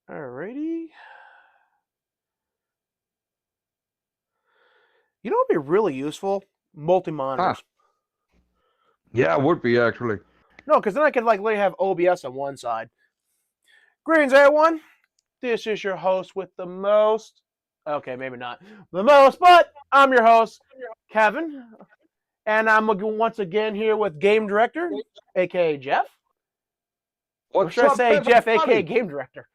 Alrighty. You know what would be really useful? Huh. Multi-monitors. Yeah, it would be actually. No, because then I could like literally have OBS on one side. Greetings, everyone. This is your host with the most. Okay, maybe not the most, but I'm your host, Kevin, and I'm once again here with game director, aka Jeff. Or What's should I up, say Jeff, aka everybody? game director?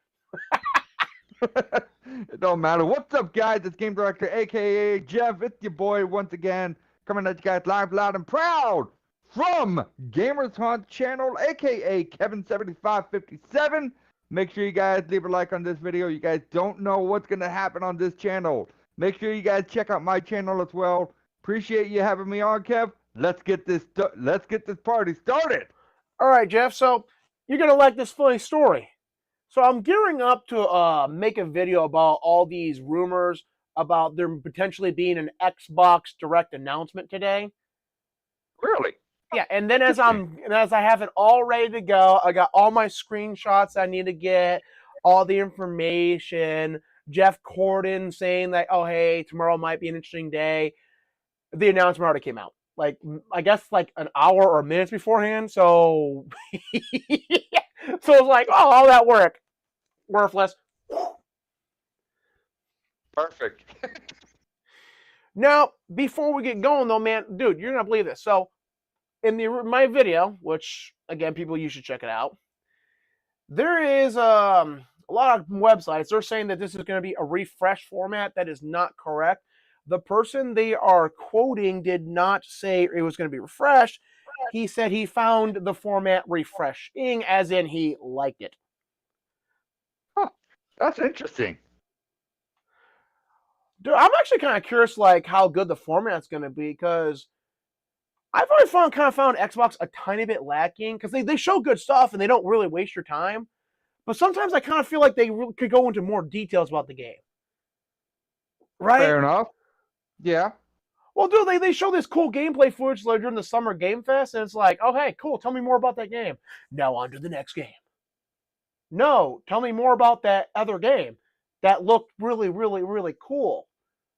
It don't matter. What's up, guys? It's Game Director, aka Jeff. It's your boy once again, coming at you guys live, loud, and proud from Gamers Hunt Channel, aka Kevin7557. Make sure you guys leave a like on this video. You guys don't know what's gonna happen on this channel. Make sure you guys check out my channel as well. Appreciate you having me on, Kev. Let's get this party started. All right, Jeff. So you're gonna like this funny story. So I'm gearing up to make a video about all these rumors about there potentially being an Xbox Direct announcement today. Really? Yeah, and then Interesting. as I have it all ready to go, I got all my screenshots I need to get, all the information. Jeff Corden saying that, oh hey, tomorrow might be an interesting day. The announcement already came out. Like I guess like an hour or minutes beforehand. So so it's like, oh, all that work, worthless. Perfect. Now, before we get going though, man, dude, you're gonna believe this. So in my video, which again, people you should check it out. There is a lot of websites. They're saying that this is going to be a refresh format. That is not correct. The person they are quoting did not say it was going to be refreshed. He said he found the format refreshing, as in he liked it. Huh. That's interesting. Dude, I'm actually kind of curious, like how good the format's going to be, because I've always found Xbox a tiny bit lacking because they show good stuff and they don't really waste your time. But sometimes I kind of feel like they really could go into more details about the game, right? Fair enough. Yeah. Well, dude, they show this cool gameplay footage during the Summer Game Fest, and it's like, oh, hey, cool, tell me more about that game. Now on to the next game. No, tell me more about that other game that looked really, really, really cool.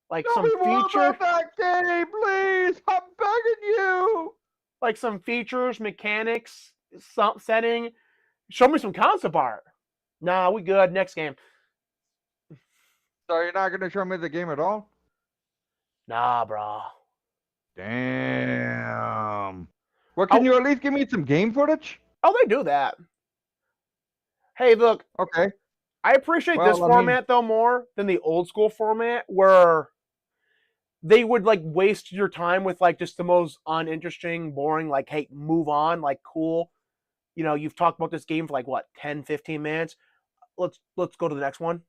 Like Tell some me more feature, about that game, please. I'm begging you. like some features, mechanics, some setting. Show me some concept art. Nah, we good. Next game. So you're not gonna show me the game at all? Nah, bro. Damn. Well, can Oh, you at least give me some game footage? oh, they do that. Hey, look, Okay. I appreciate this Well, I mean, format though more than the old school format where they would like waste your time with like just the most uninteresting, boring, like, hey, move on, like cool. You know, you've talked about this game for like what, 10, 15 minutes. Let's go to the next one.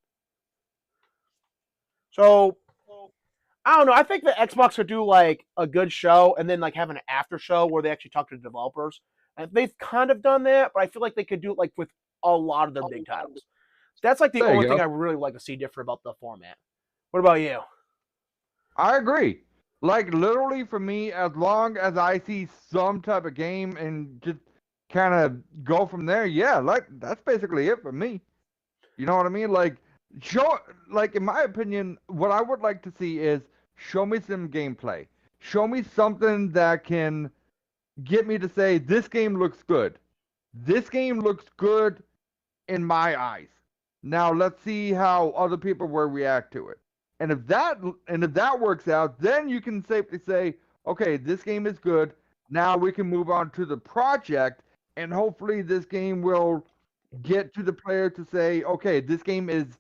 So I don't know. I think the Xbox could do like a good show and then like have an after show where they actually talk to the developers. And they've kind of done that, but I feel like they could do it like with a lot of their big titles. That's like the there only you thing I go. really like to see different about the format. What about you? I agree. Like literally for me, as long as I see some type of game and just kind of go from there, yeah, like that's basically it for me. You know what I mean? Like show like in my opinion, what I would like to see is show me some gameplay. Show me something that can get me to say this game looks good. This game looks good in my eyes. Now let's see how other people will react to it. And if that works out, then you can safely say, okay, this game is good. Now we can move on to the project, and hopefully this game will get to the player to say, okay, this game is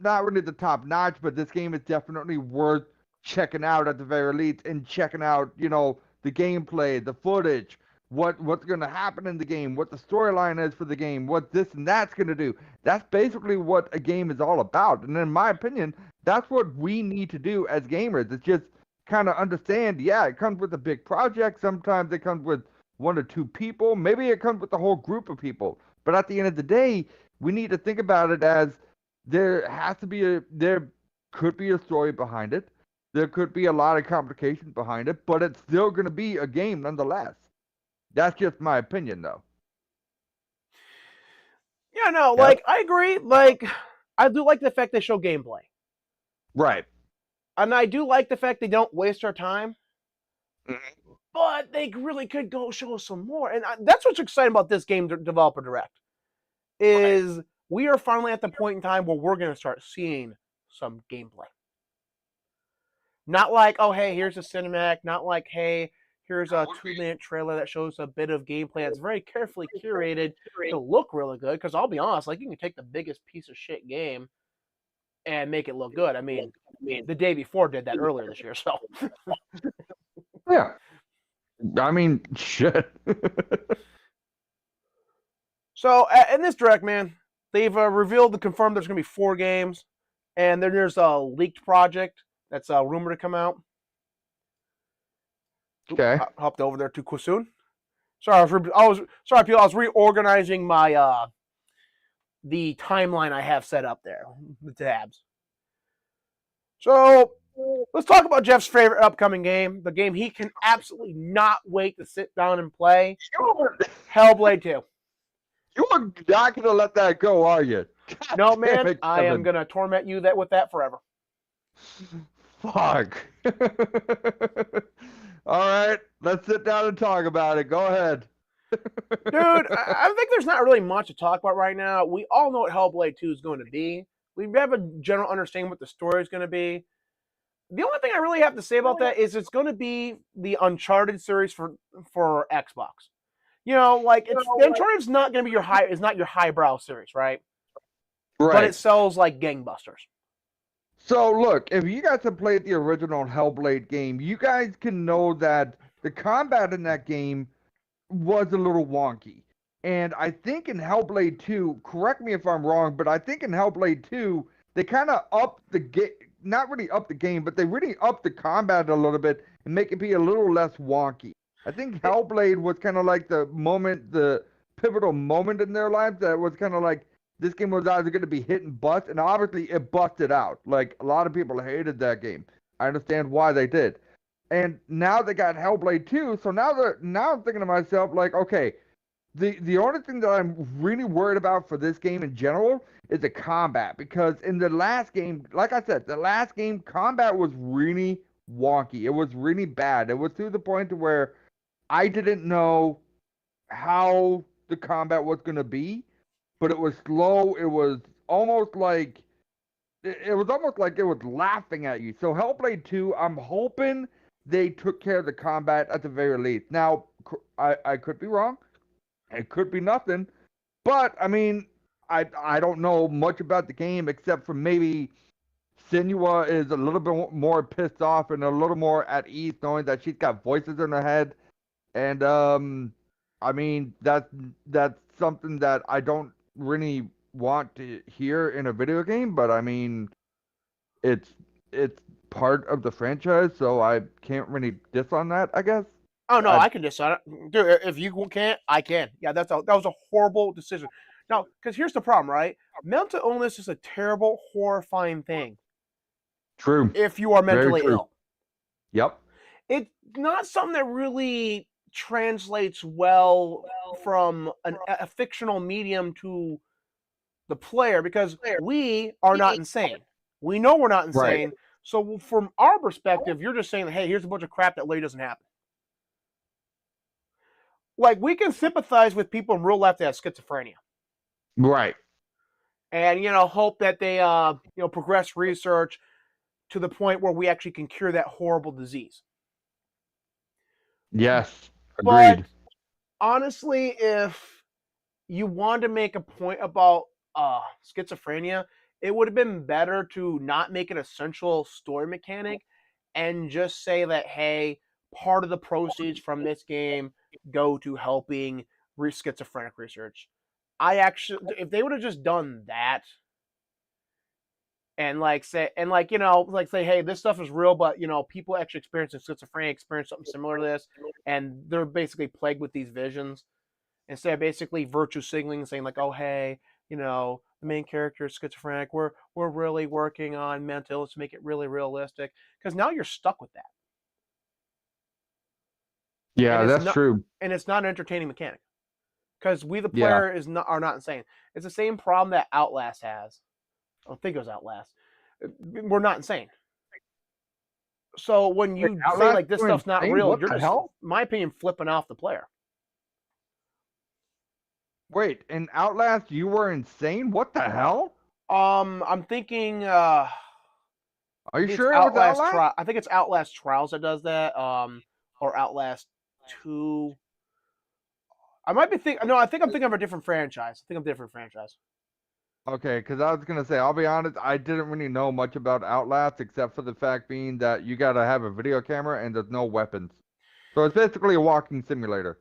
not really the top notch, but this game is definitely worth checking out at the very least and checking out, the gameplay, the footage, what's going to happen in the game, what the storyline is for the game, what this and that's going to do. That's basically what a game is all about. And in my opinion, that's what we need to do as gamers. It's just kind of understand, yeah, it comes with a big project. Sometimes it comes with one or two people. Maybe it comes with a whole group of people. But at the end of the day, we need to think about it as there could be a story behind it. There could be a lot of complications behind it, but it's still going to be a game nonetheless. That's just my opinion, though. Yeah, no, Yep. like I agree. Like I do like the fact they show gameplay, Right. and I do like the fact they don't waste our time. Mhm. But they really could go show us some more, and that's what's exciting about this game developer direct Right. is we are finally at the point in time where we're going to start seeing some gameplay. Not like, oh hey, here's a cinematic. Not like, hey, here's a 2-minute trailer that shows a bit of gameplay that's very carefully curated to look really good. Because I'll be honest, like you can take the biggest piece of shit game and make it look good. I mean, the day before did that earlier this year, so. Yeah. I mean, shit. So in this direct, man, they've revealed and confirmed there's going to be 4 games, and then there's a leaked project that's rumored to come out. Oop, Okay. hopped over there too soon. Sorry, sorry, people. I was reorganizing my the timeline I have set up there, the tabs. So let's talk about Jeff's favorite upcoming game, the game he can absolutely not wait to sit down and play, You're, Hellblade 2. you're not gonna let that go, are you? God No, damn man, it, I am Kevin. going to torment you with that forever. Fuck. All right, let's sit down and talk about it. Go ahead. Dude, I think there's not really much to talk about right now. We all know what Hellblade 2 is going to be. We have a general understanding what the story is going to be. The only thing I really have to say about that is it's going to be the Uncharted series for Xbox. You know, like it's the Uncharted's not going to be your highbrow series, right? But it Right. sells like gangbusters. So look, if you guys have played the original Hellblade game, you guys can know that the combat in that game was a little wonky. And I think in Hellblade 2, correct me if I'm wrong, but I think in Hellblade 2, they kind of upped the game, not really up the game, but they really upped the combat a little bit and make it be a little less wonky. I think It, Hellblade was kind of like the moment, the pivotal moment in their lives that was kind of like this game was either going to be hit and bust, and obviously it busted out. Like a lot of people hated that game. I understand why they did. And now they got Hellblade 2, so now I'm thinking to myself like, okay, the only thing that I'm really worried about for this game in general is the combat because in the last game, like I said, the last game combat was really wonky. It was really bad. It was to the point to where I didn't know how the combat was going to be, but it was slow. It was almost like it was almost like it was laughing at you. So Hellblade 2, I'm hoping they took care of the combat at the very least. Now, I could be wrong. It could be nothing. But I mean, I don't know much about the game except for maybe Senua is a little bit more pissed off and a little more at ease knowing that she's got voices in her head. And I mean that's something that I don't really want to hear in a video game, but I mean it's it's part of the franchise, so I can't really diss on that, I guess. oh no, I I can decide it, dude. If you can't, I can. Yeah, that was a horrible decision. Now, because here's the problem, right? Mental illness is a terrible, horrifying thing true. if you are Very mentally true. ill. Yep. It's not something that really translates well from a fictional medium to the player because we are not insane. We know we're not Right. insane. So from our perspective, you're just saying, hey, here's a bunch of crap that literally doesn't happen. Like we can sympathize with people in real life that have schizophrenia, Right. and hope that they progress research to the point where we actually can cure that horrible disease. Yes. But Agreed. honestly, if you wanted to make a point about schizophrenia, it would have been better to not make it a central story mechanic and just say that, hey, part of the proceeds from this game go to helping schizophrenic research. If they would have just done that and say, hey, this stuff is real, but people actually experiencing schizophrenia experience something similar to this, and they're basically plagued with these visions instead of basically virtue signaling, saying like, "Oh, hey, the main character is schizophrenic. We're really working on mental illness to make it really realistic." Because now you're stuck with that, and Yeah, it's that's not true. and it's not an entertaining mechanic. because we the Yeah. player are not insane. It's the same problem that Outlast has. I think it was Outlast. We're not insane. So when Wait, you say Outlast like this you stuff's not insane? real, What you're the just, hell? my opinion, flipping off the player. Wait, in Outlast you were insane? What the hell? I'm thinking Are you it's sure it was Outlast Outlast? Trial. I think it's Outlast Trials that does that. Or Outlast 2. I might be thinking. No, I think I'm thinking of a different franchise. I think I'm a different franchise. Okay, because I was gonna say, I'll be honest, I didn't really know much about Outlast except for the fact being that you gotta have a video camera and there's no weapons. So it's basically a walking simulator.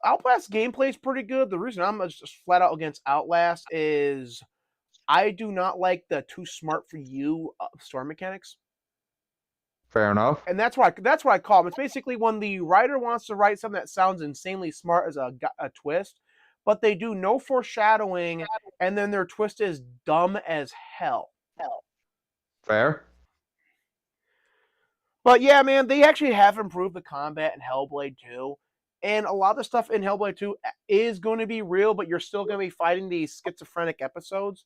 Outlast gameplay is pretty good. The reason I'm just flat out against Outlast is I do not like the too smart for you story mechanics. Fair enough. And that's what I call them. It's basically when the writer wants to write something that sounds insanely smart as a twist, but they do no foreshadowing, and then their twist is dumb as hell. Fair. But yeah, man, they actually have improved the combat in Hellblade 2. And a lot of the stuff in Hellblade 2 is going to be real, but you're still going to be fighting these schizophrenic episodes.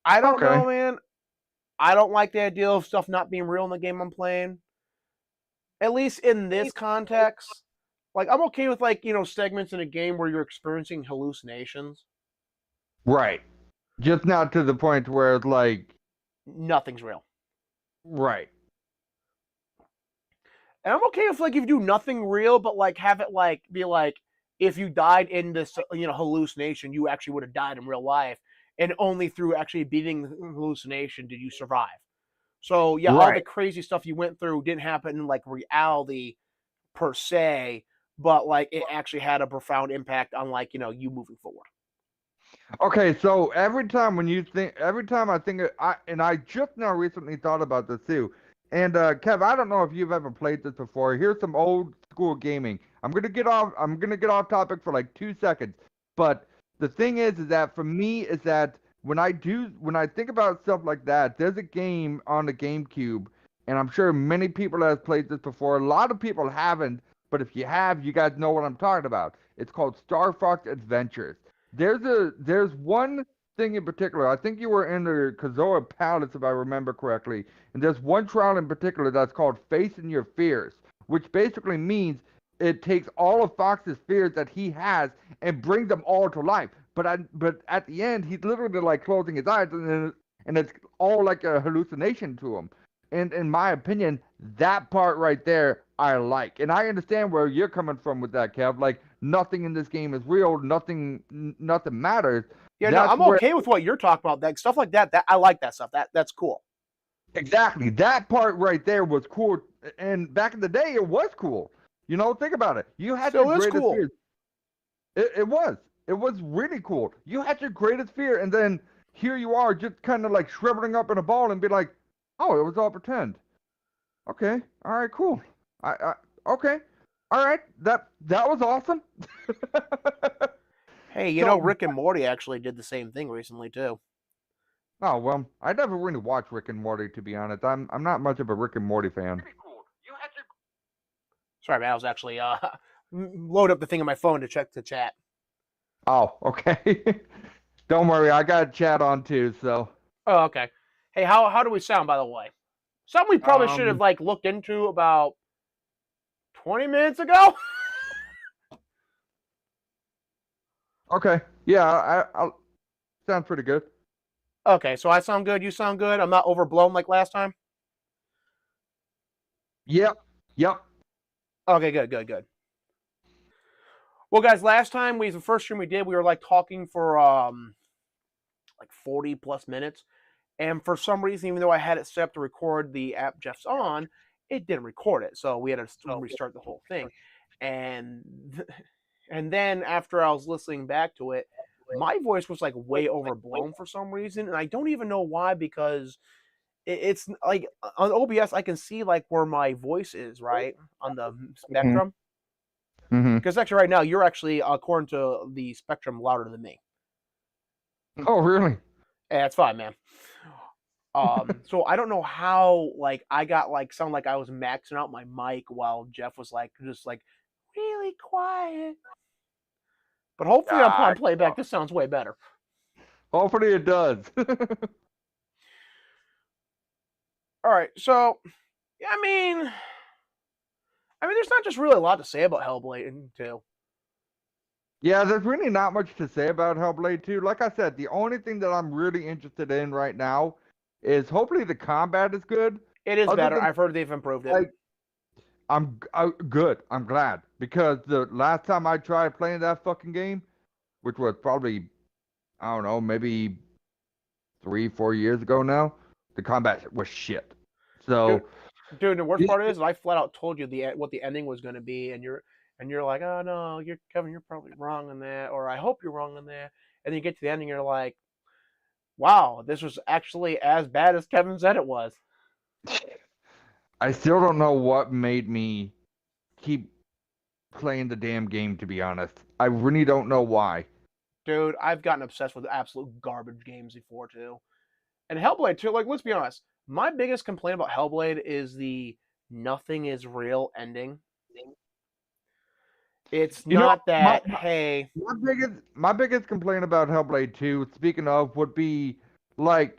I don't Okay. know, man. I don't like the idea of stuff not being real in the game I'm playing. At least in this context. Like, I'm okay with, like, segments in a game where you're experiencing hallucinations. Right. Just not to the point where it's like, Nothing's real. right. And I'm okay if, like, if you do nothing real, but, like, have it, like, be like, if you died in this, hallucination, you actually would have died in real life. And only through actually beating the hallucination did you survive. So, yeah, all the Right. crazy stuff you went through didn't happen in, like, reality per se, but, like, it actually had a profound impact on, like, you moving forward. Okay, so every time I think, I just now recently thought about this too. And Kev, I don't know if you've ever played this before. Here's some old school gaming. I'm gonna get off topic for like 2 seconds. But the thing is that for me is that when I think about stuff like that, there's a game on the GameCube, and I'm sure many people have played this before. A lot of people haven't, but if you have, you guys know what I'm talking about. It's called Star Fox Adventures. There's one thing in particular. I think you were in the Kazoa Palace, if I remember correctly. And there's one trial in particular that's called Facing Your Fears, which basically means it takes all of Fox's fears that he has and brings them all to life. But at the end, he's literally like closing his eyes, and it's all like a hallucination to him. And in my opinion, that part right there, I like. And I understand where you're coming from with that, Kev. Like nothing in this game is real. Nothing matters. Yeah, no, That's I'm where okay with what you're talking about. That stuff like that. That I like that stuff. That's cool. exactly that part right there was cool. And back in the day, it was cool. Think about it. You had your Still is greatest cool. fears. It was. It was really cool. You had your greatest fear, and then here you are, just kind of like shriveling up in a ball, and be like, "Oh, it was all pretend." Okay. All right. Cool. I okay. All right. That was awesome. Hey, So, Rick and Morty actually did the same thing recently too. oh well, I never really watched Rick and Morty to be honest. I'm not much of a Rick and Morty fan. Sorry, man. I was actually load up the thing on my phone to check the chat. Oh, okay. Don't worry, I got chat on too. So, Oh, okay. Hey, how do we sound, by the way? Something we probably should have um, like looked into about 20 minutes ago. okay, yeah, I'll sounds pretty good. Okay, so I sound good. You sound good. I'm not overblown like last time. Yep, yep. Okay, good. Well, guys, last time the first stream we did, we were like talking for like 40 plus minutes. And for some reason, even though I had it set up to record the app Jeff's on, it didn't record it. So we had to restart the whole thing. And and then after I was listening back to it, my voice was like way overblown for some reason. And I don't even know why, because it's like on OBS, I can see like where my voice is, right? On the spectrum. Mm-hmm. Because actually, right now, you're actually, according to the spectrum, louder than me. Oh, really? And that's fine, man. So I don't know how like I got like sound like I was maxing out my mic while Jeff was like just like really quiet. But hopefully, Ah, on playback, this sounds way better. hopefully it does. All right, so yeah, there's not just really a lot to say about Hellblade 2. Yeah, there's really not much to say about Hellblade 2. Like I said, the only thing that I'm really interested in right now is hopefully the combat is good. It is Other better. than I've heard they've improved it. like, I'm good. I'm glad because the last time I tried playing that fucking game, which was probably I don't know, maybe 3, 4 years ago now, the combat was shit. Dude, So dude, the worst this, part is I flat out told you what the ending was going to be, and you're like, oh no, you're Kevin, you're probably wrong on that, or I hope you're wrong on that, and then you get to the ending, you're like, wow, this was actually as bad as Kevin said it was. I still don't know what made me keep playing the damn game. To be honest, I really don't know why. Dude, I've gotten obsessed with absolute garbage games before too. And Hellblade too, like let's be honest, my biggest complaint about Hellblade is the nothing is real ending. It's You know, not my, that, hey, my biggest complaint about Hellblade 2, speaking of, would be like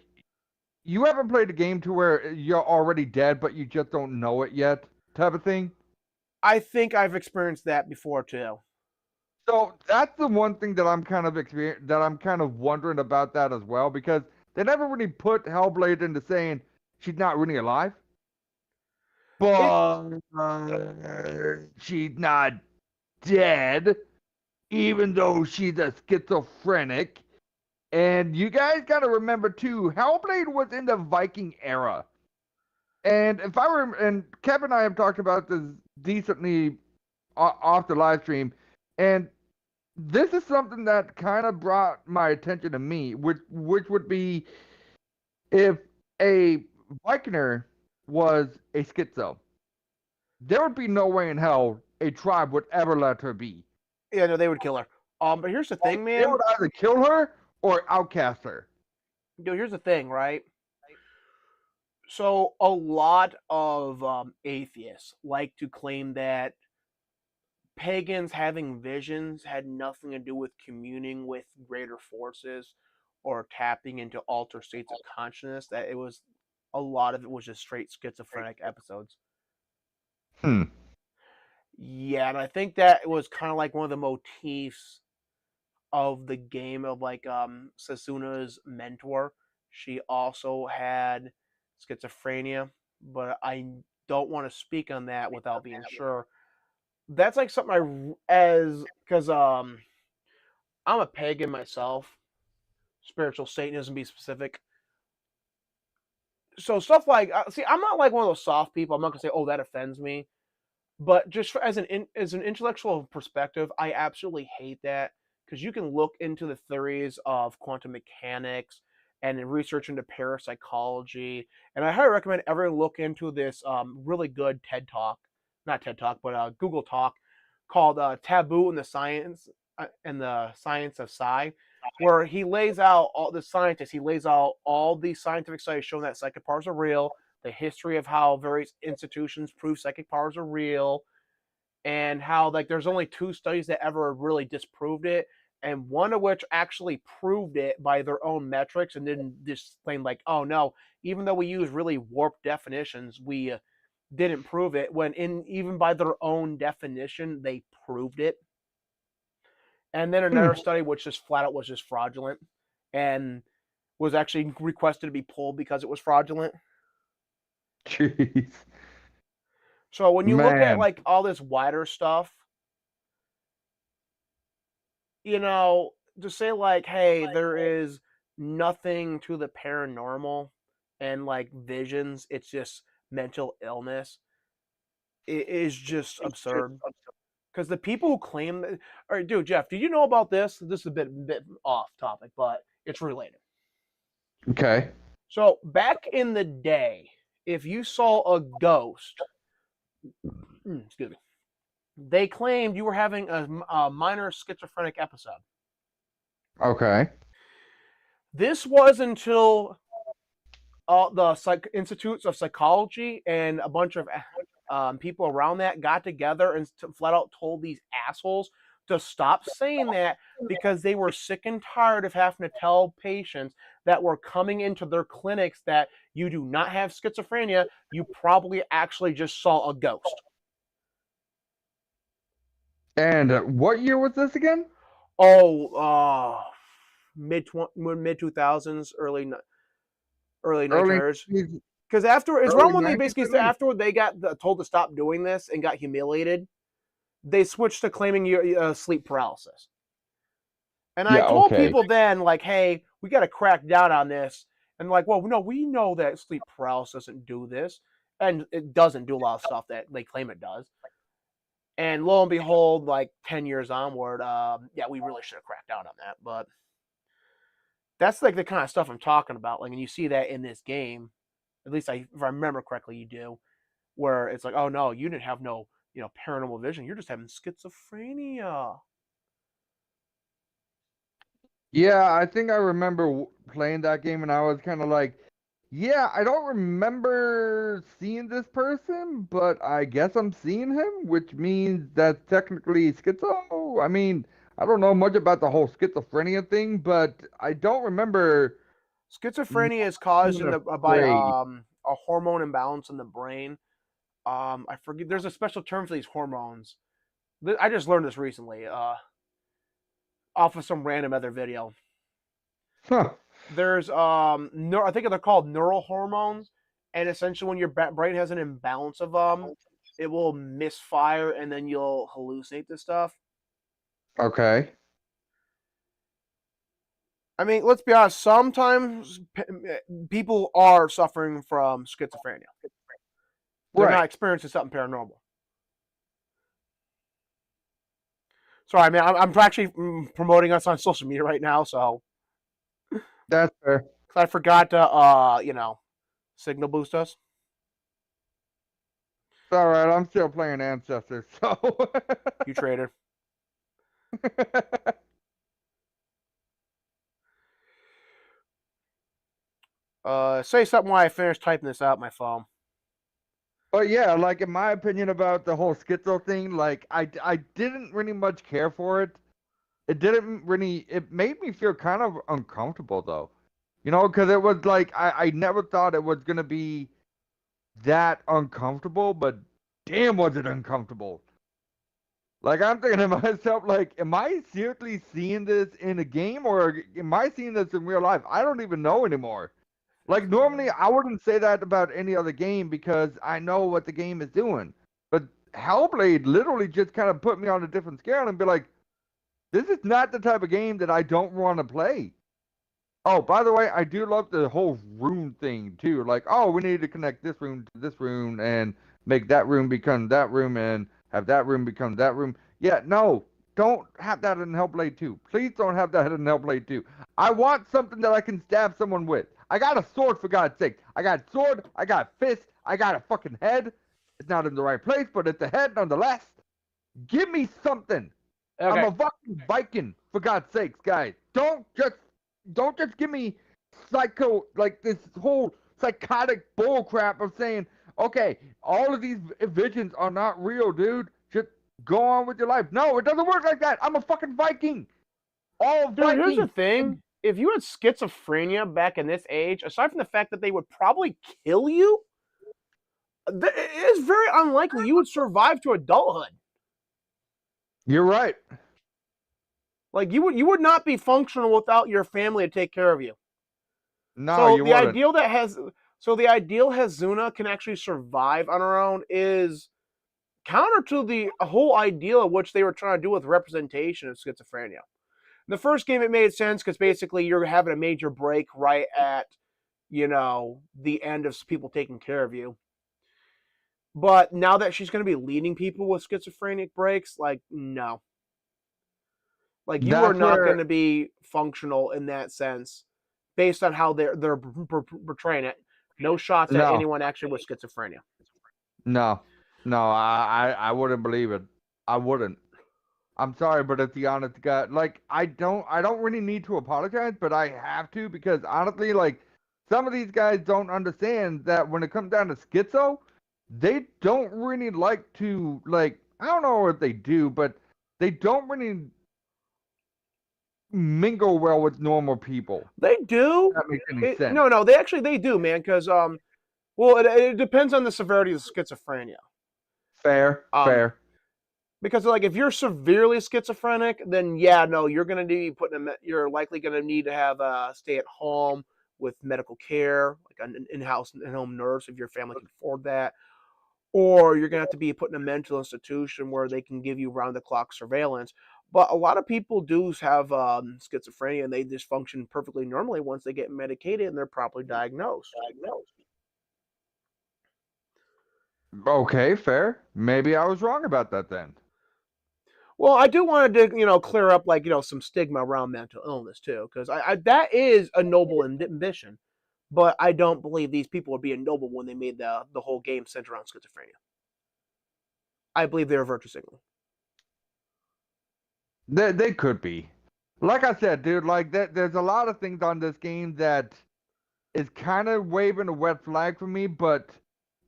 you haven't played a game to where you're already dead, but you just don't know it yet, type of thing. I think I've experienced that before too. So that's the one thing that I'm kind of wondering about that as well, because they never really put Hellblade into saying she's not really alive, It but she's not dead, even though she's a schizophrenic. And you guys got to remember too, Hellblade was in the Viking era. And if I were, and Kevin and I have talked about this decently off the live stream, and this is something that kind of brought my attention to me, which would be if a Vikinger was a schizo, there would be no way in hell a tribe would ever let her be. yeah, no, they would kill her. But here's the thing, They man. would either kill her or outcast her. Dude, here's the thing, right? So a lot of atheists like to claim that pagans having visions had nothing to do with communing with greater forces or tapping into altered states of consciousness. That it was a lot of it was just straight schizophrenic episodes. Hmm. Yeah, and I think that was kind of like one of the motifs of the game of like Sasuna's mentor. She also had schizophrenia, but I don't want to speak on that without being sure. That's like something as because I'm a pagan myself, spiritual Satanism be specific. So stuff like see, I'm not like one of those soft people. I'm not gonna say, oh, that offends me. But just as as an intellectual perspective, I absolutely hate that because you can look into the theories of quantum mechanics and research into parapsychology. And I highly recommend everyone look into this really good TED talk, not TED talk, but Google talk called "Taboo and the Science of Psi," where he lays out all the scientists. He lays out all the scientific studies showing that psychic powers are real, the history of how various institutions prove psychic powers are real, and how like there's only two studies that ever really disproved it, and one of which actually proved it by their own metrics and didn't just claim like, oh no, even though we use really warped definitions, we didn't prove it, when in even by their own definition they proved it. And then Hmm. another study which just flat out was just fraudulent and was actually requested to be pulled because it was fraudulent. Jeez. So when you look at Man. like all this wider stuff, you know, to say like, hey, there is nothing to the paranormal and like visions, it's just mental illness, it is just absurd. Because the people who claim that, all right, dude, Jeff, did you know about this? This is a bit off topic, but it's related. Okay. So back in the day, if you saw a ghost, excuse me, they claimed you were having a minor schizophrenic episode. Okay. This was until the institutes of psychology and a bunch of people around that got together and flat out told these assholes to stop saying that because they were sick and tired of having to tell patients that were coming into their clinics that you do not have schizophrenia, you probably actually just saw a ghost. And what year was this again? Oh, mid 2000s, early Early. 1900s. Because after it's Early around when they 90s, basically at least. after they got told to stop doing this and got humiliated, they switched to claiming sleep paralysis. And I Yeah, told okay. people then, like, hey, we got to crack down on this. And like, well, no, we know that sleep paralysis doesn't do this, and it doesn't do a lot of stuff that they claim it does. And lo and behold, like 10 years onward, yeah, we really should have cracked down on that. But that's like the kind of stuff I'm talking about. Like, and you see that in this game. At least if I remember correctly, you do. Where it's like, oh no, you didn't have no, paranormal vision. You're just having schizophrenia. Yeah, I think I remember playing that game, and I was kind of like, yeah, I don't remember seeing this person, but I guess I'm seeing him, which means that's technically schizo. I mean, I don't know much about the whole schizophrenia thing, but I don't remember not Schizophrenia is caused being by afraid. a hormone imbalance in the brain. I forget. There's a special term for these hormones. I just learned this recently, off of some random other video. Huh. There's I think they're called neural hormones, and essentially when your brain has an imbalance of it will misfire and then you'll hallucinate this stuff. Okay. I mean, let's be honest. Sometimes people are suffering from schizophrenia. They're Right. not experiencing something paranormal. Sorry, man. I'm actually promoting us on social media right now, so That's fair. I forgot to signal boost us. It's all right. I'm still playing Ancestors, so. You traitor. Say something while I finish typing this out my phone. But yeah, like in my opinion about the whole schizo thing, like I didn't really much care for it. It didn't really. It made me feel kind of uncomfortable though, because it was like I never thought it was gonna be that uncomfortable, but damn, was it uncomfortable. Like I'm thinking to myself, like, am I seriously seeing this in a game or am I seeing this in real life? I don't even know anymore. Like normally I wouldn't say that about any other game because I know what the game is doing. But Hellblade literally just kind of put me on a different scale and be like, this is not the type of game that I don't want to play. Oh, by the way, I do love the whole room thing too. Like, oh, we need to connect this room to this room and make that room become that room and have that room become that room. Yeah, no, don't have that in Hellblade 2. Please don't have that in Hellblade 2. I want something that I can stab someone with. I got a sword for God's sake. I got a sword, I got a fist, I got a fucking head. It's not in the right place, but it's a head nonetheless. Give me something. I'm Okay. a fucking Viking, for God's sakes, guys. Don't just give me psycho like this whole psychotic bullcrap of saying, okay, all of these visions are not real, dude. Just go on with your life. No, it doesn't work like that. I'm a fucking Viking. All Dude, here's the Vikings. thing. If you had schizophrenia back in this age, aside from the fact that they would probably kill you, it is very unlikely you would survive to adulthood. You're right. Like you would not be functional without your family to take care of you. No, So you wouldn't. the ideal Hazuna can actually survive on her own is counter to the whole ideal of which they were trying to do with representation of schizophrenia. In the first game, it made sense because basically you're having a major break right at the end of people taking care of you. But now that she's going to be leading people with schizophrenic breaks, like no, like you are That's not going where to be functional in that sense, based on how they're portraying it. No shots at no, anyone actually with schizophrenia. no, no. I wouldn't believe it. I wouldn't. I'm sorry, but it's the honest God. Like I don't really need to apologize, but I have to because honestly, like some of these guys don't understand that when it comes down to schizo, they don't really like to like I don't know what they do, but they don't really mingle well with normal people. They do. If that makes any sense. No, they do, man. Because well, it depends on the severity of schizophrenia. Fair, Um, fair. because like if you're severely schizophrenic, then yeah, no, you're gonna be you're likely gonna need to have stay at home with medical care, like an in-house in-home nurse if your family can afford that, or you're gonna have to be put in a mental institution where they can give you round-the-clock surveillance. But a lot of people do have schizophrenia, and they just function perfectly normally once they get medicated and they're properly diagnosed. Okay, fair. Maybe I was wrong about that then. Well, I do want to, clear up like some stigma around mental illness too, because I that is a noble ambition, but I don't believe these people would be a noble when they made the whole game centered around schizophrenia. I believe they're virtue signaling. They could be. Like I said, dude, like that there's a lot of things on this game that is kind of waving a red flag for me, but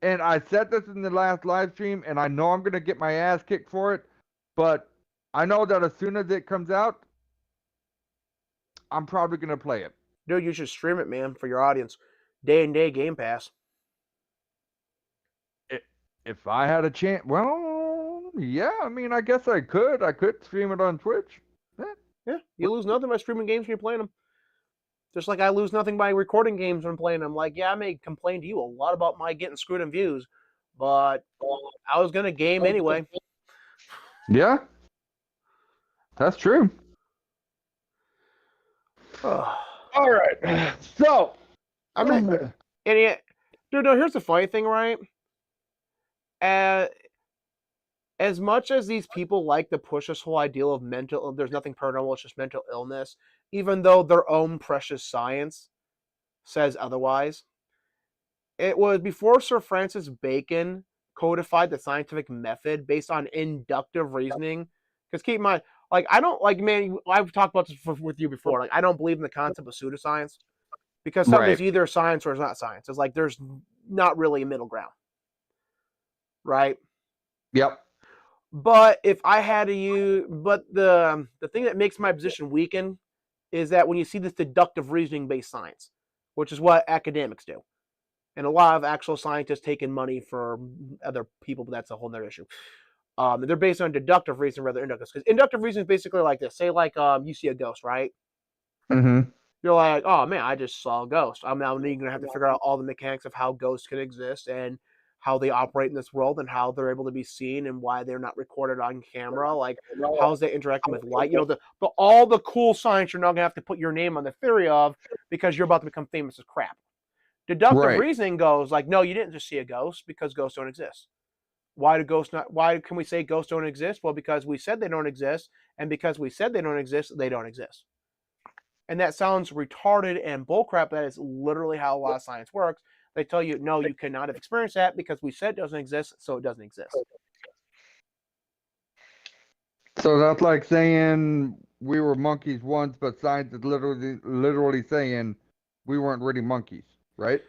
and I said this in the last live stream and I know I'm going to get my ass kicked for it, but I know that as soon as it comes out, I'm probably going to play it. Dude, you should stream it, man, for your audience. Day and day Game Pass. If I had a chance, well, yeah, I mean, I guess I could. I could stream it on Twitch. Yeah, you lose nothing by streaming games when you're playing them. Just like I lose nothing by recording games when I'm playing them. Like, yeah, I may complain to you a lot about my getting screwed in views, but I was gonna game anyway. Yeah, that's true. All right. So, I mean, and dude, no, here's the funny thing, right? As, as much as these people like to push this whole ideal of there's nothing paranormal, it's just mental illness, even though their own precious science says otherwise. It was before Sir Francis Bacon codified the scientific method based on inductive reasoning. Because keep in mind, like, I don't, like, man, I've talked about this with you before. Like, I don't believe in the concept of pseudoscience because something is right. either science or it's not science. It's like there's not really a middle ground, right? Yep. But if I had to use, but the thing that makes my position weaken is that when you see this deductive reasoning based science, which is what academics do, and a lot of actual scientists taking money for other people, but that's a whole other issue. They're based on deductive reason rather than inductive, because inductive reason is basically like this. Say like you see a ghost, right? Mm-hmm. You're like, oh man, I just saw a ghost. I'm now going to have to figure out all the mechanics of how ghosts can exist and how they operate in this world and how they're able to be seen and why they're not recorded on camera. Like, how's they interacting with light? All the cool science you're not going to have to put your name on the theory of because you're about to become famous as crap. Deductive Right. reasoning goes like, no, you didn't just see a ghost because ghosts don't exist. Why can we say ghosts don't exist? Well, because we said they don't exist, and because we said they don't exist, they don't exist. And that sounds retarded and bullcrap. That is literally how a lot of science works. They tell you, no, you cannot have experienced that because we said it doesn't exist, so it doesn't exist. So that's like saying we were monkeys once, but science is literally saying we weren't really monkeys, right?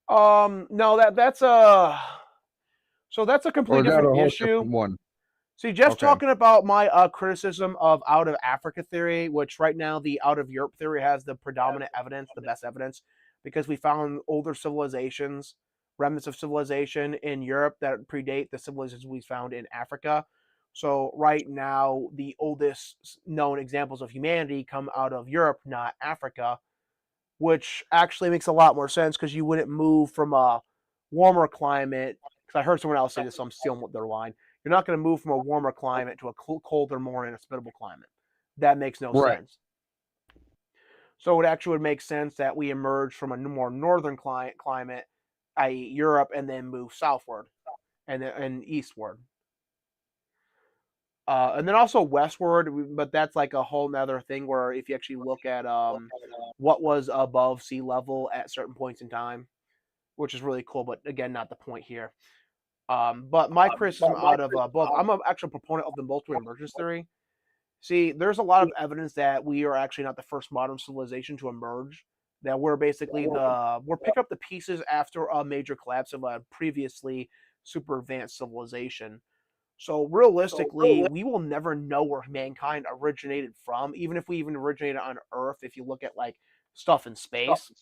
No, that's a Or completely is that a different whole issue. different one? See, Jeff's Okay. talking about my criticism of out of Africa theory, which right now the out of Europe theory has the predominant evidence, the best evidence, because we found older civilizations, remnants of civilization in Europe that predate the civilizations we found in Africa. So right now, the oldest known examples of humanity come out of Europe, not Africa, which actually makes a lot more sense because you wouldn't move from a warmer climate. Because I heard someone else say this, so I'm stealing their line. You're not going to move from a warmer climate to a colder, more inhospitable climate. That makes no Right. sense. So it actually would make sense that we emerge from a more northern climate, i.e., Europe, and then move southward and eastward. And then also westward, but that's like a whole nother thing where if you actually look at what was above sea level at certain points in time, which is really cool, but again, not the point here. But my criticism out of both, I'm an actual proponent of the multiple emergence theory. See, there's a lot of evidence that we are actually not the first modern civilization to emerge. That we're basically we're picking up the pieces after a major collapse of a previously super advanced civilization. So realistically, we will never know where mankind originated from, even if we even originated on Earth. If you look at like stuff in space,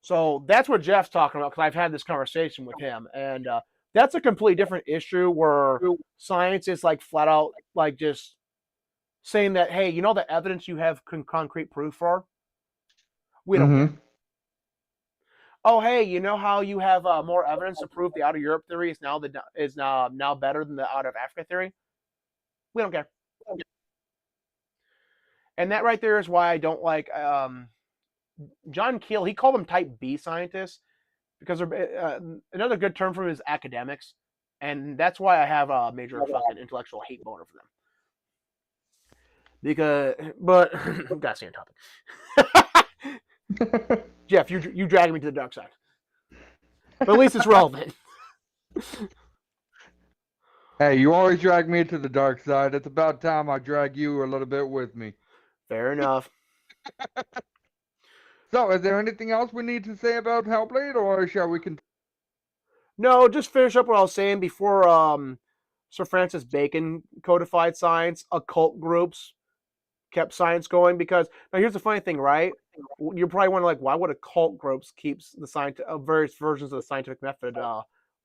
so that's what Jeff's talking about because I've had this conversation with him, and that's a completely different issue where science is like flat out like just saying that, hey, you know the evidence you have concrete proof for, we don't care. Oh, hey, you know how you have more evidence to prove the out of Europe theory is now better than the out of Africa theory? We don't care. And that right there is why I don't like John Keel. He called them Type B scientists because another good term for him is academics, and that's why I have a major fucking intellectual hate boner for them. Because, but gotta stay on topic. Jeff, you dragging me to the dark side, but at least it's relevant. Hey, you always drag me to the dark side. It's about time I drag you a little bit with me. Fair enough. So, is there anything else we need to say about Hellblade, or shall we continue? No, just finish up what I was saying before. Sir Francis Bacon codified science. Occult groups kept science going because now here's the funny thing, right? You're probably wondering like, why would occult groups keeps the various versions of the scientific method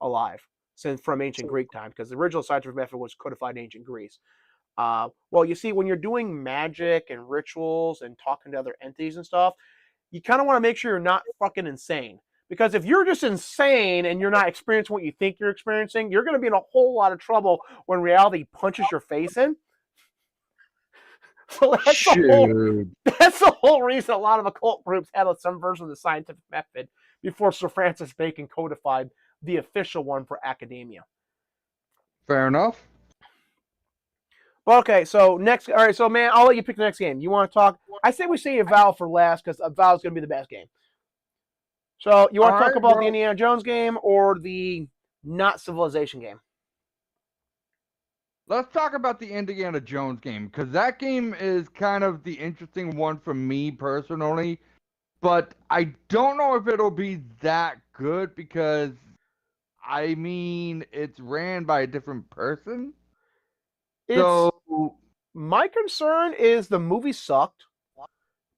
alive since from ancient Greek time? Because the original scientific method was codified in ancient Greece. Well, you see, when you're doing magic and rituals and talking to other entities and stuff, you kind of want to make sure you're not fucking insane. Because if you're just insane and you're not experiencing what you think you're experiencing, you're going to be in a whole lot of trouble when reality punches your face in. So that's the whole reason a lot of occult groups had some version of the scientific method before Sir Francis Bacon codified the official one for academia. Fair enough. Okay, so next, all right, so man, I'll let you pick the next game. You want to talk? I say we save Avowed for last because Avowed's going to be the best game. So you want to talk about the Indiana Jones game or the not Civilization game? Let's talk about the Indiana Jones game, because that game is kind of the interesting one for me personally. But I don't know if it'll be that good because, I mean, it's ran by a different person. My concern is the movie sucked.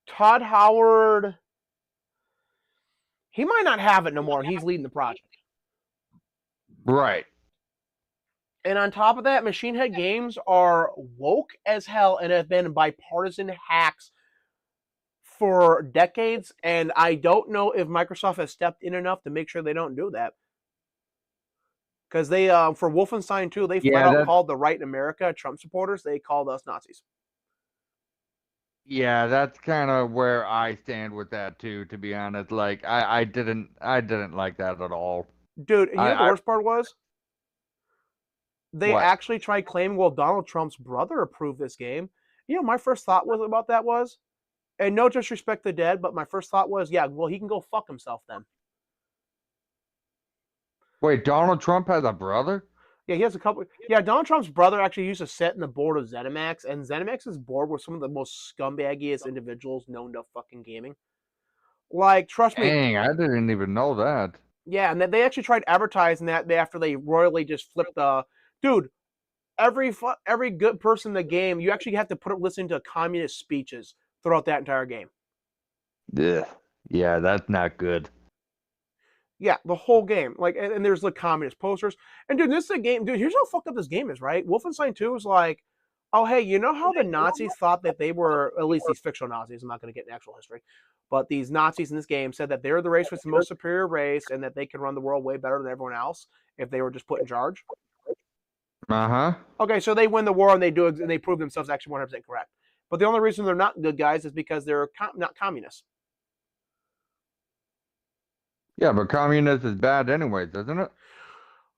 Todd Howard, he might not have it no more, and he's leading the project. Right. And on top of that, Machine Head Games are woke as hell and have been bipartisan hacks for decades. And I don't know if Microsoft has stepped in enough to make sure they don't do that. Because they, for Wolfenstein 2, they flat out called the right in America Trump supporters. They called us Nazis. Yeah, that's kind of where I stand with that too. To be honest, like I didn't like that at all. Dude, and you know what the worst part was? They actually tried claiming, well, Donald Trump's brother approved this game. You know, my first thought was about that was, and no disrespect to the dead, but my first thought was, yeah, well, he can go fuck himself then. Wait, Donald Trump has a brother? Yeah, he has a couple. Yeah, Donald Trump's brother actually used to sit in the board of ZeniMax, and ZeniMax's board were some of the most scumbaggiest individuals known to fucking gaming. Like, trust me. Dang, I didn't even know that. Yeah, and they actually tried advertising that after they royally just flipped the dude. Every good person in the game, you actually have to put up listening to communist speeches throughout that entire game. Yeah, that's not good. Yeah, the whole game. Like, and there's like communist posters. And dude, this is a game. Dude, here's how fucked up this game is, right? Wolfenstein 2 is like, oh hey, you know how the Nazis thought that they were, at least these fictional Nazis, I'm not going to get in actual history, but these Nazis in this game said that they're the race with the most superior race and that they could run the world way better than everyone else if they were just put in charge. Uh-huh. Okay, so they win the war and they prove themselves actually 100% correct. But the only reason they're not good guys is because they're not communists. Yeah, but communist is bad anyways, isn't it?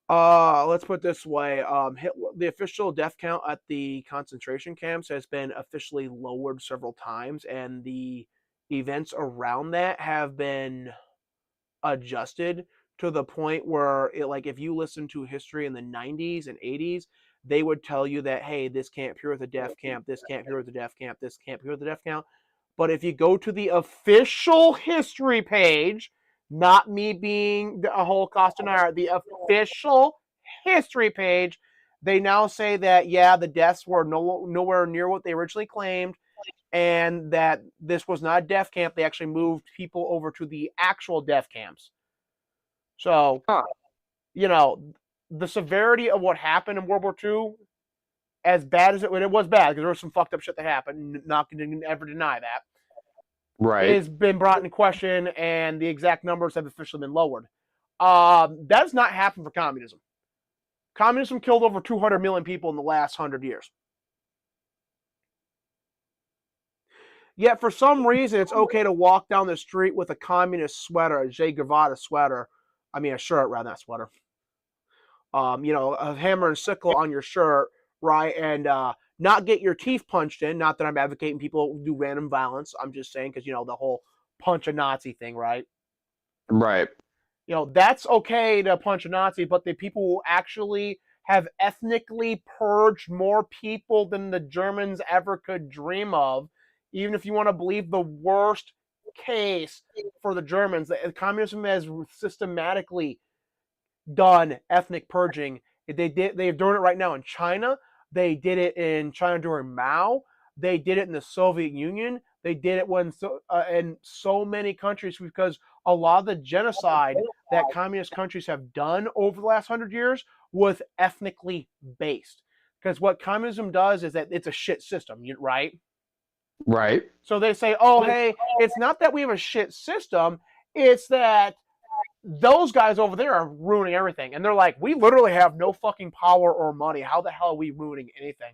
Let's put it this way. The official death count at the concentration camps has been officially lowered several times, and the events around that have been adjusted to the point where, if you listen to history in the 90s and 80s, they would tell you that, hey, this camp here with a death camp, this camp here with a death camp, this camp here with a death count. But if you go to the official history page, not me being a Holocaust denier, the official history page, they now say that, yeah, the deaths were nowhere near what they originally claimed, and that this was not a death camp. They actually moved people over to the actual death camps. So, you know, the severity of what happened in World War II, as bad as it was bad, because there was some fucked up shit that happened, not going to ever deny that, Right. has been brought into question, and the exact numbers have officially been lowered. That's not happened for communism. Communism killed over 200 million people in the last 100 years. Yet for some reason, it's okay to walk down the street with a communist sweater, a Che Guevara sweater. I mean, a shirt, rather, not sweater. A hammer and sickle on your shirt, right? And not get your teeth punched in. Not that I'm advocating people do random violence. I'm just saying because, the whole punch a Nazi thing, right? Right. That's okay to punch a Nazi, but the people who actually have ethnically purged more people than the Germans ever could dream of, even if you want to believe the worst case for the Germans, communism has systematically done ethnic purging. They're doing it right now in China. They did it in China during Mao. They did it in the Soviet Union. They did it in so many countries, because a lot of the genocide that communist countries have done over the last 100 years was ethnically based. Because what communism does is that it's a shit system, right? Right. So they say, oh, hey, it's not that we have a shit system, it's that those guys over there are ruining everything. And they're like, we literally have no fucking power or money. How the hell are we ruining anything?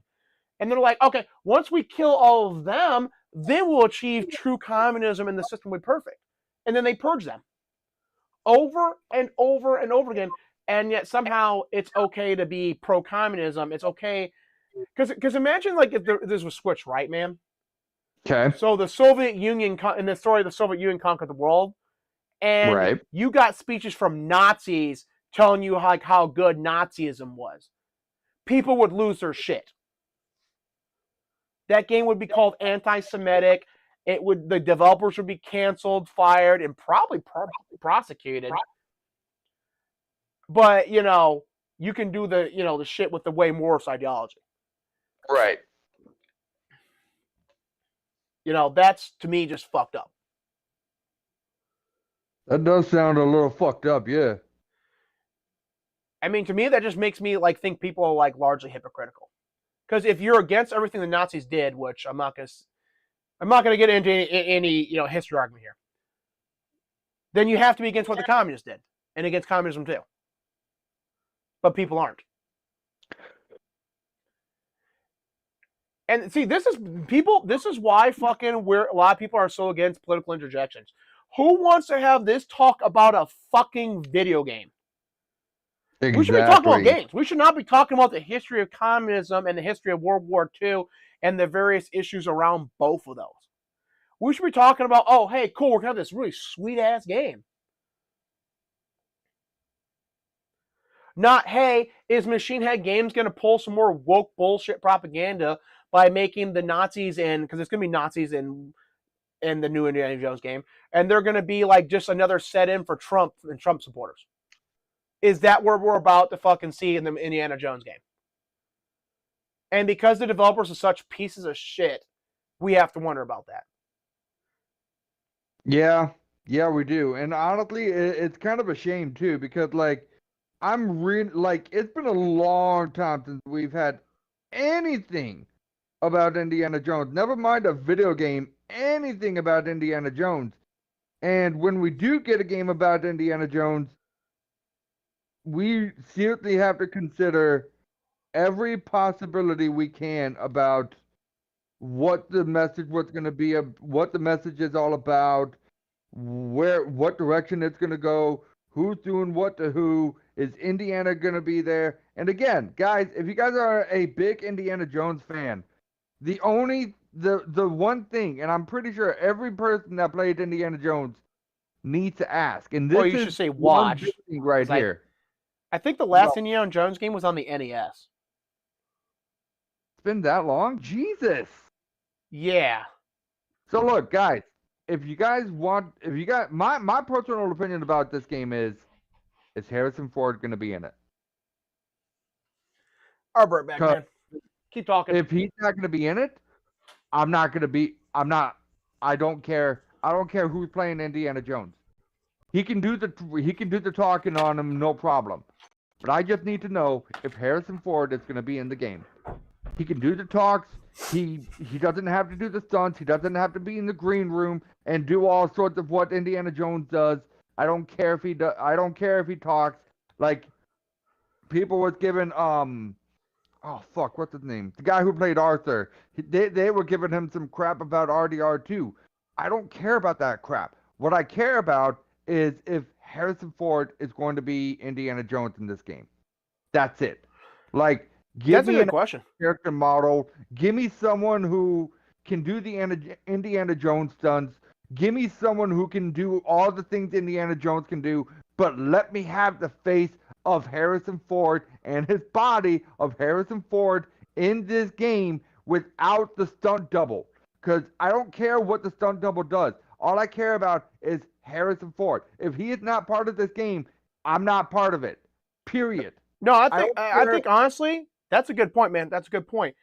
And they're like, okay, once we kill all of them, then we'll achieve true communism and the system will be perfect. And then they purge them over and over and over again. And yet somehow it's okay to be pro-communism. It's okay. Because imagine like if this was switched, right, man? Okay. So the Soviet Union, in the story, the Soviet Union conquered the world. And Right. you got speeches from Nazis telling you how good Nazism was. People would lose their shit. That game would be called anti-Semitic. The developers would be canceled, fired, and probably prosecuted. But you can do the shit with the way Morris ideology. Right. That's to me just fucked up. That does sound a little fucked up, yeah. I mean, to me, that just makes me think people are largely hypocritical. Because if you're against everything the Nazis did, which I'm not gonna get into any history argument here, then you have to be against what the communists did and against communism too. But people aren't. And see, this is why fucking a lot of people are so against political interjections. Who wants to have this talk about a fucking video game? Exactly. We should be talking about games. We should not be talking about the history of communism and the history of World War II and the various issues around both of those. We should be talking about, oh, hey, cool, we're going to have this really sweet-ass game. Not, hey, is Machine Head Games going to pull some more woke bullshit propaganda by making the Nazis because it's going to be Nazis in the new Indiana Jones game, and they're going to be just another set-in for Trump and Trump supporters. Is that what we're about to fucking see in the Indiana Jones game? And because the developers are such pieces of shit, we have to wonder about that. Yeah, we do. And honestly, it's kind of a shame too, because I'm really it's been a long time since we've had anything about Indiana Jones. Never mind a video game, anything about Indiana Jones. And when we do get a game about Indiana Jones, we seriously have to consider every possibility we can about what the message was going to be, what the message is all about, what direction it's going to go, who's doing what to who, is Indiana going to be there? And again, guys, if you guys are a big Indiana Jones fan, the one thing, and I'm pretty sure every person that played Indiana Jones needs to ask, and this you is should say one watch, big thing right here. I think the last Indiana Jones game was on the NES. It's been that long? Jesus. Yeah. So look, guys, if you got my personal opinion about this game is Harrison Ford going to be in it? I'll be right back, Because man. Keep talking. if he's not going to be in it, I'm not going to be. I'm not. I don't care. I don't care who's playing Indiana Jones. He can do the talking on him, no problem. But I just need to know if Harrison Ford is going to be in the game. He can do the talks. He doesn't have to do the stunts. He doesn't have to be in the green room and do all sorts of what Indiana Jones does. I don't care if he does. I don't care if he talks. Like people was given oh fuck, what's his name? The guy who played Arthur. They were giving him some crap about RDR2. I don't care about that crap. What I care about is if Harrison Ford is going to be Indiana Jones in this game. That's it. Like, give That's a me good an question. character model. Give me someone who can do the Indiana Jones stunts. Give me someone who can do all the things Indiana Jones can do, but let me have the face of Harrison Ford and his body of Harrison Ford in this game without the stunt double. Because I don't care what the stunt double does. All I care about is Harrison Ford. If he is not part of this game, I'm not part of it. Period. No, I I think don't I care. think honestly, that's a good point, man. That's a good point.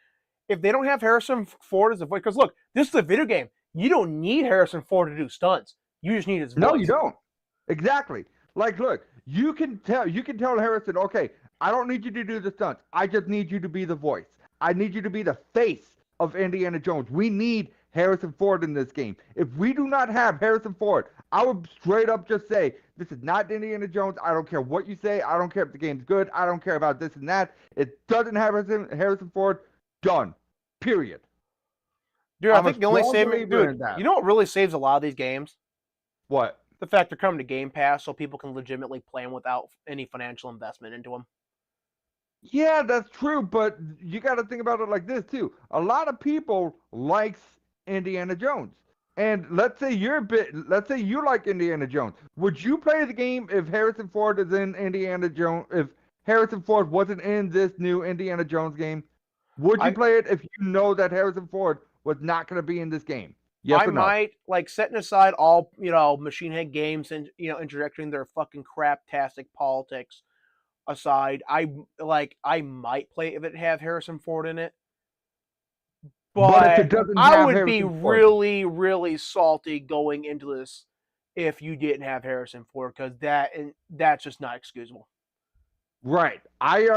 If they don't have Harrison Ford as a voice, because look, this is a video game. You don't need Harrison Ford to do stunts. You just need his No, you voice. don't. Exactly. Like, look, you can tell Harrison, okay, I don't need you to do the stunts. I just need you to be the voice. I need you to be the face of Indiana Jones. We need Harrison Ford in this game. If we do not have Harrison Ford, I would straight up just say, this is not Indiana Jones. I don't care what you say. I don't care if the game's good. I don't care about this and that. It doesn't have Harrison Ford. Done. Period. Dude, I I'm a think the only strong saving, believer dude, in that. you know what really saves a lot of these games? What? The fact they're coming to Game Pass so people can legitimately play them without any financial investment into them. Yeah, that's true, but you got to think about it like this too. A lot of people likes Indiana Jones. And let's say you like Indiana Jones. Would you play the game if Harrison Ford is in Indiana Jones if Harrison Ford wasn't in this new Indiana Jones game? Would you I play it if you know that Harrison Ford was not going to be in this game? Yes I or no? might like setting aside all Machine Head Games and interjecting their fucking crap-tastic politics aside. I might play if it have Harrison Ford in it, But if but it doesn't I have would be Harrison Ford, really, really salty going into this if you didn't have Harrison Ford because that's just not excusable. right. I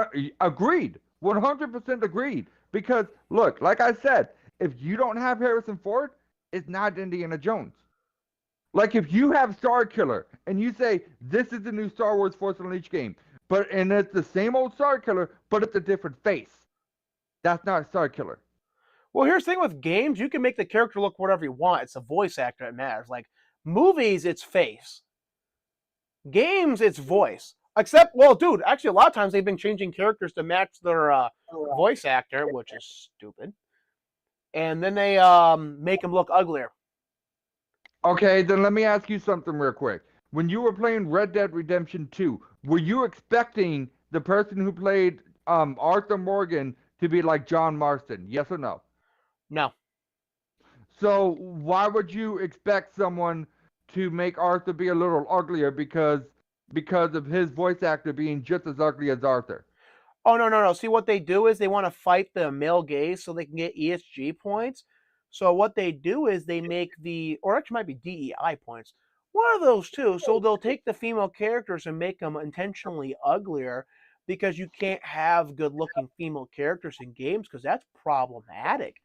agreed. 100% agreed. Because, look, like I said, if you don't have Harrison Ford, it's not Indiana Jones. Like, if you have Star Killer and you say, this is the new Star Wars Force Unleashed game, and it's the same old Star Killer, but it's a different face, that's not Star Killer. Well, here's the thing with games: you can make the character look whatever you want. It's a voice actor that matters. Like movies, it's face. Games, it's voice. Except, well, dude, actually, a lot of times they've been changing characters to match their voice actor, which is stupid. And then they make them look uglier. Okay, then let me ask you something real quick. When you were playing Red Dead Redemption 2, were you expecting the person who played Arthur Morgan to be like John Marston? Yes or no? No. So why would you expect someone to make Arthur be a little uglier because of his voice actor being just as ugly as Arthur? Oh, no, no, no. See, what they do is they want to fight the male gaze so they can get ESG points. So what they do is they make or actually might be DEI points. One of those two. So they'll take the female characters and make them intentionally uglier because you can't have good looking female characters in games because that's problematic.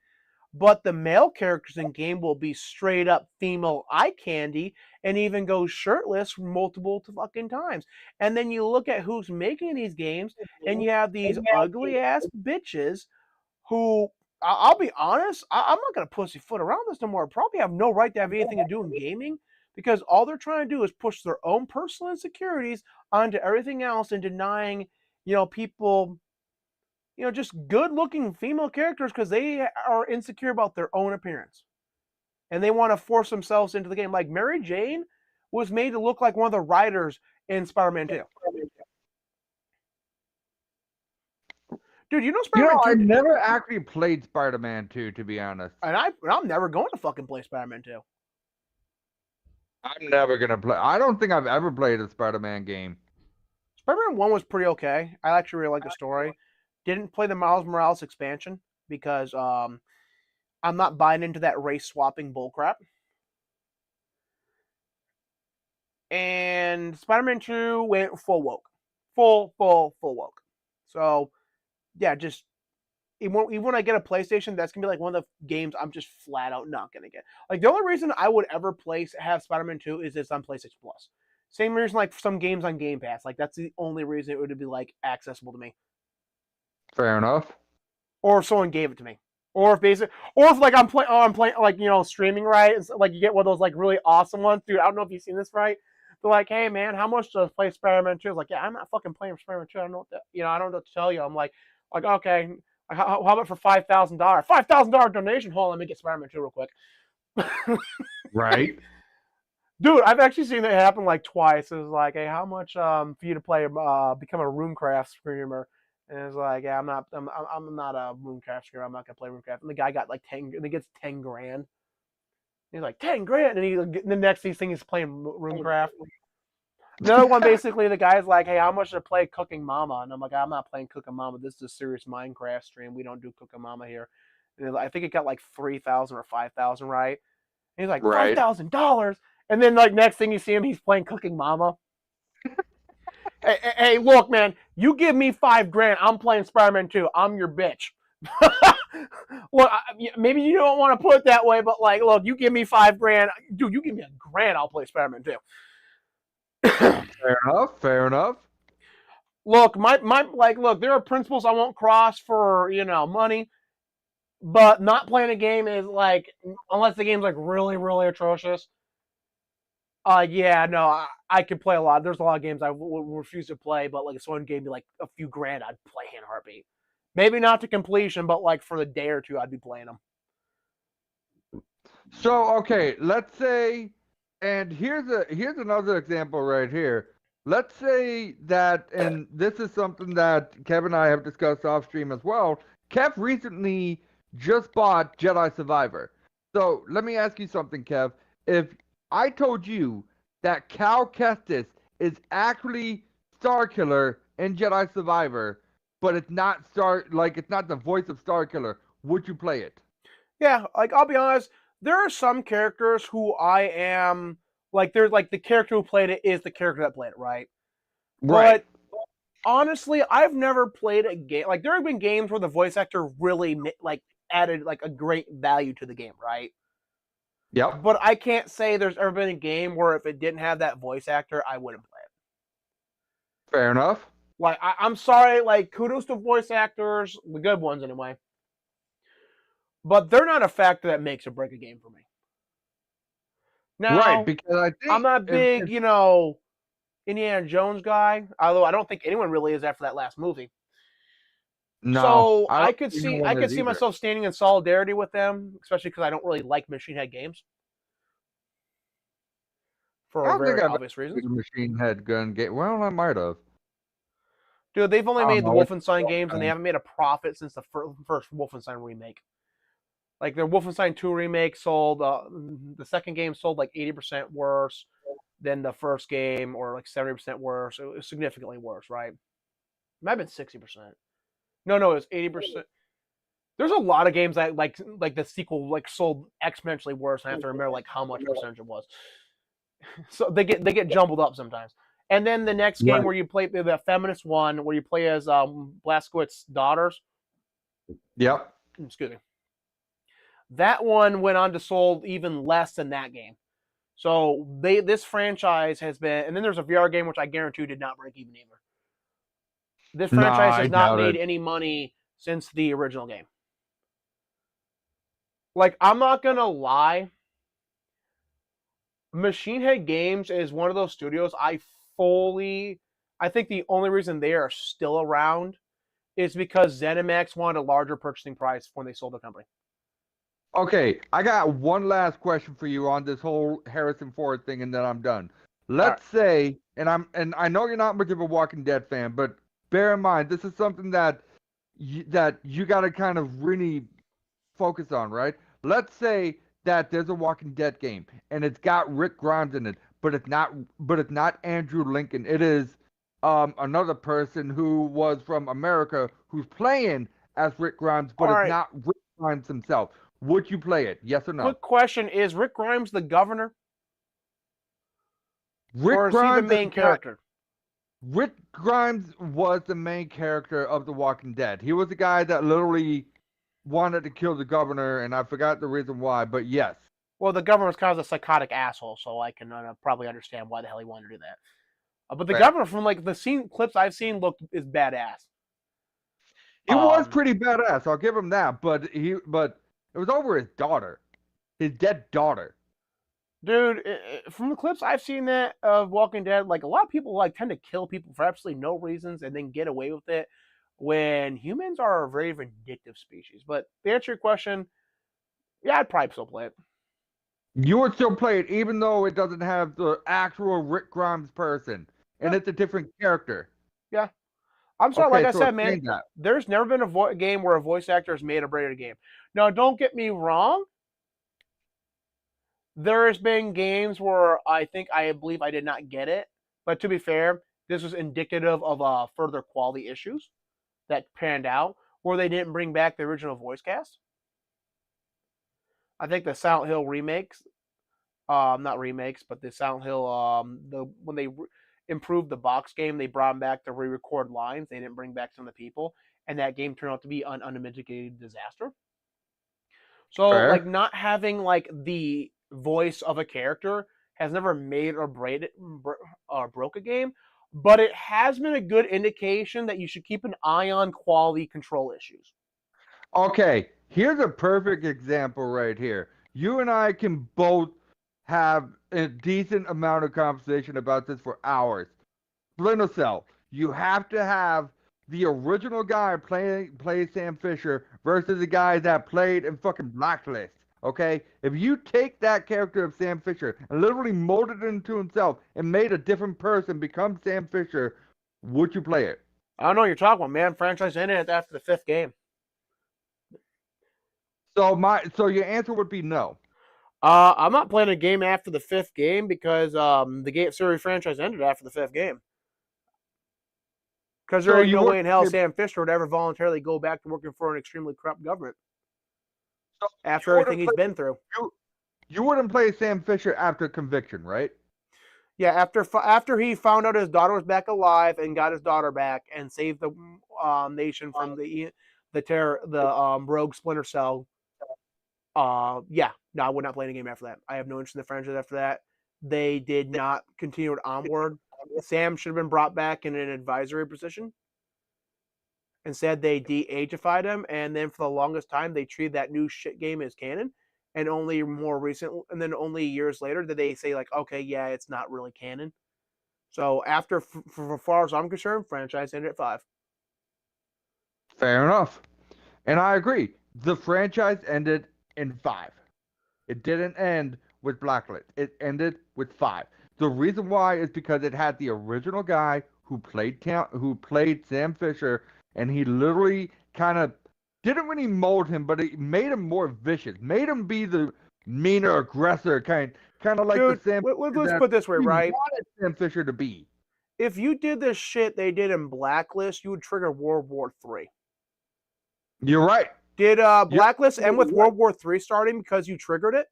But the male characters in game will be straight up female eye candy and even go shirtless multiple fucking times. And then you look at who's making these games, and you have these ugly ass bitches who I'll be honest, I'm not gonna pussyfoot around this no more. Probably have no right to have anything to do in gaming because all they're trying to do is push their own personal insecurities onto everything else and denying, people just good looking female characters because they are insecure about their own appearance and they want to force themselves into the game. Like Mary Jane was made to look like one of the writers in Spider-Man 2. Dude, you know You Spider-Man know, I 2? never actually played Spider-Man 2, to be honest. And I'm never going to fucking play Spider-Man 2. I'm never gonna play. I don't think I've ever played a Spider-Man game. Spider-Man 1 was pretty okay. I actually really like the story. didn't play the Miles Morales expansion because I'm not buying into that race swapping bullcrap. And Spider-Man 2 went full woke. Full woke. So, yeah, just even when I get a PlayStation, that's gonna be like one of the games I'm just flat out not gonna get. Like the only reason I would ever have Spider-Man 2 is it's on PlayStation Plus. Same reason like some games on Game Pass. Like that's the only reason it would be like accessible to me. Fair enough. Or if someone gave it to me. Or if like I'm playing like streaming, right? It's like you get one of those like really awesome ones, dude. I don't know if you've seen this, right? They're like, hey man, how much to play Spider-Man 2? It's like, yeah, I'm not fucking playing Spider-Man 2. I don't know I don't know what to tell you. I'm like okay, how about for $5,000? $5,000 donation. Hold on, let me get Spider-Man 2 real quick. Right. Dude, I've actually seen that happen like twice. It was like, hey, how much for you to play become a RuneCraft streamer? And it's like, yeah, I'm not a RuneCraft streamer. I'm not gonna play RuneCraft. And the guy got like 10. And he gets 10 grand. He's like 10 grand, and the next thing he's playing RuneCraft. Another one, basically, the guy's like, hey, how much to play Cooking Mama? And I'm like, I'm not playing Cooking Mama. This is a serious Minecraft stream. We don't do Cooking Mama here. And I think it got like 3,000 or 5,000, right? And he's like, Right. $5,000. And then like next thing you see him, he's playing Cooking Mama. Hey, look, man, you give me 5 grand, I'm playing Spider-Man 2. I'm your bitch. Look, maybe you don't want to put it that way, but like, look, you give me 5 grand, dude. You give me $1,000, I'll play Spider-Man 2. Fair enough. Fair enough. Look, look, there are principles I won't cross for money, but not playing a game is like, unless the game's like really, really atrocious. Yeah, no, I could play a lot. There's a lot of games I would refuse to play, but like if someone gave me like a few grand, I'd play in a heartbeat. Maybe not to completion, but like for the day or two, I'd be playing them. So okay, let's say, and here's another example right here. Let's say that, and this is something that Kev and I have discussed off stream as well. Kev recently just bought Jedi Survivor. So let me ask you something, Kev. If I told you that Cal Kestis is actually Starkiller in Jedi Survivor, but it's not it's not the voice of Starkiller, would you play it? Yeah, like I'll be honest, there are some characters who I am like. There's like the character who played it is the character that played it, right? Right. But honestly, I've never played a game like there have been games where the voice actor really like added like a great value to the game, right? Yep. But I can't say there's ever been a game where if it didn't have that voice actor, I wouldn't play it. Fair enough. Like I'm sorry, like kudos to voice actors, the good ones anyway. But they're not a factor that makes or break a game for me. Now, Right, because I think I'm not a big, Indiana Jones guy, although I don't think anyone really is after that last movie. no, So I I don't could think see anyone is either. myself standing in solidarity with them, especially because I don't really like Machine Head games I for don't think very I've obvious ever reasons. played a Machine Head gun game. Well, I might have. Dude, they've only I don't made the know. It's Wolfenstein a long games, and they time. haven't made a profit since the first Wolfenstein remake. Like their Wolfenstein 2 remake sold, the second game sold like 80% worse than the first game, or like 70% worse. It was significantly worse, right? It might have been 60%. No, it was 80%. There's a lot of games that like the sequel like sold exponentially worse. And I have to remember like how much percentage it was. So they get jumbled up sometimes. And then the next game Right. where you play the feminist one, where you play as Blazkowicz's daughters. Yep. Excuse me. That one went on to sold even less than that game. So this franchise has been, and then there's a VR game which I guarantee did not break even either. This No, franchise I has not doubt made it. any money since the original game. Like I'm not gonna lie, Machine Head Games is one of those studios I think the only reason they are still around is because ZeniMax wanted a larger purchasing price when they sold the company. Okay, I got one last question for you on this whole Harrison Ford thing, and then I'm done. All Let's say, and I know you're not much of a Walking Dead fan, but bear in mind this is something that you got to kind of really focus on, right? Let's say that there's a Walking Dead game and it's got Rick Grimes in it, but it's not Andrew Lincoln. It is another person who was from America who's playing as Rick Grimes, but All is right. not Rick Grimes himself. Would you play it? Yes or no? Quick question: is Rick Grimes the governor, or Rick is he the Grimes is main the guy. character? Rick Grimes was the main character of The Walking Dead. He was the guy that literally wanted to kill the governor, and I forgot the reason why, but yes. Well, the governor's kind of a psychotic asshole, so I can probably understand why the hell he wanted to do that. But the Fair. governor, from like the scene clips I've seen, is badass. He was pretty badass, I'll give him that, but it was over his daughter. His dead daughter. Dude, from the clips I've seen that of Walking Dead, like a lot of people like tend to kill people for absolutely no reasons and then get away with it. When humans are a very vindictive species. But to answer your question, yeah, I'd probably still play it. You would still play it even though it doesn't have the actual Rick Grimes person, and Yeah, it's a different character. yeah. I'm sorry, like Okay, I so said, man, explain that. there's never been a game where a voice actor has made or break a game. Now, don't get me wrong. There's been games where I believe I did not get it, but to be fair, this was indicative of further quality issues that panned out, where they didn't bring back the original voice cast. I think the Silent Hill remakes, not remakes, but the Silent Hill, when they improved the box game, they brought back to re-record lines. They didn't bring back some of the people, and that game turned out to be an unmitigated disaster. So, like, Fair. not having like the voice of a character has never made or broke a game, but it has been a good indication that you should keep an eye on quality control issues. Okay, here's a perfect example right here. You and I can both have a decent amount of conversation about this for hours. Splinter Cell, you have to have the original guy play Sam Fisher versus the guy that played in fucking Blacklist. Okay, if you take that character of Sam Fisher and literally molded it into himself and made a different person become Sam Fisher, would you play it? I don't know what you're talking about, man. Franchise ended after the fifth game. So your answer would be no. I'm not playing a game after the fifth game because the game series franchise ended after the fifth game. Because there So ain't you no would way in hell Sam Fisher would ever voluntarily go back to working for an extremely corrupt government so after you everything wouldn't he's play been through. you you wouldn't play Sam Fisher after conviction, right? Yeah, after he found out his daughter was back alive and got his daughter back and saved the nation from the rogue Splinter Cell. Yeah, no, I would not play any game after that. I have no interest in the franchise after that. They did not continue it onward. Sam should have been brought back in an advisory position. Instead, they de-ageified him, and then for the longest time, they treated that new shit game as canon. And only years later did they say like, okay, yeah, it's not really canon. So after, for far as I'm concerned, franchise ended at 5. Fair enough. And I agree. The franchise ended in 5. It didn't end with Blacklist. It ended with 5. The reason why is because it had the original guy who played Sam Fisher, and he literally kind of didn't really mold him, but it made him more vicious, made him be the meaner aggressor kind of like the Dude, Sam Fisher let's that put it this way, we right? wanted Sam Fisher to be. If you did this shit they did in Blacklist, you would trigger World War III. You're right. Did You're Blacklist end with absolutely right. World War III starting because you triggered it?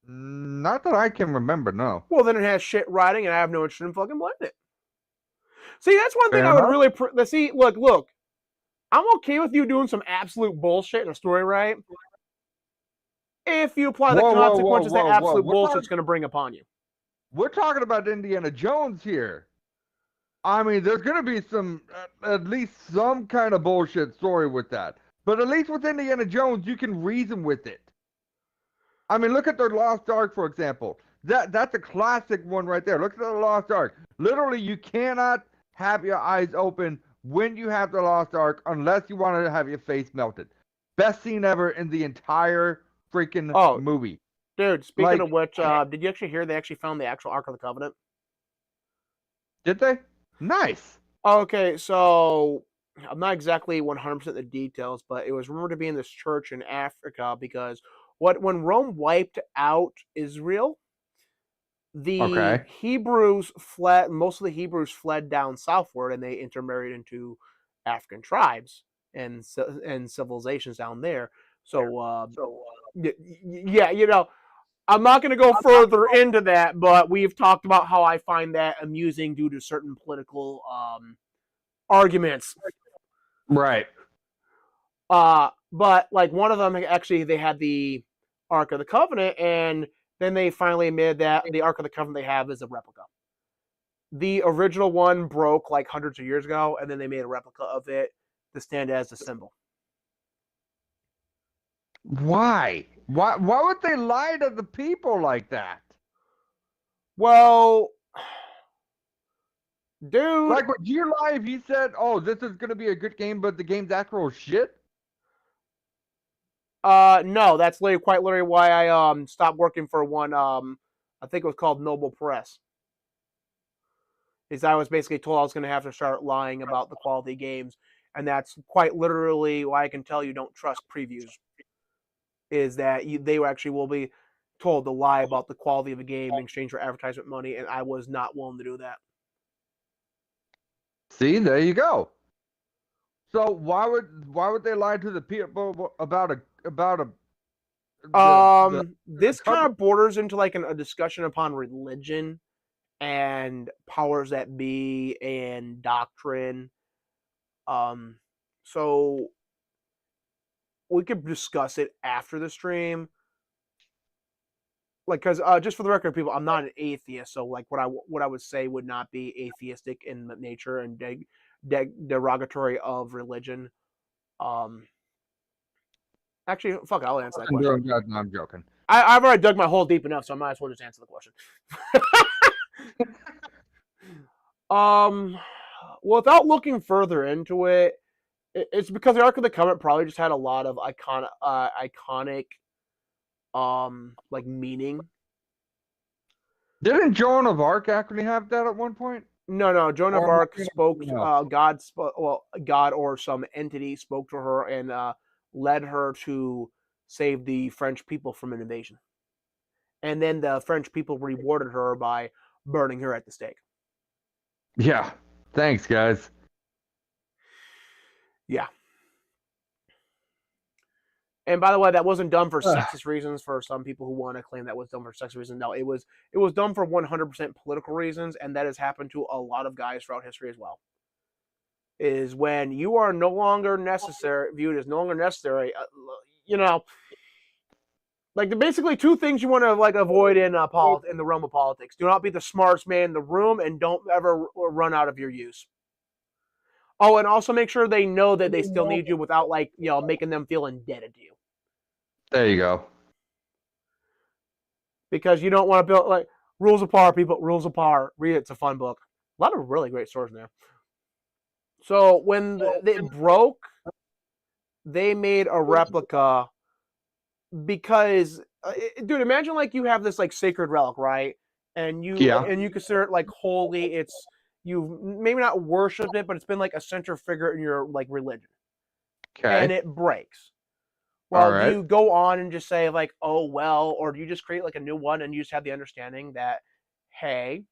Not that I can remember, no. Well, then it has shit writing, and I have no interest in fucking playing it. See, that's one thing Fair I would enough. really see. Look, I'm okay with you doing some absolute bullshit in a story, right? If you apply the Whoa, whoa, whoa, consequences that whoa, whoa. absolute bullshit's going to bring upon you. We're talking about Indiana Jones here. I mean, there's going to be at least some kind of bullshit story with that. But at least with Indiana Jones, you can reason with it. I mean, look at the Lost Ark, for example. That's a classic one right there. Look at the Lost Ark. Literally, you cannot have your eyes open when you have the Lost Ark unless you want to have your face melted. Best scene ever in the entire freaking movie. Dude, speaking of which, did you actually hear they actually found the actual Ark of the Covenant? Did they? Nice. Okay, so I'm not exactly 100% the details, but it was rumored to be in this church in Africa because when Rome wiped out Israel, The Okay. Hebrews fled. Most of the Hebrews fled down southward, and they intermarried into African tribes and civilizations down there. So, yeah, I'm not going to go further into that, but we've talked about how I find that amusing due to certain political arguments. Right. But like one of them, actually, they had the Ark of the Covenant, and then they finally admitted that the Ark of the Covenant they have is a replica. The original one broke like hundreds of years ago, and then they made a replica of it to stand as a symbol. Why? Why would they lie to the people like that? Well, dude, Like, would you lie if you said, "Oh, this is gonna be a good game," but the game's actual shit? no, that's quite literally why I stopped working for one I think it was called Noble Press. Is I was basically told I was going to have to start lying about the quality of games, and that's quite literally why I can tell you don't trust previews. Is that they actually will be told to lie about the quality of a game in exchange for advertisement money, and I was not willing to do that. See, there you go. So why would they lie to the people about the This kind cover? of borders into like a discussion upon religion and powers that be and doctrine. So we could discuss it after the stream. Like, because just for the record, people, I'm not an atheist, so like what I would say would not be atheistic in nature and derogatory of religion. Um, Actually, fuck it, I'll answer that question. No, I'm joking. I've already dug my hole deep enough, so I might as well just answer the question. um, without looking further into it, it's because the Ark of the Covenant probably just had a lot of iconic, like meaning. Didn't Joan of Arc actually have that at one point? No. Joan of Or am I Arc thinking spoke. of something else? God or some entity spoke to her and led her to save the French people from an invasion. And then the French people rewarded her by burning her at the stake. Yeah. Thanks, guys. Yeah. And by the way, that wasn't done for sexist reasons. For some people who want to claim that was done for sexist reasons, no, it was done for 100% political reasons, and that has happened to a lot of guys throughout history as well. Is when you are no longer viewed as no longer necessary. Like the basically two things you want to like avoid in in the realm of politics: do not be the smartest man in the room, and don't ever run out of your use. Oh, and also make sure they know that they still need you without making them feel indebted to you. There you go. Because you don't want to build like Rules of Power, people. Rules of Power. Read it. It's a fun book. A lot of really great stories in there. So when it broke, they made a replica because, dude, imagine like you have this like sacred relic, right? And you consider it like holy. It's you've maybe not worshipped it, but it's been like a central figure in your like religion, and Okay. it breaks. All Well, do right. you go on and just say like, oh well, or do you just create like a new one and you just have the understanding that, hey,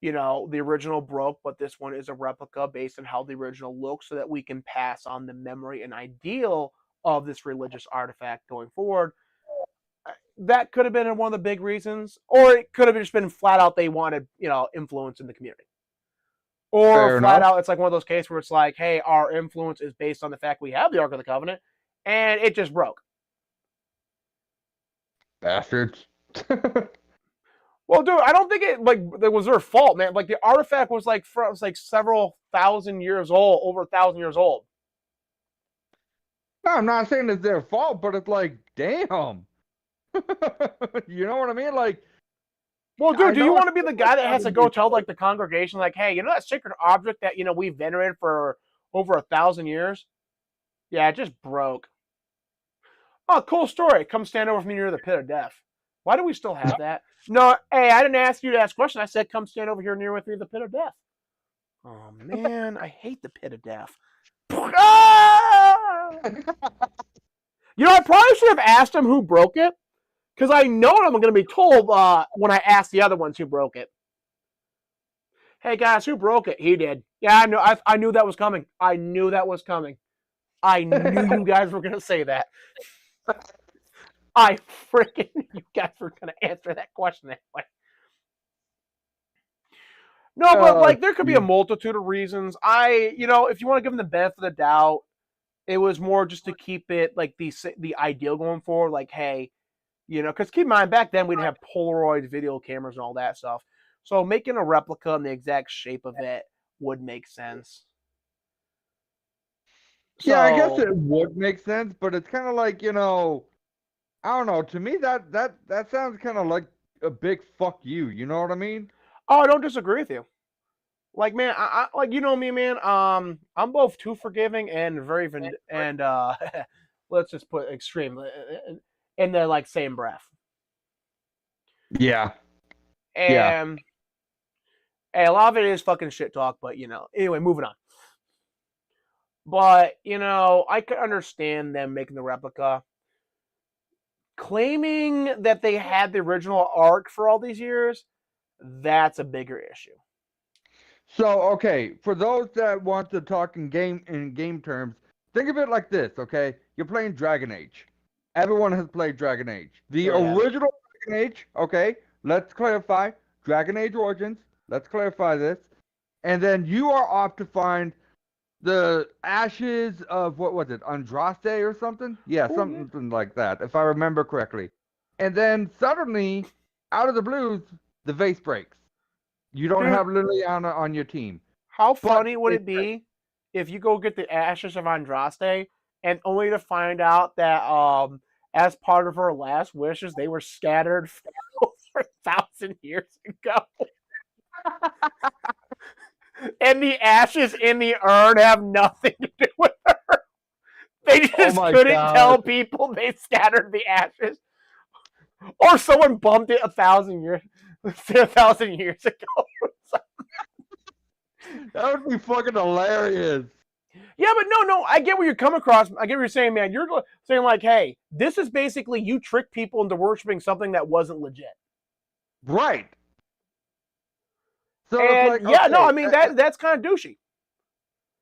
the original broke, but this one is a replica based on how the original looks, so that we can pass on the memory and ideal of this religious artifact going forward. That could have been one of the big reasons, or it could have just been flat out they wanted, influence in the community. Or Fair flat enough. out, it's like one of those cases where it's like, hey, our influence is based on the fact we have the Ark of the Covenant, and it just broke. Bastards. Well, dude, I don't think it was their fault, man. Like the artifact was like several thousand years old, over 1,000 years old. No, I'm not saying it's their fault, but it's like, damn. You know what I mean? Like, Well, dude, I do you know want it's to be the guy that has to go tell like the congregation, like, hey, that sacred object that we venerated for over 1,000 years? Yeah, it just broke. Oh, cool story. Come stand over from me near the pit of death. Why do we still have that? No, hey, I didn't ask you to ask a question. I said, come stand over here near with me the pit of death. Oh man, I hate the pit of death. Ah! I probably should have asked him who broke it, Because I know what I'm going to be told when I ask the other ones who broke it. Hey guys, who broke it? He did. Yeah, I know. I knew that was coming. I knew that was coming. I knew you guys were going to say that. I freaking knew you guys were going to answer that question that way. No, but like there could be a multitude of reasons. If you want to give them the benefit of the doubt, it was more just to keep it like the ideal going forward. Like, hey, because keep in mind back then we didn't have Polaroid video cameras and all that stuff. So making a replica in the exact shape of it would make sense. Yeah, I guess it would make sense, but it's kind of like, I don't know. To me, that sounds kind of like a big fuck you. You know what I mean? Oh, I don't disagree with you. Like, man, I like me, man. I'm both too forgiving and very let's just put extreme in the like same breath. Yeah. And a lot of it is fucking shit talk, but anyway, moving on. But I could understand them making the replica. Claiming that they had the original art for all these years, that's a bigger issue. So, okay, for those that want to talk in game terms, think of it like this, okay? You're playing Dragon Age. Everyone has played Dragon Age. The original Dragon Age, okay? Let's clarify. Dragon Age Origins. Let's clarify this. And then you are off to find the ashes of, what was it, Andraste or something? Yeah, something like that, if I remember correctly. And then suddenly, out of the blues, the vase breaks. You don't have Liliana on your team. How funny would it be if you go get the ashes of Andraste and only to find out that as part of her last wishes, they were scattered over 1,000 years ago. And the ashes in the urn have nothing to do with her. They just couldn't tell people they scattered the ashes. Or someone bumped it 1,000 years ago. That would be fucking hilarious. Yeah, but no, I get where you're coming across. I get what you're saying, man. You're saying like, hey, this is basically you trick people into worshiping something that wasn't legit. Right. So and I mean that's kind of douchey.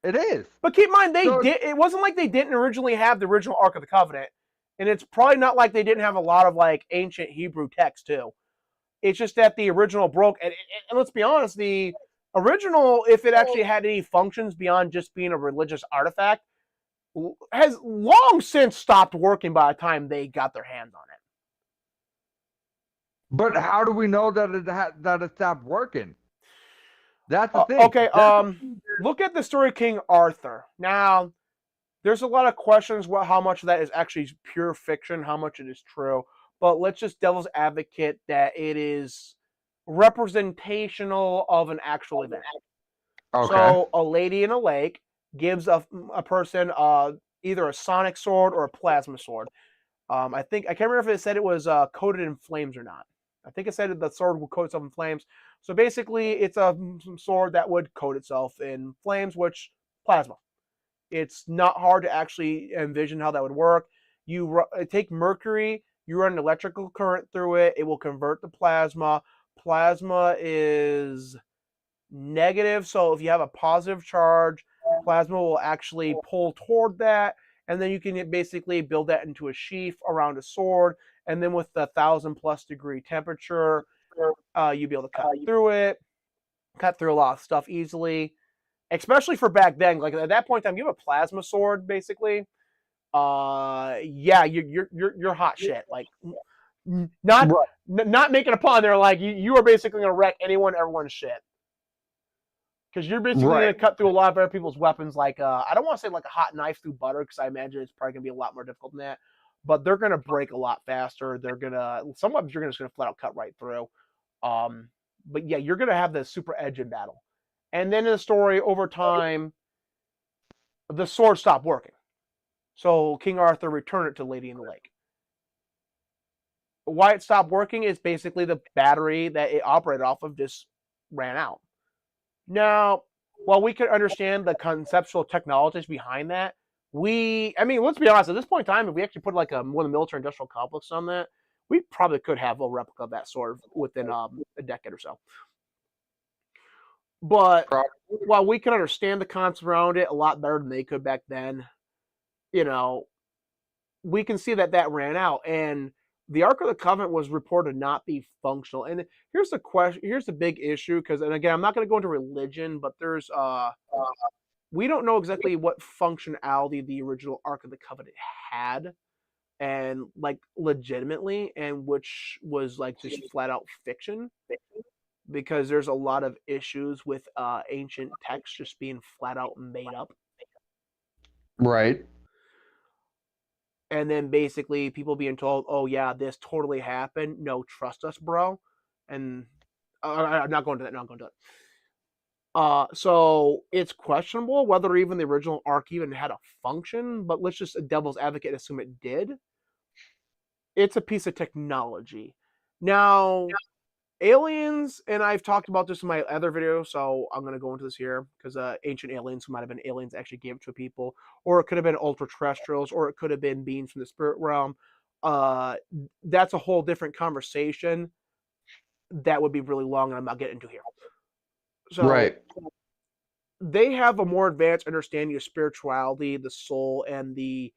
It is. But keep in mind, it wasn't like they didn't originally have the original Ark of the Covenant, and it's probably not like they didn't have a lot of like ancient Hebrew text too. It's just that the original broke, and let's be honest, the original, if it actually had any functions beyond just being a religious artifact, has long since stopped working by the time they got their hands on it. But how do we know that it stopped working? That's the thing. Okay, look at the story of King Arthur. Now, there's a lot of questions about how much of that is actually pure fiction, how much it is true. But let's just devil's advocate that it is representational of an actual event. Okay. So a lady in a lake gives a person either a sonic sword or a plasma sword. I can't remember if it said it was coated in flames or not. I think it said the sword would coat itself in flames. So basically, it's a sword that would coat itself in flames, which plasma. It's not hard to actually envision how that would work. You take mercury, you run an electrical current through it, it will convert to plasma. Plasma is negative, so if you have a positive charge, plasma will actually pull toward that, and then you can basically build that into a sheath around a sword, and then with the 1,000+ degree temperature, you'll be able to cut through a lot of stuff easily, especially for back then. Like at that point in time, you have a plasma sword, basically. You're hot shit. Like not making a pun. They're like you are basically gonna wreck everyone's shit. Because you're basically gonna cut through a lot of other people's weapons. Like I don't want to say like a hot knife through butter, because I imagine it's probably gonna be a lot more difficult than that. But they're gonna break a lot faster. Some weapons you're just gonna flat out cut right through. But yeah, you're gonna have the super edge in battle. And then in the story, over time, the sword stopped working. So King Arthur returned it to Lady in the Lake. Why it stopped working is basically the battery that it operated off of just ran out. Now, while we could understand the conceptual technologies behind that, let's be honest, at this point in time, if we actually put like a more military industrial complex on that, we probably could have a replica of that sword within a decade or so. But Probably. while we can understand the concepts around it a lot better than they could back then, you know, we can see that that ran out. And the Ark of the Covenant was reported not be functional. And here's the question. Here's the big issue. Because, and again, I'm not going to go into religion, but there's we don't know exactly what functionality the original Ark of the Covenant had, and like legitimately, and which was like just flat out fiction, because there's a lot of issues with ancient texts just being flat out made up. Right. And then basically people being told, "Oh yeah, this totally happened. No, trust us, bro." And I'm not going to that. Not going to that. So it's questionable whether even the original Ark even had a function. But let's just devil's advocate assume it did. It's a piece of technology. Now, aliens, and I've talked about this in my other video, so I'm going to go into this here, because ancient aliens, who might have been aliens, actually gave it to people, or it could have been ultra terrestrials, or it could have been beings from the spirit realm. That's a whole different conversation that would be really long, and I'm not getting into here. So Right. they have a more advanced understanding of spirituality, the soul, and the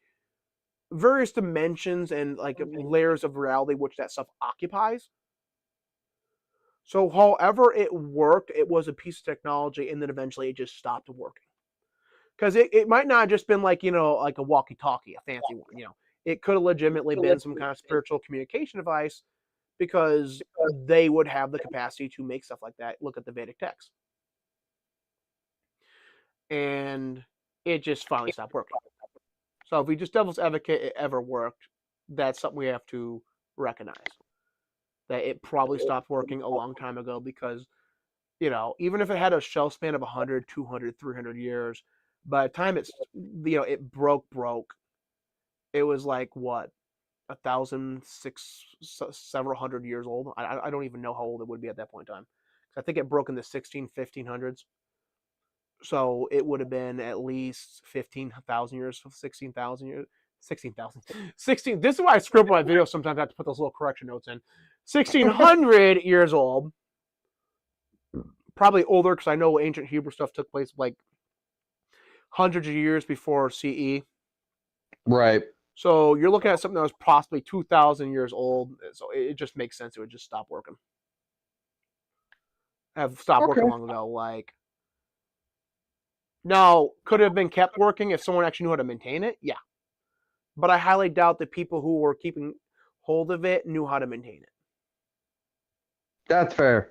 various dimensions and like layers of reality which that stuff occupies. So, however it worked, it was a piece of technology, and then eventually it just stopped working. Because it might not have just been like, like a walkie-talkie, a fancy one. It could have legitimately been some kind of spiritual communication device, because they would have the capacity to make stuff like that. Look at the Vedic text. And it just finally stopped working. So if we just devil's advocate it ever worked, that's something we have to recognize. That it probably stopped working a long time ago, because even if it had a shelf span of 100, 200, 300 years, by the time it broke, it was like what, several hundred years old. I don't even know how old it would be at that point in time. I think it broke in the 1500s. So it would have been at least 15,000 years, 16,000 years. 16,000. 16. This is why I scribble my videos sometimes. I have to put those little correction notes in. 1,600 years old. Probably older, because I know ancient Hebrew stuff took place like hundreds of years before CE. Right. So you're looking at something that was possibly 2,000 years old. So it just makes sense. It would just stop working. Have stopped working long ago. Like, now, could it have been kept working if someone actually knew how to maintain it? Yeah. But I highly doubt the people who were keeping hold of it knew how to maintain it. That's fair.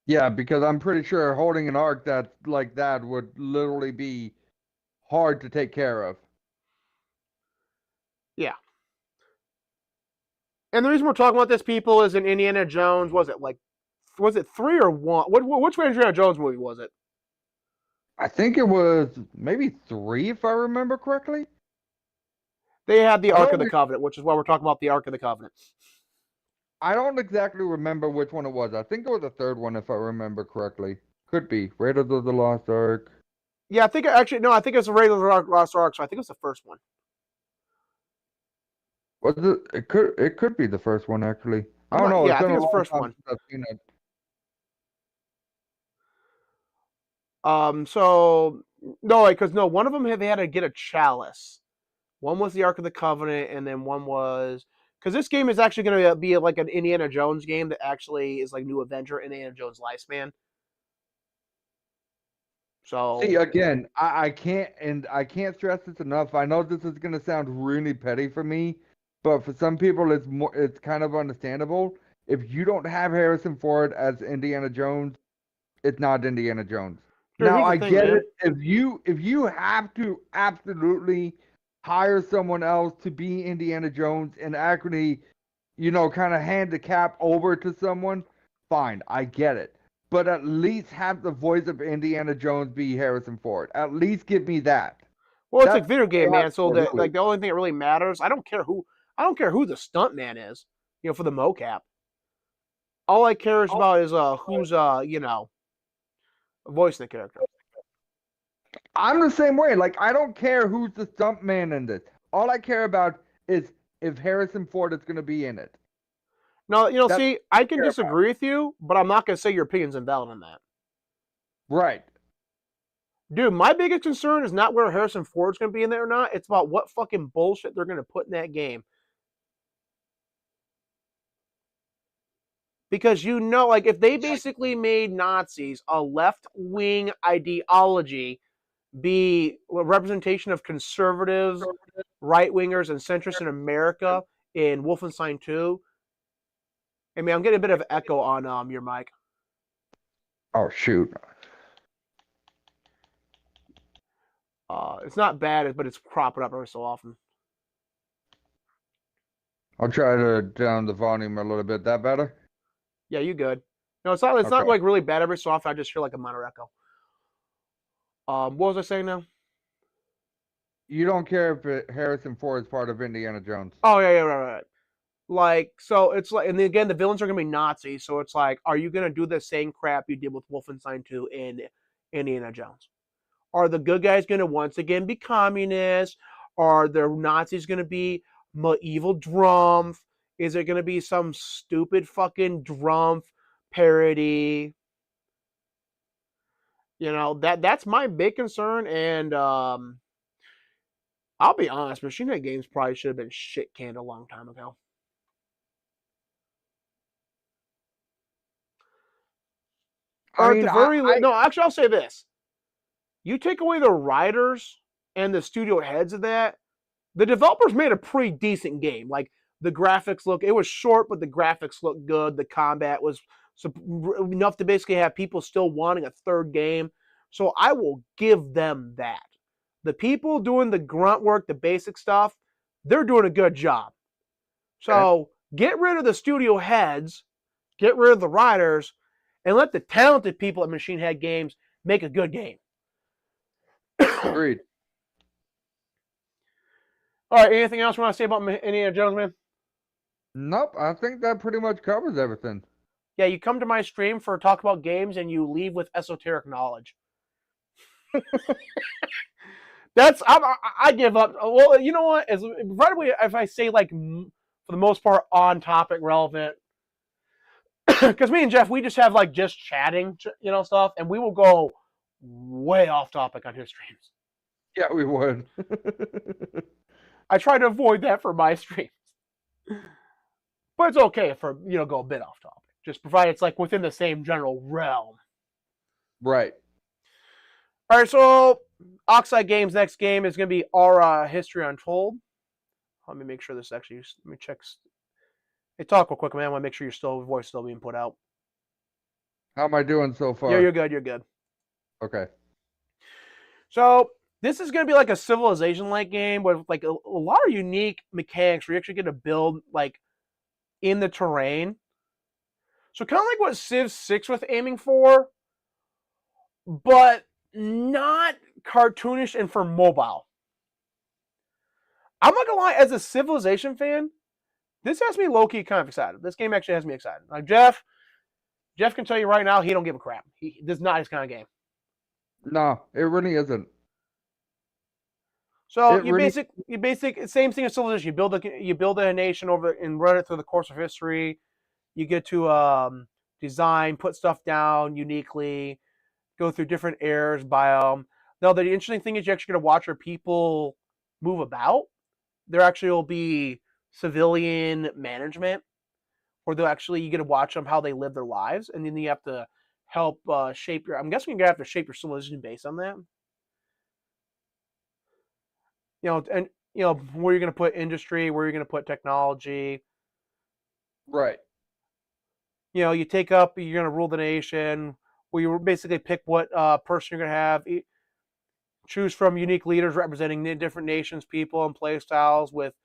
Yeah, because I'm pretty sure holding an arc that's like that would literally be hard to take care of. Yeah. And the reason we're talking about this, people, is in Indiana Jones. Was it 3 or 1? Which Indiana Jones movie was it? I think it was maybe 3, if I remember correctly. They had the I Ark of the don't. Covenant, which is why we're talking about the Ark of the Covenant. I don't exactly remember which one it was. I think it was the third one, if I remember correctly. Could be Raiders of the Lost Ark. Yeah, I think actually no, I think it's a Raiders of the Lost Ark, so I think it's the first one. Was it? It could be the first one actually. I don't know. Yeah, It's I been think a it's the long first time one. since I've seen it. So no, because one of them they had to get a chalice. One was the Ark of the Covenant, and then one was, because this game is actually going to be like an Indiana Jones game that actually is like New Adventure Indiana Jones Lifespan. So See, again, I can't stress this enough. I know this is gonna sound really petty for me, but for some people, it's kind of understandable. If you don't have Harrison Ford as Indiana Jones, it's not Indiana Jones. dude, Now here's the I thing, get man. it. If you have to absolutely hire someone else to be Indiana Jones and actually, kind of hand the cap over to someone, fine, I get it. But at least have the voice of Indiana Jones be Harrison Ford. At least give me that. Well, it's like That's video game, all I man. ask So for, really. the only thing that really matters, I don't care who the stunt man is, for the mocap. All I care about is who's voicing the character. I'm the same way. Like, I don't care who's the stunt man in this. All I care about is if Harrison Ford is going to be in it. No, That's see, I can what I care about. disagree with you, but I'm not going to say your opinion's invalid on that. Right. Dude, my biggest concern is not whether Harrison Ford's going to be in there or not. It's about what fucking bullshit they're going to put in that game. Because like, if they basically made Nazis a left-wing ideology be a representation of conservatives, right-wingers, and centrists in America in Wolfenstein 2, I mean, I'm getting a bit of echo on your mic. Oh shoot. It's not bad, but it's cropping up every so often. I'll try to down the volume a little bit. That better? Yeah, you good. No, it's not. It's Okay. not like really bad every so often. I just hear like a minor echo. What was I saying now? You don't care if Harrison Ford is part of Indiana Jones. Oh yeah, right. Like, so it's like, and then again, the villains are gonna be Nazis. So it's like, are you gonna do the same crap you did with Wolfenstein 2 in Indiana Jones? Are the good guys gonna once again be communists? Are the Nazis gonna be evil Drumpf? Is it gonna be some stupid fucking Drumpf parody? That's my big concern, and I'll be honest, Machine Head Games probably should have been shit canned a long time ago. I Or at mean, the very no, actually, I'll say this: you take away the writers and the studio heads of that, the developers made a pretty decent game. Like the graphics it was short, but the graphics looked good. The combat was enough to basically have people still wanting a third game. So I will give them that. The people doing the grunt work, the basic stuff, they're doing a good job. So get rid of the studio heads, get rid of the writers, and let the talented people at Machine Head Games make a good game. agreed. All right, anything else you want to say about Indiana Jones, man? Nope, I think that pretty much covers everything. Yeah, you come to my stream for talk about games and you leave with esoteric knowledge. I give up. Well, you know what? Right away, if I say like for the most part on topic, relevant, because me and Jeff we just have like just chatting, stuff, and we will go way off topic on his streams. Yeah, we would. I try to avoid that for my streams, but it's okay for go a bit off topic. Just provide it's like within the same general realm. Right. All right, so Oxide Games' next game is going to be Aura History Untold. Let me make sure this actually. Let me check. Hey, talk real quick, man. I want to make sure your voice still being put out. How am I doing so far? Yeah, you're good. You're good. Okay. So this is going to be like a Civilization-like game with like a lot of unique mechanics where you actually get to build like in the terrain. So kind of like what Civ 6 was aiming for, but not cartoonish and for mobile. I'm not gonna lie, as a Civilization fan, this has me low-key kind of excited. This game actually has me excited. Like Jeff can tell you right now, he don't give a crap. This is not his kind of game. No, it really isn't. So you basic same thing as Civilization. You build a nation over and run it through the course of history. You get to design, put stuff down uniquely, go through different eras, biome. Now the interesting thing is you're actually going to watch where people move about. There actually will be civilian management, where you get to watch them how they live their lives, and then you have to help shape your. I'm guessing you're gonna have to shape your civilization based on that. And where you're gonna put industry, where you're gonna put technology. Right. You take up, you're gonna rule the nation. Where you basically pick what person you're gonna have. Choose from unique leaders representing different nations, people, and play styles with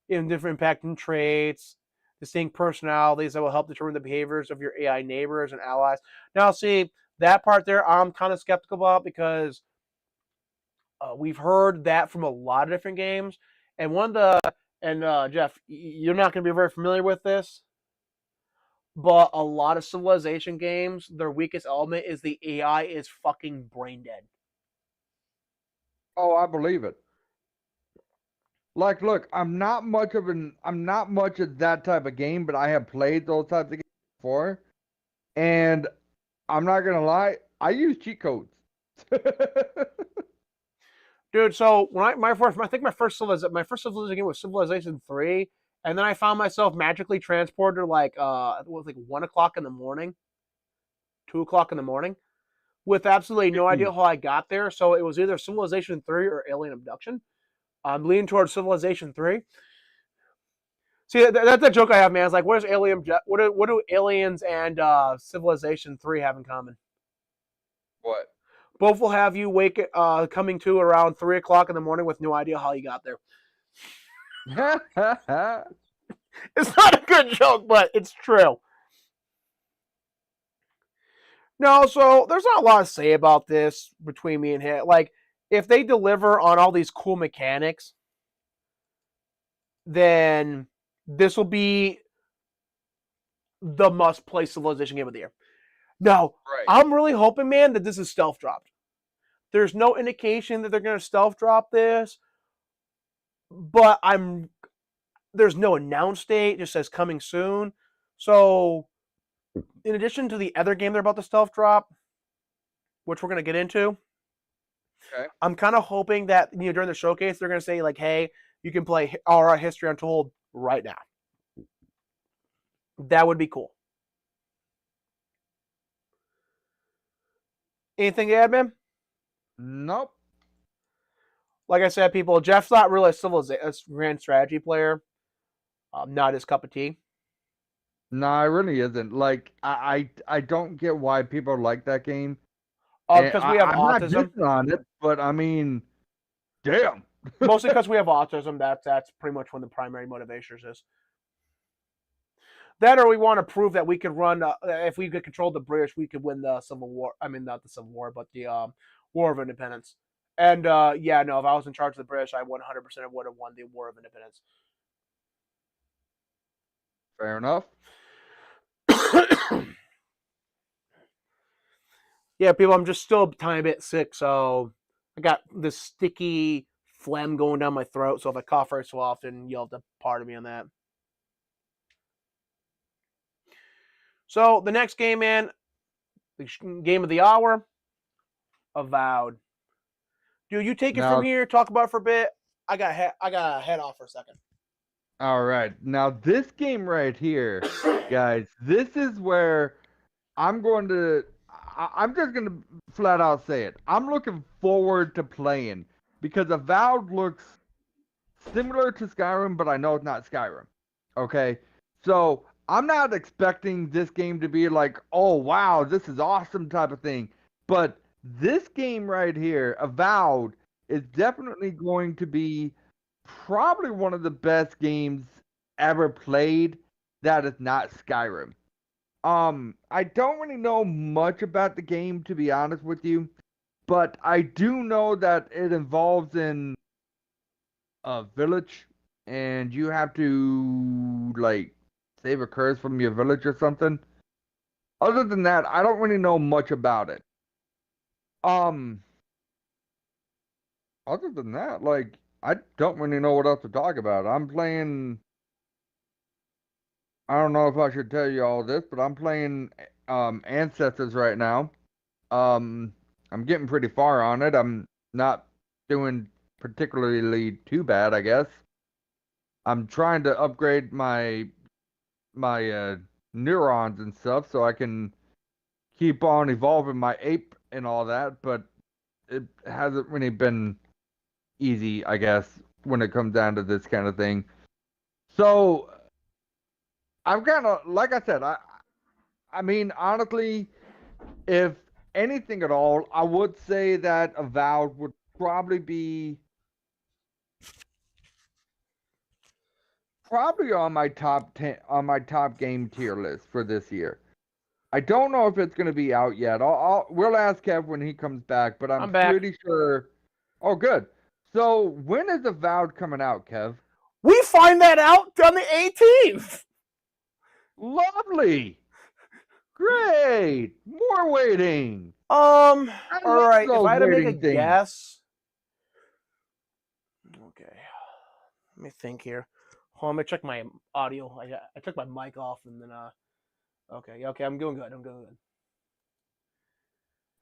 different impacting traits, distinct personalities that will help determine the behaviors of your AI neighbors and allies. Now, see, that part there I'm kind of skeptical about because we've heard that from a lot of different games. And Jeff, you're not going to be very familiar with this, but a lot of Civilization games, their weakest element is the AI is fucking brain dead. Oh, I believe it. Like, look, I'm not much of that type of game, but I have played those types of games before, and I'm not gonna lie, I use cheat codes. Dude, so when I think my first civilization game was Civilization 3, and then I found myself magically transported to like it was like 1 o'clock in the morning, 2 o'clock in the morning, with absolutely no idea how I got there. So it was either Civilization 3 or Alien Abduction. I'm leaning towards Civilization 3. See, that's a joke I have, man. It's like, what do aliens and Civilization 3 have in common? What? Both will have you coming to around 3 o'clock in the morning with no idea how you got there. It's not a good joke, but it's true. No, so there's not a lot to say about this between me and him. Like, if they deliver on all these cool mechanics, then this will be the must-play Civilization game of the year. Now, Right. I'm really hoping, man, that this is stealth dropped. There's no indication that they're going to stealth drop this, but there's no announced date. It just says coming soon. So, in addition to the other game they're about to stealth drop, which we're going to get into, Okay. I'm kind of hoping that during the showcase they're going to say like, "Hey, you can play Aura History Untold right now." That would be cool. Anything to add, man? Nope. Like I said, people, Jeff's not really a grand strategy player. Not his cup of tea. No, it really isn't. Like, I don't get why people like that game. And Because we have I'm not autism. dissing on it, but I mean, damn. Mostly because we have autism. That's pretty much one of the primary motivations is. That or we want to prove that we could run. If we could control the British, we could win the Civil War. I mean, not the Civil War, but the War of Independence. And yeah, no, if I was in charge of the British, I 100% would have won the War of Independence. Fair enough. Yeah, people, I'm just still a tiny bit sick, so I got this sticky phlegm going down my throat. So if I cough very so often, you'll have to pardon me on that. So the next game, man, the game of the hour, Avowed. Dude, you take it from Now, here. Talk about it for a bit. I got head off for a second. all right. Now, this game right here, guys, this is where I'm just going to flat out say it. I'm looking forward to playing because Avowed looks similar to Skyrim, but I know it's not Skyrim. Okay? So, I'm not expecting this game to be like, oh, wow, this is awesome type of thing. But this game right here, Avowed, is definitely going to be probably one of the best games ever played that is not Skyrim. I don't really know much about the game to be honest with you, but I do know that it involves in a village and you have to like save a curse from your village or something. Other than that, I don't really know much about it. Um, other than that, like I don't really know what else to talk about. I'm playing I don't know if I should tell you all this, but I'm playing Ancestors right now. Um, I'm getting pretty far on it. I'm not doing particularly too bad, I guess. I'm trying to upgrade my neurons and stuff so I can keep on evolving my ape and all that, but it hasn't really been easy, I guess, when it comes down to this kind of thing. So I'm kind of like I said, I mean honestly, if anything at all, I would say that Avowed would probably be probably on my top 10 on my top game tier list for this year. I don't know if it's going to be out yet. We'll ask Kev when he comes back, but I'm I'm back. pretty sure. Oh, good. So when is Avowed coming out, Kev? We find that out on the 18th. Lovely. Great. More waiting. All I love right. If those I had to make a waiting things. guess, okay. Let me think here. Hold on, let me check my audio. I took my mic off and then okay, okay, I'm doing good. I'm doing good.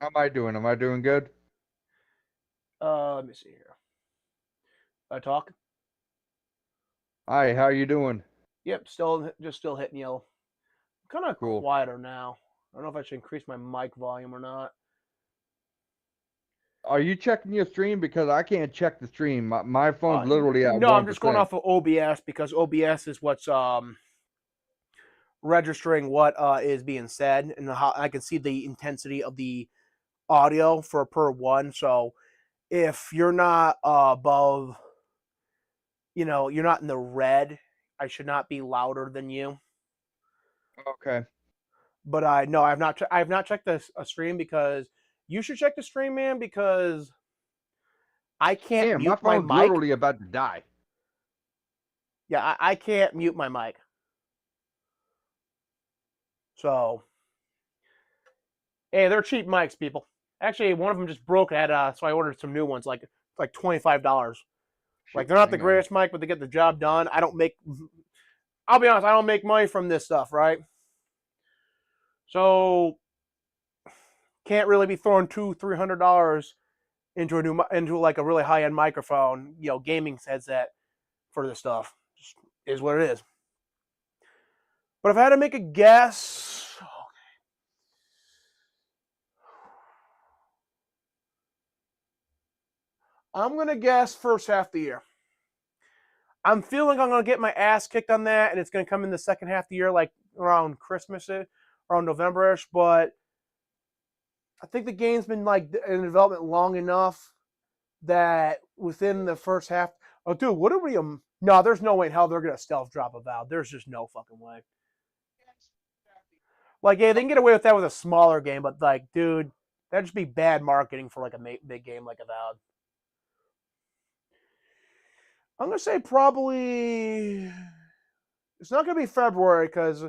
How am I doing? Am I doing good? Let me see here. I talk. Hi, how you doing? Yep, still hitting yellow. Kind of Cool. quieter now. I don't know if I should increase my mic volume or not. Are you checking your stream? Because I can't check the stream. My phone's Uh, literally at no, I'm just going 1%. off of OBS because OBS is what's registering what is being said, and how I can see the intensity of the audio for per one. So if you're not above, you're not in the red, I should not be louder than you. Okay. But I no, I've not checked this a stream because you should check the stream, man, because I can't Damn, my mute my phone's mic. literally about to die. Yeah, I can't mute my mic. So hey, they're cheap mics, people. Actually, one of them just broke at so I ordered some new ones, like $25. Like Shoot, they're not the hang on. greatest mic, but they get the job done. I'll be honest, I don't make money from this stuff, right? So can't really be throwing $200-300 into like a really high end microphone, gaming headset for this stuff. Just is what it is. But if I had to make a guess, I'm gonna guess first half of the year. I'm feeling I'm gonna get my ass kicked on that, and it's gonna come in the second half of the year, like around Christmas, around November-ish. But I think the game's been like in development long enough that within the first half. Oh, dude, what are we? No, there's no way in hell they're gonna stealth drop a Valve. There's just no fucking way. Like, yeah, they can get away with that with a smaller game, but like, dude, that'd just be bad marketing for like a big game like a Valve. I'm gonna say probably it's not gonna be February because,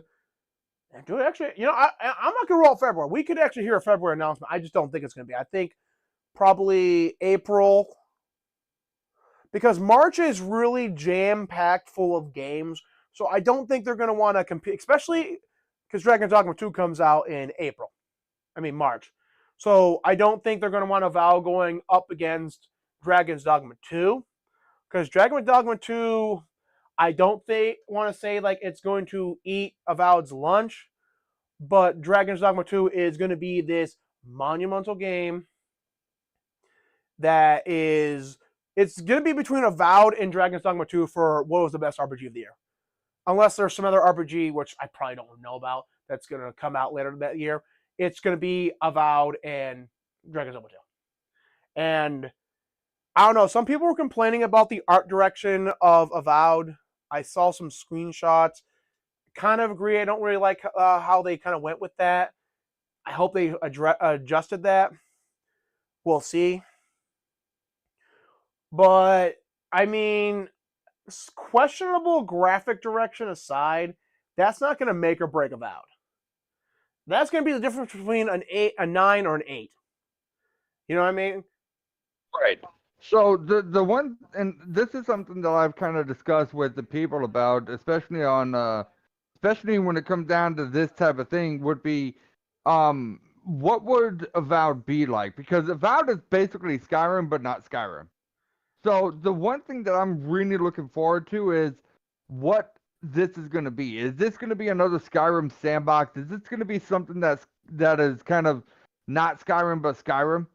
dude, actually, I'm not gonna roll out February. We could actually hear a February announcement. I just don't think it's gonna be. I think probably April because March is really jam packed full of games. So I don't think they're gonna want to compete, especially because Dragon's Dogma 2 comes out in April. I mean March. So I don't think they're gonna want to vow going up against Dragon's Dogma 2 because Dragon Dogma 2, I don't think want to say like it's going to eat Avowed's lunch, but Dragon's Dogma 2 is going to be this monumental game that is it's going to be between Avowed and Dragon's Dogma 2 for what was the best RPG of the year. Unless there's some other RPG which I probably don't know about that's going to come out later that year. It's going to be Avowed and Dragon's Dogma 2. And I don't know. Some people were complaining about the art direction of Avowed. I saw some screenshots. Kind of agree. I don't really like how they kind of went with that. I hope they adjusted that. We'll see. But I mean, questionable graphic direction aside, that's not going to make or break Avowed. That's going to be the difference between a 9, or an 8. You know what I mean? Right. So the one, and this is something that I've kind of discussed with the people about, especially when it comes down to this type of thing, would be, what would Avowed be like? Because Avowed is basically Skyrim, but not Skyrim. So the one thing that I'm really looking forward to is what this is going to be. Is this going to be another Skyrim sandbox? Is this going to be something that is kind of not Skyrim but Skyrim?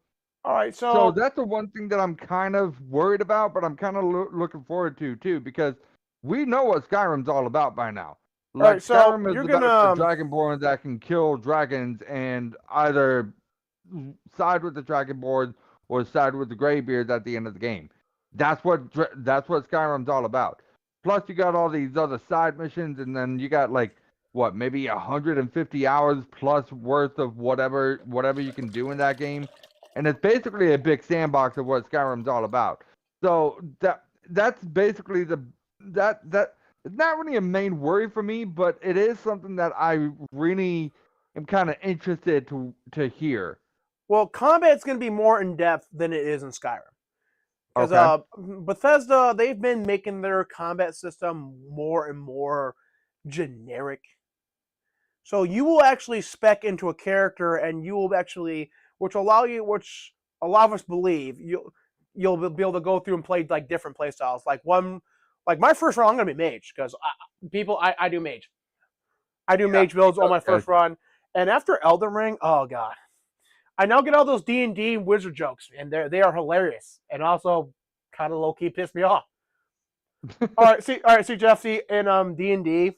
All right. So So, that's the one thing that I'm kind of worried about, but I'm kind of looking forward to too, because we know what Skyrim's all about by now. all right. Like So Skyrim is you're about a gonna. dragonborn that can kill dragons and either side with the dragonborn or side with the graybeards at the end of the game. That's what Skyrim's all about. Plus, you got all these other side missions, and then you got like what, maybe 150 hours plus worth of whatever you can do in that game, and it's basically a big sandbox of what Skyrim's all about. So that's basically that it's not really a main worry for me, but it is something that I really am kind of interested to hear. Well, combat's gonna be more in depth than it is in Skyrim. Because Okay. Bethesda, they've been making their combat system more and more generic. So you will actually spec into a character, and you will actually, which a lot of us believe, you'll be able to go through and play like different play styles. Like my first run, I'm gonna be mage because I do mage. I do Yeah. mage builds on my Okay. first run, and after Elden Ring, oh god, I now get all those D&D wizard jokes, and they are hilarious, and also kind of low key piss me off. All right, see Jeff, see in D&D,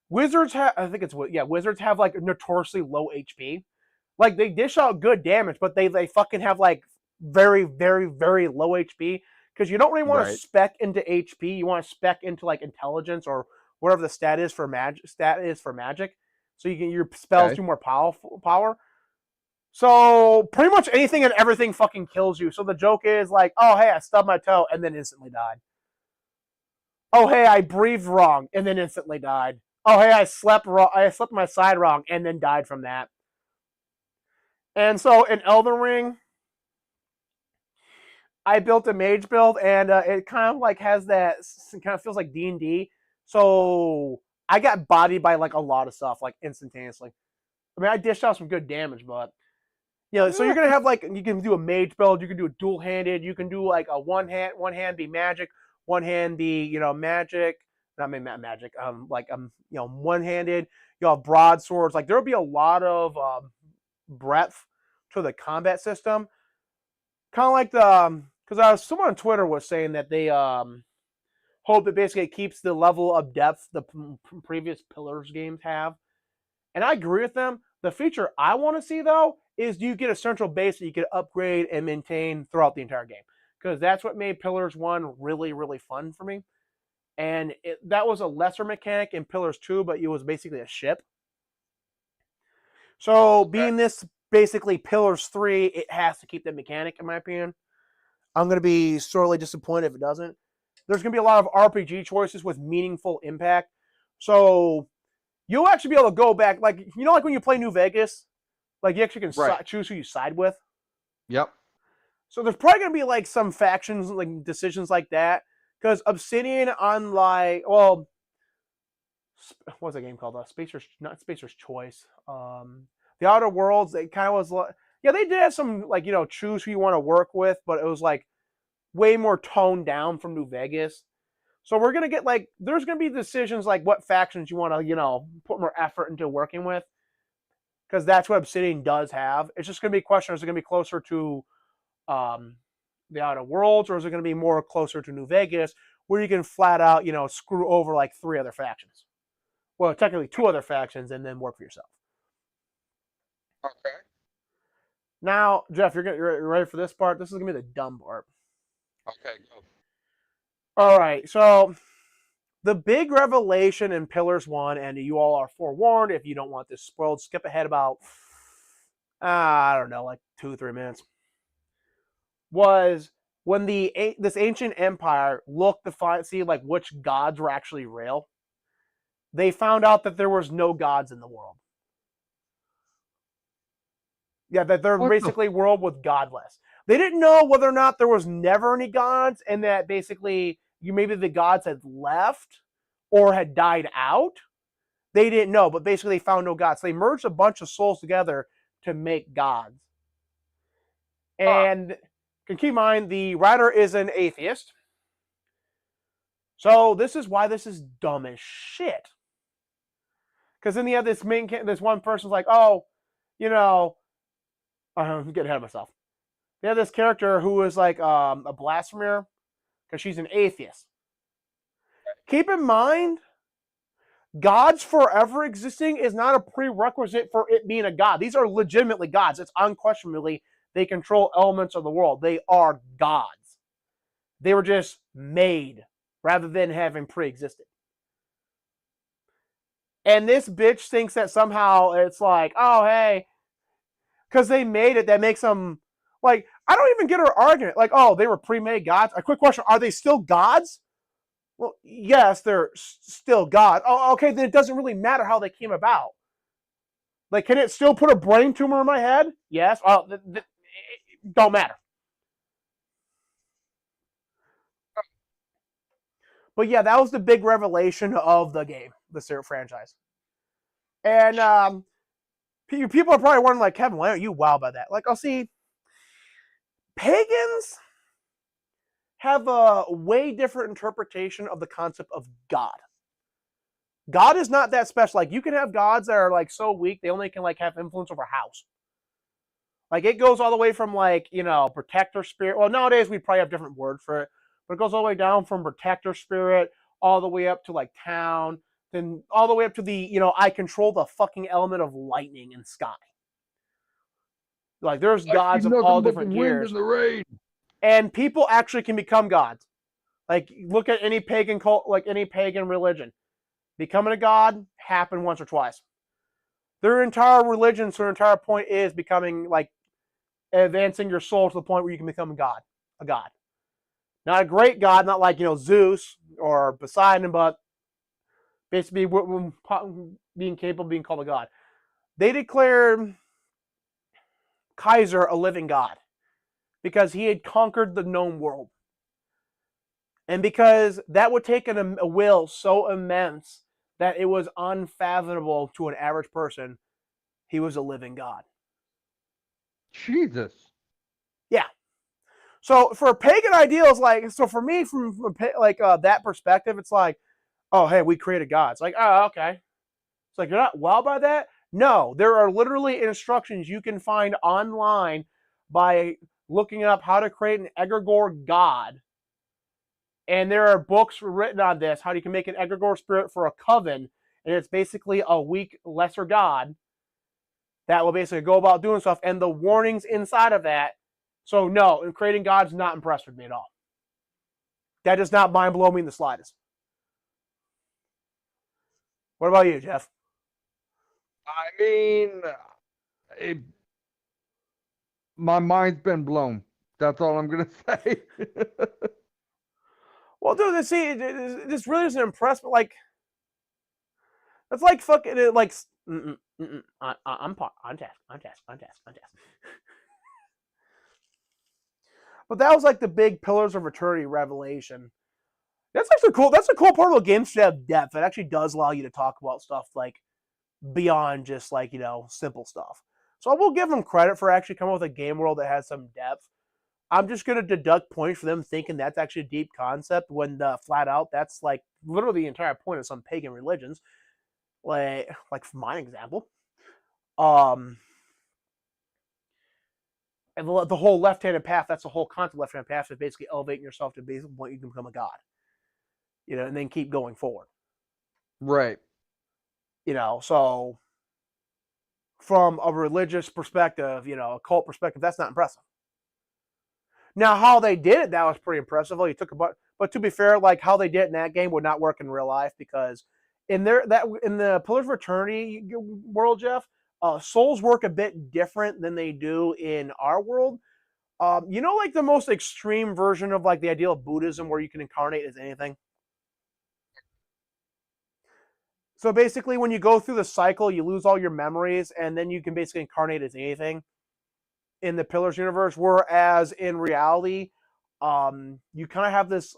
wizards have, I think it's wizards have like notoriously low HP. Like they dish out good damage, but they fucking have like very very very low HP because you don't really want to Right. spec into HP. You want to spec into like intelligence or whatever the stat is for magic, so you can your spells Okay. do more power. So pretty much anything and everything fucking kills you. So the joke is like, oh hey, I stubbed my toe and then instantly died. Oh hey, I breathed wrong and then instantly died. Oh hey, I slept wrong. I slept my side wrong and then died from that. And so in Elden Ring, I built a mage build, and it kind of like has that. It kind of feels like D&D. So I got bodied by like a lot of stuff like instantaneously. I mean, I dished out some good damage, but so you're gonna have like you can do a mage build, you can do a dual handed, you can do like a one hand be magic, one hand be magic, not magic, one handed. You'll have broadswords. Like there'll be a lot of breadth to the combat system. Kind of like the because someone on Twitter was saying that they hope it basically keeps the level of depth the previous Pillars games have. And I agree with them. The feature I want to see, though, is you get a central base that you can upgrade and maintain throughout the entire game. Because that's what made Pillars 1 really, really fun for me. And that was a lesser mechanic in Pillars 2, but it was basically a ship. So Okay. being this basically Pillars 3, it has to keep that mechanic, in my opinion. I'm going to be sorely disappointed if it doesn't. There's going to be a lot of RPG choices with meaningful impact. So you'll actually be able to go back, like like when you play New Vegas, like you actually can Right. choose who you side with. Yep. So there's probably gonna be like some factions, like decisions like that, because Obsidian, what's that game called? Not Spacer's Choice. The Outer Worlds. It kind of was like, yeah, they did have some like choose who you want to work with, but it was like way more toned down from New Vegas. So we're gonna get like there's gonna be decisions like what factions you want to put more effort into working with, because that's what Obsidian does have. It's just gonna be a question: is it gonna be closer to um, the Outer Worlds, or is it gonna be more closer to New Vegas, where you can flat out screw over like 3 other factions? Well, technically 2 other factions, and then work for yourself. Okay. Now, Jeff, you're ready for this part? This is gonna be the dumb part. Okay. Go. All right, so the big revelation in Pillars 1, and you all are forewarned if you don't want this spoiled, skip ahead about, I don't know, like 2-3 minutes, was when this ancient empire looked to see like which gods were actually real. They found out that there was no gods in the world. Yeah, that they're What the? basically world with godless. They didn't know whether or not there was never any gods, and that basically maybe the gods had left or had died out. They didn't know, but basically they found no gods. So they merged a bunch of souls together to make gods. Huh. And keep in mind, the writer is an atheist. So this is why this is dumb as shit. Because then you have this one person's like, oh, I'm getting ahead of myself. They have this character who is like a blasphemer because she's an atheist. Keep in mind, gods forever existing is not a prerequisite for it being a god. These are legitimately gods. It's unquestionably they control elements of the world. They are gods. They were just made rather than having pre-existed. And this bitch thinks that somehow it's like, oh hey, because they made it, that makes them like, I don't even get her argument. Like, oh, they were pre-made gods. A quick question: are they still gods? Well, yes, they're still God. Oh, okay, then it doesn't really matter how they came about. Like, can it still put a brain tumor in my head? Yes. Well, don't matter. But yeah, that was the big revelation of the game, the franchise. And people are probably wondering, like, Kevin, why aren't you wowed by that? Like, I'll see, pagans have a way different interpretation of the concept of God. God is not that special. Like, you can have gods that are like so weak they only can like have influence over a house. Like, it goes all the way from like, protector spirit. Well, nowadays we probably have different words for it, but it goes all the way down from protector spirit all the way up to like town, then all the way up to the, I control the fucking element of lightning and sky. Like, there's I see gods of all nothing but the different wind gears, and the rain. and people actually can become gods. Like, look at any pagan cult, like any pagan religion. Becoming a god happened once or twice. Their entire religion, so their entire point is becoming like advancing your soul to the point where you can become a god. Not a great god, not like, Zeus or Poseidon, but basically being capable of being called a god. They declared Kaiser a living god because he had conquered the known world. And because that would take a will so immense that it was unfathomable to an average person, he was a living god. Jesus. Yeah. So for pagan ideals, like, so for me, from like that perspective, it's like, oh, hey, we created God. It's like, oh, okay. It's like, you're not wowed by that? No, there are literally instructions you can find online by looking up how to create an egregore god. And there are books written on this, how you can make an egregore spirit for a coven. And it's basically a weak, lesser god that will basically go about doing stuff. And the warnings inside of that. So no, in creating God's not impressed with me at all. That does not mind blow me in the slightest. What about you, Jeff? I mean, it, my mind's been blown. That's all I'm gonna say. Well, dude, see, this really doesn't impress me. Like, that's like fucking like. I'm on task. But that was like the big Pillars of Eternity revelation. That's actually cool. That's a cool part of the game to have depth. It actually does allow you to talk about stuff like beyond just like, simple stuff. So I will give them credit for actually coming up with a game world that has some depth. I'm just going to deduct points for them thinking that's actually a deep concept when flat out that's like literally the entire point of some pagan religions. Like for my example, and the whole left-handed path, that's the whole concept of left-handed path, is basically elevating yourself to basically point you can become a god. And then keep going forward. Right. So from a religious perspective, a cult perspective, that's not impressive. Now, how they did it, that was pretty impressive. Well, you took but to be fair, like how they did it in that game would not work in real life because in the Pillars of Eternity world, Jeff, souls work a bit different than they do in our world. Like the most extreme version of like the ideal of Buddhism where you can incarnate as anything. So basically, when you go through the cycle, you lose all your memories, and then you can basically incarnate as anything in the Pillars universe. Whereas in reality, you kind of have this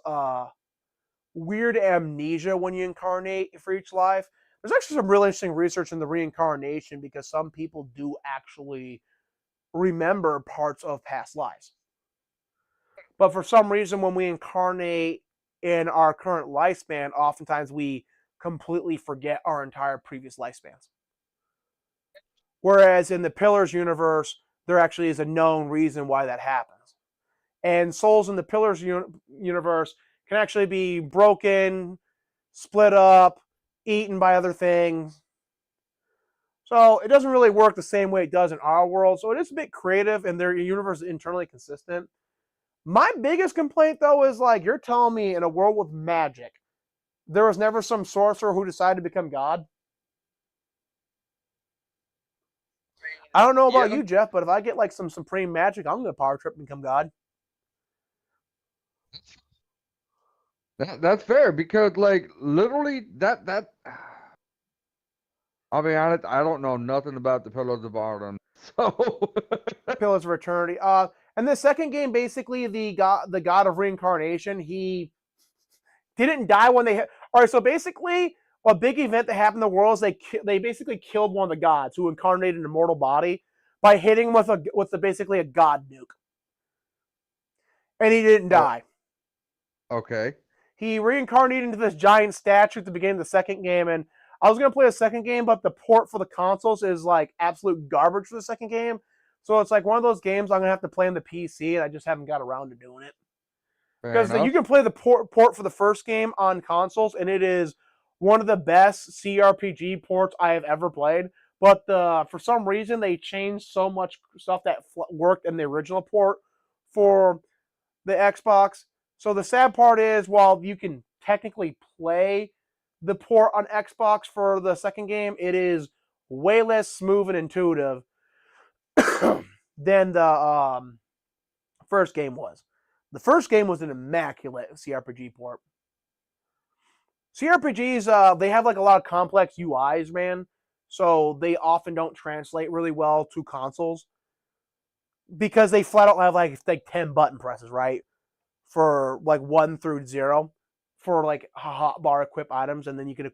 weird amnesia when you incarnate for each life. There's actually some really interesting research in the reincarnation because some people do actually remember parts of past lives. But for some reason, when we incarnate in our current lifespan, oftentimes we completely forget our entire previous lifespans. Whereas in the Pillars universe, there actually is a known reason why that happens. And souls in the Pillars universe can actually be broken, split up, eaten by other things. So it doesn't really work the same way it does in our world. So it is a bit creative and their universe is internally consistent. My biggest complaint, though, is like you're telling me in a world with magic, there was never some sorcerer who decided to become God. I don't know about you, Jeff, but if I get like some supreme magic, I'm gonna power trip and become God. That's fair because like literally that I'll be honest, I don't know nothing about the Pillars of Arden. So Pillars of Eternity. And the second game, basically the god of reincarnation, he didn't die when they hit. All right, so basically, a big event that happened in the world is they basically killed one of the gods who incarnated an immortal body by hitting him with basically a god nuke, and he didn't Oh, die. okay. He reincarnated into this giant statue at the beginning of the second game, and I was gonna play the second game, but the port for the consoles is like absolute garbage for the second game. So it's like one of those games I'm gonna have to play on the PC, and I just haven't got around to doing it. Fair Because you enough. can play the port for the first game on consoles, and it is one of the best CRPG ports I have ever played. But for some reason, they changed so much stuff that worked in the original port for the Xbox. So the sad part is, while you can technically play the port on Xbox for the second game, it is way less smooth and intuitive than the first game was. The first game was an immaculate CRPG port. CRPGs, they have like a lot of complex UIs, man. So they often don't translate really well to consoles because they flat out have like 10 button presses, right? For like 1 through 0 for like hotbar equip items, and then you can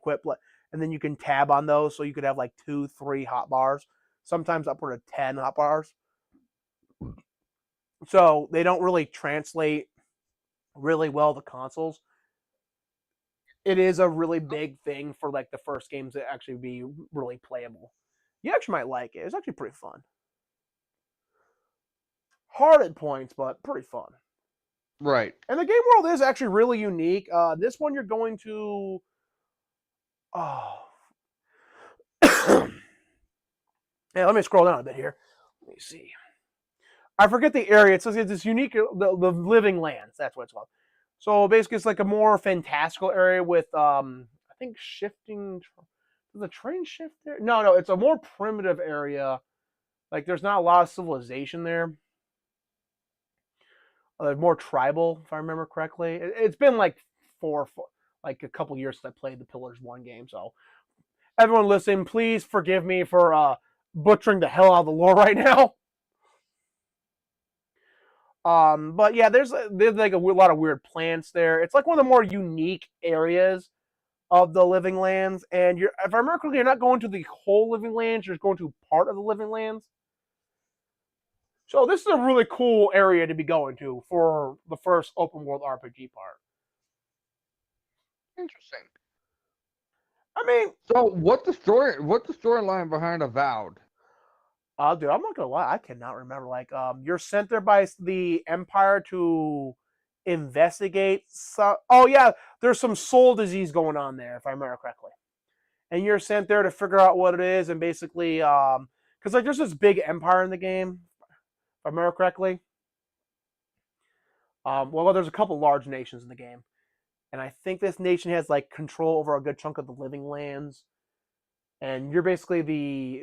and then you can tab on those, so you could have like 2, 3 hotbars, sometimes upward of 10 hotbars. So they don't really translate really well to consoles. It is a really big thing for like the first games to actually be really playable. You actually might like it. It's actually pretty fun. Hard at points, but pretty fun. Right. And the game world is actually really unique. This one you're going to. Oh. Yeah, let me scroll down a bit here. Let me see. I forget the area. It says it's this unique, the living lands. That's what it's called. So basically, it's like a more fantastical area with, I think, shifting. Does the train shift there? No, it's a more primitive area. Like, there's not a lot of civilization there. More tribal, if I remember correctly. It's been like like a couple years since I played the Pillars 1 game. So, everyone listening, please forgive me for butchering the hell out of the lore right now. But yeah, there's like a lot of weird plants there. It's like one of the more unique areas of the living lands. And if I remember correctly, you're not going to the whole living lands. You're going to part of the living lands. So this is a really cool area to be going to for the first open world RPG part. Interesting. I mean, So, what's the story? What's the storyline behind Avowed? dude, I'm not gonna lie, I cannot remember. Like, you're sent there by the Empire to investigate some. Oh yeah, there's some soul disease going on there, if I remember correctly. And you're sent there to figure out what it is, and basically, because like there's this big empire in the game, if I remember correctly. Well, there's a couple large nations in the game, and I think this nation has like control over a good chunk of the living lands. And you're basically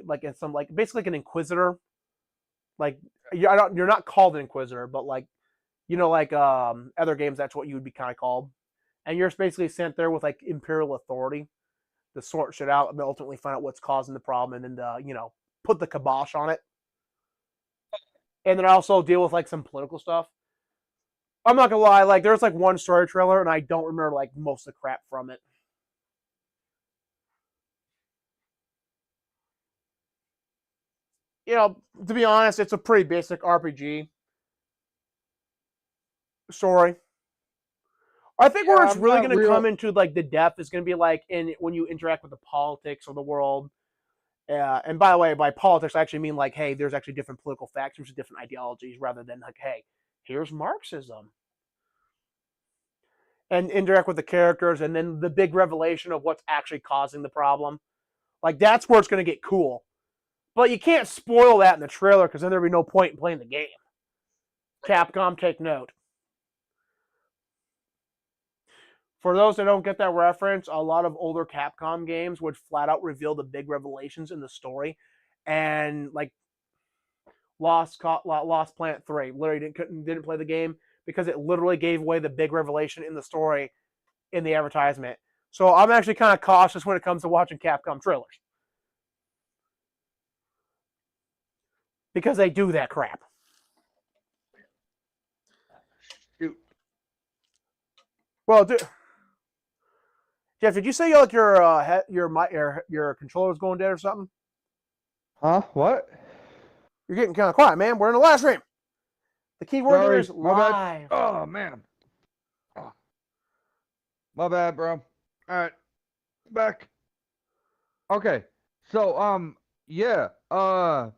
basically like an inquisitor. Like you're not called an inquisitor, but like like other games, that's what you would be kind of called. And you're basically sent there with like imperial authority to sort shit out and ultimately find out what's causing the problem, and then put the kibosh on it. And then also deal with like some political stuff. I'm not gonna lie, like there's like one story trailer, and I don't remember like most of the crap from it. To be honest, it's a pretty basic RPG story. I think where Yeah, it's I'm really not going to come real. into like the depth is going to be like when you interact with the politics of the world. And by the way, by politics, I actually mean like, hey, there's actually different political factions with different ideologies, rather than like, hey, here's Marxism. And interact with the characters, and then the big revelation of what's actually causing the problem. Like that's where it's going to get cool. But you can't spoil that in the trailer, because then there'd be no point in playing the game. Capcom, take note. For those that don't get that reference, a lot of older Capcom games would flat out reveal the big revelations in the story, and like Lost Planet 3 literally didn't play the game because it literally gave away the big revelation in the story in the advertisement. So I'm actually kind of cautious when it comes to watching Capcom trailers, because they do that crap. Shoot. Well, dude, Jeff, did you say like your controller's going dead or something? Huh? What? You're getting kind of quiet, man. We're in the live stream. The key word there Sorry, is my bad. live. Oh man. Oh, my bad, bro. All right, back. Okay. So yeah. What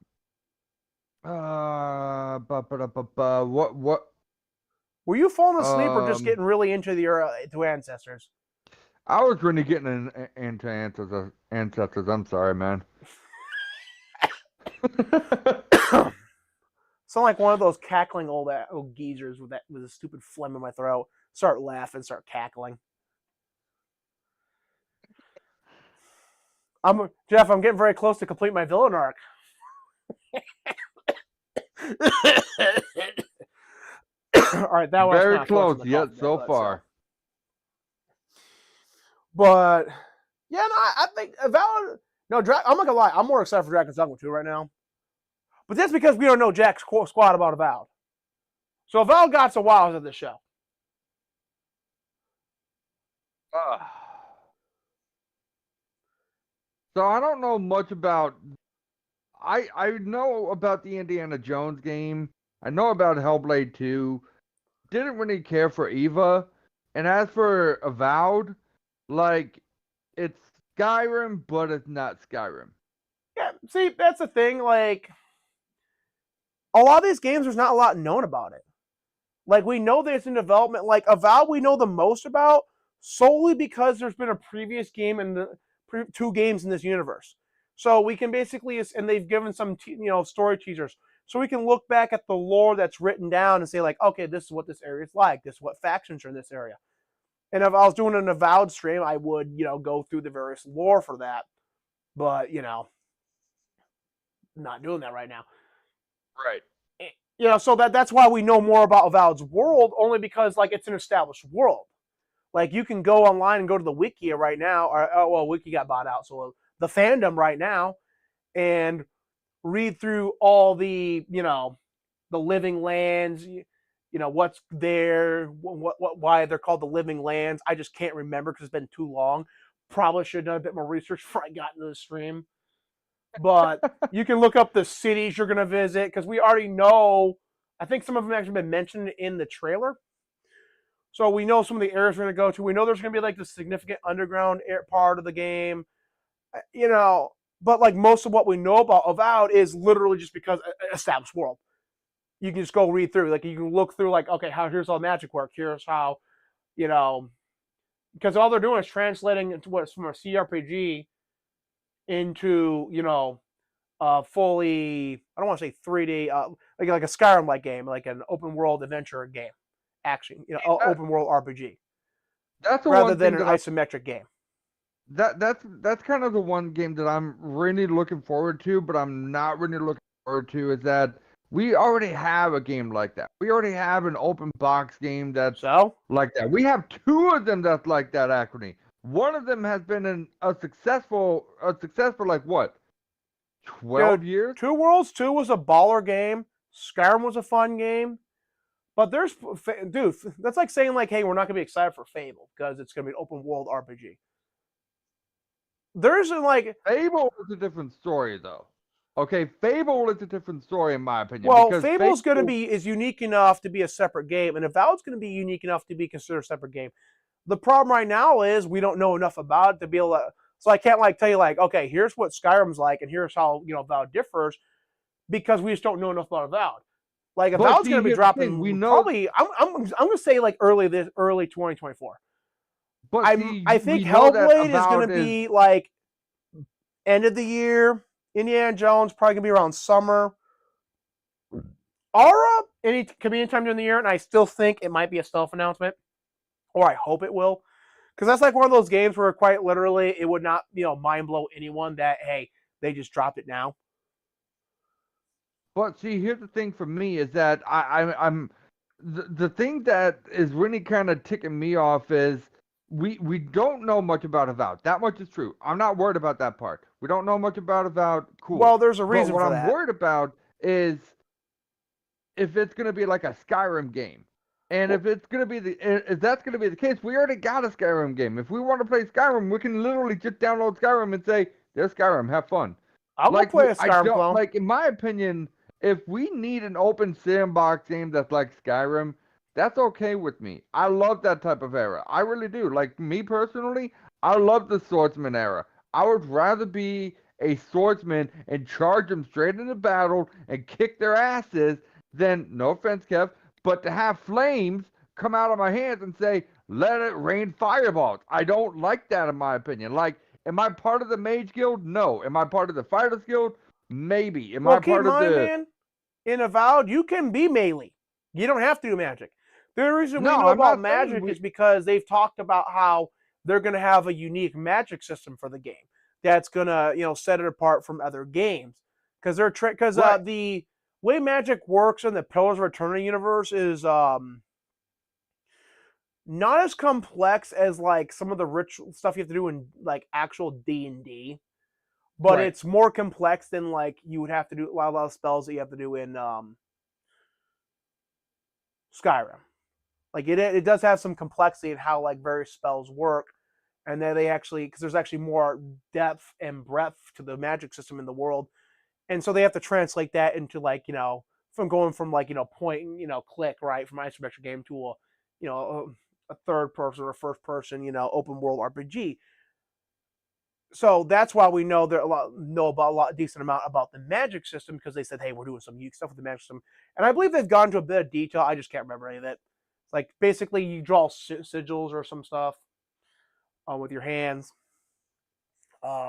Were you falling asleep or just um getting really into your to ancestors? I was really getting into ancestors. I'm sorry, man. Sound like one of those cackling old geezers with a stupid phlegm in my throat. Start laughing, start cackling. Jeff. I'm getting very close to complete my villain arc. All right, that was Very kind of forcing close the cough yet a bit, so far. but yeah, no, I think Valor. No, I'm not gonna lie. I'm more excited for Dragon's Dogma 2 right now. But that's because we don't know jack squat about Avowed. So Avowed got some wows at this show. So I don't know much about. I know about the Indiana Jones game. I know about Hellblade 2. Didn't really care for Eva. And as for Avowed, like it's Skyrim, but it's not Skyrim. Yeah, see, that's the thing. Like, a lot of these games, there's not a lot known about it. Like, we know that it's in development. Like, Avowed, we know the most about solely because there's been a previous game and two games in this universe. So we can basically, and they've given some, story teasers. So we can look back at the lore that's written down and say, like, okay, this is what this area is like. This is what factions are in this area. And if I was doing an Avowed stream, I would, go through the various lore for that. But, not doing that right now. Right. So that's why we know more about Avowed's world, only because like it's an established world. Like you can go online and go to the wiki right now, or wiki got bought out, so the fandom right now, and read through all the the living lands, what's there, why they're called the living lands. I just can't remember because it's been too long. Probably should have done a bit more research before I got into the stream. But you can look up the cities you're going to visit because we already know. I think some of them actually been mentioned in the trailer. So we know some of the areas we're going to go to. We know there's going to be like the significant underground part of the game, But like most of what we know about Avowed is literally just because established world. You can just go read through. Like you can look through. Like okay, here's how magic work. Here's how, because all they're doing is translating into what's from a CRPG into fully, I don't want to say 3D, like a Skyrim like game, like an open world adventure game, action, open world RPG, That's the rather one than thing an that isometric game. that's kind of the one game that I'm really looking forward to, but I'm not really looking forward to is that we already have a game like that. We already have an open box game that's So, like that. We have two of them that's like that, actually. One of them has been a successful like what, 12 dude, years? Two Worlds 2 was a baller game. Skyrim was a fun game. But dude, that's like saying like, hey, we're not gonna be excited for Fable because it's gonna be an open world RPG. There isn't like, Fable is a different story though. Okay, Fable is a different story in my opinion well, because Fable's Fable is unique enough to be a separate game, and Avowed's gonna be unique enough to be considered a separate game. The problem right now is we don't know enough about it to be able to. So I can't like tell you like, okay, here's what Skyrim's like, and here's how Avowed differs, because we just don't know enough about Avowed. Like but Avowed's see, going to be here's the thing. We dropping know, probably. I'm going to say like early 2024. but see, I we think know that Hellblade is going Avowed to is be like end of the year. Indiana Jones probably going to be around summer. Aura could be anytime during the year, and I still think it might be a stealth announcement, or I hope it will. Because that's like one of those games where quite literally it would not, mind blow anyone that, hey, they just dropped it now. But see, here's the thing for me is that I'm the thing that is really kind of ticking me off is we don't know much about Avowed. That much is true. I'm not worried about that part. We don't know much about Avowed. Cool. Well, there's a But reason what for I'm that. worried about is if it's gonna be like a Skyrim game. And Well, if that's gonna be the case, we already got a Skyrim game. If we want to play Skyrim, we can literally just download Skyrim and say, "There's Skyrim, have fun." I'll go Like play a I Skyrim don't clone. like, in my opinion, if we need an open sandbox game that's like Skyrim, that's okay with me. I love that type of era. I really do. Like me personally, I love the swordsman era. I would rather be a swordsman and charge them straight into battle and kick their asses than, no offense, Kev, but to have flames come out of my hands and say, "Let it rain fireballs." I don't like that, in my opinion. Like, am I part of the Mage Guild? No. Am I part of the Fighters Guild? Maybe. Am Well, I keep in part of mind, the? man, in Avowed, you can be melee. You don't have to do magic. The reason we No, know I'm about not saying magic we. is because they've talked about how they're going to have a unique magic system for the game that's going to, set it apart from other games. Because Right. the way magic works in the Pillars of Eternity universe is not as complex as like some of the ritual stuff you have to do in like actual D&D, but Right. it's more complex than like you would have to do a lot of spells that you have to do in Skyrim. Like it does have some complexity in how like various spells work, and then they actually because there's actually more depth and breadth to the magic system in the world, and so they have to translate that into like from going from like point click right from isometric game to a third person or first person open world RPG. So that's why we know about a lot decent amount about the magic system because they said, hey, we're doing some unique stuff with the magic system, and I believe they've gone into a bit of detail. I just can't remember any of it. Like basically, you draw sigils or some stuff with your hands,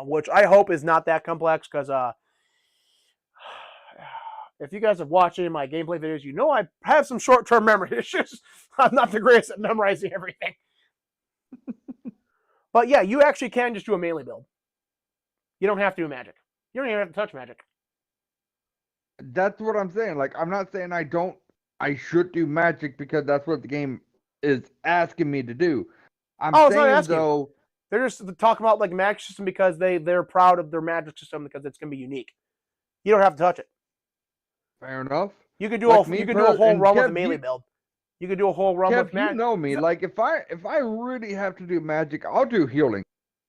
which I hope is not that complex because if you guys have watched any of my gameplay videos, you know I have some short-term memory issues. I'm not the greatest at memorizing everything. But yeah, you actually can just do a melee build. You don't have to do magic. You don't even have to touch magic. That's what I'm saying. Like, I'm not saying I don't. I should do magic because that's what the game is asking me to do. I'm Oh, it's not saying asking you. though. They're just talking about like magic system because they're proud of their magic system because it's gonna be unique. You don't have to touch it. Fair enough. You could do Like a me you could do a per whole and run with a melee build. You could do a whole run with Kev, you magic. know me. Like if I really have to do magic, I'll do healing.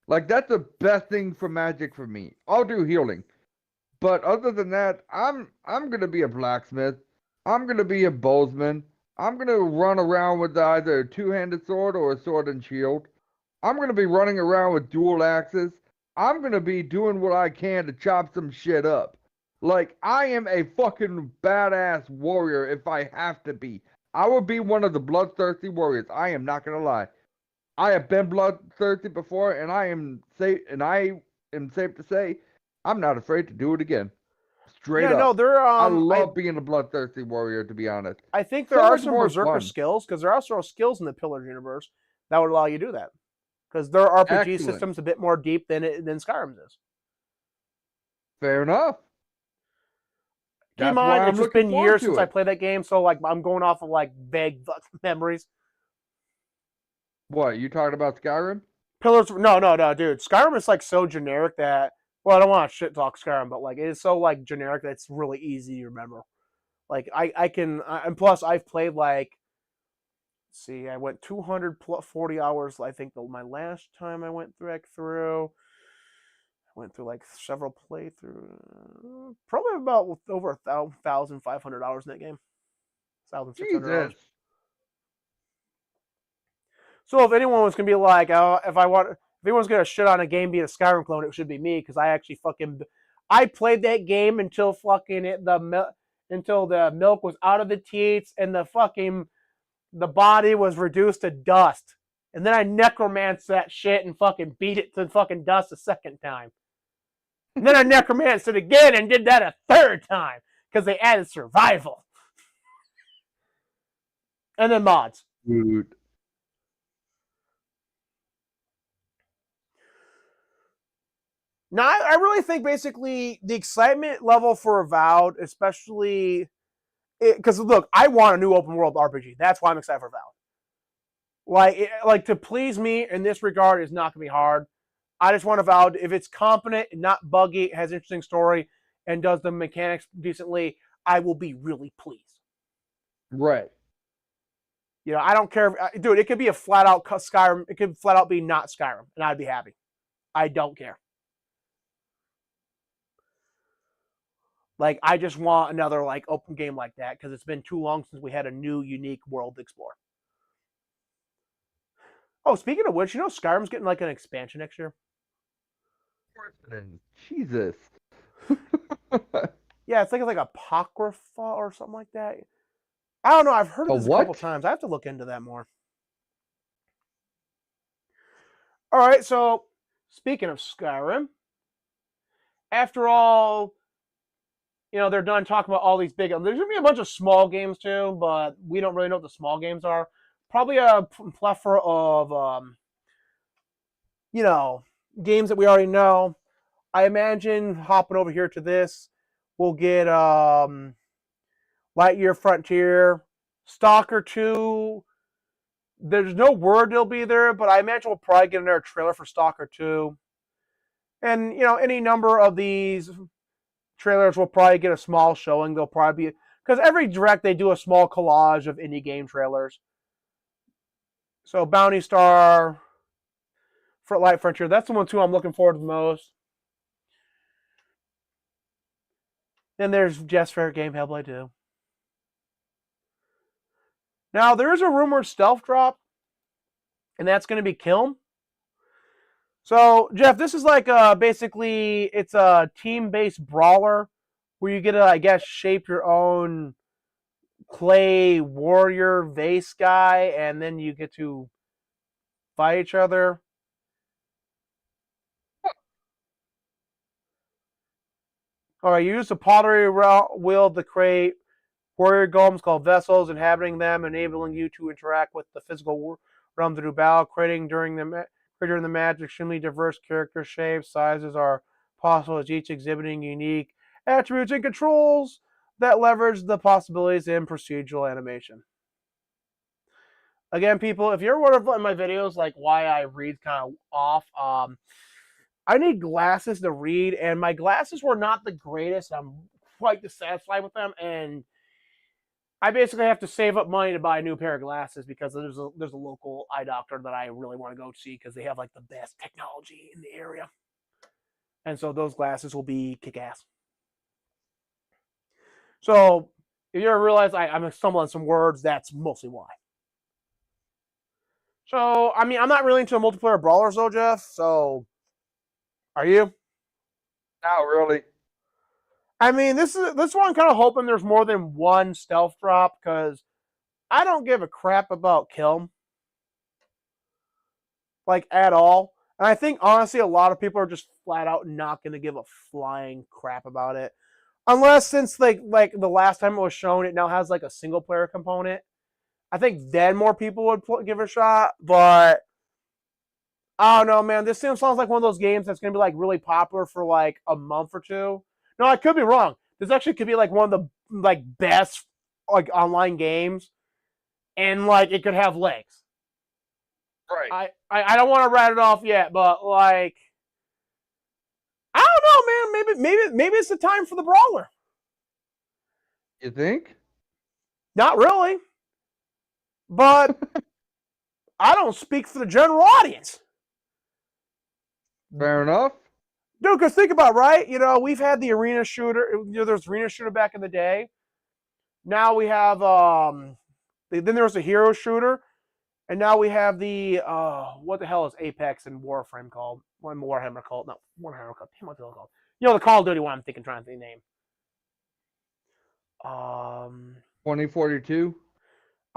Like that's the best thing for magic for me. I'll do healing. But other than that, I'm gonna be a blacksmith. I'm gonna be a bowsman. I'm gonna run around with either a two-handed sword or a sword and shield. I'm gonna be running around with dual axes. I'm gonna be doing what I can to chop some shit up. Like I am a fucking badass warrior if I have to be. I would be one of the bloodthirsty warriors. I am not gonna lie. I have been bloodthirsty before, and I am safe to say I'm not afraid to do it again. Straight Yeah, no, up. there I love being a bloodthirsty warrior, to be honest. I think there So are much some more berserker fun. skills because there are also skills in the Pillars universe that would allow you to do that because their RPG Excellent. system's a bit more deep than Skyrim's is. Fair enough. Keep in That's why mind, I'm it's just looking been forward years to since I it. played that game, so like I'm going off of like vague memories. What, you talking about Skyrim? Pillars, no, dude. Skyrim is like so generic that well, I don't want to shit talk Skyrim, but like it is so like generic that it's really easy to remember. Like I can, and plus I've played like see, I went 240 hours. I think my last time I went through. I went through like several playthroughs, probably about over 1,500 hours in that game, 1,600 hours. Jesus. So if anyone was gonna be like, if anyone's gonna shit on a game being a Skyrim clone, it should be me because I actually I played that game until until the milk was out of the teats and the body was reduced to dust. And then I necromanced that shit and fucking beat it to fucking dust a second time. And then I necromanced it again and did that a third time because they added survival. And then mods. Dude. Now, I really think basically the excitement level for Avowed, especially because look, I want a new open world RPG. That's why I'm excited for Avowed. Like to please me in this regard is not gonna be hard. I just want Avowed if it's competent and not buggy, has an interesting story, and does the mechanics decently. I will be really pleased. Right. I don't care, dude. It could be a flat out Skyrim. It could flat out be not Skyrim, and I'd be happy. I don't care. Like, I just want another like open game like that because it's been too long since we had a new, unique world to explore. Oh, speaking of which, Skyrim's getting like an expansion next year. Jesus. Yeah, it's like Apocrypha or something like that. I don't know. I've heard of A this a couple what? times. I have to look into that more. All right, so speaking of Skyrim, after all, they're done talking about all these big. There's gonna be a bunch of small games too, but we don't really know what the small games are. Probably a plethora of games that we already know. I imagine hopping over here to this, we'll get Lightyear Frontier, Stalker 2. There's no word they'll be there, but I imagine we'll probably get another trailer for Stalker 2. And, any number of these trailers will probably get a small showing. They'll probably be, because every direct they do a small collage of indie game trailers. So Bounty Star, Light Frontier, that's the one too I'm looking forward to the most. Then there's Jeff's favorite game, Hellblade 2. Now there is a rumored stealth drop, and that's going to be Kiln. So Jeff, this is like basically it's a team-based brawler where you get to, I guess, shape your own clay warrior vase guy, and then you get to fight each other. All right, you use the pottery wheel to create warrior golems called vessels, inhabiting them, enabling you to interact with the physical realm through battle, creating during the match extremely diverse character shapes, sizes are possible, as each exhibiting unique attributes and controls that leverage the possibilities in procedural animation. Again, people, if you're wondering in my videos like why I read kind of off, I need glasses to read, and my glasses were not the greatest. I'm quite dissatisfied with them, and I basically have to save up money to buy a new pair of glasses because there's a local eye doctor that I really want to go see because they have like the best technology in the area, and so those glasses will be kick ass. So if you ever realize I'm stumbling on some words, that's mostly why. So I mean, I'm not really into multiplayer brawlers though, Jeff. So are you? Not really. I mean, this one I'm kind of hoping there's more than one stealth drop because I don't give a crap about Kiln, like at all. And I think honestly, a lot of people are just flat out not going to give a flying crap about it, unless since like the last time it was shown, it now has like a single player component. I think then more people would give it a shot, but I don't know, man. This sounds like one of those games that's going to be like really popular for like a month or two. No, I could be wrong. This actually could be like one of the like best like online games, and like it could have legs. Right. I don't want to write it off yet, but like I don't know, man. Maybe it's the time for the brawler. You think? Not really, but I don't speak for the general audience. Fair enough. Dude, because think about it, right? We've had the arena shooter. There's arena shooter back in the day. Now we have then there was a hero shooter, and now we have the what the hell is Apex and Warframe called? One Warhammer called? No, Warhammer called. Damn, what's it called? The Call of Duty one. Trying to think the name. 2042.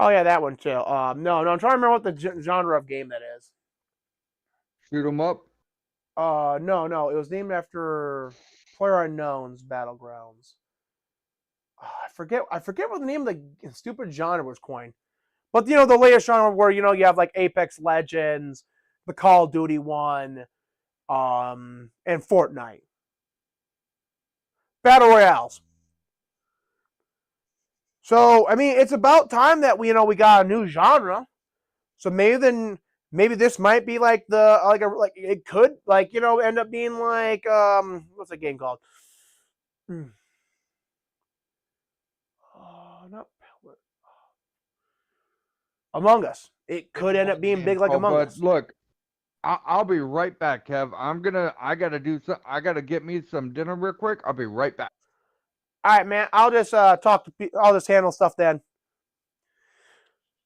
Oh yeah, that one too. No, I'm trying to remember what the genre of game that is. Shoot 'em up. No, it was named after PlayerUnknown's Battlegrounds. I forget what the name of the stupid genre was coined. But the latest genre where you have like Apex Legends, the Call of Duty one, and Fortnite. Battle Royales. So I mean, it's about time that we got a new genre. So maybe this might be like it could end up being like what's that game called? Not Among Us. It It's could a end up fun being game, big like bro. Among But Us. look, I'll be right back, Kev. I gotta do some. I gotta get me some dinner real quick. I'll be right back. All right, man. I'll just I'll just handle stuff then.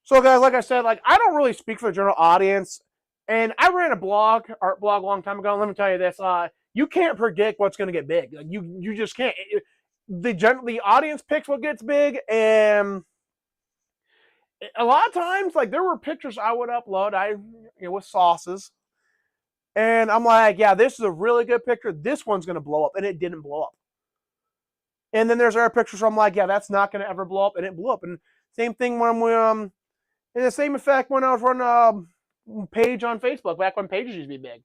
So, guys, like I said, like I don't really speak for the general audience, and I ran a art blog, a long time ago. And let me tell you this: you can't predict what's going to get big. Like you just can't. The audience picks what gets big, and a lot of times, like there were pictures I would upload, with sauces, and I'm like, yeah, this is a really good picture. This one's going to blow up, and it didn't blow up. And then there's other pictures where I'm like, yeah, that's not going to ever blow up, and it blew up. And same thing when we and the same effect when I was running a page on Facebook back when pages used to be big.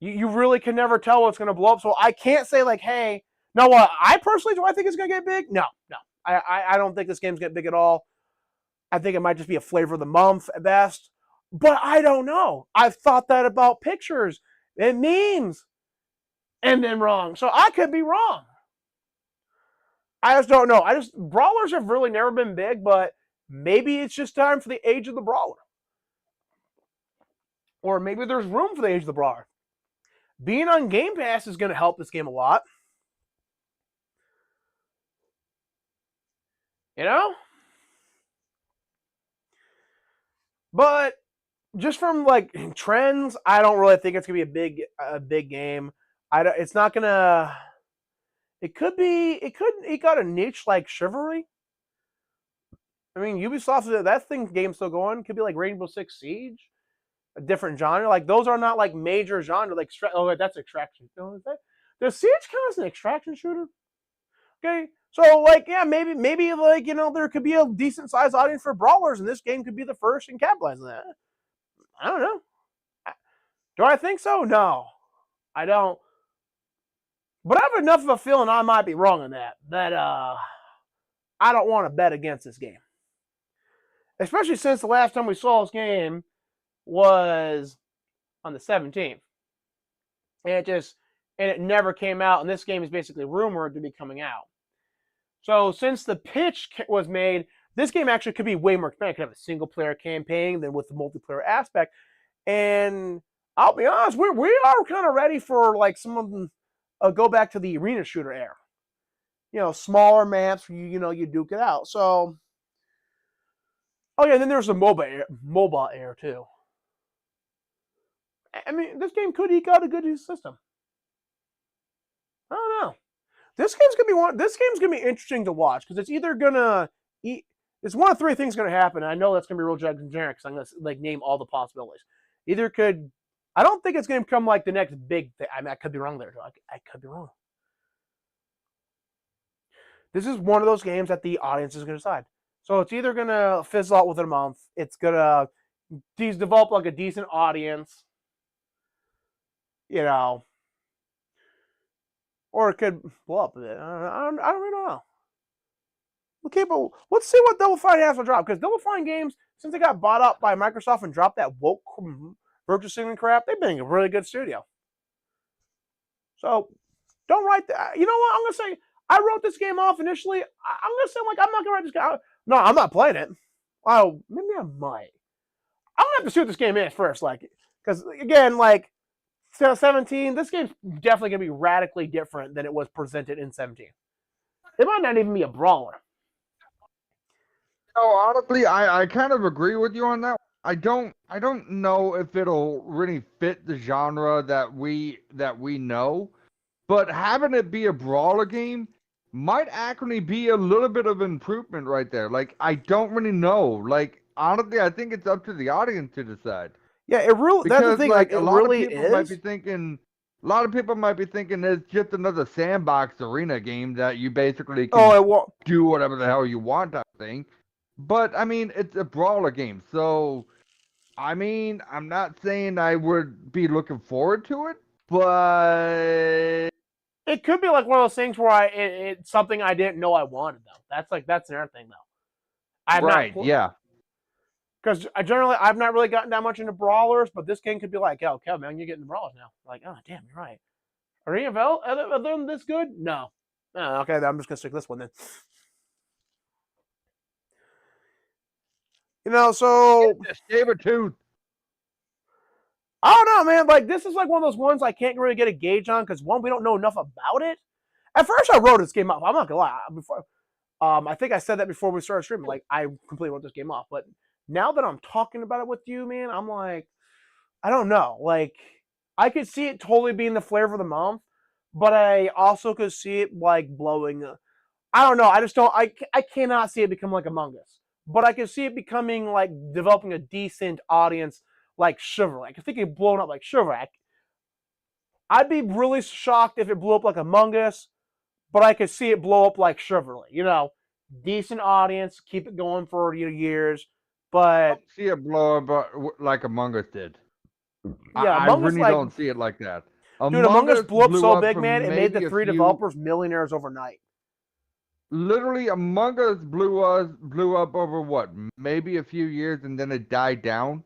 You really can never tell what's going to blow up. So I can't say like, hey, no, what I personally do I think it's going to get big? No. I don't think this game's going to get big at all. I think it might just be a flavor of the month at best. But I don't know. I've thought that about pictures and memes and then wrong. So I could be wrong. I just don't know. Brawlers have really never been big, but maybe it's just time for the age of the brawler. Or maybe there's room for the age of the brawler. Being on Game Pass is going to help this game a lot. You know? But just from like trends, I don't really think it's going to be a big game. It's not going to. It could be. It got a niche like Chivalry. I mean, Ubisoft, that game's still going. Could be like Rainbow Six Siege, a different genre. Like those are not like major genre. Like that's extraction. Is that? Does Siege count as an extraction shooter? Okay, so like yeah, maybe like there could be a decent sized audience for brawlers, and this game could be the first and capitalize on that. I don't know. Do I think so? No, I don't. But I have enough of a feeling I might be wrong on that. That I don't want to bet against this game, especially since the last time we saw this game was on the 17th, and it never came out. And this game is basically rumored to be coming out. So since the pitch was made, this game actually could be way more expanded. It could have a single player campaign than with the multiplayer aspect. And I'll be honest, we are kind of ready for like some of them go back to the arena shooter era. Smaller maps, you duke it out. So, oh yeah, and then there's the mobile era too. I mean, this game could eke out a good system. I don't know. This game's gonna be interesting to watch because it's either gonna eat. It's one of three things gonna happen. And I know that's gonna be real generic because I'm gonna like name all the possibilities. Either could. I don't think it's gonna become like the next big thing. I could be wrong there. I could be wrong. This is one of those games that the audience is gonna decide. So it's either gonna fizzle out within a month. It's gonna develop like a decent audience. Or it could blow up a bit. I don't really know. Okay, but let's see what Double Fine has to drop. Because Double Fine games, since they got bought up by Microsoft and dropped that woke virtual signaling crap, they've been a really good studio. So don't write that. You know what? I'm going to say, I wrote this game off initially. I'm going to say, like, I'm not going to write this game. No, I'm not playing it. Oh, maybe I might. I'm going to have to see what this game is first. Like, because, again, like, 17, this game's definitely going to be radically different than it was presented in 17. It might not even be a brawler. No, honestly, I kind of agree with you on that. I don't know if it'll really fit the genre that we know, but having it be a brawler game might actually be a little bit of improvement right there. Like I don't really know. Like honestly, I think it's up to the audience to decide. Yeah, it really. That's the Because thing. Like, like it a lot of really people might be is. thinking it's just another sandbox arena game that you basically Oh, can it won't. do whatever the hell you want type thing. But I mean, it's a brawler game, so I mean, I'm not saying I would be looking forward to it, but It could be like one of those things where it's something I didn't know I wanted though. That's another thing though. I've not right, yeah. because I've not really gotten that much into brawlers, but this game could be like, oh, Kevin, man, you're getting the brawlers now. Like, oh, damn, you're right. Are any of other than this good? No. Oh, okay, I'm just gonna stick this one then. So Just shave a tooth. I don't know, man. Like this is like one of those ones I can't really get a gauge on because one, we don't know enough about it. At first, I wrote this game off. I'm not gonna lie. Before, I think I said that before we started streaming. Like I completely wrote this game off. But now that I'm talking about it with you, man, I'm like, I don't know. Like I could see it totally being the flavor of the month, but I also could see it like blowing. I don't know. I just don't. I cannot see it become like Among Us, but I can see it becoming like developing a decent audience like Chivalry. I can think it blown up like Chivalry. I'd be really shocked if it blew up like Among Us, but I could see it blow up like Chivalry. Decent audience, keep it going for years. I But don't see it blow up like Among Us did. yeah, I Among Us, really like, don't see it like that. dude, Among Among Us Us blew up blew so up big, for man, it made the maybe a three few. developers millionaires overnight. Literally, Among Us blew up over what? Maybe a few years, and then it died down.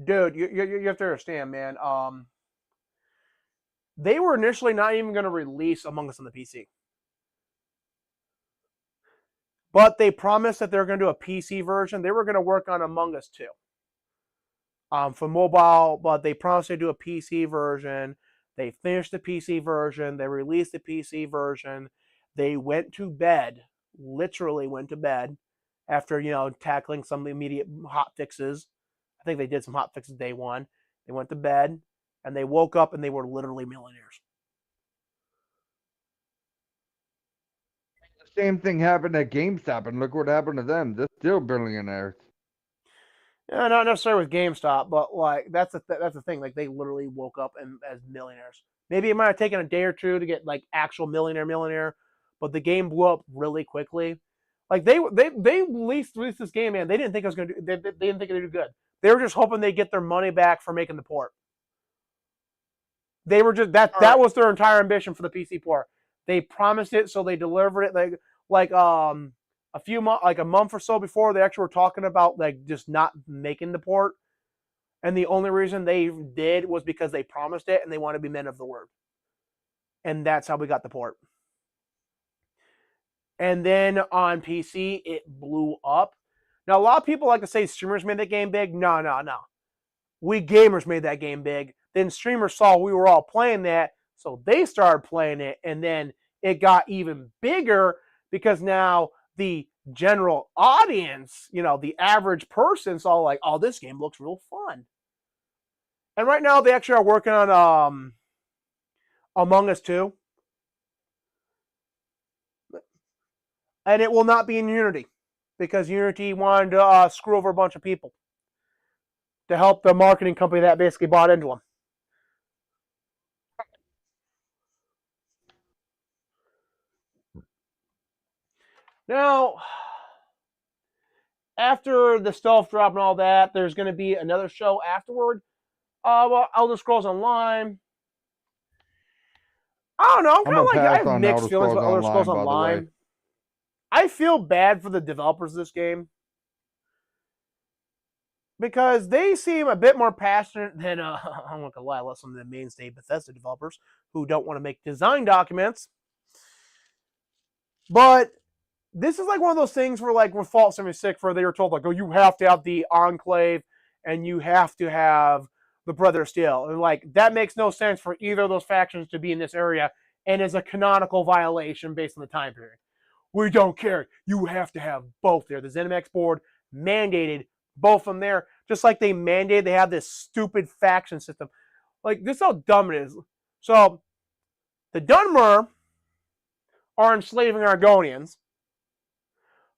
Dude, you have to understand, man. They were initially not even going to release Among Us on the PC. But they promised that they were going to do a PC version. They were going to work on Among Us 2 for mobile, but they promised to do a PC version. They finished the PC version. They released the PC version. They went to bed, literally went to bed after, tackling some of the immediate hot fixes. I think they did some hot fixes day one. They went to bed and they woke up and they were literally millionaires. The same thing happened at GameStop, and look what happened to them. They're still billionaires. Yeah, not necessarily with GameStop, but like that's the thing. Like they literally woke up as millionaires. Maybe it might have taken a day or two to get like actual millionaire, but the game blew up really quickly. Like they released this game, man. They didn't think it was gonna do. They didn't think it would do good. They were just hoping they get their money back for making the port. They were just All right. that was their entire ambition for the PC port. They promised it, so they delivered it. Like a few months, like a month or so before, they actually were talking about like just not making the port. And the only reason they did was because they promised it and they want to be men of the word. And that's how we got the port. And then on PC, it blew up. Now, a lot of people like to say streamers made that game big. No, no, no. We gamers made that game big. Then streamers saw we were all playing that, so they started playing it. And then it got even bigger because now the general audience, the average person saw like, oh, this game looks real fun. And right now they actually are working on Among Us 2. And it will not be in Unity because Unity wanted to screw over a bunch of people to help the marketing company that basically bought into them. Now, after the stealth drop and all that, there's going to be another show afterward. Elder Scrolls Online. I don't know. I'm gonna I pass have on mixed Elder feelings Scrolls about Elder Scrolls Online, by the way. Online. I feel bad for the developers of this game because they seem a bit more passionate than I'm not gonna lie, some of the mainstay Bethesda developers who don't want to make design documents. But this is like one of those things where, like, with Fallout 76, where they were told, like, oh, you have to have the Enclave and you have to have the Brother of Steel. And, like, that makes no sense for either of those factions to be in this area and is a canonical violation based on the time period. We don't care. You have to have both there. The ZeniMax board mandated both of them there, just like they mandated they have this stupid faction system. Like, this is how dumb it is. So, the Dunmer are enslaving Argonians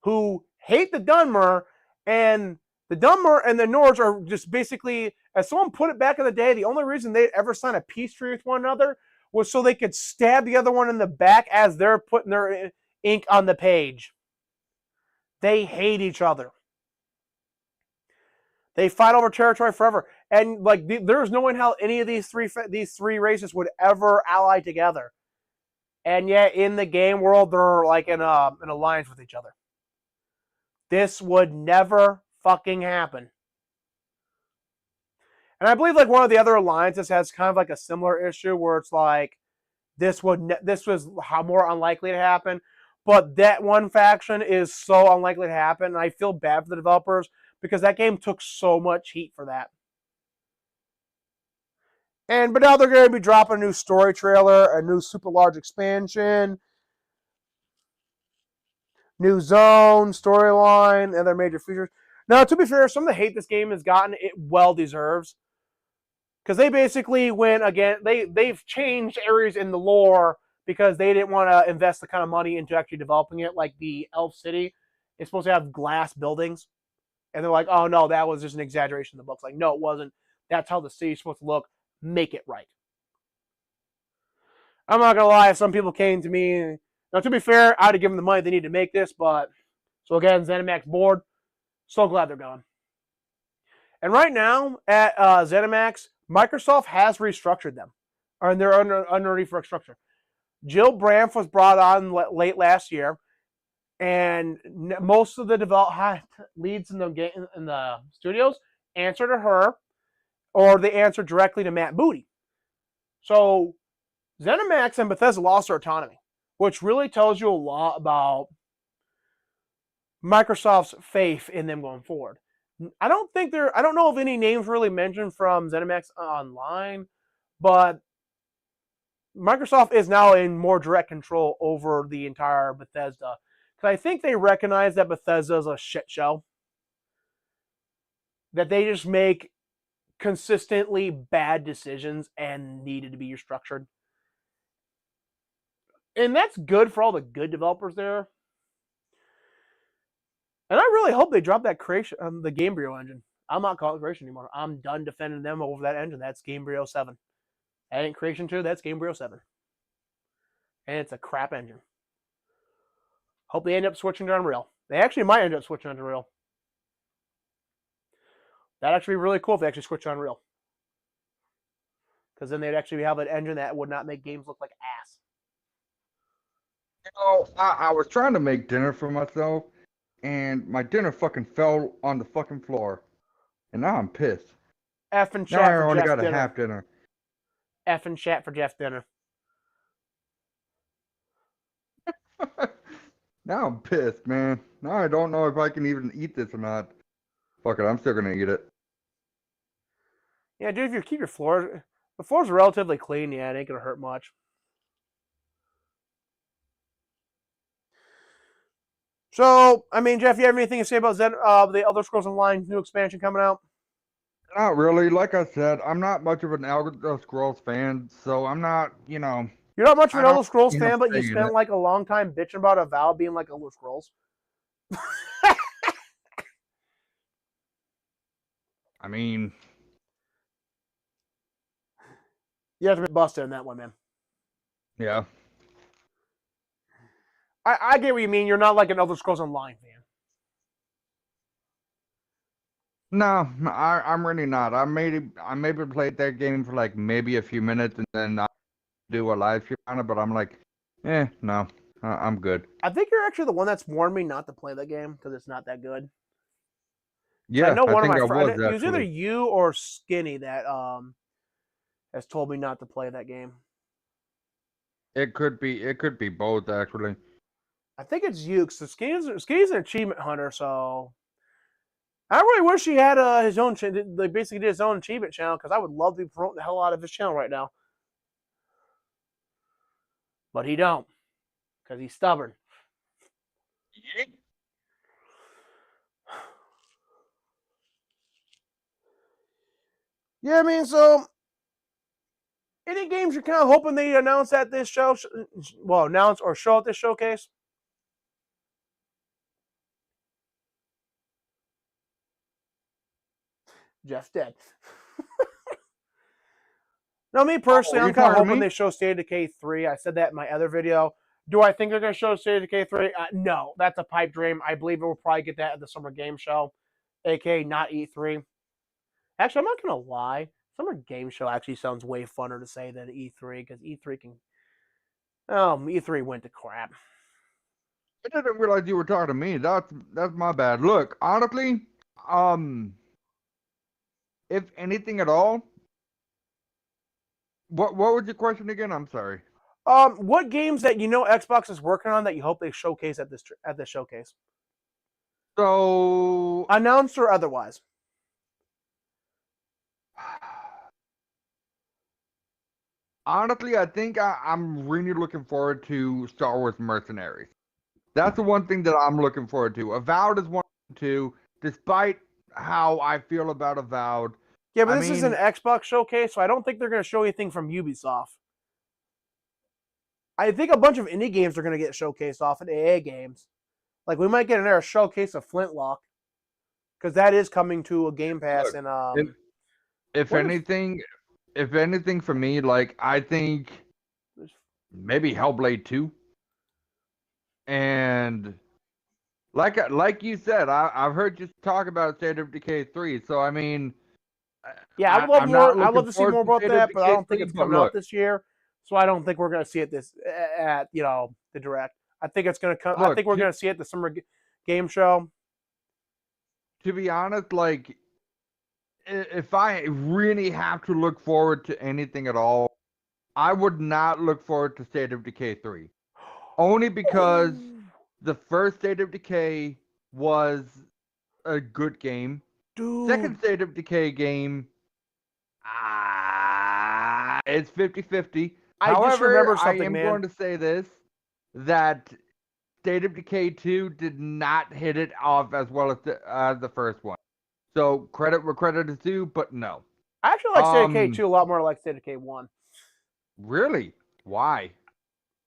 who hate the Dunmer, and the Dunmer and the Nords are just basically, as someone put it back in the day, the only reason they ever signed a peace treaty with one another was so they could stab the other one in the back as they're putting their ink on the page. They hate each other. They fight over territory forever, and like there's no way how any of these three races would ever ally together. And yet, in the game world, they're like in an alliance with each other. This would never fucking happen. And I believe like one of the other alliances has kind of like a similar issue where it's like this was more unlikely to happen, but that one faction is so unlikely to happen, and I feel bad for the developers. because that game took so much heat for that. But now they're going to be dropping a new story trailer, a new super large expansion, new zone, storyline, and their major features. Now, to be fair, some of the hate this game has gotten, it well deserves. Because they basically went again, they've changed areas in the lore because they didn't want to invest the kind of money into actually developing it. Like the Elf City is supposed to have glass buildings. And they're like, oh no, that was just an exaggeration in the books. Like, no, it wasn't. That's how the city's supposed to look. Make it right. I'm not going to lie, if some people came to me, now to be fair, I'd have given them the money they need to make this, but, so again, ZeniMax board, so glad they're gone. And right now, at ZeniMax, Microsoft has restructured them, or they're under restructure. Jill Brandt was brought on late last year, and most of the leads in the studios answer to her, or they answer directly to Matt Booty. So ZeniMax and Bethesda lost their autonomy, which really tells you a lot about Microsoft's faith in them going forward. I don't know if any names really mentioned from ZeniMax Online, but Microsoft is now in more direct control over the entire Bethesda. Because I think they recognize that Bethesda is a shit show. That they just make consistently bad decisions and needed to be restructured. And that's good for all the good developers there. And I really hope they drop that creation, the Gamebryo engine. I'm not calling it creation anymore. I'm done defending them over that engine. That's Gamebryo 7. That ain't creation 2, that's Gamebryo 7. And it's a crap engine. Hope they end up switching to Unreal. They actually might end up switching to Unreal. That'd actually be really cool if they actually switch to Unreal. Because then they'd actually have an engine that would not make games look like ass. You know, I was trying to make dinner for myself, and my dinner fucking fell on the fucking floor. And now I'm pissed. F and Now chat I for only Jeff's got a dinner. half dinner. F and chat for Jeff's dinner. Now I'm pissed, man. Now I don't know if I can even eat this or not. Fuck it, I'm still gonna eat it. Yeah, dude, if you keep your floor, the floor's relatively clean, yeah, it ain't gonna hurt much. So, I mean, Jeff, you have anything to say about the Elder Scrolls Online new expansion coming out? Not really. Like I said, I'm not much of an Elder Scrolls fan, so I'm not, you know. You're not much of I an don't Elder Scrolls end up fan, but you saying spent it. like a long time bitching about Avowed being like Elder Scrolls. I mean, You have to be busted in that one, man. yeah. I get what you mean. You're not like an Elder Scrolls Online fan. No, I'm really not. I maybe played that game for like maybe a few minutes and then I do a live stream on it, but I'm like, no, I'm good. I think you're actually the one that's warned me not to play that game because it's not that good. Yeah, I know one of think my I friends. was It was either actually. you or Skinny that has told me not to play that game. It could be both actually. I think it's you because Skinny's an achievement hunter, so I really wish he had his own. They basically did his own achievement channel because I would love to be promoting the hell out of his channel right now, but he don't because he's stubborn. Yeah, I mean, so any games you're kind of hoping they announce at this show, announce or show at this showcase? Jeff's dead. Now, me personally, I'm kind of hoping they show State of Decay 3. I said that in my other video. Do I think they're going to show State of Decay 3? No, that's a pipe dream. I believe we'll probably get that at the Summer Game Show, aka not E3. Actually, I'm not going to lie. Summer Game Show actually sounds way funner to say than E3 because E3 can. Oh, E3 went to crap. I didn't realize you were talking to me. That's my bad. Look, honestly, if anything at all, what was your question again? I'm sorry. What games that you know Xbox is working on that you hope they showcase at this showcase? So Announced or otherwise. honestly, I think I'm really looking forward to Star Wars Mercenaries. That's the one thing that I'm looking forward to. Avowed is one too, despite how I feel about Avowed. Yeah, but I this is an mean, Xbox showcase, so I don't think they're going to show anything from Ubisoft. I think a bunch of indie games are going to get showcased off at AA games. Like we might get another showcase of Flintlock because that is coming to a Game Pass look, and if, if what is anything, if anything for me, like I think maybe Hellblade 2 and like you said, I've heard you talk about State of Decay 3. So I mean, yeah, I would love I'm not more. I'd love looking to see forward more to about State of that, but I Decay don't think 3, it's but coming out look, this year. So I don't think we're going to see it this at the direct. I think it's going to come. I look think we're to, going to see it at the summer game show. to be honest, like if I really have to look forward to anything at all, I would not look forward to State of Decay 3. Only because the first State of Decay was a good game. Dude, Second State of Decay game, it's 50-50. I just However, remember I something, am man. going to say this, that State of Decay 2 did not hit it off as well as the first one. So credit where credit is due, but no. I actually like State of K 2 a lot more than I like State of K 1. Really? Why?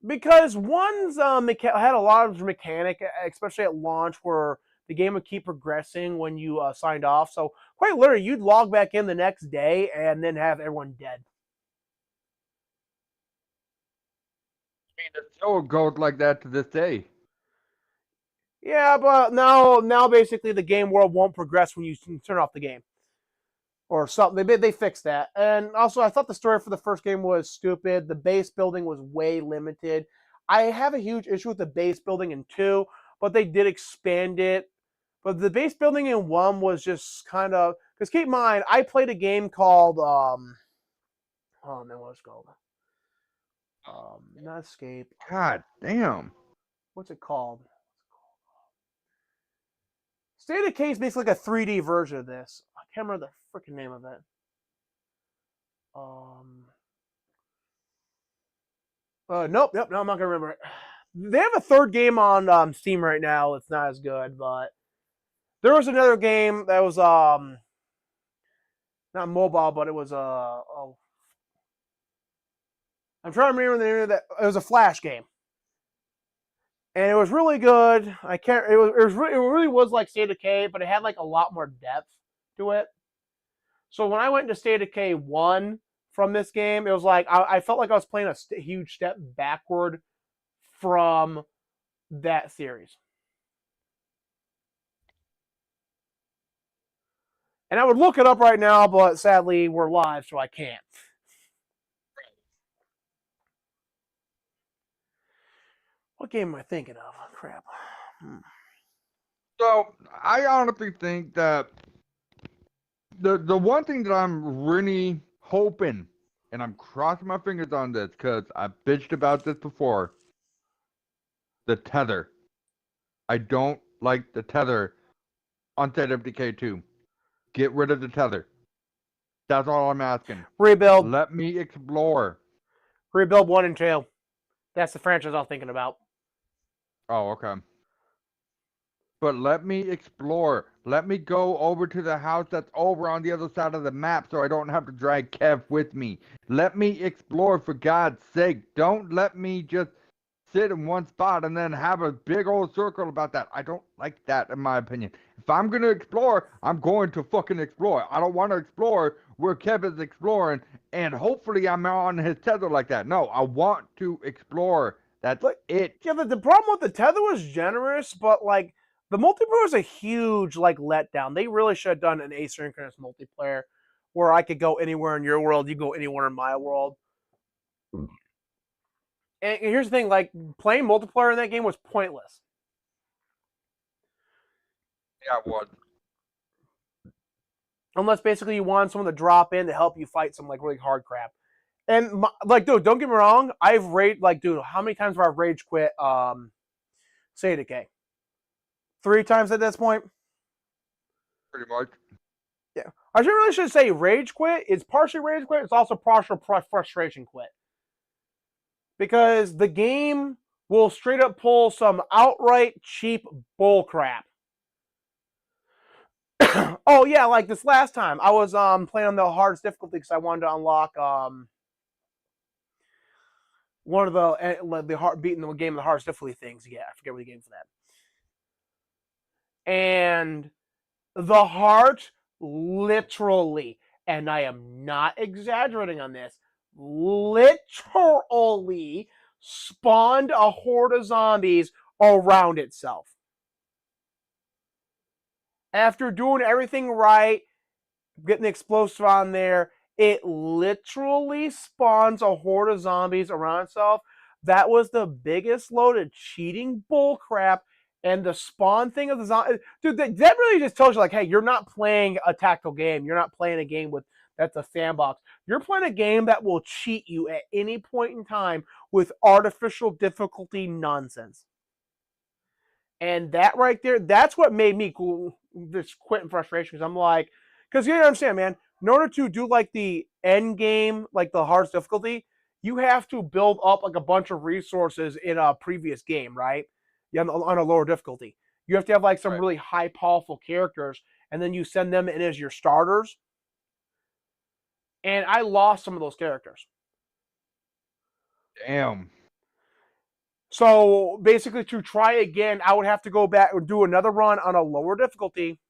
Because one's had a lot of mechanic, especially at launch, where the game would keep progressing when you signed off. So quite literally, you'd log back in the next day and then have everyone dead. I mean, it still goes like that to this day. Yeah, but now basically the game world won't progress when you turn off the game or something. They fixed that. And also, I thought the story for the first game was stupid. The base building was way limited. I have a huge issue with the base building in 2, but they did expand it. But the base building in 1 was just kind of, because keep in mind, I played a game called oh man, what's it called? Not Escape. God damn. What's it called? State of Decay is basically like a 3D version of this. I can't remember the freaking name of it. Nope, no, I'm not gonna remember it. They have a third game on Steam right now. It's not as good, but there was another game that was not mobile, but it was oh, I'm trying to remember the name of that. It was a Flash game, and it was really good. I can't. It really was like State of Decay, but it had like a lot more depth to it. So when I went to State of Decay 1 from this game, it was like I felt like I was playing a huge step backward from that series. And I would look it up right now, but sadly we're live, so I can't. What game am I thinking of? Crap. So I honestly think that the one thing that I'm really hoping, and I'm crossing my fingers on this because I bitched about this before, the tether. I don't like the tether on State of Decay 2. Get rid of the tether. That's all I'm asking. Rebuild. Let me explore. Rebuild 1 and 2. That's the franchise I was thinking about. Oh, okay. But let me explore. Let me go over to the house that's over on the other side of the map so I don't have to drag Kev with me. Let me explore, for God's sake. Don't let me just sit in one spot and then have a big old circle about that. I don't like that, in my opinion. If I'm going to explore, I'm going to fucking explore. I don't want to explore where Kev is exploring and hopefully I'm on his tether like that. No, I want to explore. That's it. Yeah, the problem with the tether was generous, but like the multiplayer was a huge like letdown. They really should have done an asynchronous multiplayer where I could go anywhere in your world, you go anywhere in my world. And here's the thing, like playing multiplayer in that game was pointless. Yeah, it was. Unless basically you want someone to drop in to help you fight some like really hard crap. And like, dude, don't get me wrong, how many times have I rage quit State of Decay? 3 times at this point. Pretty much. Yeah. I should say rage quit. It's partially rage quit. It's also partial frustration quit. Because the game will straight up pull some outright cheap bull crap. Oh yeah, like this last time I was playing on the hardest difficulty because I wanted to unlock one of the hard beating the game of the hardest difficulty things. Yeah, I forget what the game for that. And the heart literally, and I am not exaggerating on this, literally spawned a horde of zombies around itself. After doing everything right, getting the explosive on there, it literally spawns a horde of zombies around itself. That was the biggest load of cheating bullcrap. And the spawn thing of the zombie, dude, that really just tells you, like, hey, you're not playing a tactical game. You're not playing a game that's a sandbox. You're playing a game that will cheat you at any point in time with artificial difficulty nonsense. And that right there, that's what made me just quit in frustration. Because I'm like, because you understand, man, in order to do like the end game, like the hardest difficulty, you have to build up like a bunch of resources in a previous game, right? Yeah, on a lower difficulty. You have to have like some really high, powerful characters, and then you send them in as your starters. And I lost some of those characters. Damn. So basically, to try again, I would have to go back and do another run on a lower difficulty,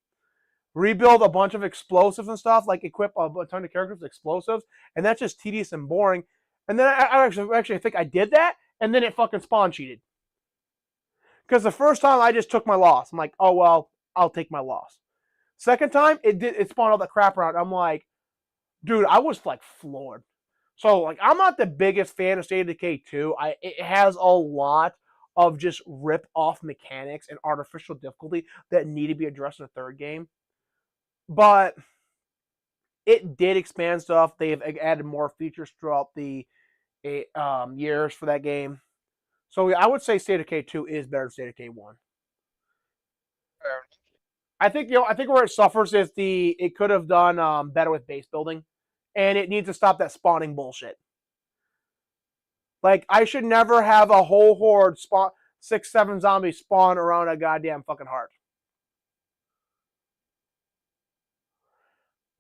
rebuild a bunch of explosives and stuff, like equip a ton of characters with explosives, and that's just tedious and boring. And then I actually think I did that, and then it fucking spawn cheated. Because the first time I just took my loss. I'm like, oh well, I'll take my loss. Second time, it spawned all that crap around. I'm like, dude, I was like floored. So like, I'm not the biggest fan of State of Decay 2. It has a lot of just rip off mechanics and artificial difficulty that need to be addressed in the third game. But it did expand stuff. They've added more features throughout the years for that game. So I would say State of Decay 2 is better than State of Decay 1. I think where it suffers is it could have done better with base building, and it needs to stop that spawning bullshit. Like, I should never have a whole horde spawn 6-7 zombies spawn around a goddamn fucking heart.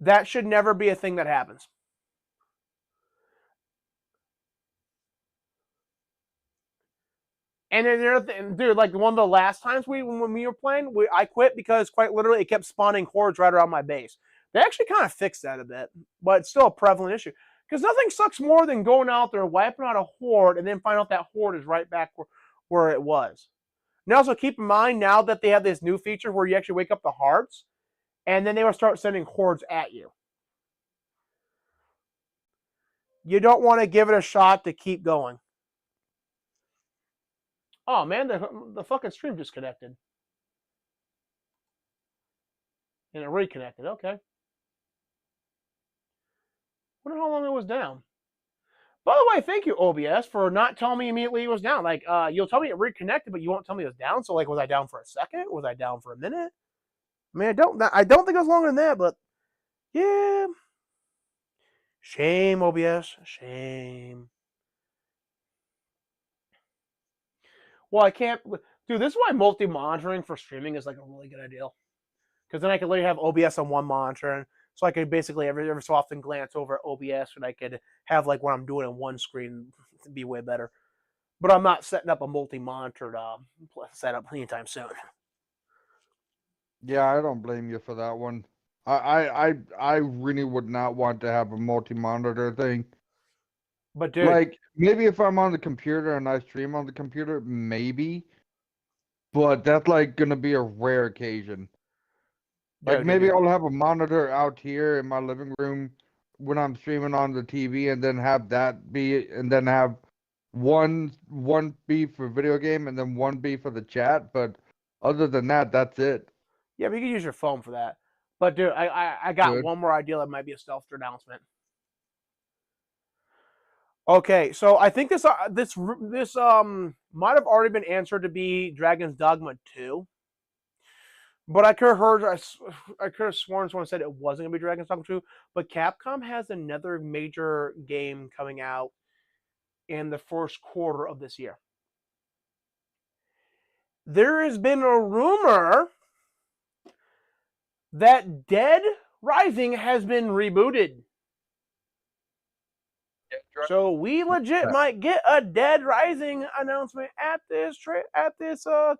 That should never be a thing that happens. And then the other thing, dude, like one of the last times when we were playing, I quit because quite literally it kept spawning hordes right around my base. They actually kind of fixed that a bit, but it's still a prevalent issue. Because nothing sucks more than going out there, wiping out a horde, and then find out that horde is right back where it was. Now, also keep in mind, now that they have this new feature where you actually wake up the hearts, and then they will start sending hordes at you. You don't want to give it a shot to keep going. Oh man, the fucking stream disconnected. And it reconnected. Okay. Wonder how long it was down. By the way, thank you, OBS, for not telling me immediately it was down. Like, you'll tell me it reconnected, but you won't tell me it was down. So, like, was I down for a second? Was I down for a minute? I mean, I don't think it was longer than that, but yeah. Shame, OBS. Shame. Well, I can't. Dude, this is why multi-monitoring for streaming is like a really good idea. Because then I could literally have OBS on one monitor, and so I could basically every so often glance over at OBS, and I could have like what I'm doing on one screen to be way better. But I'm not setting up a multi-monitored setup anytime soon. Yeah, I don't blame you for that one. I really would not want to have a multi-monitor thing. But dude, like maybe if I'm on the computer and I stream on the computer, maybe. But that's like gonna be a rare occasion. Like maybe I'll have a monitor out here in my living room when I'm streaming on the TV, and then have that be, and then have one be for video game, and then one be for the chat. But other than that, that's it. Yeah, but you can use your phone for that. But dude, I got one more idea that might be a stealth announcement. Okay, so I think this might have already been answered to be Dragon's Dogma 2. But I could have heard, I could have sworn someone said it wasn't going to be Dragon's Dogma 2. But Capcom has another major game coming out in the first quarter of this year. There has been a rumor that Dead Rising has been rebooted. So we legit might get a Dead Rising announcement at this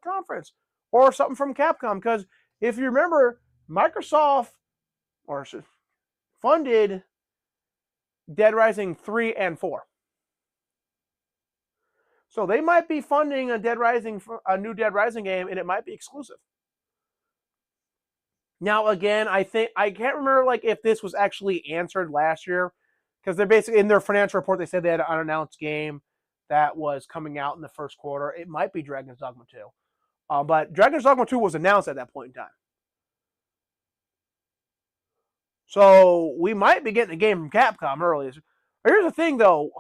conference, or something from Capcom. Because if you remember, Microsoft funded Dead Rising 3 and 4. So they might be funding a new Dead Rising game, and it might be exclusive. Now, again, I can't remember like if this was actually answered last year, because they're basically in their financial report they said they had an unannounced game that was coming out in the first quarter. It might be Dragon's Dogma 2, but Dragon's Dogma 2 was announced at that point in time. So we might be getting a game from Capcom early. Here's the thing, though.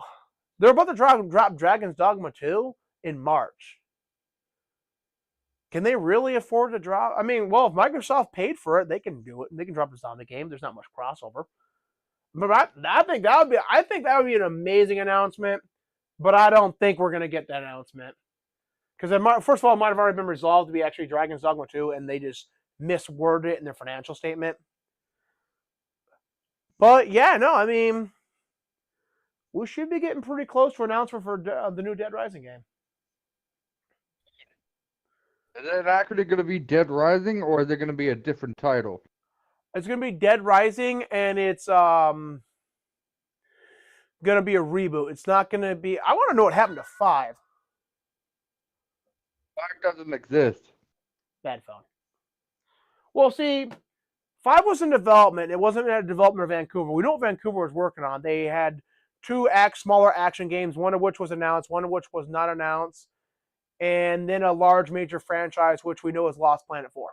They're about to drop Dragon's Dogma 2 in March. Can they really afford to drop? I mean, well, if Microsoft paid for it, they can do it. They can drop a zombie game. There's not much crossover. But I think that would be an amazing announcement. But I don't think we're gonna get that announcement, because first of all, it might have already been resolved to be actually Dragon's Dogma 2, and they just misworded it in their financial statement. But yeah, no, I mean, we should be getting pretty close to an announcement for the new Dead Rising game. Is it actually going to be Dead Rising, or is it going to be a different title? It's going to be Dead Rising, and it's going to be a reboot. It's not going to be... I want to know what happened to 5. 5 doesn't exist. Bad phone. Well, see, 5 was in development. It wasn't in development of Vancouver. We know what Vancouver was working on. They had 2 smaller action games, one of which was announced, one of which was not announced, and then a large major franchise, which we know is Lost Planet 4.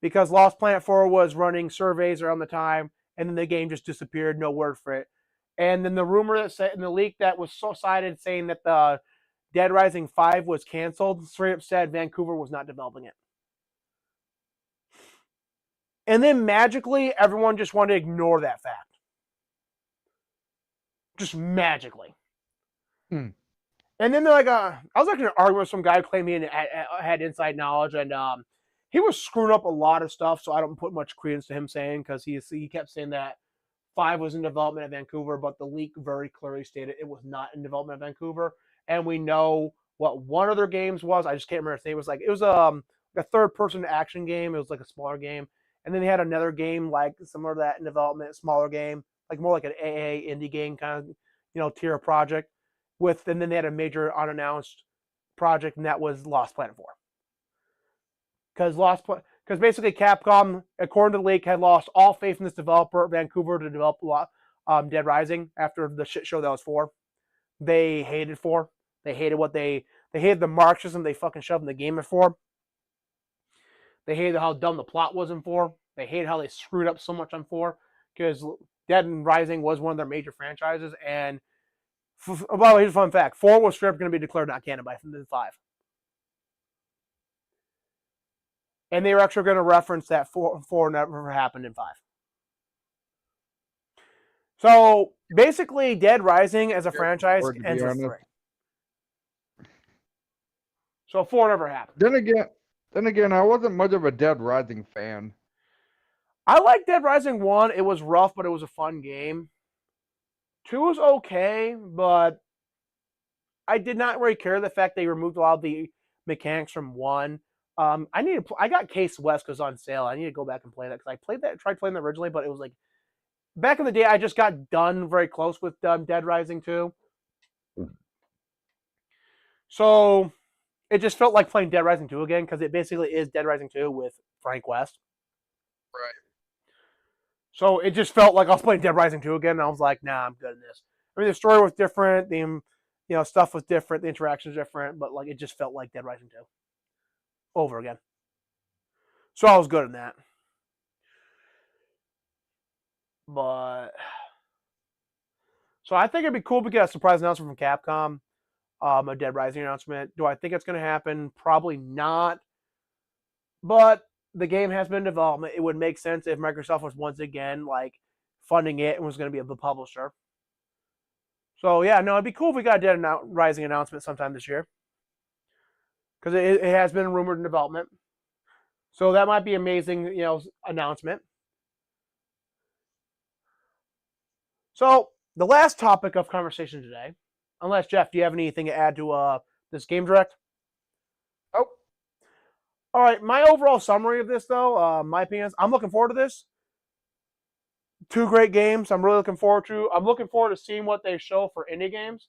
Because Lost Planet 4 was running surveys around the time, and then the game just disappeared, no word for it. And then the rumor that said in the leak that was cited saying that the Dead Rising 5 was canceled, straight up said Vancouver was not developing it. And then magically, everyone just wanted to ignore that fact. Just magically. And then they're like, I was like an argument with some guy claiming he had inside knowledge, and he was screwing up a lot of stuff, so I don't put much credence to him saying, because he kept saying that 5 was in development at Vancouver, but the leak very clearly stated it was not in development at Vancouver. And we know what one of their games was. I just can't remember its name. It was a third-person action game. It was like a smaller game. And then they had another game like similar to that in development, a smaller game, like more like an AA indie game kind of, tier project. And then they had a major unannounced project, and that was Lost Planet 4. Because basically Capcom, according to the leak, had lost all faith in this developer, Vancouver, to develop Dead Rising after the shit show that was 4. They hated 4. They hated they hated the Marxism they fucking shoved in the game at 4. They hated how dumb the plot was in 4. They hated how they screwed up so much on 4, because Dead Rising was one of their major franchises. And well, here's a fun fact: 4 was straight up going to be declared not canon by 5. And they were actually going to reference that 4 never happened in 5. So basically, Dead Rising as a franchise ends with 3. So 4 never happened. Then again, I wasn't much of a Dead Rising fan. I liked Dead Rising 1. It was rough, but it was a fun game. 2 was okay, but I did not really care the fact they removed a lot of the mechanics from 1. I got Case West because on sale. I need to go back and play that, because I tried playing that originally, but it was like back in the day. I just got done very close with Dead Rising 2, so it just felt like playing Dead Rising 2 again, because it basically is Dead Rising 2 with Frank West. Right. So it just felt like I was playing Dead Rising 2 again, and I was like, nah, I'm good in this. I mean, the story was different, the stuff was different, the interaction was different, but like it just felt like Dead Rising 2 over again. So I was good in that. But so I think it'd be cool to get a surprise announcement from Capcom, a Dead Rising announcement. Do I think it's going to happen? Probably not. but the game has been in development. It would make sense if Microsoft was once again like funding it and was going to be the publisher. So yeah, no, it'd be cool if we got a Dead Rising announcement sometime this year because it has been rumored in development. So that might be amazing, announcement. So the last topic of conversation today, unless Jeff, do you have anything to add to this game direct? Oh, All right, my overall summary of this, though, my opinions, I'm looking forward to this. Two great games. I'm really looking forward to. I'm looking forward to seeing what they show for indie games.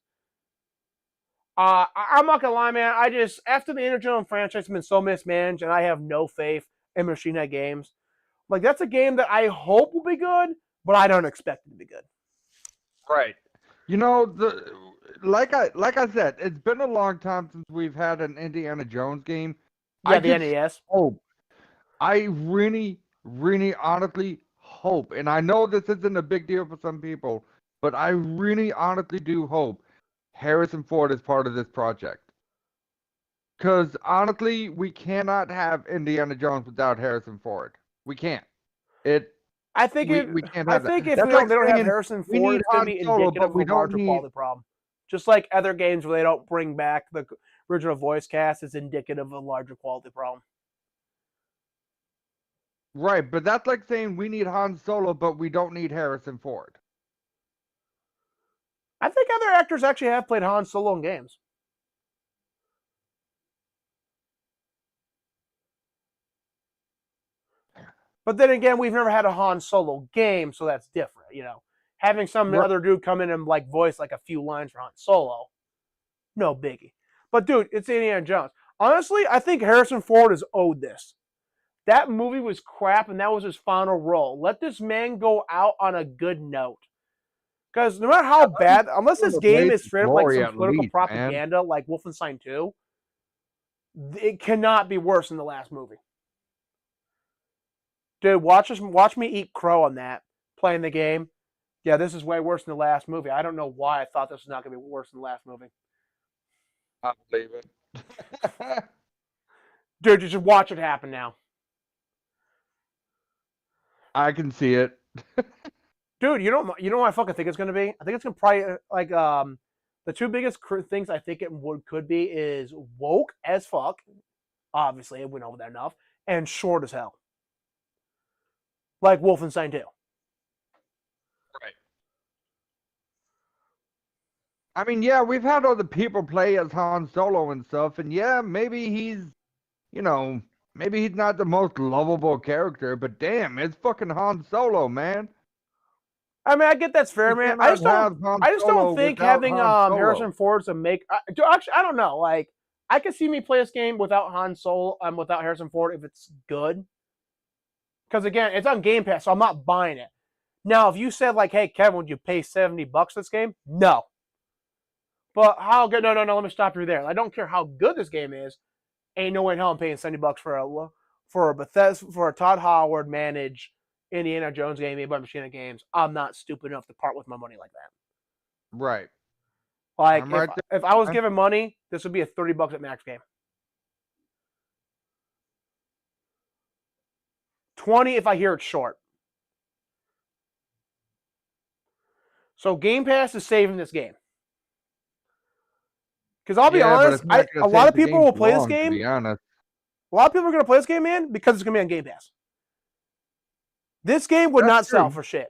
I'm not gonna lie, man. I just after the Indiana franchise has been so mismanaged, and I have no faith in Machine Head Games. Like that's a game that I hope will be good, but I don't expect it to be good. right. You know, like I said, it's been a long time since we've had an Indiana Jones game. Yeah, I the just NES. hope. I really, really honestly hope, and I know this isn't a big deal for some people, but I really honestly do hope Harrison Ford is part of this project. Because honestly, we cannot have Indiana Jones without Harrison Ford. We can't. It I think it. we can't I have that. think if That's like they don't have saying Harrison we Ford, need it's going to Han be Solo, indicative but of we a don't larger need quality problem. Just like other games where they don't bring back the original voice cast, it's indicative of a larger quality problem. right, but that's like saying we need Han Solo, but we don't need Harrison Ford. I think other actors actually have played Han Solo in games. But then again, we've never had a Han Solo game, so that's different. Having some Right. other dude come in and like voice like a few lines for Han Solo, no biggie. But dude, it's Indiana Jones. Honestly, I think Harrison Ford is owed this. That movie was crap, and that was his final role. Let this man go out on a good note. Because no matter how bad, unless this game is straight up like Glory some at political least, man. propaganda like Wolfenstein 2, it cannot be worse than the last movie. Dude, watch me eat crow on that, playing the game. Yeah, this is way worse than the last movie. I don't know why I thought this was not going to be worse than the last movie. I believe it. Dude, you should watch it happen now. I can see it. Dude, you know what I fucking think it's going to be? I think it's going to probably like the two biggest things I think it could be is woke as fuck. Obviously, I went over that enough, and short as hell, like Wolfenstein 2. Right. I mean, yeah, we've had other people play as Han Solo and stuff, and yeah, maybe you know, maybe he's not the most lovable character, but damn, it's fucking Han Solo, man. I mean, I get that's fair, You man. I cannot just don't. have Han I just don't Solo think without having Han Harrison Solo. Ford to make. Actually, I don't know. Like, I could see me play this game without Han Solo, without Harrison Ford if it's good. Because again, it's on Game Pass, so I'm not buying it. Now, if you said like, "Hey, Kevin, would you pay $70 for this game?" No. But how good? No, no, no. Let me stop you there. I don't care how good this game is. Ain't no way in hell I'm paying $70 for a Todd Howard managed Indiana Jones game made by Machine Games. I'm not stupid enough to part with my money like that. Right. Like I'm right if I was there. given money, this would be a $30 at max game. 20 if I hear it's short. So Game Pass is saving this game. Because I'll be Yeah, but honest, it's not a gonna lot save of the people game will for play this long, to game. be honest. A lot of people are going to play this game, man, because it's going to be on Game Pass. This game would That's not sell true. for shit.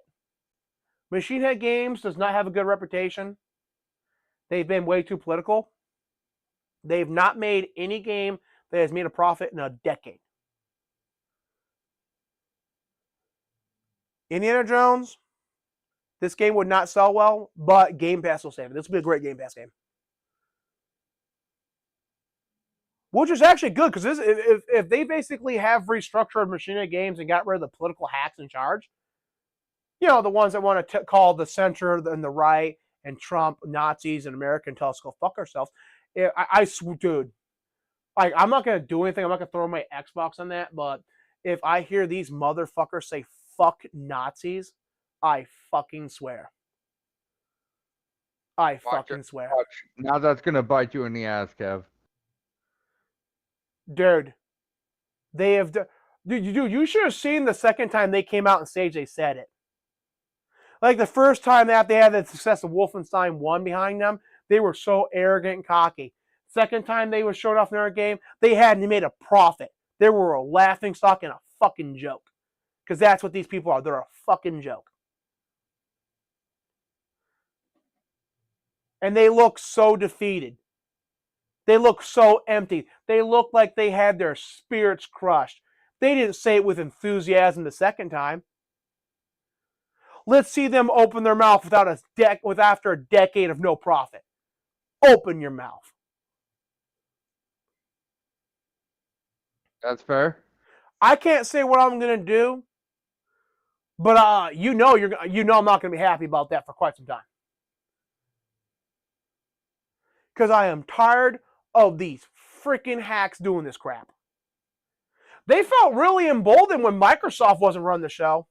Machine Head Games does not have a good reputation. They've been way too political. They've not made any game that has made a profit in a decade. Indiana Jones, this game would not sell well, but Game Pass will save it. This will be a great Game Pass game. Which is actually good because if they basically have restructured Machine Head Games and got rid of the political hacks in charge, the ones that want to call the center and the right and Trump Nazis and America and tell us to go fuck ourselves. Dude, like I'm not gonna do anything. I'm not gonna throw my Xbox on that. But if I hear these motherfuckers say "fuck Nazis," I fucking swear. I Watch it. fucking swear, Watch. Now that's gonna bite you in the ass, Kev. dude. They have, dude, you should have seen the second time they came out on stage. They said it. Like the first time that they had the success of Wolfenstein 1 behind them, they were so arrogant and cocky. Second time they were showed off in their game, they hadn't made a profit. They were a laughing stock and a fucking joke. Because that's what these people are. They're a fucking joke. And they look so defeated. They look so empty. They look like they had their spirits crushed. They didn't say it with enthusiasm the second time. Let's see them open their mouth after a decade of no profit. Open your mouth. That's fair. I can't say what I'm gonna do, but you know I'm not gonna be happy about that for quite some time. Because I am tired of these freaking hacks doing this crap. They felt really emboldened when Microsoft wasn't running the show.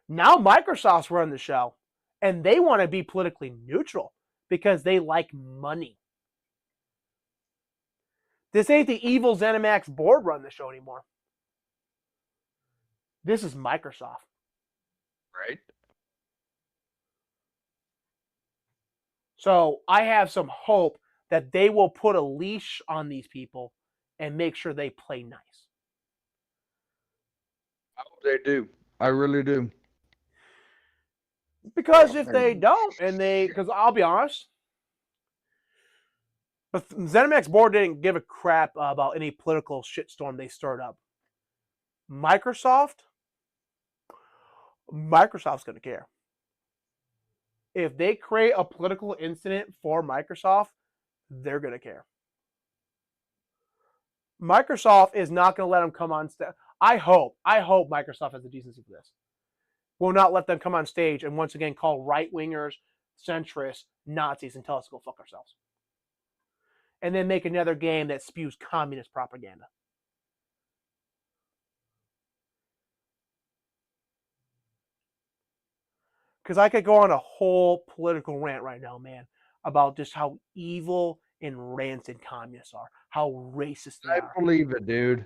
Now Microsoft's running the show, and they want to be politically neutral because they like money. This ain't the evil ZeniMax board running the show anymore. This is Microsoft. Right. So I have some hope that they will put a leash on these people and make sure they play nice. I hope they do. I really do. Because if they don't, because I'll be honest, but ZeniMax board didn't give a crap about any political shitstorm they stirred up. Microsoft's going to care. If they create a political incident for Microsoft, they're going to care. Microsoft is not going to let them come on stage. I hope Microsoft has the decency for this. Will not let them come on stage and once again call right-wingers, centrists, Nazis, and tell us to go fuck ourselves. And then make another game that spews communist propaganda. Because I could go on a whole political rant right now, man, about just how evil and rancid communists are, how racist they are. I believe it, dude.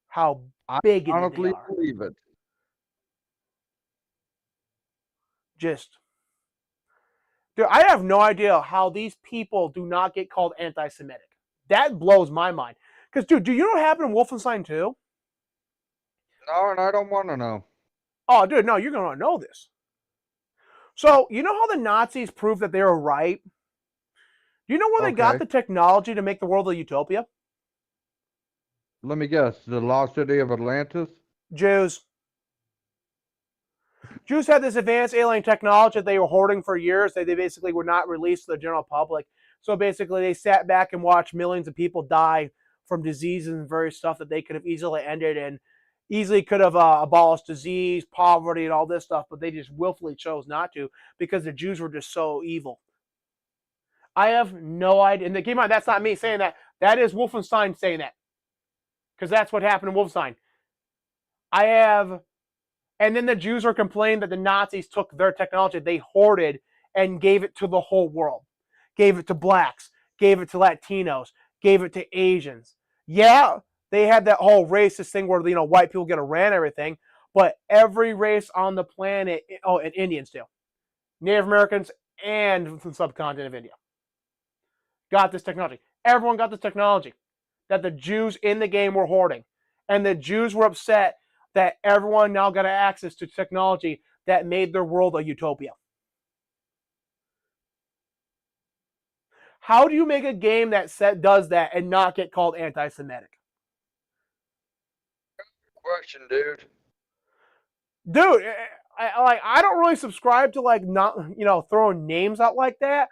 How bigoted I honestly they are. believe it. Just, dude, I have no idea how these people do not get called anti-Semitic. That blows my mind. Because, dude, do you know what happened in Wolfenstein 2? No, and I don't want to know. Oh, dude, no, you're going to know this. So, you know how the Nazis proved that they were right? Do you know where they got the technology to make the world a utopia? Let me guess. The lost city of Atlantis? Jews. Jews had this advanced alien technology that they were hoarding for years. They basically were not released to the general public. So basically, they sat back and watched millions of people die from diseases and various stuff that they could have easily ended and easily could have abolished disease, poverty, and all this stuff, but they just willfully chose not to because the Jews were just so evil. I have no idea. And keep in mind, that's not me saying that. That is Wolfenstein saying that. Because that's what happened in Wolfenstein. And then the Jews were complaining that the Nazis took their technology they hoarded and gave it to the whole world. Gave it to blacks, gave it to Latinos, gave it to Asians. Yeah, they had that whole racist thing where, white people get to ran everything, but every race on the planet, and Indians too, Native Americans and the subcontinent of India, got this technology. Everyone got this technology that the Jews in the game were hoarding. And the Jews were upset that everyone now got access to technology that made their world a utopia. How do you make a game that does that and not get called anti-Semitic? Question, dude. Dude, I don't really subscribe to not throwing names out like that.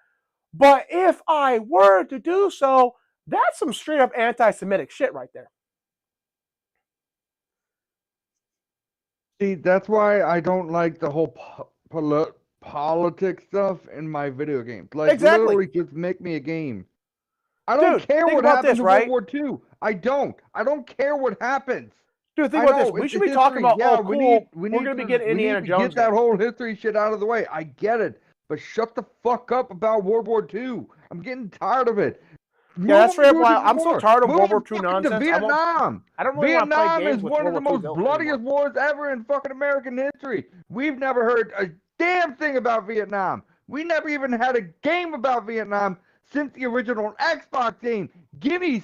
But if I were to do so, that's some straight up anti-Semitic shit right there. See, that's why I don't like the whole politics stuff in my video games. Literally just make me a game. I don't care what happens in World War II. I don't care what happens. Dude, think about this. We should be talking about, cool, we're going to be getting Indiana Jones. Get that whole history shit out of the way. I get it. But shut the fuck up about World War II. I'm getting tired of it. Yeah, Move that's them fair. to a different I'm so war. tired of Move World War them II fucking to nonsense. Vietnam. I don't really want to play Vietnam games is with one of World the War most II anymore. bloodiest wars ever in fucking American history. We've never heard a damn thing about Vietnam. We never even had a game about Vietnam since the original Xbox game. Give me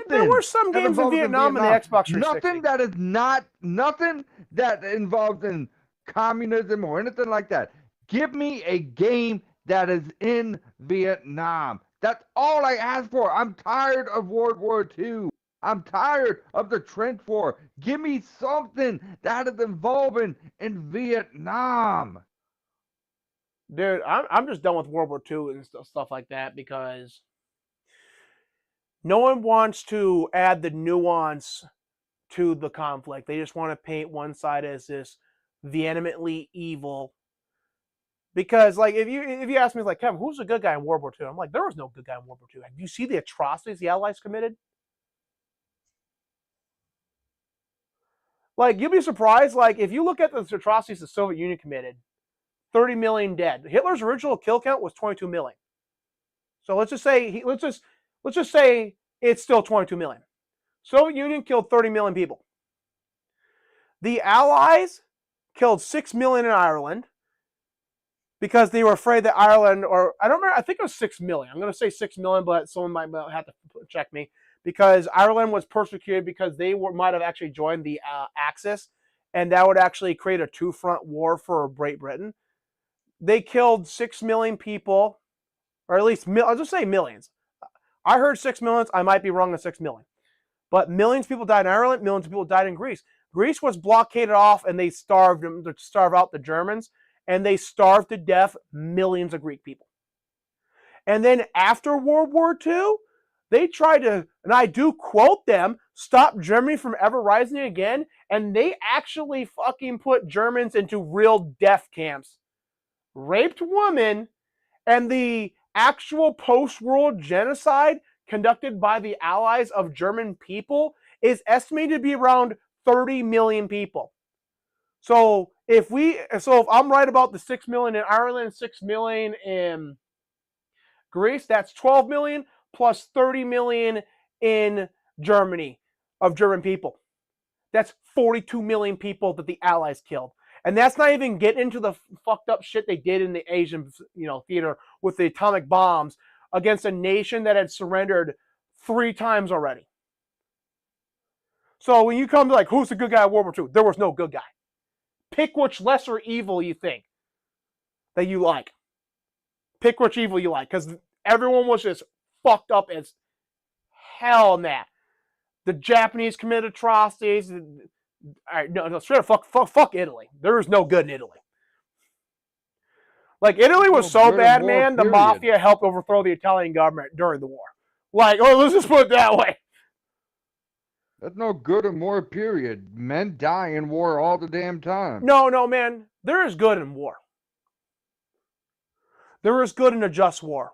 There were something some that games in involves in Vietnam in the Vietnam. Xbox 360. Nothing that is not nothing that involves in communism or anything like that. Give me a game that is in Vietnam. That's all I ask for. I'm tired of World War II. I'm tired of the trench war. Give me something that is involving in Vietnam. Dude, I'm just done with World War II and stuff like that because no one wants to add the nuance to the conflict. They just want to paint one side as this vehemently evil. Because like if you ask me like Kevin, who's the good guy in World War II? I'm like, there was no good guy in World War II. Have you seen the atrocities the Allies committed? Like you'll be surprised. Like if you look at the atrocities the Soviet Union committed, 30 million dead. Hitler's original kill count was 22 million. So let's just say let's just say it's still 22 million. Soviet Union killed 30 million people. The Allies killed 6 million in Ireland because they were afraid that Ireland, or I don't remember, I think it was 6 million. I'm going to say 6 million, but someone might have to check me because Ireland was persecuted because they might have actually joined the Axis, and that would actually create a two-front war for Great Britain. They killed 6 million people, or at least, I'll just say millions. I heard 6 million. I might be wrong on 6 million. But millions of people died in Ireland. Millions of people died in Greece. Greece was blockaded off, and they starved them to starve out the Germans, and they starved to death millions of Greek people. And then after World War II, they tried to, and I do quote them, stop Germany from ever rising again, and they actually fucking put Germans into real death camps. Raped women, and the actual post-war genocide conducted by the Allies of German people is estimated to be around 30 million people. So if I'm right about the 6 million in Ireland, 6 million in Greece, that's 12 million plus 30 million in Germany of German people. That's 42 million people that the Allies killed. And that's not even getting into the fucked up shit they did in the Asian, theater with the atomic bombs against a nation that had surrendered 3 times already. So when you come to like, who's the good guy in World War II? There was no good guy. Pick which lesser evil you think that you like. Pick which evil you like, because everyone was just fucked up as hell in that. The Japanese committed atrocities. All right, no, straight up, fuck Italy. There is no good in Italy. Like Italy was so bad, man. The mafia helped overthrow the Italian government during the war. Like, let's just put it that way. That's no good in war, period. Men die in war all the damn time. No, man. There is good in war. There is good in a just war.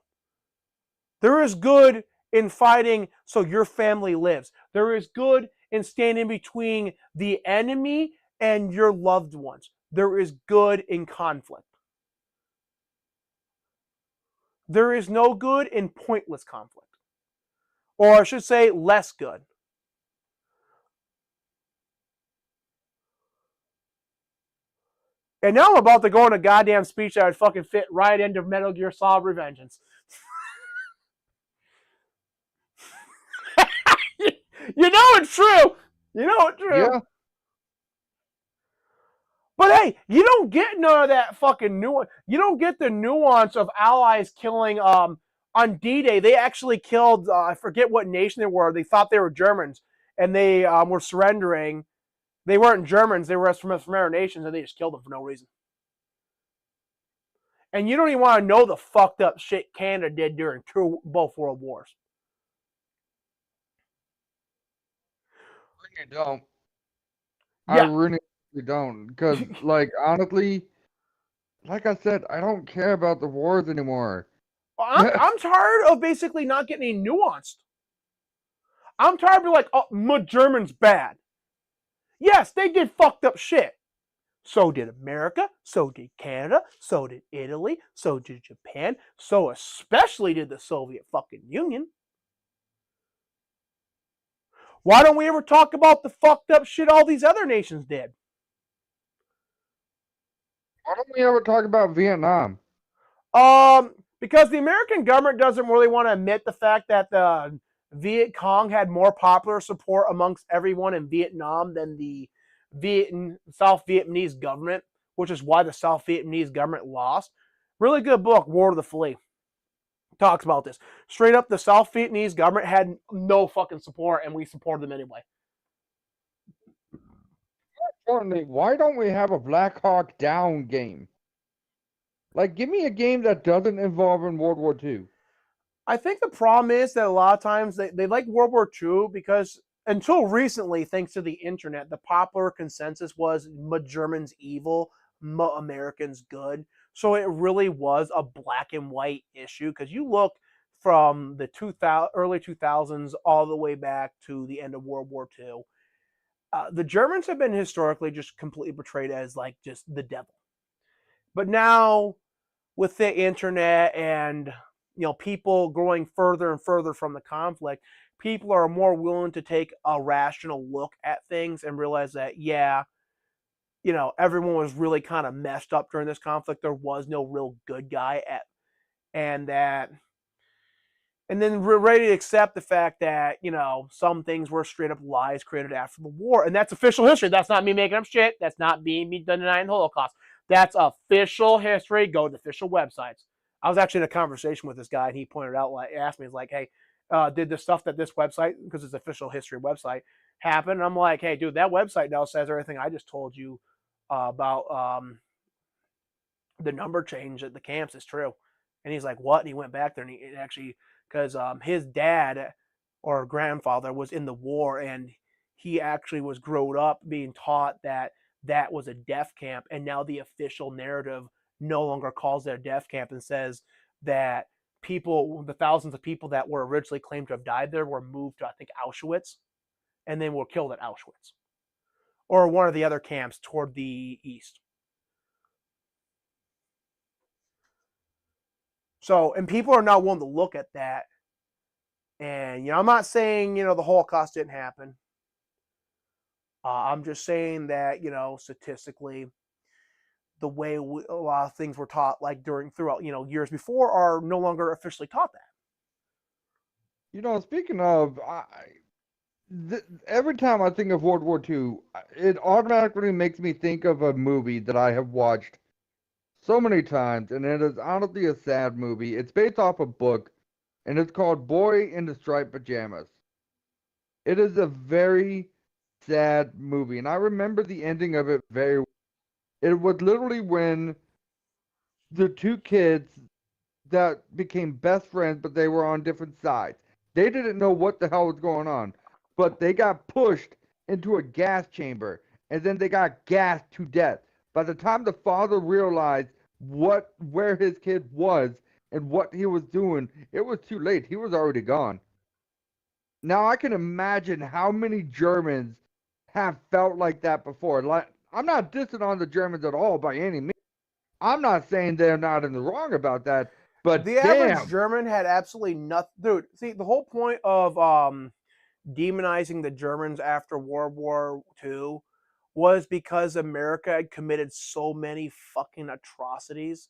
There is good in fighting so your family lives. There is good in standing between the enemy and your loved ones. There is good in conflict. There is no good in pointless conflict. Or I should say, less good. And now I'm about to go on a goddamn speech that would fucking fit right into Metal Gear Solid Revengeance. You know it's true. You know it's true. Yeah. But hey, you don't get none of that fucking nuance. You don't get the nuance of Allies killing on D-Day. They actually killed, I forget what nation they were. They thought they were Germans, and they were surrendering. They weren't Germans. They were from other nations, and they just killed them for no reason. And you don't even want to know the fucked up shit Canada did during both world wars. I don't. I Yeah. really don't. Because, like, honestly, like I said, I don't care about the wars anymore. I'm tired of basically not getting any nuanced. I'm tired of being like, oh, German's bad. Yes, they did fucked up shit. So did America, so did Canada, so did Italy, so did Japan, so especially did the Soviet fucking Union. Why don't we ever talk about the fucked up shit all these other nations did? Why don't we ever talk about Vietnam? Because the American government doesn't really want to admit the fact that the Viet Cong had more popular support amongst everyone in Vietnam than the South Vietnamese government, which is why the South Vietnamese government lost. Really good book, War of the Flea. Talks about this. Straight up, the South Vietnamese government had no fucking support, and we supported them anyway. Importantly, why don't we have a Black Hawk Down game? Like, give me a game that doesn't involve in World War II. I think the problem is that a lot of times they like World War II because until recently, thanks to the internet, the popular consensus was Germans evil, Americans good. So it really was a black and white issue because you look from the early 2000s all the way back to the end of World War II. The Germans have been historically just completely portrayed as like just the devil. But now with the internet and people growing further and further from the conflict, people are more willing to take a rational look at things and realize that everyone was really kind of messed up during this conflict. There was no real good guy at and that and then we're ready to accept the fact that some things were straight up lies created after the war, and that's official history. That's not me making up shit. That's not me denying the Holocaust. That's official history. Go to the official websites. I was actually in a conversation with this guy, and he pointed out, like, asked me, he's like, "Hey, did the stuff that this website, because it's official history website, happen?" And I'm like, "Hey, dude, that website now says everything I just told you about the number change at the camps is true." And he's like, "What?" And he went back there and he actually, because his dad or grandfather was in the war, and he actually was growed up being taught that that was a death camp, and now the official narrative no longer calls it a death camp and says that the thousands of people that were originally claimed to have died there were moved to, I think, Auschwitz, and then were killed at Auschwitz or one of the other camps toward the east. So, and people are now willing to look at that. And, I'm not saying, the Holocaust didn't happen. I'm just saying that, statistically, the way a lot of things were taught, like throughout, years before, are no longer officially taught that. Speaking of, every time I think of World War II, it automatically makes me think of a movie that I have watched so many times, and it is honestly a sad movie. It's based off a book, and it's called Boy in the Striped Pajamas. It is a very sad movie, and I remember the ending of it very well. It was literally when the two kids that became best friends, but they were on different sides. They didn't know what the hell was going on, but they got pushed into a gas chamber, and then they got gassed to death. By the time the father realized where his kid was and what he was doing, it was too late. He was already gone. Now I can imagine how many Germans have felt like that before. Like, I'm not dissing on the Germans at all by any means. I'm not saying they're not in the wrong about that, but The average damn, German had absolutely nothing. Dude, see, the whole point of demonizing the Germans after World War II was because America had committed so many fucking atrocities.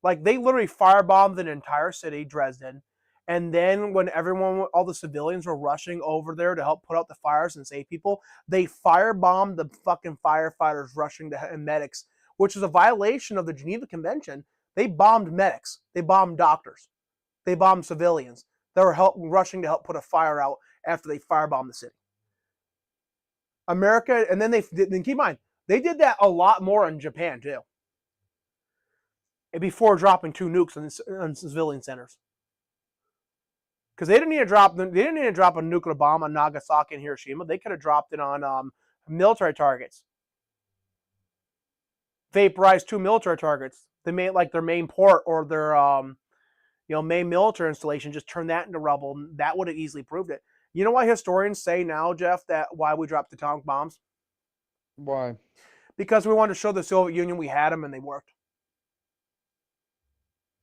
Like, they literally firebombed an entire city, Dresden. And then when all the civilians were rushing over there to help put out the fires and save people, they firebombed the fucking firefighters rushing to and medics, which is a violation of the Geneva Convention. They bombed medics. They bombed doctors. They bombed civilians that were rushing to help put a fire out after they firebombed the city. America, and then keep in mind, they did that a lot more in Japan too, before dropping 2 nukes on civilian centers. Because they didn't need to drop a nuclear bomb on Nagasaki and Hiroshima. They could have dropped it on military targets. Vaporized 2 military targets. They made like their main port or their main military installation. Just turn that into rubble. That would have easily proved it. You know why historians say now, Jeff, that why we dropped atomic bombs? why? Because we wanted to show the Soviet Union we had them and they worked.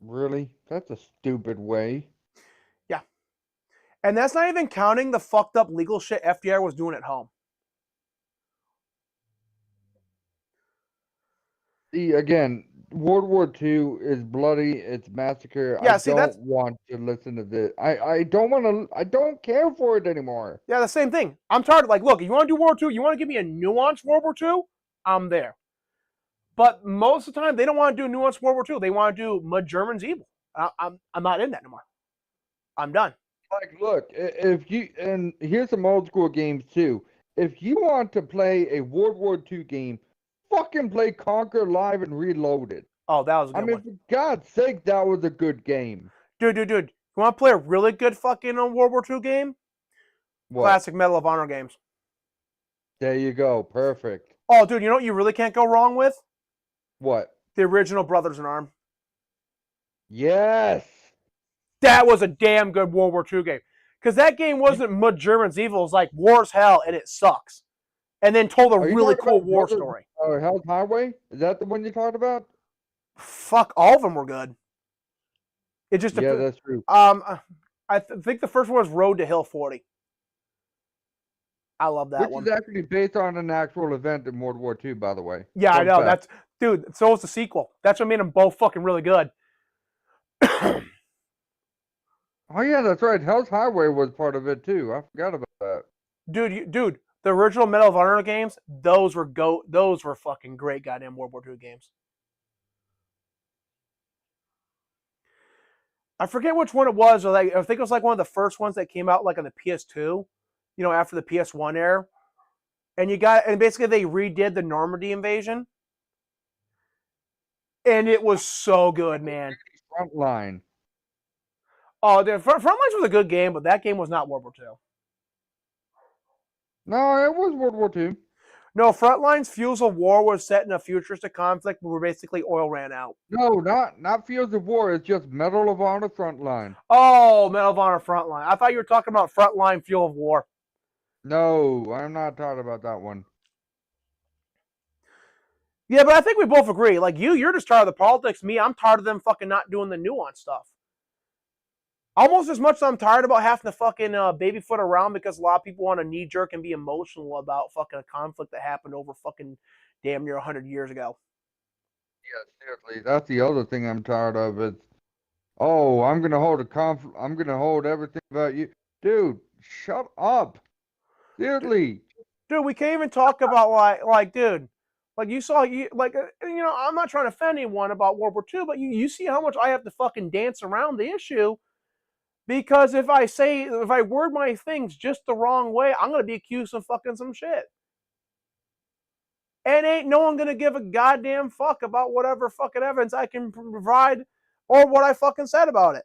Really? That's a stupid way. Yeah. And that's not even counting the fucked up legal shit FDR was doing at home. See, again, World War II is bloody. It's massacre. I Yeah, see, don't that's want to listen to this. I don't want to. I don't care for it anymore. yeah, the same thing. I'm tired of like, look, if you want to do World War II, you want to give me a nuanced World War II, I'm there. But most of the time, they don't want to do nuanced World War II. They want to do Mud Germans evil. I'm not in that anymore. I'm done. Like, look, if you and here's some old school games too. If you want to play a World War II game, fucking play Conquer Live and Reloaded. Oh, that was a I good mean, one. for God's sake, that was a good game. Dude. You want to play a really good fucking World War II game? What? Classic Medal of Honor games. There you go. Perfect. Oh, dude, you know what you really can't go wrong with? What? The original Brothers in Arms. Yes. That was a damn good World War II game. Because that game wasn't Mud Germans evil. It was like war's hell and it sucks. And then told a Are you really talking cool about war Brothers story. Hell's Highway? Is that the one you talked about? Fuck, all of them were good. It just Yeah, that's true. I think the first one was Road to Hill 40. I love that Which one. is actually based on an actual event in World War II, by the way. Yeah, I Fun know. fact. Dude, so is the sequel. That's what made them both fucking really good. Oh yeah, that's right. Hell's Highway was part of it too. I forgot about that. Dude, the original Medal of Honor games, those were fucking great goddamn World War II games. I forget which one it was. Or like, I think it was like one of the first ones that came out like on the PS2, after the PS1 era. And basically they redid the Normandy invasion. And it was so good, man. Frontline. Oh, the Frontlines was a good game, but that game was not World War II. No, it was World War II. No, Frontlines Fuels of War was set in a futuristic conflict where basically oil ran out. No, not Fields of War. It's just Medal of Honor Frontline. Oh, Medal of Honor Frontline. I thought you were talking about Frontline Fuel of War. No, I'm not talking about that one. Yeah, but I think we both agree. Like you're just tired of the politics. Me, I'm tired of them fucking not doing the nuance stuff. Almost as much as I'm tired about having to fucking babyfoot around because a lot of people want to knee jerk and be emotional about fucking a conflict that happened over fucking damn near 100 years ago. Yeah, seriously, that's the other thing I'm tired of. It's oh, I'm gonna hold a conflict. I'm gonna hold everything about you, dude. Shut up. Seriously. Dude, we can't even talk about dude, like you saw I'm not trying to offend anyone about World War II, but you see how much I have to fucking dance around the issue because if I word my things just the wrong way, I'm gonna be accused of fucking some shit. And ain't no one gonna give a goddamn fuck about whatever fucking evidence I can provide or what I fucking said about it.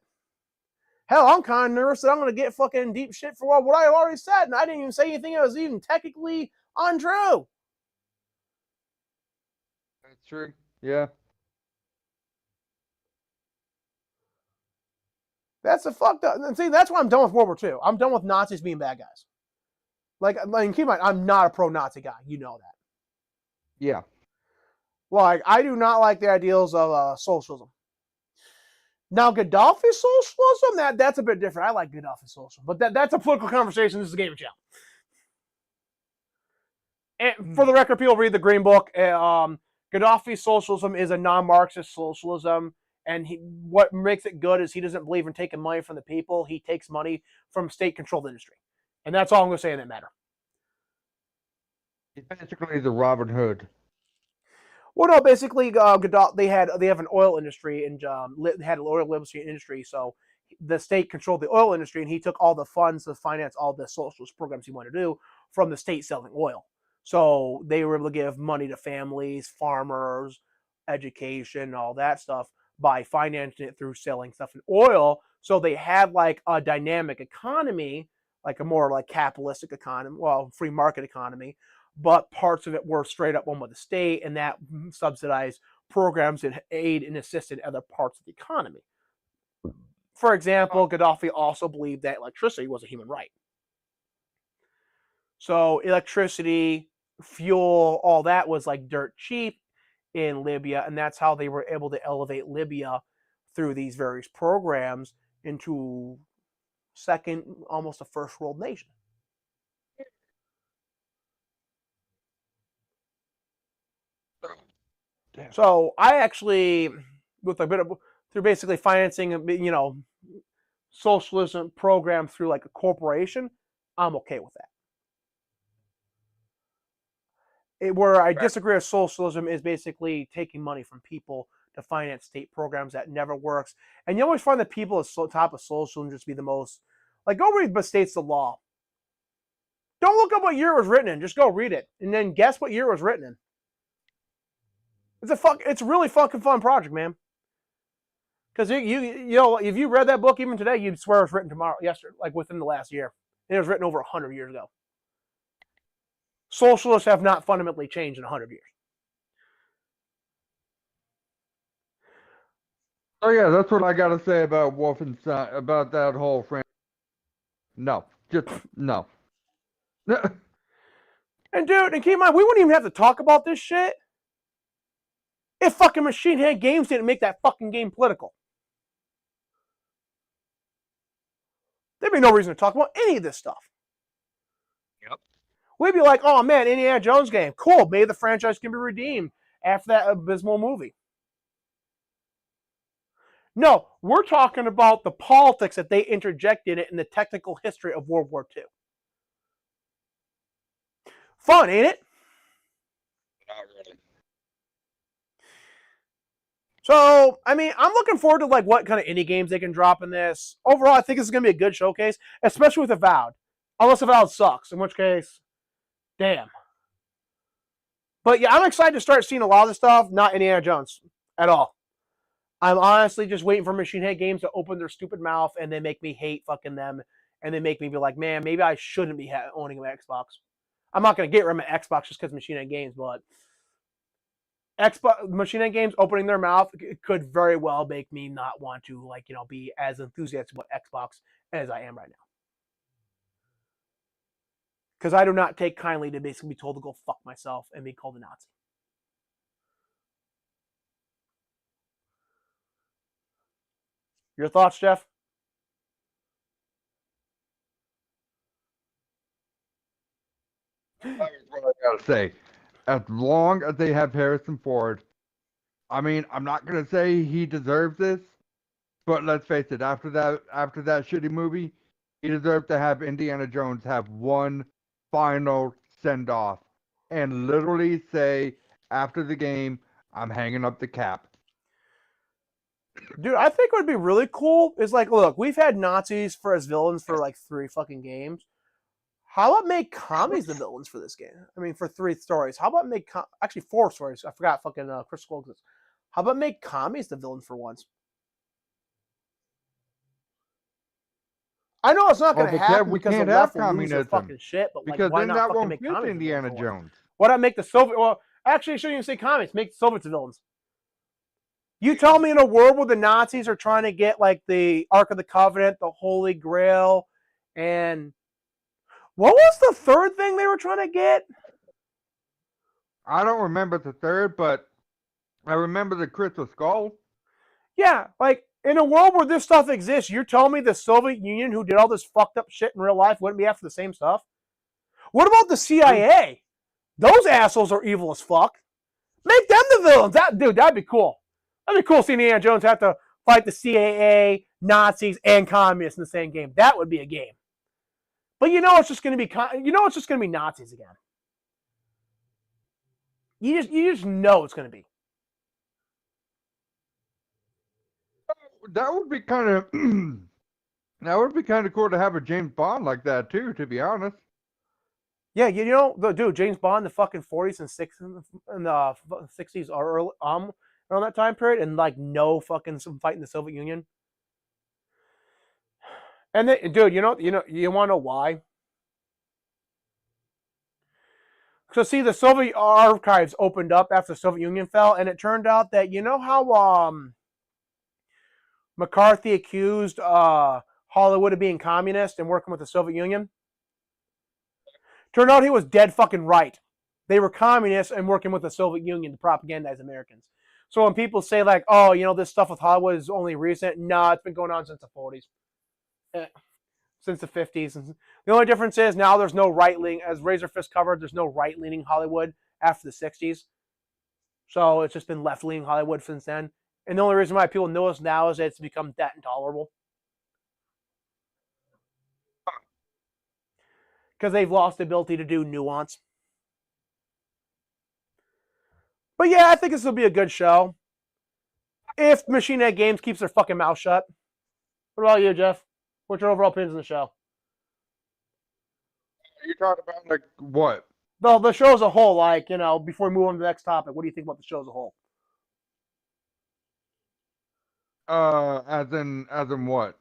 Hell, I'm kind of nervous that I'm gonna get fucking deep shit for what I already said, and I didn't even say anything that was even technically untrue. That's true. Yeah. That's a fucked up. And see, that's why I'm done with World War II. I'm done with Nazis being bad guys. Like keep in mind, I'm not a pro-Nazi guy. You know that. Yeah. Like, I do not like the ideals of socialism. Now, Gaddafi's socialism, that's a bit different. I like Gaddafi's socialism, but that's a political conversation. This is a game channel. And for the record, people read the Green Book. Gaddafi's socialism is a non-Marxist socialism, and what makes it good is he doesn't believe in taking money from the people. He takes money from state-controlled industry, and that's all I'm going to say in that matter. He's basically the Robin Hood. Well, no, basically, Gaddafi, they have an oil industry and had an oil industry, so the state controlled the oil industry, and he took all the funds to finance all the socialist programs he wanted to do from the state selling oil. So they were able to give money to families, farmers, education, all that stuff by financing it through selling stuff in oil. So they had like a dynamic economy, like a more like capitalistic economy, well, free market economy, but parts of it were straight up owned by the state, and that subsidized programs that aid and assisted other parts of the economy. For example, Gaddafi also believed that electricity was a human right. So electricity, fuel, all that was like dirt cheap in Libya, and that's how they were able to elevate Libya through these various programs into second, almost a first world nation. Damn. So I actually, with a bit of through basically financing, socialism program through like a corporation, I'm okay with that. Where I disagree with socialism is basically taking money from people to finance state programs that never works. And you always find that people at the top of socialism just be the most, like, go read the states of law. Don't look up what year it was written in. Just go read it, and then guess what year it was written in. It's a really fucking fun project, man. Because if you read that book even today, you'd swear it was written yesterday, like within the last year. And it was written over 100 years ago. Socialists have not fundamentally changed in 100 years. Oh yeah, that's what I gotta say about Wolfenstein, about that whole franchise. No, just no. And dude, and keep in mind, we wouldn't even have to talk about this shit if fucking Machine Head Games didn't make that fucking game political. There'd be no reason to talk about any of this stuff. Yep. We'd be like, oh man, Indiana Jones game. Cool, maybe the franchise can be redeemed after that abysmal movie. No, we're talking about the politics that they interjected in the technical history of World War II. Fun, ain't it? Not really. So, I mean, I'm looking forward to like what kind of indie games they can drop in this. Overall, I think this is going to be a good showcase, especially with Avowed. Unless Avowed sucks, in which case, damn. But yeah, I'm excited to start seeing a lot of this stuff, not Indiana Jones at all. I'm honestly just waiting for Machine Head Games to open their stupid mouth and they make me hate fucking them. And they make me be like, man, maybe I shouldn't be owning an Xbox. I'm not going to get rid of my Xbox just because Machine Head Games, but Machine Head Games opening their mouth could very well make me not want to, like, be as enthusiastic about Xbox as I am right now. Because I do not take kindly to basically be told to go fuck myself and be called a Nazi. Your thoughts, Jeff? That is what I gotta say. As long as they have Harrison Ford, I mean, I'm not gonna say he deserves this, but let's face it, after that shitty movie, he deserved to have Indiana Jones have one final send off and literally say after the game, I'm hanging up the cap. Dude, I think what would be really cool is like, look, we've had Nazis as villains for like 3 fucking games. How about make commies the villains for this game? I mean, for 3 stories. How about actually 4 stories? I forgot fucking Chris Cole. How about make commies the villain for once? I know it's not going to happen because the left will lose their fucking shit, but like, why not fucking make commies Indiana Jones? Why not make the Soviet? Well, actually, I shouldn't even say commies. Make the Soviets the villains. You tell me in a world where the Nazis are trying to get like the Ark of the Covenant, the Holy Grail, and what was the third thing they were trying to get? I don't remember the third, but I remember the Crystal Skull. Yeah, like in a world where this stuff exists, you're telling me the Soviet Union, who did all this fucked up shit in real life, wouldn't be after the same stuff? What about the CIA? Those assholes are evil as fuck. Make them the villains. That'd be cool. That'd be cool seeing Indiana Jones have to fight the CIA, Nazis, and communists in the same game. That would be a game. But it's just going to be it's just going to be Nazis again. You just know it's going to be. That would be kind of that would be kind of cool to have a James Bond like that too, to be honest. Yeah, dude, James Bond, the fucking 40s and 60s and the 60s are early, around that time period, and like no fucking fight in the Soviet Union. And then, dude, you want to know why? So see, the Soviet archives opened up after the Soviet Union fell, and it turned out that how McCarthy accused Hollywood of being communist and working with the Soviet Union? Turned out he was dead fucking right. They were communists and working with the Soviet Union to propagandize Americans. So when people say like, oh, this stuff with Hollywood is only recent, nah, it's been going on since the 40s. since the 50s. And the only difference is now there's no right-leaning, as Razor Fist covered, there's no right-leaning Hollywood after the 60s. So it's just been left-leaning Hollywood since then. And the only reason why people know us now is that it's become that intolerable. Because they've lost the ability to do nuance. But yeah, I think this will be a good show. If Machine Head Games keeps their fucking mouth shut. What about you, Jeff? What's your overall opinions on the show? You talking about like what? The show as a whole, like, before we move on to the next topic, what do you think about the show as a whole? As in what?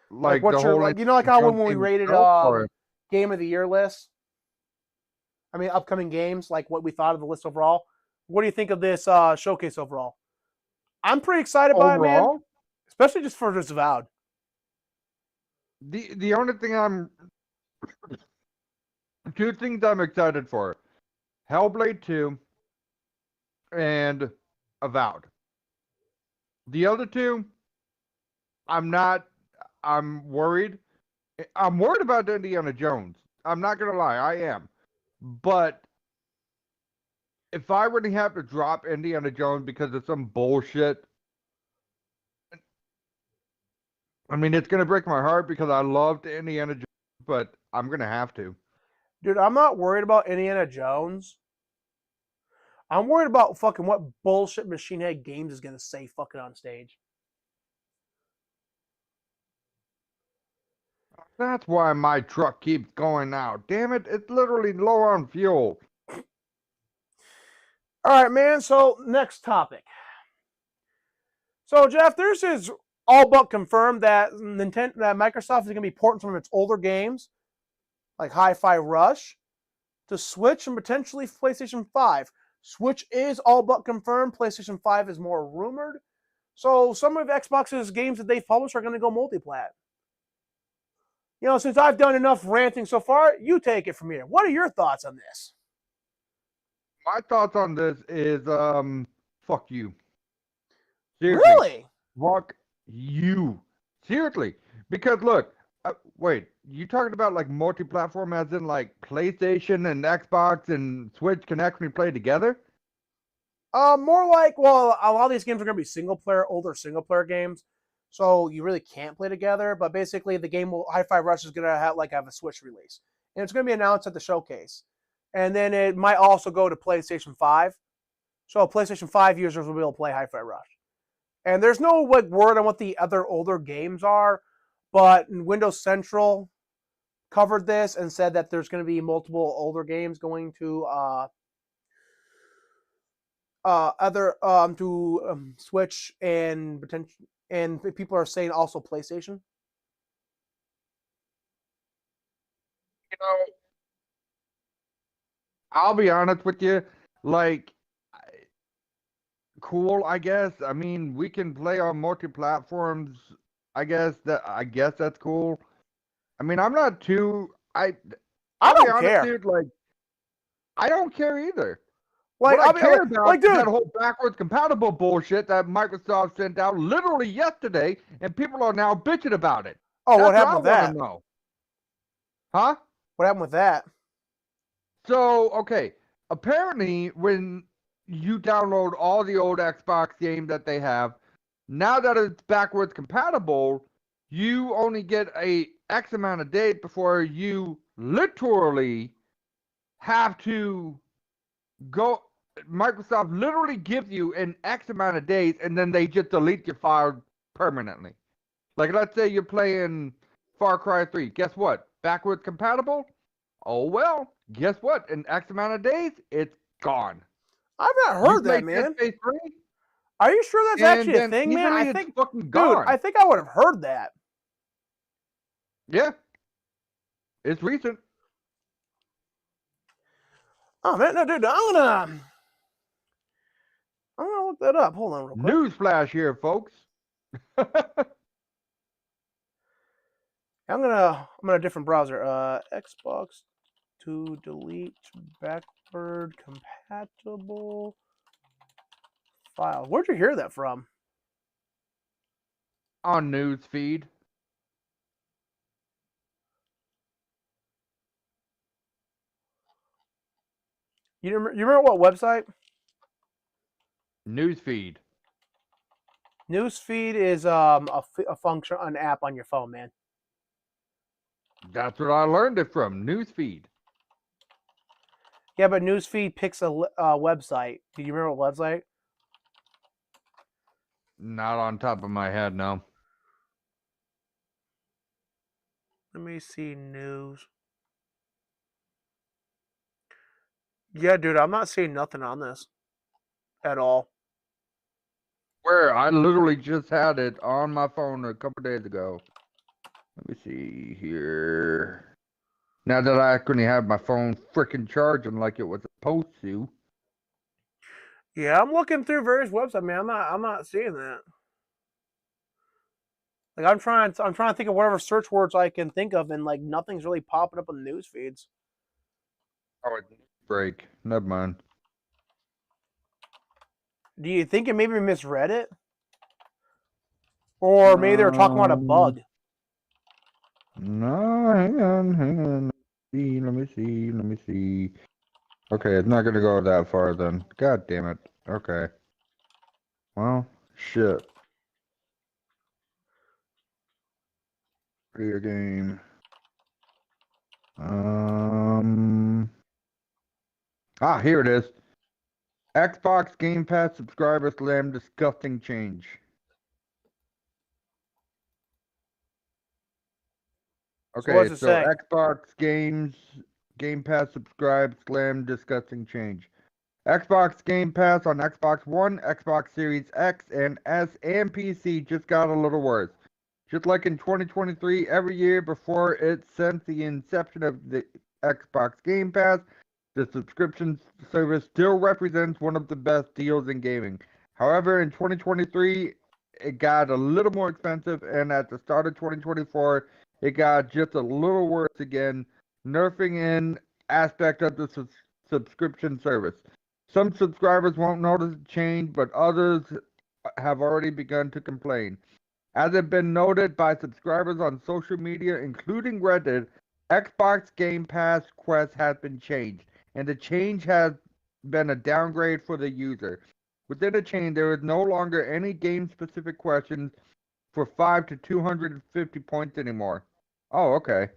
Like, Like the what's your, whole like, like how when we game rated itself, or Game of the Year list? I mean, upcoming games, like what we thought of the list overall. What do you think of this showcase overall? I'm pretty excited by it, man. overall? Especially just for Disavowed. The only thing two things I'm excited for: Hellblade 2 and Avowed. The other two, I'm not. I'm worried. I'm worried about Indiana Jones. I'm not gonna lie, I am. But if I really have to drop Indiana Jones because of some bullshit, I mean, it's gonna break my heart because I loved Indiana Jones, but I'm gonna have to. Dude, I'm not worried about Indiana Jones. I'm worried about fucking what bullshit Machine Head Games is going to say fucking on stage. That's why my truck keeps going out. Damn it, it's literally low on fuel. All right, man. So, next topic. So, Jeff, this is all but confirmed that Microsoft is going to be porting some of its older games, like Hi-Fi Rush, to Switch and potentially PlayStation 5. Switch is all but confirmed. PlayStation 5 is more rumored. So, some of Xbox's games that they've published are going to go multi-plat. Since I've done enough ranting so far, you take it from here. What are your thoughts on this? My thoughts on this is fuck you. Seriously. Really? Fuck you. Seriously. Because look, wait, you talking about like multi-platform as in like PlayStation and Xbox and Switch can actually play together? More like, well, a lot of these games are going to be older single player games, so you really can't play together. But basically, the game Hi-Fi Rush is going to have a Switch release, and it's going to be announced at the showcase, and then it might also go to PlayStation 5. So PlayStation 5 users will be able to play Hi-Fi Rush. And there's no word on what the other older games are, but Windows Central covered this and said that there's going to be multiple older games going to Switch and potential, and people are saying also PlayStation. You know, I'll be honest with you, like cool, I guess. I mean, we can play on multi-platforms. I guess that's cool. I mean, I'm not too I I'll be don't honest, care. dude, like I don't care either. Like, What I care about is dude. that whole backwards compatible bullshit that Microsoft sent out literally yesterday, and people are now bitching about it. Oh, That's what happened I with want that? to know. Huh? What happened with that? So, okay. Apparently, when you download all the old Xbox games that they have, now that it's backwards compatible, you only get a X amount of days before you literally have to go. Microsoft literally gives you an X amount of days, and then they just delete your file permanently. Like, let's say you're playing Far Cry 3. Guess what? Backwards compatible? Oh, well, guess what? In X amount of days, it's gone. I've not You heard play that, man. Dead Space 3, Are you sure that's and actually a then thing, man? easily I it's think, fucking dude, gone. I think I would have heard that. Yeah. It's recent. Oh man, no, dude, I'm gonna look that up. Hold on, real quick. Newsflash here, folks. I'm gonna a different browser. Xbox to delete backward compatible file. Where'd you hear that from? On news feed. You remember what website? Newsfeed. Newsfeed is a function, an app on your phone, man. That's what I learned it from. Newsfeed. Yeah, but Newsfeed picks a website. Do you remember what website? Not on top of my head, no. Let me see news. Yeah, dude, I'm not seeing nothing on this at all. Where I literally just had it on my phone a couple days ago. Let me see here. Now that I actually have my phone freaking charging like it was supposed to. Yeah, I'm looking through various websites, man. I'm not seeing that. Like I'm trying to think of whatever search words I can think of, and like nothing's really popping up on the news feeds. Oh, it's break. Never mind. Do you think it maybe misread it? Or maybe they were talking about a bug. No, hang on. Let me see. Okay, it's not gonna go that far then. God damn it. Okay. Well, shit. Video game. Here it is. Xbox Game Pass subscriber slam disgusting change. So what Okay, does it so say? Xbox Game Pass subscribe slam disgusting change. Xbox Game Pass on Xbox One, Xbox Series X and S, and PC just got a little worse. Just like in 2023, every year before it since the inception of the Xbox Game Pass, the subscription service still represents one of the best deals in gaming. However, in 2023, it got a little more expensive, and at the start of 2024, it got just a little worse again, nerfing in aspect of the subscription service. Some subscribers won't notice the change, but others have already begun to complain. As has been noted by subscribers on social media, including Reddit, Xbox Game Pass Quest has been changed, and the change has been a downgrade for the user. Within the change, there is no longer any game-specific questions for 5 to 250 points anymore. Oh, okay.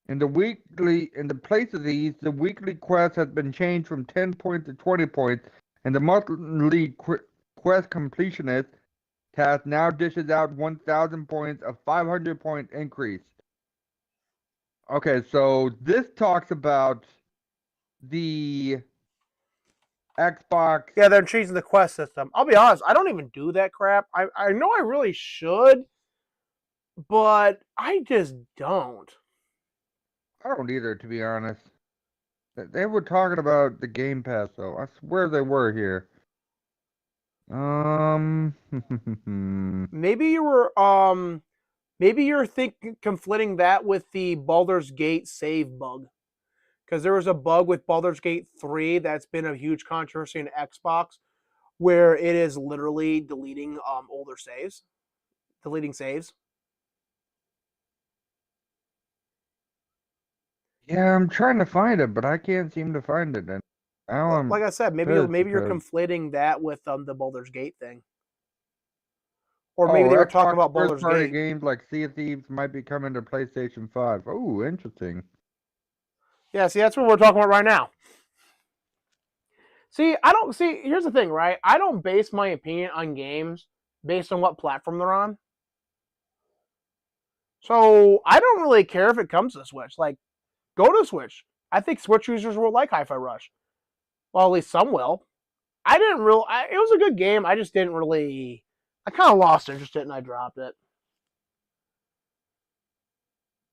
In the place of these, the weekly quest has been changed from 10 points to 20 points, and the monthly quest completionist task now dishes out 1,000 points, a 500-point increase. Okay, so this talks about the Xbox. Yeah, they're changing the quest system. I'll be honest, I don't even do that crap. I know I really should, but I just don't. I don't either, to be honest. They were talking about the Game Pass, though. I swear they were here. Maybe you were maybe you're conflating that with the Baldur's Gate save bug. Because there was a bug with Baldur's Gate 3 that's been a huge controversy in Xbox where it is literally deleting older saves. Deleting saves. Yeah, I'm trying to find it, but I can't seem to find it. And now I'm Like I said, maybe pissed you're because conflating that with the Baldur's Gate thing. Or maybe oh, they were talking Xbox about Baldur's first-party Gate. games like Sea of Thieves might be coming to PlayStation 5. Oh, interesting. Yeah, see, that's what we're talking about right now. See, I don't see. Here's the thing, right? I don't base my opinion on games based on what platform they're on. So I don't really care if it comes to Switch. Like, go to Switch. I think Switch users will like Hi-Fi Rush. Well, at least some will. I didn't really. It was a good game. I just didn't really. I kind of lost interest in it and I dropped it.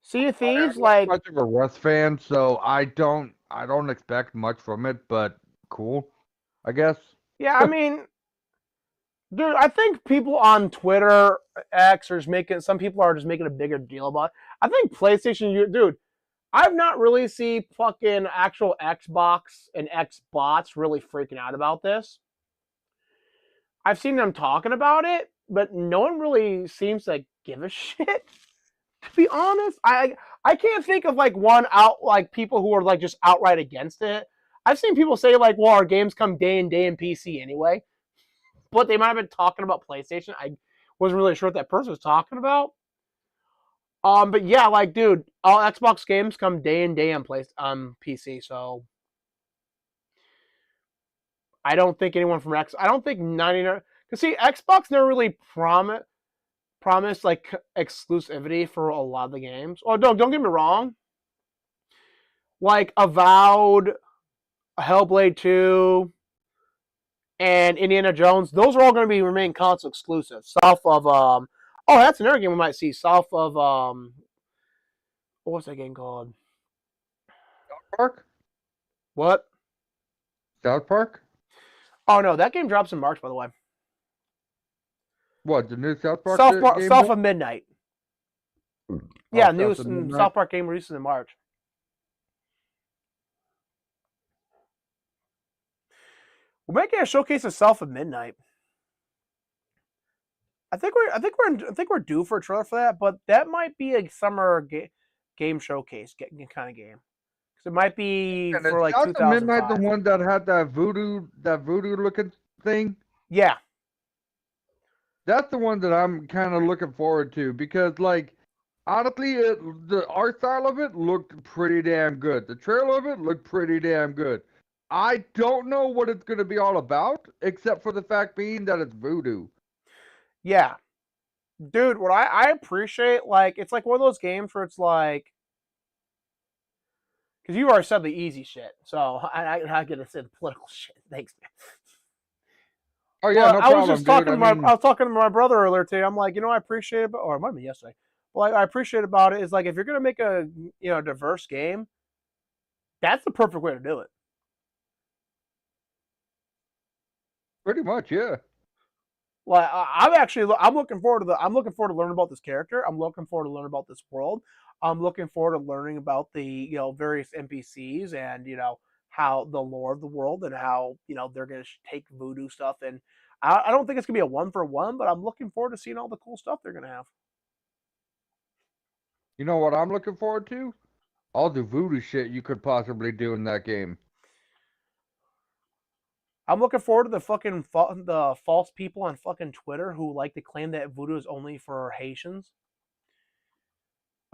Sea of Thieves, I'm not like, much of a Rust fan, so I don't expect much from it, but cool, I guess. yeah, I mean, dude, I think people on Twitter, X, are just making. Some people are just making a bigger deal about it. I think PlayStation, dude. I've not really seen fucking actual Xbox and X bots really freaking out about this. I've seen them talking about it, but no one really seems to give a shit. To be honest, I can't think of like one out like people who are like just outright against it. I've seen people say like, well, our games come day and day in PC anyway, but they might have been talking about PlayStation. I wasn't really sure what that person was talking about. But yeah, like, dude, all Xbox games come day and day on PC. So I don't think anyone from I don't think 99. Cause see, Xbox never really promised like exclusivity for a lot of the games. Oh, don't get me wrong. Like Avowed, Hellblade 2, and Indiana Jones, those are all going to be remain console exclusive. South of oh, that's another game we might see. South of what's that game called? Park? What? South Park? Oh no, that game drops in March, by the way. What, the new South Park game? South of Midnight. Yeah, new South South Park game releases in March. We're making a showcase of South of Midnight. I think we're due for a trailer for that, but that might be a summer game showcase kind of game. Because it might be And for like South of Midnight, 2005. the one that had that voodoo looking thing. Yeah. That's the one that I'm kind of looking forward to because, like, honestly, the art style of it looked pretty damn good. The trailer of it looked pretty damn good. I don't know what it's going to be all about, except for the fact being that it's voodoo. Yeah. Dude, what I appreciate, like, it's like one of those games where it's like, because you already said the easy shit, so I get to say the political shit. Thanks, man. Oh yeah, But no problem, dude. I was talking to my brother earlier today. I'm like, you know, what I appreciate about, or it might have been yesterday. But like, I appreciate about it is like, if you're gonna make a diverse game, that's the perfect way to do it. Pretty much, yeah. Like, I'm looking forward to learning about this character. I'm looking forward to learning about this world. I'm looking forward to learning about the various NPCs and how the lore of the world and how they're gonna take voodoo stuff. And I don't think it's gonna be a one for one, but I'm looking forward to seeing all the cool stuff they're gonna have. You know what I'm looking forward to? All the voodoo shit you could possibly do in that game. I'm looking forward to the false people on fucking Twitter who like to claim that voodoo is only for Haitians.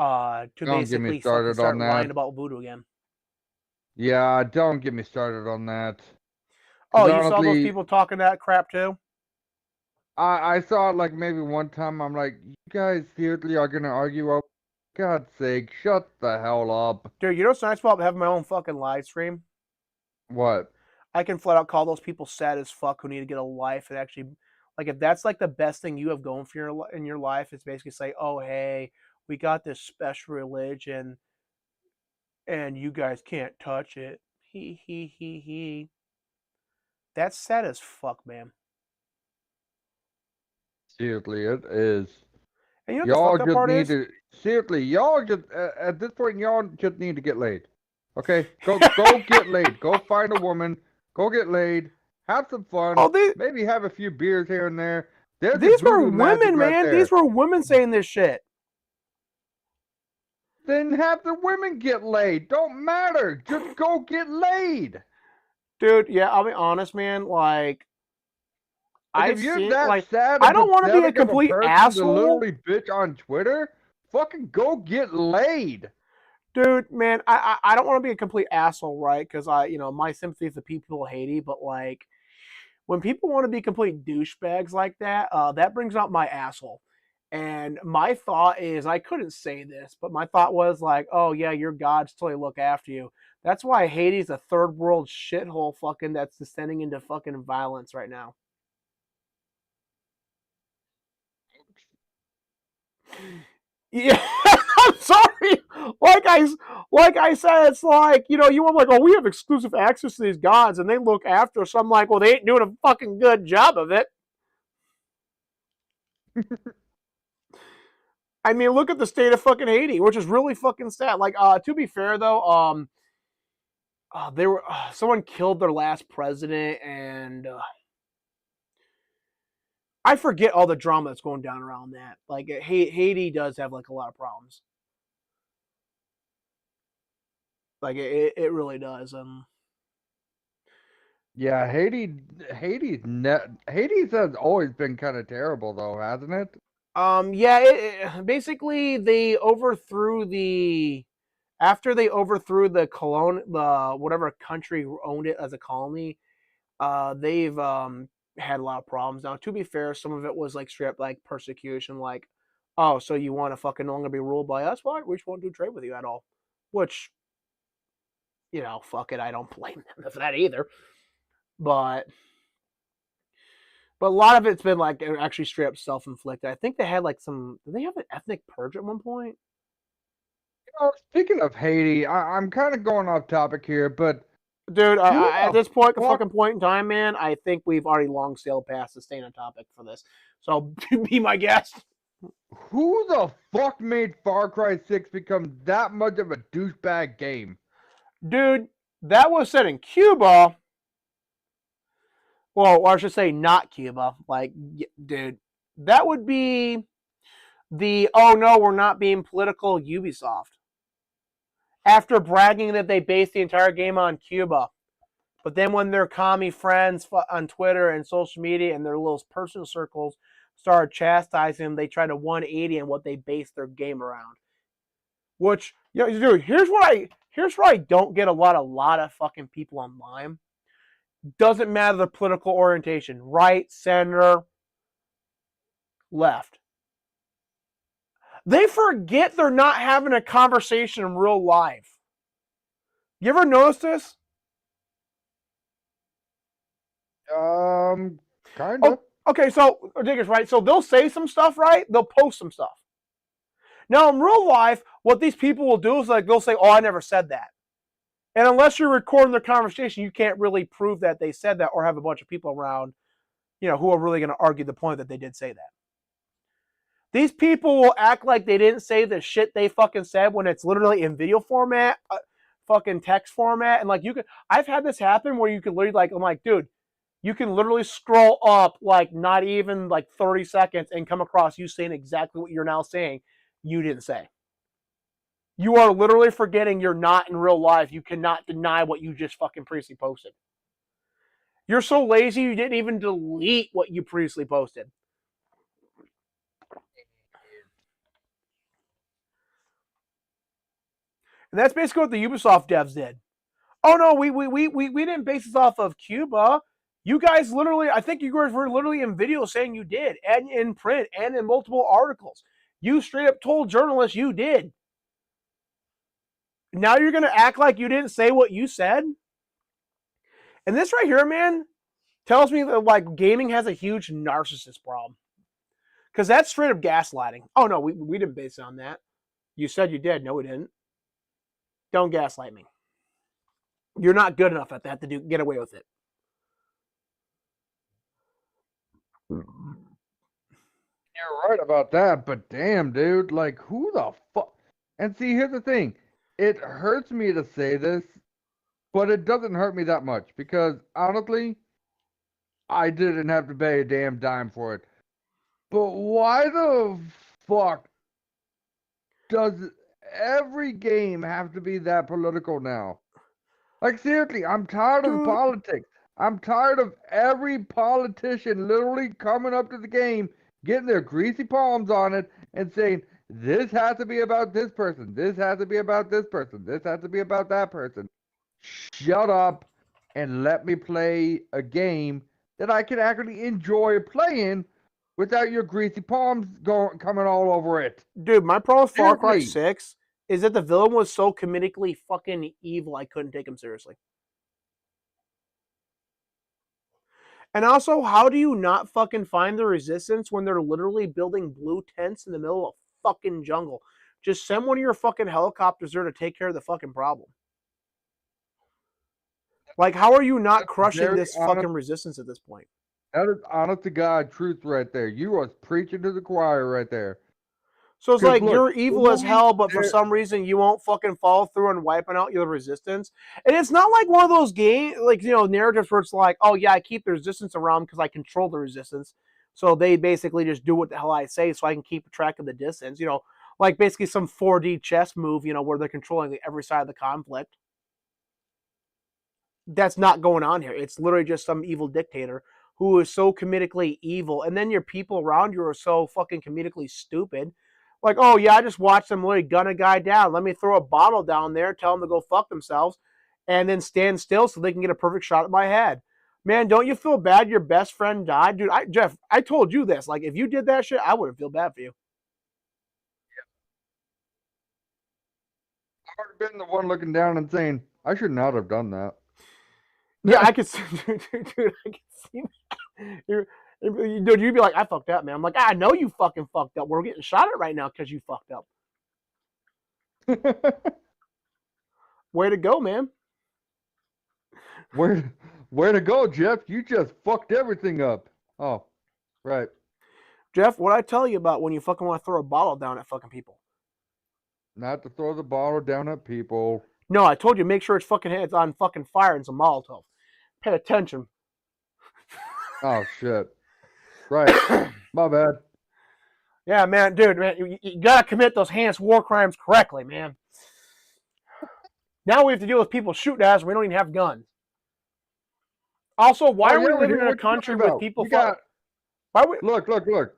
To Don't get me basically fucking started start on that. lying about voodoo again. Yeah, don't get me started on that. Oh, Because you saw those honestly, people talking that crap too? I saw it like maybe one time. I'm like, you guys seriously are gonna argue over? God's sake, shut the hell up. Dude, you know what's nice about having my own fucking live stream? What? I can flat out call those people sad as fuck who need to get a life and actually, like, if that's like the best thing you have going for in your life, it's basically say, oh hey, we got this special religion, and you guys can't touch it. He. That's sad as fuck, man. Seriously, it is. And you know what the Y'all fucked up just part need is? to seriously. Y'all just at this point, y'all just need to get laid. Okay, go get laid. Go find a woman. Go get laid. Have some fun. Oh, Maybe have a few beers here and there. There's your these were voodoo magic women, right man. These there. were women saying this shit. Then have the women get laid. Don't matter. Just go get laid. Dude, yeah, I'll be honest, man. Like, Like I've if you're seen, that like, sad I and don't want to be a pathetic of a complete person to asshole. literally bitch on Twitter, fucking go get laid. Dude, man, I don't want to be a complete asshole, right? Because my sympathy is the people of Haiti, but like, when people want to be complete douchebags like that, that brings out my asshole. And my thought is, I couldn't say this, but my thought was like, oh yeah, your gods totally look after you. That's why Haiti's a third world shithole fucking that's descending into fucking violence right now. Yeah, I'm sorry. Like I said, it's like you want like, oh, we have exclusive access to these gods, and they look after us. I'm like, well, they ain't doing a fucking good job of it. I mean, look at the state of fucking Haiti, which is really fucking sad. Like, to be fair though, they were someone killed their last president, and I forget all the drama that's going down around that. Like, Haiti does have like a lot of problems. Like, it really does. Yeah, Hades has always been kind of terrible though, hasn't it? Yeah, basically they overthrew the after they overthrew the the whatever country owned it as a colony. They've had a lot of problems. Now, to be fair, some of it was like straight up like persecution, like, oh, so you want to fucking no longer be ruled by us? Well, we just won't do trade with you at all. Which, fuck it, I don't blame them for that either. But a lot of it's been like actually straight up self inflicted. I think they had like some. Did they have an ethnic purge at one point? Speaking of Haiti, I'm kind of going off topic here, but Dude, who at the this point, the fuck fucking point in time, man, I think we've already long sailed past the staying on topic for this. So be my guest. who the fuck made Far Cry 6 become that much of a douchebag game? Dude, that was set in Cuba. Well, or I should say, not Cuba. Like, dude, that would be the oh no, we're not being political Ubisoft. After bragging that they based the entire game on Cuba, but then when their commie friends on Twitter and social media and their little personal circles started chastising them, they tried to 180 on what they based their game around. Which, dude, here's where I don't get a lot of fucking people online. Doesn't matter the political orientation, right, center, left. They forget they're not having a conversation in real life. You ever notice this? Kinda. Oh, okay, so ridiculous, right? So they'll say some stuff, right? They'll post some stuff. Now, in real life, what these people will do is like they'll say, "Oh, I never said that," and unless you're recording their conversation, you can't really prove that they said that or have a bunch of people around, who are really going to argue the point that they did say that. These people will act like they didn't say the shit they fucking said when it's literally in video format, fucking text format, and like I've had this happen where you can literally like, I'm like, dude, you can literally scroll up like not even like 30 seconds and come across you saying exactly what you're now saying you didn't say. You are literally forgetting you're not in real life. You cannot deny what you just fucking previously posted. You're so lazy you didn't even delete what you previously posted. And that's basically what the Ubisoft devs did. Oh no, we didn't base this off of Cuba. You guys literally, I think you guys were literally in video saying you did, and in print, and in multiple articles. You straight up told journalists you did. Now you're gonna act like you didn't say what you said? And this right here, man, tells me that like gaming has a huge narcissist problem. Because that's straight up gaslighting. Oh no, we didn't base it on that. You said you did. No, we didn't. Don't gaslight me. You're not good enough at that to get away with it. You're right about that, but damn, dude, like who the fuck? And see, here's the thing. It hurts me to say this, but it doesn't hurt me that much because honestly, I didn't have to pay a damn dime for it. But why the fuck does every game have to be that political now? Like seriously, I'm tired of the Dude, politics. I'm tired of every politician literally coming up to the game, getting their greasy palms on it, and saying, this has to be about this person. This has to be about this person. This has to be about that person. Shut up and let me play a game that I can actually enjoy playing without your greasy palms coming all over it. dude, my problem with Far Cry Seriously. 6 is that the villain was so comedically fucking evil I couldn't take him seriously. And also, how do you not fucking find the resistance when they're literally building blue tents in the middle of fucking jungle? Just send one of your fucking helicopters there to take care of the fucking problem. Like, how are you not That's crushing very this honest. fucking resistance at this point? That is honest to God truth right there. You was preaching to the choir right there. So it's Because like look, you're evil as literally, hell, but for there, some reason you won't fucking follow through on wiping out your resistance. And it's not like one of those game like narratives where it's like, oh yeah, I keep the resistance around because I control the resistance. So they basically just do what the hell I say so I can keep track of the distance. Like basically some 4D chess move, where they're controlling every side of the conflict. That's not going on here. It's literally just some evil dictator who is so comedically evil, and then your people around you are so fucking comedically stupid. Like, oh yeah, I just watched them literally gun a guy down. Let me throw a bottle down there, tell them to go fuck themselves, and then stand still so they can get a perfect shot at my head. Man, don't you feel bad your best friend died? Dude, Jeff, I told you this. Like, if you did that shit, I wouldn't feel bad for you. I would have been the one looking down and saying, I should not have done that. Yeah, I could see, dude, I could see that. Dude, you'd be like, I fucked up, man. I'm like, I know you fucking fucked up. We're getting shot at right now because you fucked up. Way to go, man. Where to go, Jeff? You just fucked everything up. Oh, right. Jeff, what I tell you about when you fucking want to throw a bottle down at fucking people? Not to throw the bottle down at people. No, I told you make sure its fucking head's on fucking fire and some Molotov. Pay attention. Oh shit. Right. My bad. Yeah, man, dude, man, you gotta commit those heinous war crimes correctly, man. Now we have to deal with people shooting at us. We don't even have guns. Also, why are we living in a country with people? Look.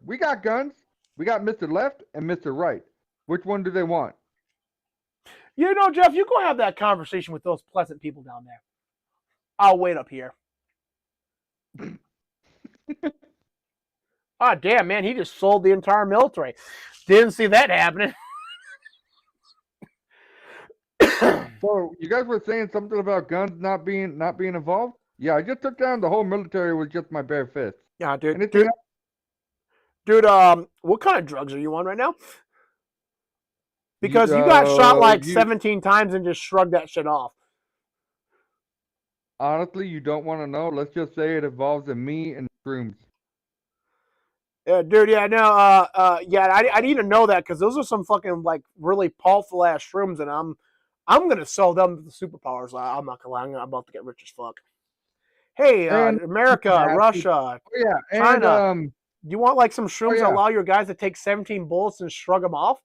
We got guns. We got Mr. Left and Mr. Right. Which one do they want? You know, Jeff, you go have that conversation with those pleasant people down there. I'll wait up here. Ah, damn, man, he just sold the entire military. Didn't see that happening. So you guys were saying something about guns not being involved? Yeah, I just took down the whole military with just my bare fist. Yeah, dude. Anything Dude, what kind of drugs are you on right now? Because you got shot like 17 times and just shrugged that shit off. Honestly, you don't want to know. Let's just say it involves me and shrooms. Yeah, dude. Yeah, no. Yeah, I need to know that because those are some fucking like really powerful ass shrooms, and I'm gonna sell them to the superpowers. I'm not gonna lie. I'm about to get rich as fuck. Hey, America, Russia, China. And, you want like some shrooms that allow your guys to take 17 bullets and shrug them off?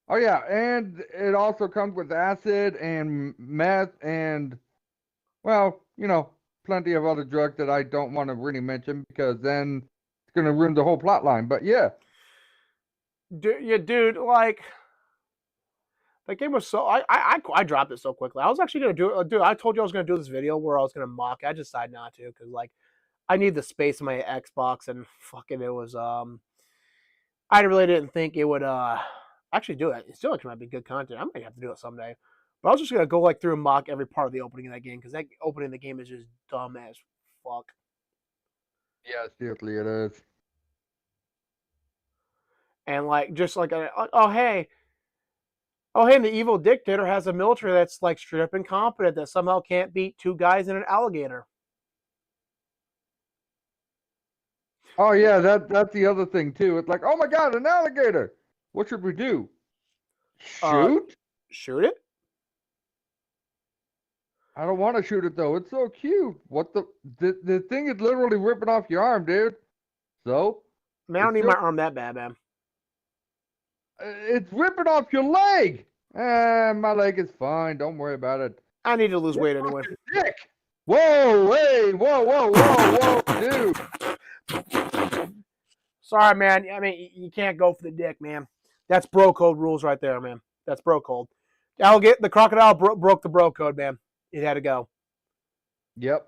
Oh yeah, and it also comes with acid and meth and, well, plenty of other drugs that I don't want to really mention because then it's gonna ruin the whole plot line. But yeah, dude, like that game was so I dropped it so quickly. I was actually gonna do it, dude. I told you I was gonna do this video where I was gonna mock. I decided not to because like I need the space in my Xbox and fucking it was I really didn't think it would actually do it. It still might be good content. I might have to do it someday. But I was just gonna go like through and mock every part of the opening of that game because that opening of the game is just dumb as fuck. yeah, seriously, it is. And like just like oh hey, and the evil dictator has a military that's like straight up incompetent that somehow can't beat two guys and an alligator. Oh yeah, that's the other thing too. It's like, oh my god, an alligator. What should we do? Shoot? Shoot it? I don't want to shoot it though. It's so cute. What the thing is literally ripping off your arm, dude. So? Man, I don't need my arm that bad, man. It's ripping off your leg. My leg is fine. Don't worry about it. I need to lose weight anyway. Dick. Whoa, hey, whoa, dude. Sorry, man. I mean, you can't go for the dick, man. That's bro code rules right there, man. That's bro code. The crocodile broke the bro code, man. It had to go. Yep.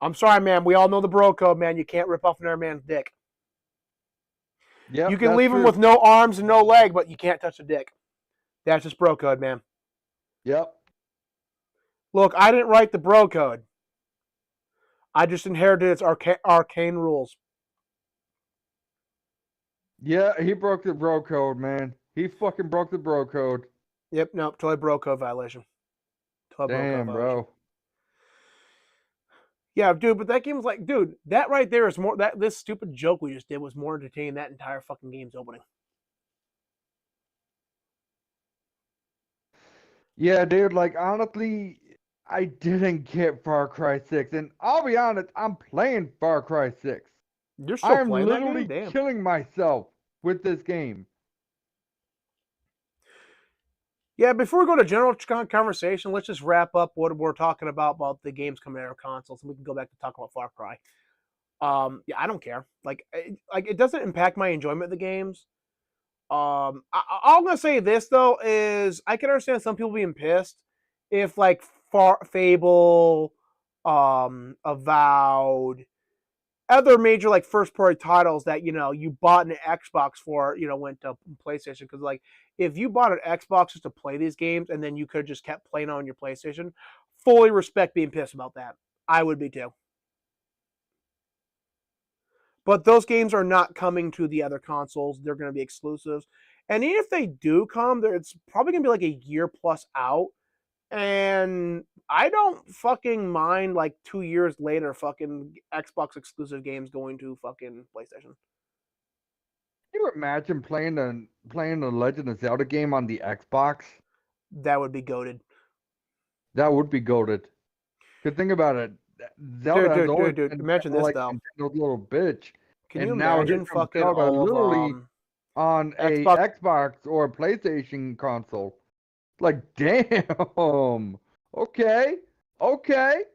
I'm sorry, man. We all know the bro code, man. You can't rip off another man's dick. Yep, you can leave him with no arms and no leg, but you can't touch the dick. That's just bro code, man. Yep. Look, I didn't write the bro code. I just inherited its arcane rules. Yeah, he broke the bro code, man. He fucking broke the bro code. Yep, nope, totally bro code violation. Damn, bro. Yeah, dude, but that game was like, dude, that right there is more, this stupid joke we just did was more entertaining than that entire fucking game's opening. Yeah, dude, like, honestly, I didn't get Far Cry 6, and I'll be honest, I'm playing Far Cry 6. You're still playing that game? I'm literally killing myself with this game. Yeah, before we go to general conversation, let's just wrap up what we're talking about the games coming out of consoles, and we can go back to talk about Far Cry. Yeah, I don't care. Like it doesn't impact my enjoyment of the games. I'm gonna say this though is I can understand some people being pissed if like Fable, Avowed, other major like first party titles that you bought an Xbox for went to PlayStation because like if you bought an Xbox just to play these games and then you could have just kept playing on your PlayStation, fully respect being pissed about that. I would be too. But those games are not coming to the other consoles. They're going to be exclusives. And even if they do come, it's probably going to be like a year plus out. And I don't fucking mind like 2 years later fucking Xbox exclusive games going to fucking PlayStation. Can you imagine playing the Legend of Zelda game on the Xbox? That would be goaded. That would be goated. Cause think about it, Zelda Dude, has dude, always dude, dude. been Imagine kind of this like though. Nintendo's little bitch, Can you and now here imagine comes fucking Zelda, all of literally on a Xbox? Xbox or a PlayStation console. Like, damn. Okay, okay.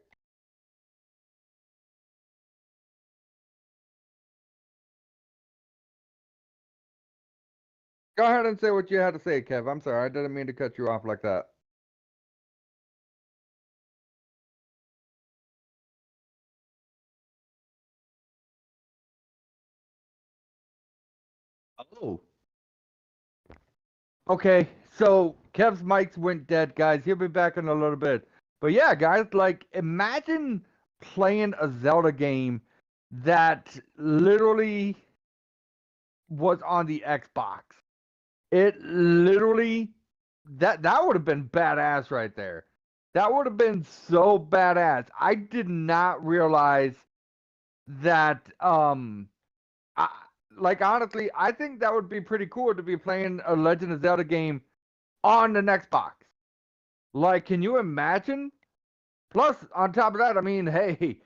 Go ahead and say what you had to say, Kev. I'm sorry, I didn't mean to cut you off like that. Oh. Okay, so Kev's mics went dead, guys. He'll be back in a little bit. But yeah, guys, like imagine playing a Zelda game that literally was on the Xbox. It literally that would have been badass right there. That would have been so badass. I did not realize that I, like honestly, I think that would be pretty cool to be playing a Legend of Zelda game on the Xbox. Like, can you imagine? Plus, on top of that, I mean, hey,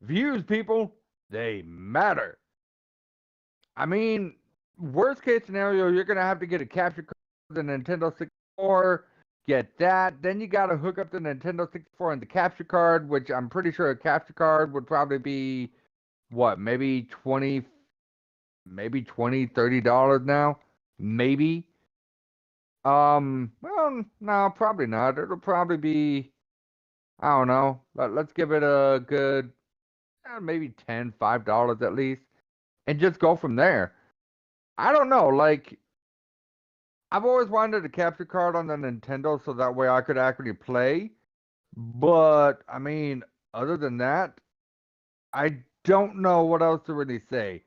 views, people, they matter. I mean, worst case scenario, you're gonna have to get a capture card for the Nintendo 64, get that. Then you gotta hook up the Nintendo 64 and the capture card, which I'm pretty sure a capture card would probably be what, maybe 20, $30 now? Maybe. Well, no, probably not. It'll probably be, I don't know. Let's give it a good maybe $5 at least, and just go from there. I don't know. Like I've always wanted a capture card on the Nintendo so that way I could actually play. But I mean, other than that, I don't know what else to really say.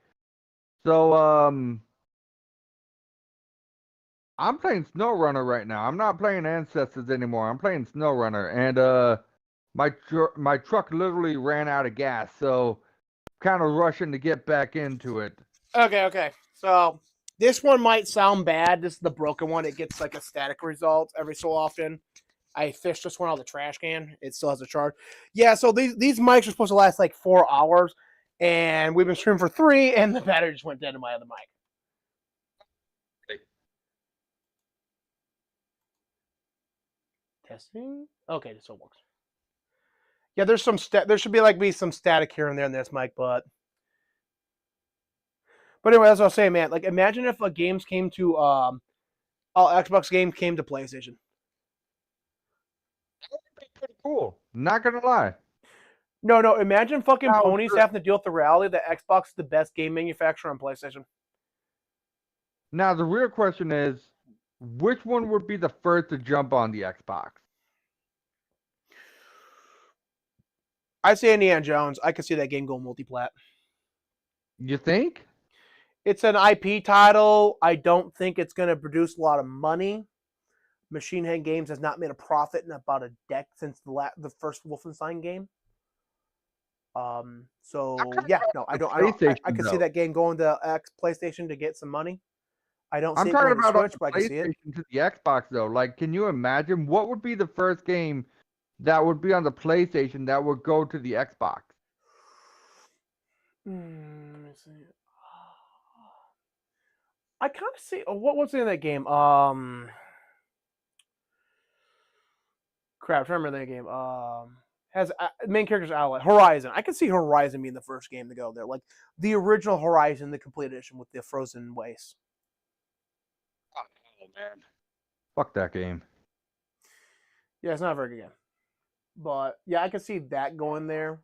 So I'm playing SnowRunner right now. I'm not playing Ancestors anymore. I'm playing SnowRunner, and my truck literally ran out of gas, so kind of rushing to get back into it. Okay. So this one might sound bad. This is the broken one. It gets like a static result every so often. I fished this one out of the trash can. It still has a charge. Yeah, so these mics are supposed to last like 4 hours, and we've been streaming for 3, and the battery just went dead in my other mic. Testing. Okay, this all works. Yeah, there's there should be some static here and there in this mic, but anyway, as I was saying, man, like imagine if a games came to Xbox game came to PlayStation. Pretty cool. Not gonna lie. No, imagine fucking Now, ponies having to deal with the reality that Xbox is the best game manufacturer on PlayStation. now the real question is, which one would be the first to jump on the Xbox? I say Indiana Jones. I could see that game going multiplat. You think? It's an IP title. I don't think it's going to produce a lot of money. Machine Head Games has not made a profit in about a decade since the first Wolfenstein game. So yeah, no, I The don't. I PlayStation could see though. that game going to PlayStation to get some money. I don't I'm see it talking going to about on Switch, the but I can see it. PlayStation to the Xbox though. Like, can you imagine what would be the first game that would be on the PlayStation that would go to the Xbox? Let me see. I kind of see what was in that game. Crap, I remember that game. Has main character's ally Horizon. I could see Horizon being the first game to go there, like the original Horizon, the complete edition with the frozen wastes. Oh man, fuck that game. Yeah, it's not a very good game, but yeah, I could see that going there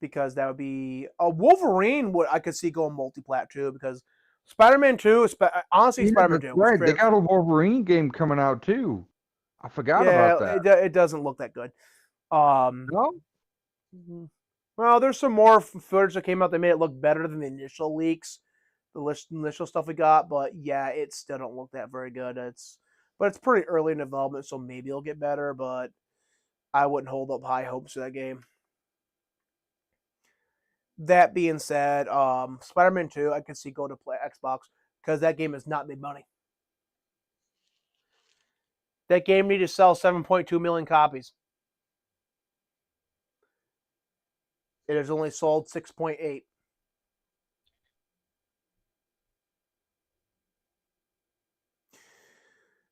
because that would be a Wolverine. What I could see going multi-plat too because Spider-Man 2, honestly, Yeah, Spider-Man that's 2 was right. They favorite. got a Wolverine game coming out too. I forgot about Yeah, that. it doesn't look that good. Um, No, well, there's some more footage that came out that made it look better than the initial leaks, the initial stuff we got. But yeah, it still don't look that very good. But it's pretty early in development, so maybe it'll get better. But I wouldn't hold up high hopes for that game. That being said, Spider-Man 2, I can see go to play Xbox because that game has not made money. That game needed to sell 7.2 million copies. It has only sold 6.8.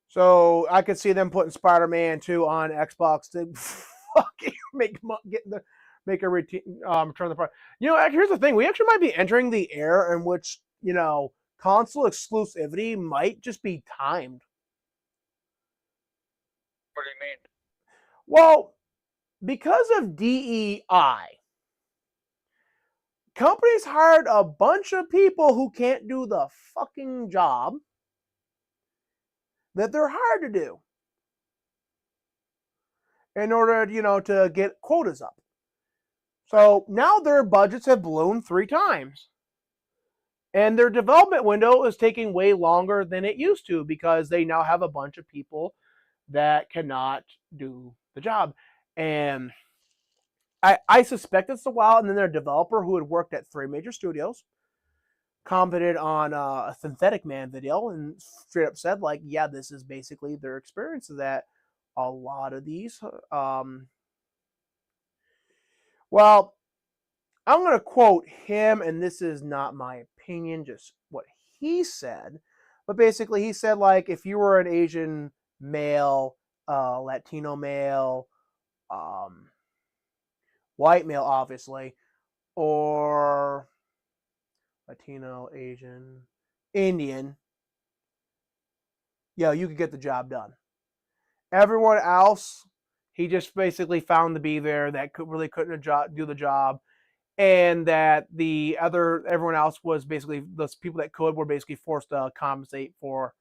So I could see them putting Spider-Man 2 on Xbox to fucking make a return the price. Here's the thing: we actually might be entering the era in which console exclusivity might just be timed. what do you mean? Well, because of DEI, companies hired a bunch of people who can't do the fucking job that they're hired to do in order, to get quotas up. So now their budgets have ballooned 3 times. And their development window is taking way longer than it used to because they now have a bunch of people that cannot do the job. And I suspect it's a while. And then their developer, who had worked at 3 major studios, commented on a Synthetic Man video and straight up said, like, yeah, this is basically their experience of that. A lot of these, well, I'm going to quote him, and this is not my opinion, just what he said. But basically, he said, like, if you were an Asian male, Latino male, white male, obviously, or Latino, Asian, Indian, you could get the job done. Everyone else, he just basically found to be there that really couldn't do the job. And that everyone else was basically, those people that could were basically forced to compensate for,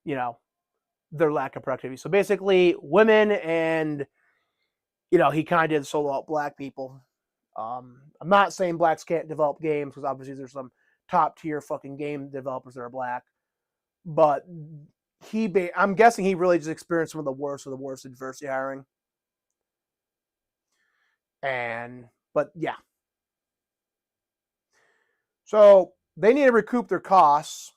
their lack of productivity. So basically, women and, he kind of did solo out black people. I'm not saying blacks can't develop games because obviously there's some top tier fucking game developers that are black, but I'm guessing he really just experienced some of the worst of diversity hiring. But yeah. So they need to recoup their costs,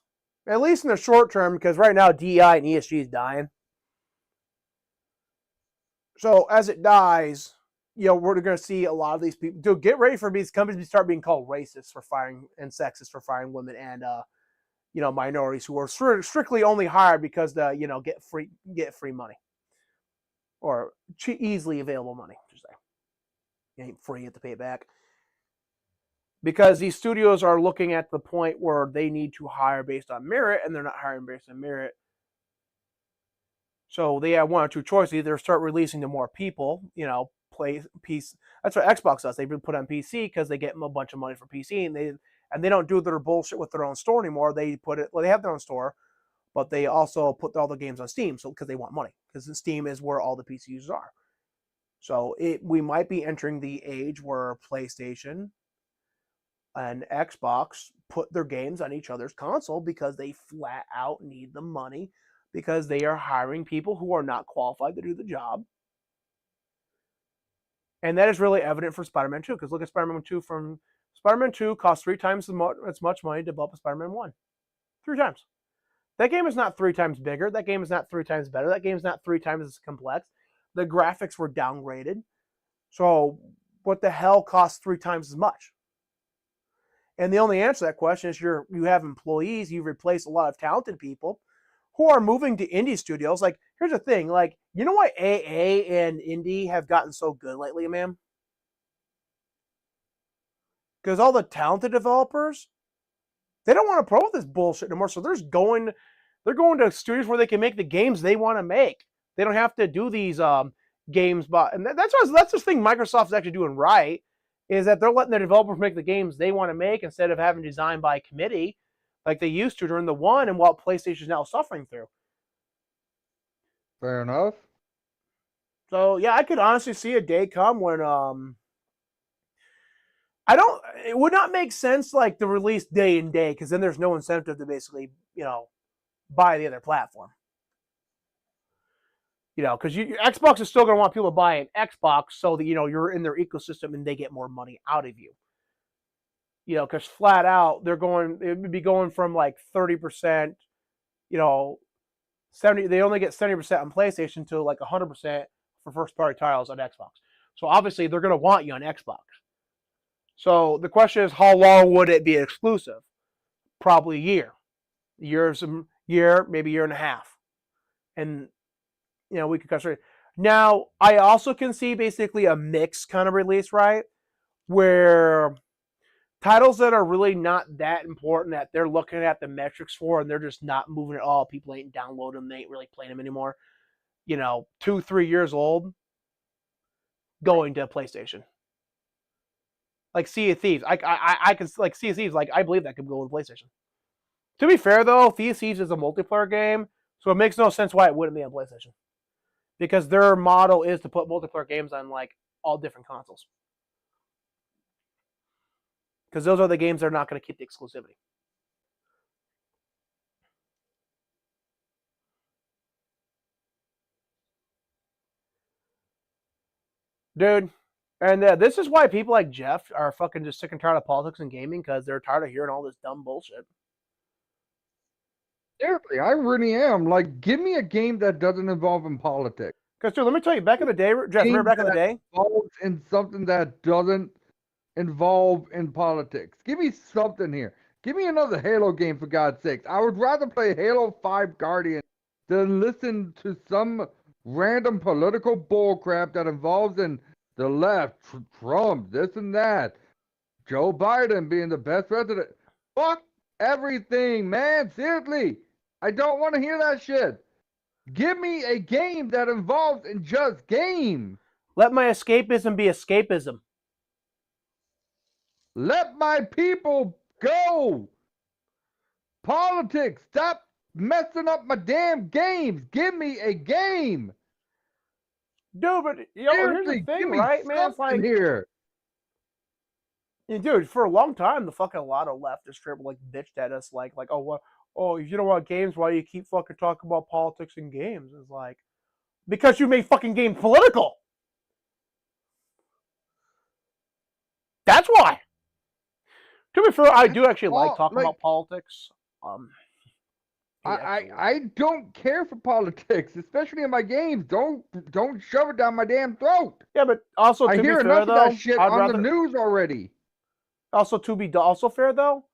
at least in the short term, because right now DEI and ESG is dying. So as it dies, we're going to see a lot of these people. Dude, get ready for these companies to start being called racist for firing and sexist for firing women and minorities who are strictly only hired because get free money or easily available money. Just say it ain't free, you have to pay it back. Because these studios are looking at the point where they need to hire based on merit, and they're not hiring based on merit. So they have one or two choices: either start releasing to more people, play PC. That's what Xbox does. They put on PC because they get them a bunch of money for PC, and they don't do their bullshit with their own store anymore. They they have their own store, but they also put all the games on Steam, so because they want money, because Steam is where all the PC users are. So we might be entering the age where PlayStation and Xbox put their games on each other's console because they flat out need the money because they are hiring people who are not qualified to do the job. And that is really evident for Spider-Man 2 because look at Spider-Man 2 Spider-Man 2 cost 3 times as much money to develop as Spider-Man 1. 3 times. That game is not 3 times bigger. That game is not 3 times better. That game is not 3 times as complex. The graphics were downgraded. So what the hell costs 3 times as much? And the only answer to that question is you have employees, you replace a lot of talented people who are moving to indie studios. Like, here's the thing. Like, you know why AA and indie have gotten so good lately, man? Because all the talented developers, they don't want to pro with this bullshit anymore. So they're going to studios where they can make the games they want to make. They don't have to do these games, but and that's the thing Microsoft is actually doing right, is that they're letting their developers make the games they want to make instead of having designed by committee like they used to during the one, and what PlayStation is now suffering through. Fair enough. So yeah, I could honestly see a day come when I don't. It would not make sense like the release day and day, because then there's no incentive to basically buy the other platform. Because Xbox is still going to want people to buy an Xbox so that you're in their ecosystem and they get more money out of you. Because flat out it would be going from like 30%, 70. They only get 70% on PlayStation to like 100% for first party titles on Xbox. So obviously they're going to want you on Xbox. So the question is, how long would it be exclusive? Probably a year, maybe a year and a half, and we could consider. Now, I also can see basically a mix kind of release, right? Where titles that are really not that important, that they're looking at the metrics for, and they're just not moving at all. People ain't downloading them, they ain't really playing them anymore. 2-3 years old, going to PlayStation. Like Sea of Thieves, I can like Sea of Thieves. Like I believe that could go with PlayStation. To be fair though, Sea of Thieves is a multiplayer game, so it makes no sense why it wouldn't be on PlayStation. Because their model is to put multiplayer games on like all different consoles. Because those are the games that are not going to keep the exclusivity. Dude, and this is why people like Jeff are fucking just sick and tired of politics and gaming, because they're tired of hearing all this dumb bullshit. Seriously, I really am. Like, give me a game that doesn't involve in politics. Because, dude, let me tell you, back in the day, Jeff, remember back in the day? Involves in something that doesn't involve in politics. Give me something here. Give me another Halo game, for God's sakes. I would rather play Halo 5 Guardian than listen to some random political bullcrap that involves in the left, Trump, this and that, Joe Biden being the best president. Fuck everything, man. Seriously. I don't want to hear that shit. Give me a game that involves in just game. Let my escapism be escapism. Let my people go. Politics, stop messing up my damn games. Give me a game. Dude, but here's the thing, right, man? It's like here. Dude, for a long time, the fucking a lot of leftists like bitched at us, like, oh, what? Oh, if you don't want games, why do you keep fucking talking about politics in games? It's like, because you made fucking games political. That's why. To be fair, I do actually like talking about politics. I don't care for politics, especially in my games. Don't shove it down my damn throat. Yeah, but also I hear enough of that shit on the news already. Also, to be also fair though,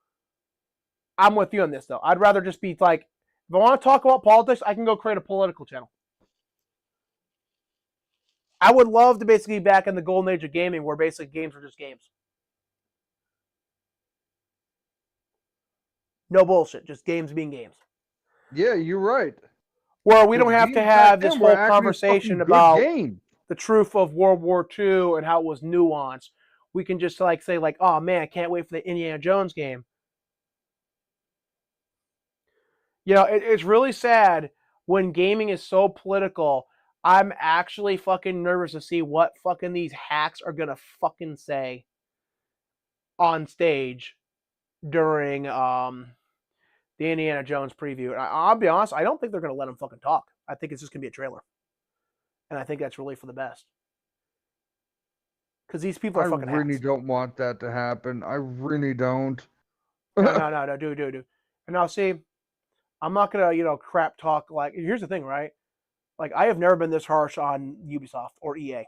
I'm with you on this though. I'd rather just be like, if I want to talk about politics, I can go create a political channel. I would love to basically be back in the golden age of gaming, where basically games are just games. No bullshit, just games being games. Yeah, you're right. Where we don't have to have this whole conversation about the truth of World War II and how it was nuanced. We can just like say like, oh man, I can't wait for the Indiana Jones game. It's really sad when gaming is so political. I'm actually fucking nervous to see what fucking these hacks are gonna fucking say on stage during the Indiana Jones preview. And I'll be honest, I don't think they're gonna let them fucking talk. I think it's just gonna be a trailer, and I think that's really for the best. Because these people are fucking hacks. I really don't want that to happen. I really don't. No, dude. And now see, I'm not gonna crap talk. Like, here's the thing, right? Like, I have never been this harsh on Ubisoft or EA.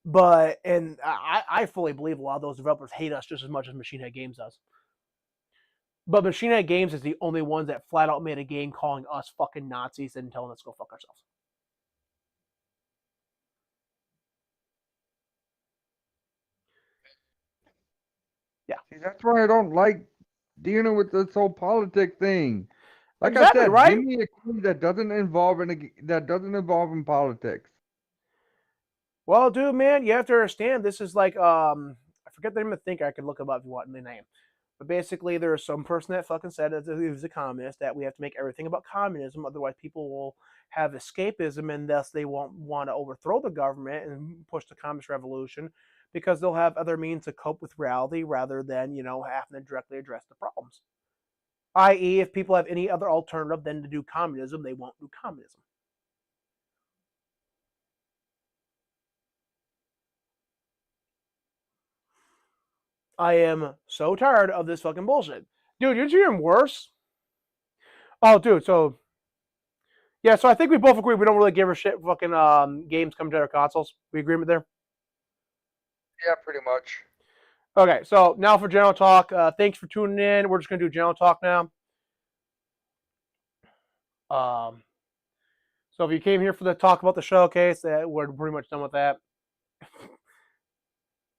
But, and I fully believe a lot of those developers hate us just as much as Machine Head Games does. But Machine Head Games is the only ones that flat out made a game calling us fucking Nazis and telling us to go fuck ourselves. Yeah. See, that's why I don't like dealing with this whole politic thing. Like I Exactly, said, give right? me a game that doesn't involve in politics. Well, dude, man, you have to understand this is like I forget the name of the thinker. I could look him up if you want the name. But basically, there was some person that fucking said that he was a communist that we have to make everything about communism, otherwise people will have escapism and thus they won't want to overthrow the government and push the communist revolution because they'll have other means to cope with reality rather than having to directly address the problems. I.e., if people have any other alternative than to do communism, they won't do communism. I am so tired of this fucking bullshit. Dude, you're even worse. Oh, dude, so yeah, so I think we both agree we don't really give a shit fucking games come to our consoles. We agreement there? Yeah, pretty much. Okay, so now for general talk. Thanks for tuning in. We're just gonna do general talk now. Um, so if you came here for the talk about the showcase, we're pretty much done with that.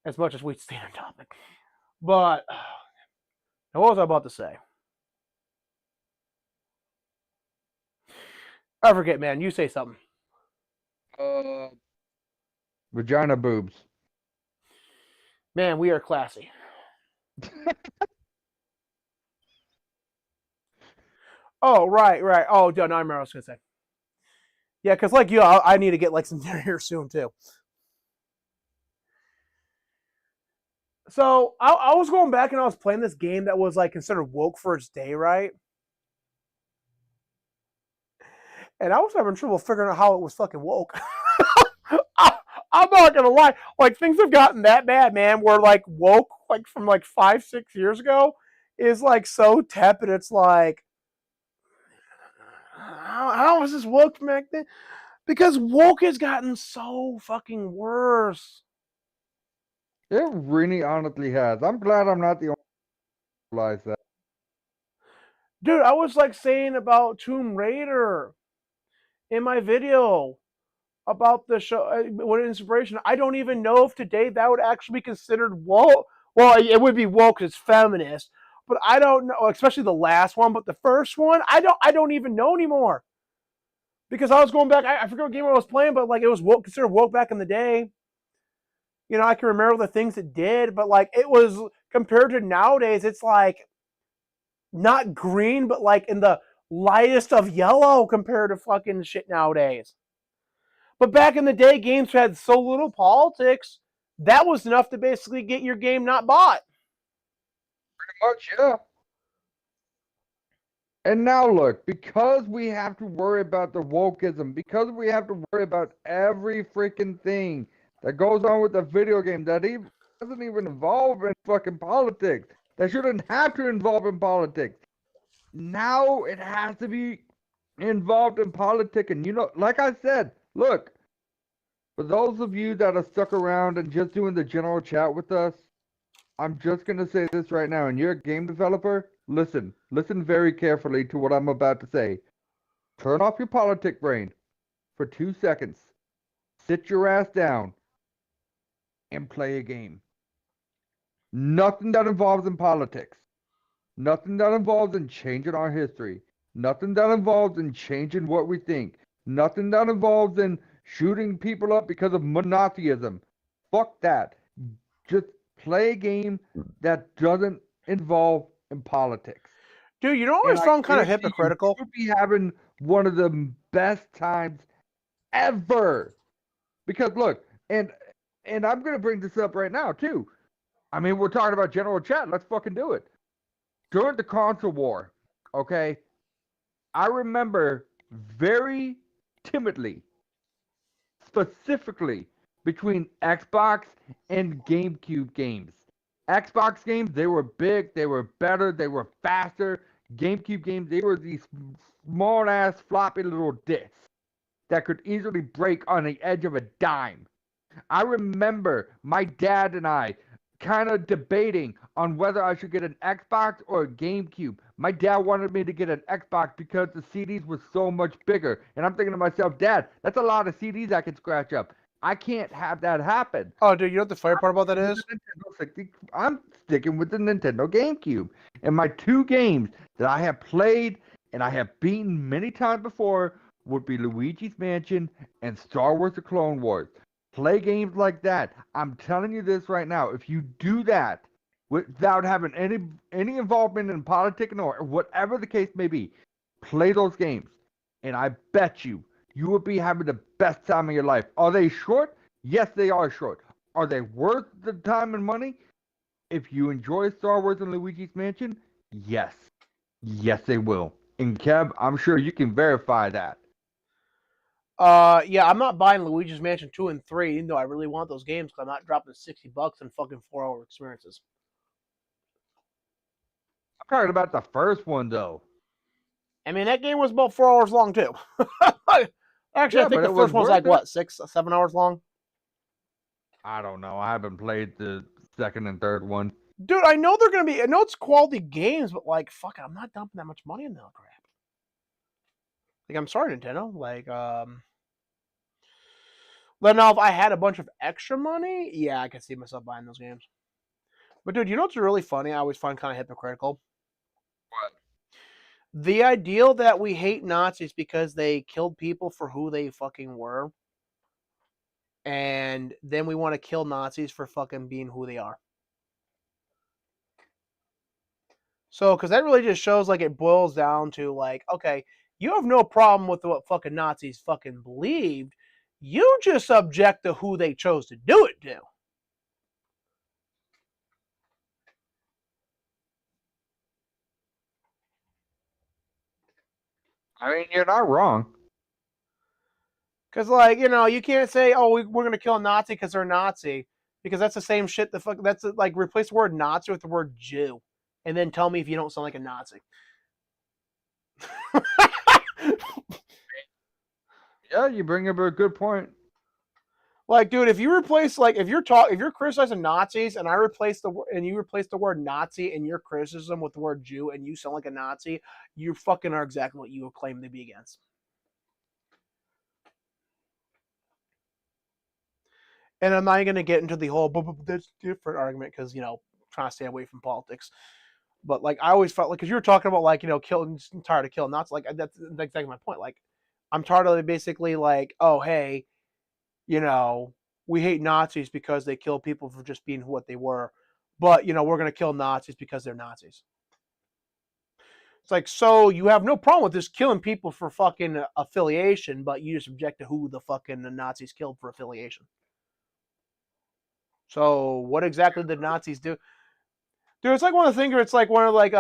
As much as we stay on topic. But what was I about to say? I forget, man. You say something. Vagina boobs. Man, we are classy. Oh, right. Oh, no, I remember what I was gonna say. Yeah, because like you, I need to get like some dinner here soon too. So I was going back and I was playing this game that was like considered woke for its day, right? And I was having trouble figuring out how it was fucking woke. I'm not gonna lie, like things have gotten that bad, man. Where like woke, like from like 5-6 years ago, is like so tepid. It's like, how was this woke back then? Because woke has gotten so fucking worse. It really honestly has. I'm glad I'm not the only one who realized that. Dude, I was like saying about Tomb Raider in my video about the show, what inspiration. I don't even know if today that would actually be considered woke. Well, it would be woke because it's feminist, but I don't know, especially the last one. But the first one, I don't even know anymore because I was going back. I forget what game I was playing, but like it was woke, considered woke back in the day. I can remember the things it did, but like it was compared to nowadays, it's like not green, but like in the lightest of yellow compared to fucking shit nowadays. But back in the day, games had so little politics, that was enough to basically get your game not bought. Pretty much, yeah. And now look, because we have to worry about the wokeism, because we have to worry about every freaking thing that goes on with the video game that even doesn't even involve in fucking politics, that shouldn't have to involve in politics. Now it has to be involved in politics. And like I said, look, for those of you that are stuck around and just doing the general chat with us, I'm just going to say this right now, and you're a game developer, listen very carefully to what I'm about to say. Turn off your politic brain for 2 seconds. Sit your ass down and play a game. Nothing that involves in politics. Nothing that involves in changing our history. Nothing that involves in changing what we think. Nothing that involves in shooting people up because of Nazism. Fuck that. Just play a game that doesn't involve in politics. Dude, you know what And I I found kind of guarantee you, hypocritical? you'll be having one of the best times ever. Because look, and I'm gonna bring this up right now too. I mean, we're talking about general chat. Let's fucking do it. During the console war, okay, I remember very timidly, specifically between Xbox and GameCube games. Xbox games, they were big, they were better, they were faster. GameCube games, they were these small ass floppy little discs that could easily break on the edge of a dime. I remember my dad and I kind of debating on whether I should get an Xbox or a GameCube. My dad wanted me to get an Xbox because the CDs were so much bigger. And I'm thinking to myself, Dad, that's a lot of CDs I can scratch up. I can't have that happen. Oh, dude, you know what the funny part about that is? I'm sticking with the Nintendo GameCube. And my two games that I have played and I have beaten many times before would be Luigi's Mansion and Star Wars The Clone Wars. Play games like that. I'm telling you this right now. If you do that without having any involvement in politics or whatever the case may be, play those games. And I bet you will be having the best time of your life. Are they short? Yes, they are short. Are they worth the time and money? If you enjoy Star Wars and Luigi's Mansion, yes. Yes, they will. And Kev, I'm sure you can verify that. Yeah, I'm not buying Luigi's Mansion 2 and 3, even though I really want those games because I'm not dropping $60 on fucking 4-hour experiences. I'm talking about the first one, though. I mean, that game was about 4 hours long, too. Actually, Yeah, I think but the it was first one was worth like, it. what, 6, 7 hours long? I don't know. I haven't played the second and third one. Dude, I know they're going to be, I know it's quality games, but like, fuck it, I'm not dumping that much money in that crap. Like, I'm sorry, Nintendo. Like, but now if I had a bunch of extra money, yeah, I could see myself buying those games. But dude, you know what's really funny? I always find kind of hypocritical. What? The ideal that we hate Nazis because they killed people for who they fucking were, and then we want to kill Nazis for fucking being who they are. So, because that really just shows like it boils down to like, okay, you have no problem with what fucking Nazis fucking believed. You just object to who they chose to do it to. I mean, you're not wrong. Because, like, you know, you can't say, oh, we're going to kill a Nazi because they're Nazi. Because that's the same shit. That's like replace the word Nazi with the word Jew. And then tell me if you don't sound like a Nazi. Yeah, you bring up a good point. Like, dude, if you replace, like, if you're criticizing Nazis and you replace the word Nazi in your criticism with the word Jew and you sound like a Nazi, you fucking are exactly what you would claim to be against. And I'm not going to get into the whole, but that's different argument because, you know, trying to stay away from politics. But, like, I always felt like, because you were talking about, like, you know, I'm tired of killing Nazis. Like, that's exactly my point. Like, I'm tired of basically, like, oh, hey, you know, we hate Nazis because they kill people for just being what they were. But, you know, we're going to kill Nazis because they're Nazis. It's like, so you have no problem with this killing people for fucking affiliation, but you just object to who the fucking Nazis killed for affiliation. So what exactly did Nazis do? Dude, it's like one of the things where it's like one of like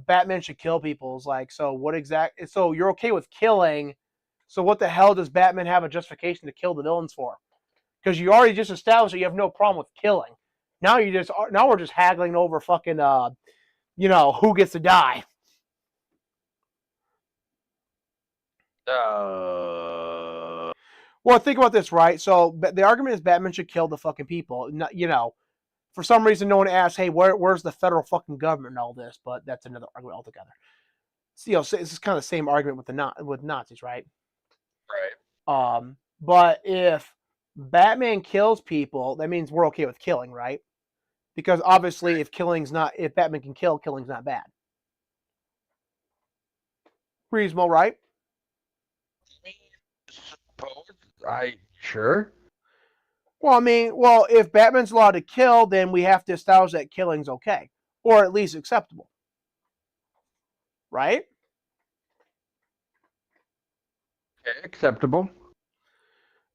Batman should kill people. It's like, so what exact? So you're okay with killing? So what the hell does Batman have a justification to kill the villains for? Because you already just established that you have no problem with killing. Now we're just haggling over fucking you know, who gets to die. Well, think about this, right? So the argument is Batman should kill the fucking people. You know, for some reason, no one asks, "Hey, where's the federal fucking government and all this?" But that's another argument altogether. So, you know, so it's kind of the same argument with Nazis, right? Right. But if Batman kills people, that means we're okay with killing, right? Because obviously, if Batman can kill, killing's not bad. Reasonable, right? Suppose I sure. Well, I mean, if Batman's allowed to kill, then we have to establish that killing's okay, or at least acceptable, right? Okay, acceptable.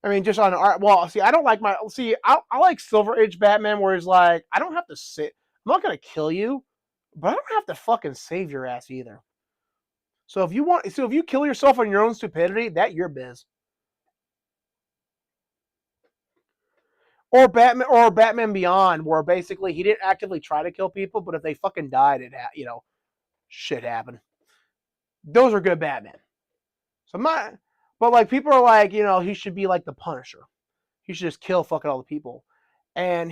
I mean, just on art. Well, see, I don't like I like Silver Age Batman, where he's like, I don't have to sit. I'm not gonna kill you, but I don't have to fucking save your ass either. So if you kill yourself on your own stupidity, that your biz. Or Batman Beyond, where basically he didn't actively try to kill people, but if they fucking died, you know, shit happened. Those are good Batman. So but like people are like, you know, he should be like the Punisher. He should just kill fucking all the people. and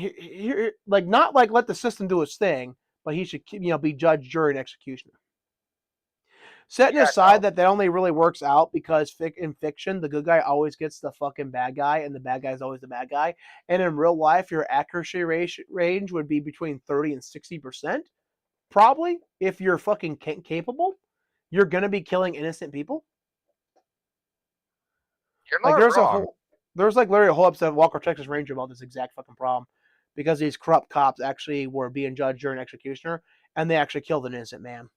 like not like let the system do its thing, but he should be judge, jury, and executioner. Setting Yeah, aside no. that only really works out because in fiction the good guy always gets the fucking bad guy and the bad guy is always the bad guy, and in real life your accuracy range would be between 30 and 60%. Probably if you're fucking capable, you're gonna be killing innocent people. You're Like not wrong. there's like literally a whole episode of Walker Texas Ranger about this exact fucking problem, because these corrupt cops actually were being judge, jury, and executioner, and they actually killed an innocent man.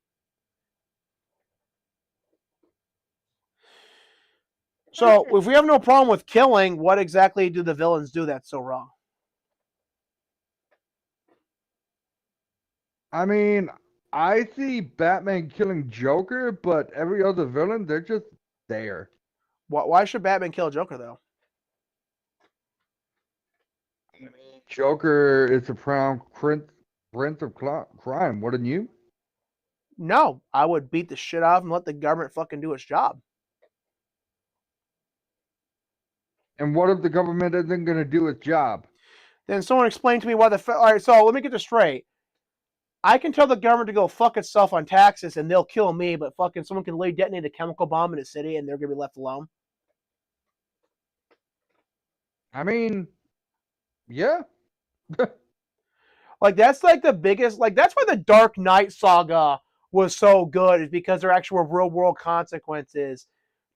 So if we have no problem with killing, what exactly do the villains do that's so wrong? I mean, I see Batman killing Joker, but every other villain, they're just there. Why should Batman kill Joker though? I mean, Joker is a proud prince of crime, wouldn't you? No, I would beat the shit out of him and let the government fucking do its job. And what if the government isn't going to do its job? Then someone explain to me why all right, so let me get this straight. I can tell the government to go fuck itself on taxes and they'll kill me, but fucking someone can detonate a chemical bomb in a city and they're gonna be left alone. I mean, yeah. Like that's like the biggest, like that's why the Dark Knight saga was so good, is because there actually were real world consequences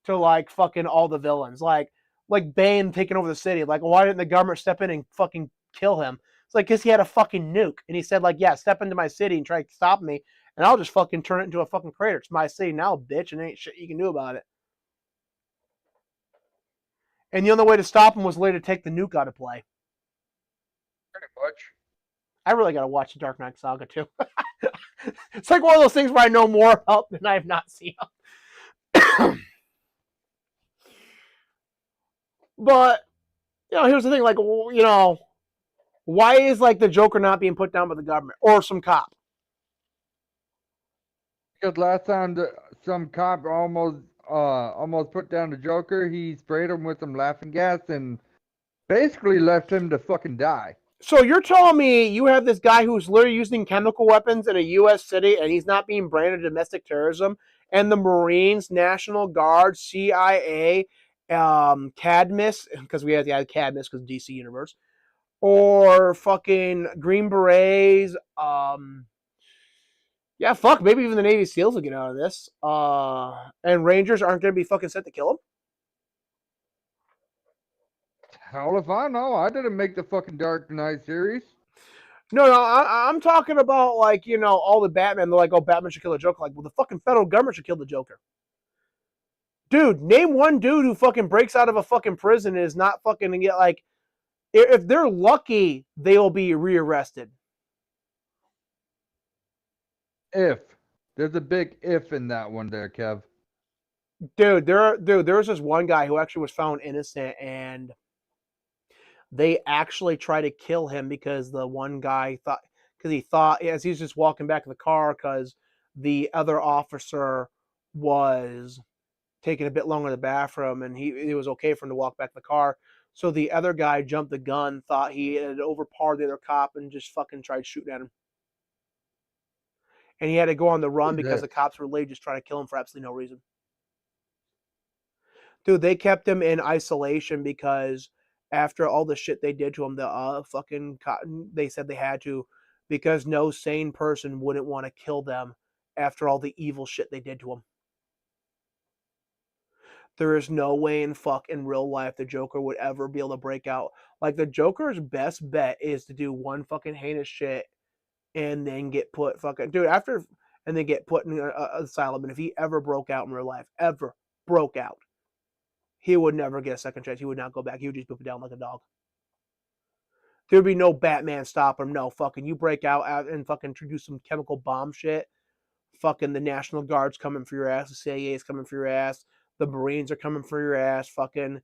to like fucking all the villains. Like Bane taking over the city. Like why didn't the government step in and fucking kill him? It's like because he had a fucking nuke and he said like, yeah, step into my city and try to stop me, and I'll just fucking turn it into a fucking crater. It's my city now, bitch, and there ain't shit you can do about it. And the only way to stop him was later to take the nuke out of play. Pretty much. I really gotta watch the Dark Knight saga too. It's like one of those things where I know more about than I have not seen. But here's the thing: like, why is like the Joker not being put down by the government or some cop? Because last time some cop almost put down the Joker, he sprayed him with some laughing gas and basically left him to fucking die. So you're telling me you have this guy who's literally using chemical weapons in a U.S. city and he's not being branded domestic terrorism, and the Marines, National Guard, CIA, Cadmus, because we had to add Cadmus because DC Universe, or fucking Green Berets, yeah, fuck, maybe even the Navy SEALs will get out of this. And Rangers aren't going to be fucking set to kill him? Hell if I know. I didn't make the fucking Dark Knight series. No, I'm talking about, like, all the Batman. They're like, oh, Batman should kill the Joker. Like, well, the fucking federal government should kill the Joker. Dude, name one dude who fucking breaks out of a fucking prison and is not fucking get, like, if they're lucky, they will be rearrested. If. There's a big if in that one there, Kev. Dude, there was this one guy who actually was found innocent, and they actually tried to kill him because the one guy he thought as he's just walking back to the car because the other officer was taking a bit longer in the bathroom, and it was okay for him to walk back to the car. So the other guy jumped the gun, thought he had overpowered the other cop, and just fucking tried shooting at him. And he had to go on the run because the cops were late, just trying to kill him for absolutely no reason. Dude, they kept him in isolation because after all the shit they did to him, the fucking cotton, they said they had to, because no sane person wouldn't want to kill them after all the evil shit they did to him. There is no way in real life the Joker would ever be able to break out. Like, the Joker's best bet is to do one fucking heinous shit and then get put fucking dude after and then get put in an asylum. And if he ever broke out in real life, ever broke out, he would never get a second chance. He would not go back. He would just poop it down like a dog. There'd be no Batman stop him. No, fucking you break out and fucking do some chemical bomb shit. Fucking the National Guard's coming for your ass. The CIA is coming for your ass. The Marines are coming for your ass. Fucking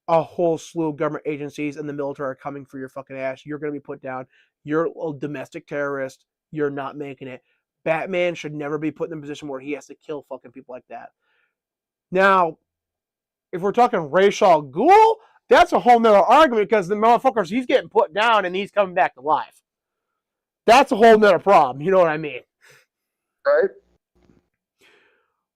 a whole slew of government agencies and the military are coming for your fucking ass. You're going to be put down. You're a domestic terrorist. You're not making it. Batman should never be put in a position where he has to kill fucking people like that. Now, if we're talking Ra's al Ghul, That's a whole nother argument because the motherfuckers, he's getting put down and he's coming back to life. That's a whole nother problem. You know what I mean? Right.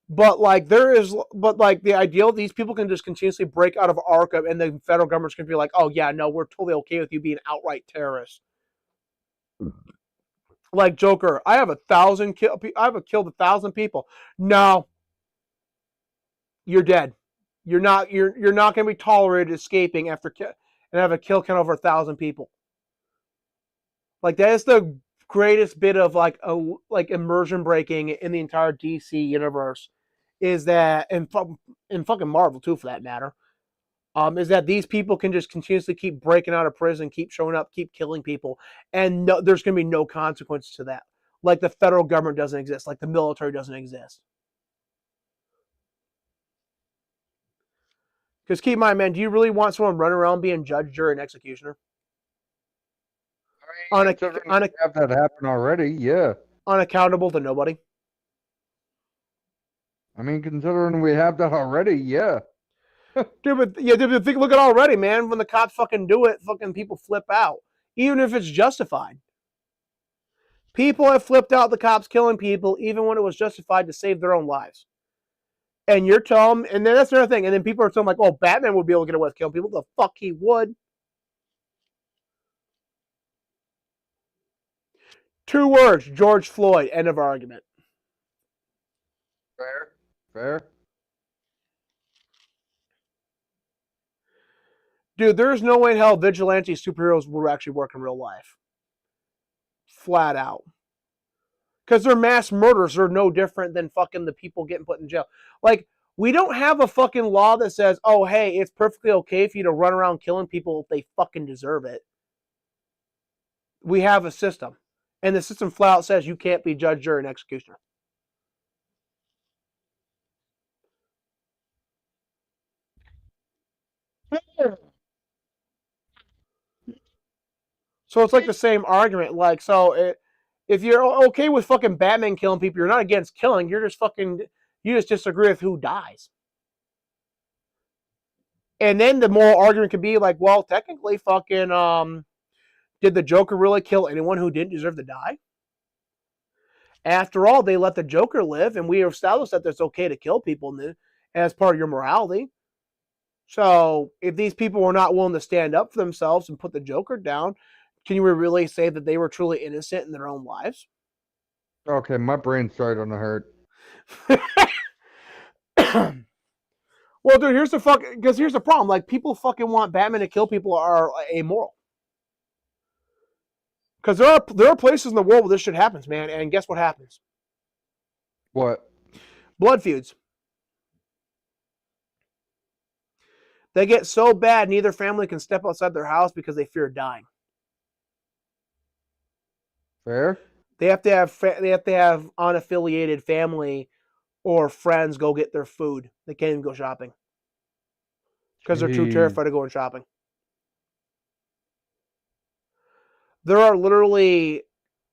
But like the ideal, these people can just continuously break out of Arkham, and the federal government's gonna be like, oh yeah, no, we're totally okay with you being outright terrorists. Like Joker, I have killed 1,000 people. No, you're dead. You're not gonna be tolerated escaping after and have a kill count over 1,000 people. Like that is the greatest bit of like immersion breaking in the entire DC universe. Is that and in fucking Marvel too, for that matter. Is that these people can just continuously keep breaking out of prison, keep showing up, keep killing people, and there's going to be no consequence to that. Like the federal government doesn't exist, like the military doesn't exist. Because keep in mind, man, do you really want someone running around being judge, jury, and executioner? I mean, considering we have that happen already, yeah. Unaccountable to nobody. I mean, considering we have that already, yeah. Dude, but look at already, man. When the cops fucking do it, fucking people flip out, even if it's justified. People have flipped out the cops killing people, even when it was justified to save their own lives. And you're telling them, and then that's another thing. And then people are telling like, oh, Batman would be able to get away with killing people. The fuck he would. 2 words, George Floyd. End of argument. Fair. Dude, there's no way in hell vigilante superheroes will actually work in real life. Flat out. Because they're mass murders. They're no different than fucking the people getting put in jail. Like, we don't have a fucking law that says, oh, hey, it's perfectly okay for you to run around killing people if they fucking deserve it. We have a system. And the system flat out says you can't be judge, jury, and executioner. So it's like the same argument. Like, if you're okay with fucking Batman killing people, you're not against killing. You're just fucking, you just disagree with who dies. And then the moral argument could be like, well, technically, fucking, did the Joker really kill anyone who didn't deserve to die? After all, they let the Joker live, and we established that it's okay to kill people as part of your morality. So if these people were not willing to stand up for themselves and put the Joker down, can you really say that they were truly innocent in their own lives? Okay, my brain's starting to hurt. Well, dude, here's the problem. Like, people fucking want Batman to kill people are amoral. Because there are places in the world where this shit happens, man. And guess what happens? What? Blood feuds. They get so bad, neither family can step outside their house because they fear dying. Fair? They have to have unaffiliated family or friends go get their food. They can't even go shopping because they're too terrified of going shopping. There are literally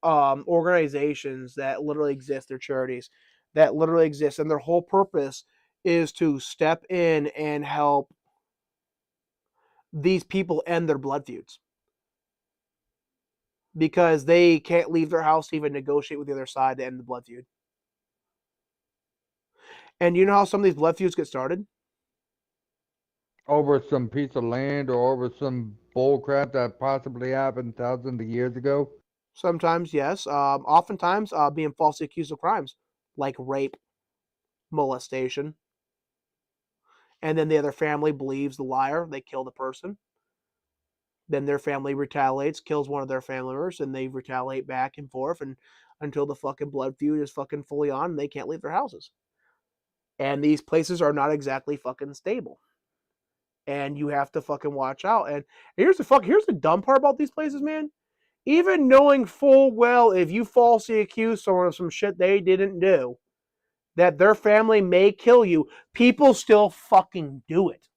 organizations that literally exist. They're charities that literally exist, and their whole purpose is to step in and help these people end their blood feuds because they can't leave their house to even negotiate with the other side to end the blood feud. And you know how some of these blood feuds get started? Over some piece of land or over some bullcrap that possibly happened thousands of years ago? Sometimes, yes. Oftentimes, being falsely accused of crimes like rape, molestation. And then the other family believes the liar. They kill the person. Then their family retaliates, kills one of their family members, and they retaliate back and forth and until the fucking blood feud is fucking fully on and they can't leave their houses. And these places are not exactly fucking stable. And you have to fucking watch out. And here's the dumb part about these places, man. Even knowing full well if you falsely accuse someone of some shit they didn't do, that their family may kill you, people still fucking do it.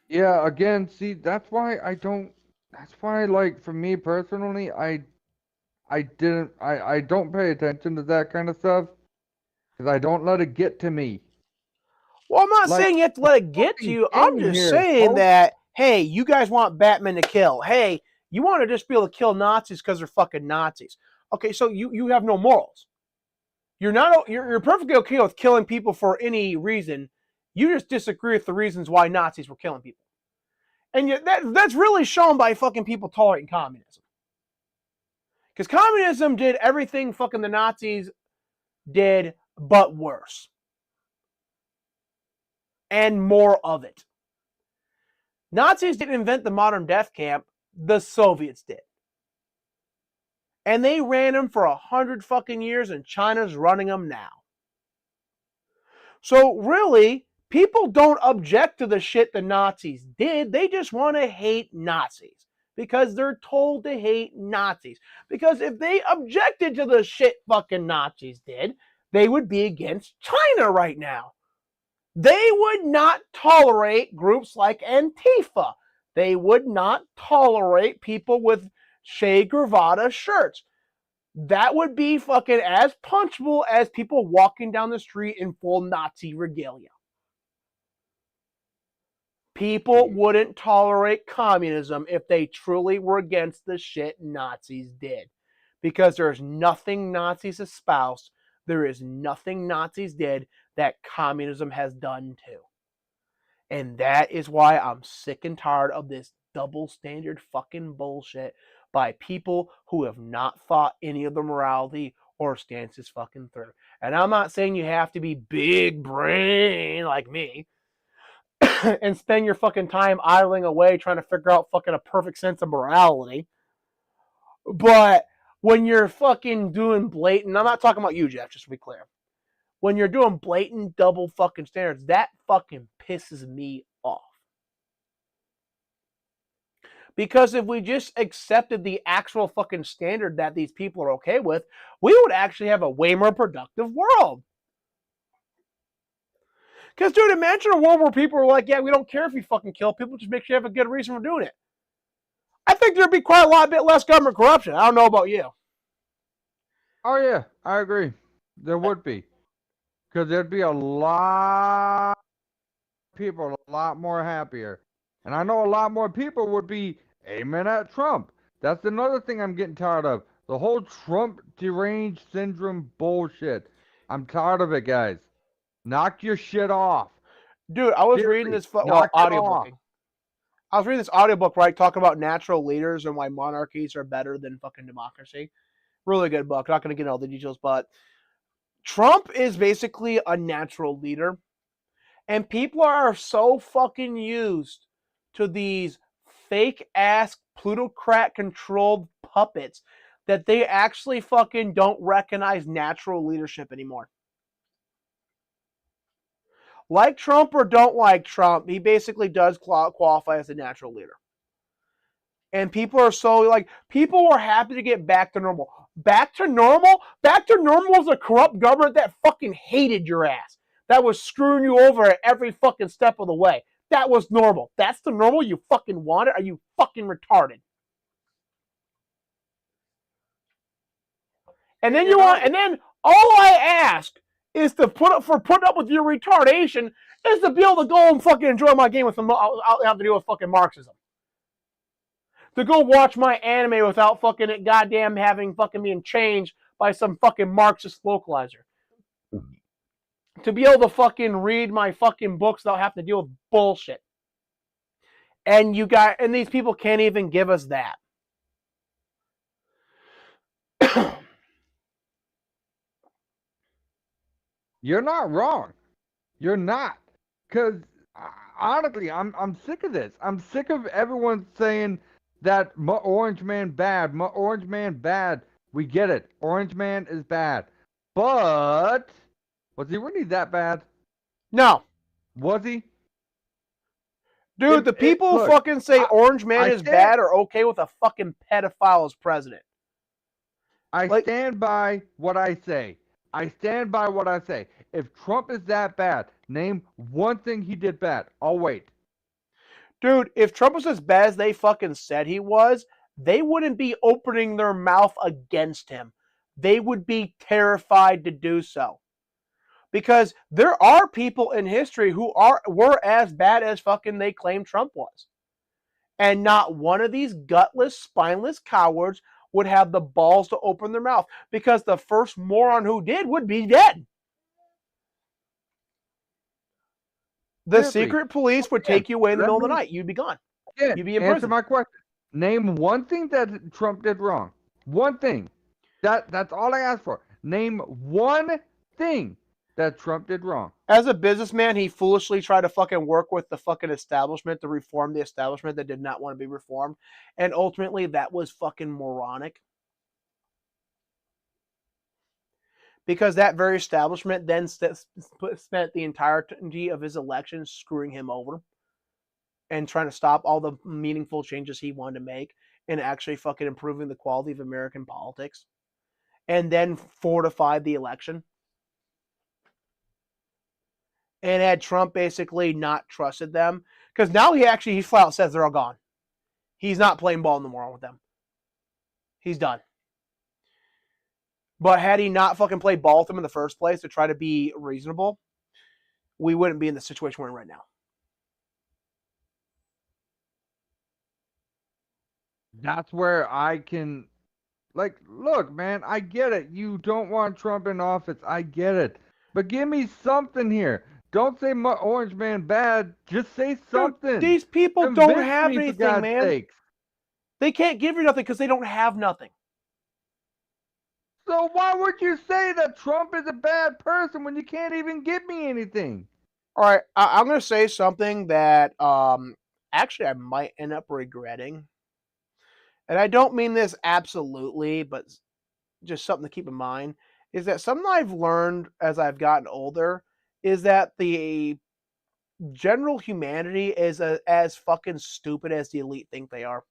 Yeah, again, see, that's why, like, for me personally, I don't pay attention to that kind of stuff because I don't let it get to me. Well, I'm not Like saying you have to let it get to fucking you. I'm game just here, saying folks. that, hey, you guys want Batman to kill. Hey, you want to just be able to kill Nazis because they're fucking Nazis. Okay, so you have no morals. You're perfectly okay with killing people for any reason. You just disagree with the reasons why Nazis were killing people. And that's really shown by fucking people tolerating communism. Because communism did everything fucking the Nazis did, but worse. And more of it. Nazis didn't invent the modern death camp, the Soviets did. And they ran them for 100 fucking years, and China's running them now. So really, people don't object to the shit the Nazis did. They just want to hate Nazis because they're told to hate Nazis. Because if they objected to the shit fucking Nazis did, they would be against China right now. They would not tolerate groups like Antifa. They would not tolerate people with Che Guevara shirts. That would be fucking as punchable as people walking down the street in full Nazi regalia. People wouldn't tolerate communism if they truly were against the shit Nazis did. Because there's nothing Nazis espoused, there is nothing Nazis did that communism has done too. And that is why I'm sick and tired of this double standard fucking bullshit by people who have not thought any of the morality or stances fucking through. And I'm not saying you have to be big brain like me and spend your fucking time idling away trying to figure out fucking a perfect sense of morality. But when you're fucking doing blatant, I'm not talking about you, Jeff, just to be clear. When you're doing blatant double fucking standards, that fucking pisses me off. Because if we just accepted the actual fucking standard that these people are okay with, we would actually have a way more productive world. Because, dude, imagine a world where people are like, yeah, we don't care if you fucking kill people, just make sure you have a good reason for doing it. I think there'd be quite a lot bit less government corruption. I don't know about you. Oh yeah, I agree. There would be, because there'd be a lot of people, a lot more happier, and I know a lot more people would be aiming at Trump. That's another thing I'm getting tired of. The whole Trump deranged syndrome bullshit. I'm tired of it, guys. Knock your shit off. Dude, I was reading Seriously, this, well, knock it off. audiobooking. I was reading this audiobook, right, talking about natural leaders and why monarchies are better than fucking democracy. Really good book. Not going to get into all the details, but Trump is basically a natural leader. And people are so fucking used to these fake ass plutocrat controlled puppets that they actually fucking don't recognize natural leadership anymore. Like Trump or don't like Trump, he basically does qualify as a natural leader. And people are so like, people were happy to get back to normal. Back to normal? Back to normal was a corrupt government that fucking hated your ass. That was screwing you over at every fucking step of the way. That was normal. That's the normal you fucking wanted? Are you fucking retarded? And then and then all I ask is to putting up with your retardation is to be able to go and fucking enjoy my game with some, I'll have to deal with fucking Marxism. To go watch my anime without fucking it goddamn having fucking being changed by some fucking Marxist localizer. To be able to fucking read my fucking books without having to deal with bullshit. And these people can't even give us that. You're not wrong. You're not. Because honestly, I'm sick of this. I'm sick of everyone saying that Orange Man bad. Orange Man bad. We get it. Orange Man is bad. But was he really that bad? No. Was he? Dude, the people who fucking say Orange Man is bad are okay with a fucking pedophile as president. I stand by what I say. I stand by what I say. If Trump is that bad, name one thing he did bad. I'll wait. Dude, if Trump was as bad as they fucking said he was, they wouldn't be opening their mouth against him. They would be terrified to do so. Because there are people in history who were as bad as fucking they claim Trump was. And not one of these gutless, spineless cowards would have the balls to open their mouth, because the first moron who did would be dead. The Seriously. secret police would Again, take you away in the let middle of the me night. You'd be gone. again You'd be in answer prison. my question. Name one thing that Trump did wrong. One thing. That's all I asked for. Name one thing that Trump did wrong. As a businessman, he foolishly tried to fucking work with the fucking establishment to reform the establishment that did not want to be reformed. And ultimately, that was fucking moronic. Because that very establishment then spent the entirety of his election screwing him over and trying to stop all the meaningful changes he wanted to make and actually fucking improving the quality of American politics, and then fortified the election. And had Trump basically not trusted them, because now he flat out says they're all gone. He's not playing ball no more with them. He's done. But had he not fucking played ball with them in the first place to try to be reasonable, we wouldn't be in the situation we're in right now. That's where I can, like, look, man, I get it. You don't want Trump in office. I get it. But give me something here. Don't say Orange Man bad. Just say something. Dude, these people don't Convince have me, for anything, God's man. sakes. They can't give you nothing because they don't have nothing. So why would you say that Trump is a bad person when you can't even give me anything? All right, I'm going to say something that actually I might end up regretting. And I don't mean this absolutely, but just something to keep in mind, is that something I've learned as I've gotten older is that the general humanity is as fucking stupid as the elite think they are.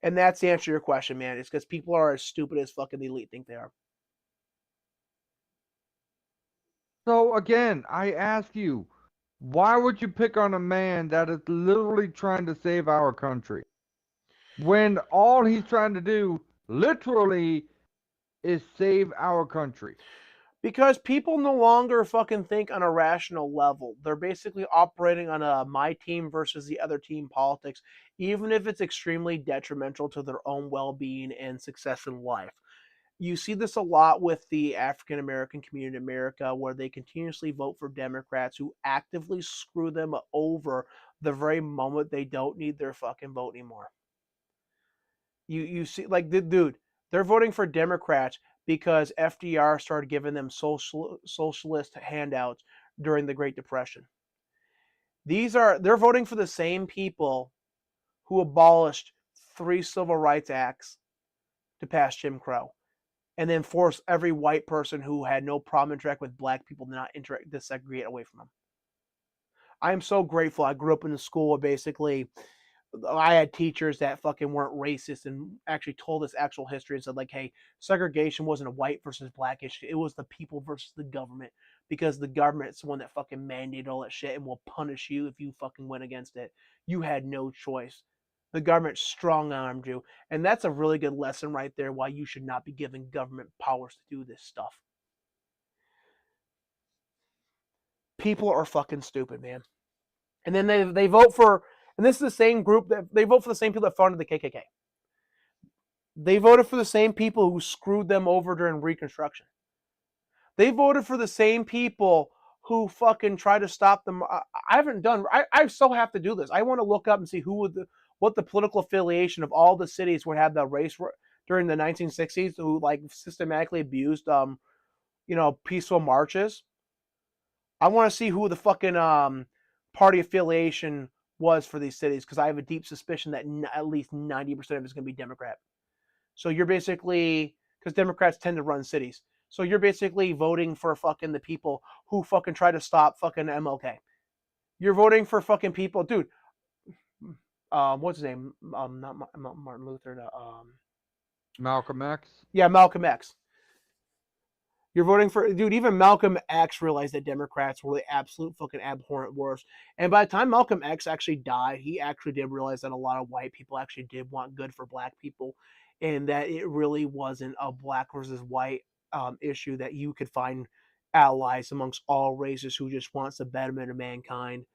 And that's the answer to your question, man. It's because people are as stupid as fucking the elite think they are. So again, I ask you, why would you pick on a man that is literally trying to save our country? When all he's trying to do, literally, is save our country. Because people no longer fucking think on a rational level. They're basically operating on a my team versus the other team politics, even if it's extremely detrimental to their own well being and success in life. You see this a lot with the African American community in America, where they continuously vote for Democrats who actively screw them over the very moment they don't need their fucking vote anymore. You see, like, dude, they're voting for Democrats because FDR started giving them socialist handouts during the Great Depression. They're voting for the same people who abolished 3 civil rights acts to pass Jim Crow, and then force every white person who had no problem interacting with black people to not interact, to segregate away from them. I am so grateful I grew up in a school where basically I had teachers that fucking weren't racist and actually told us actual history and said, like, hey, segregation wasn't a white versus black issue. It was the people versus the government, because the government's the one that fucking mandated all that shit and will punish you if you fucking went against it. You had no choice. The government strong armed you. And that's a really good lesson right there why you should not be given government powers to do this stuff. People are fucking stupid, man. And then they vote for, and this is the same group that they vote for the same people that funded the KKK. They voted for the same people who screwed them over during Reconstruction. They voted for the same people who fucking tried to stop them. I haven't done. I so have to do this. I want to look up and see what the political affiliation of all the cities would have the race during the 1960s who like systematically abused peaceful marches. I want to see who the fucking party affiliation was for these cities, because I have a deep suspicion that at least 90% of it is going to be Democrat. So you're basically, because Democrats tend to run cities. So you're basically voting for fucking the people who fucking try to stop fucking MLK. You're voting for fucking people, dude. What's his name? Not Martin Luther. Malcolm X. Yeah, Malcolm X. You're voting for, dude. Even Malcolm X realized that Democrats were the absolute fucking abhorrent worst. And by the time Malcolm X actually died, he actually did realize that a lot of white people actually did want good for black people. and that it really wasn't a black versus white issue, that you could find allies amongst all races who just wants the betterment of mankind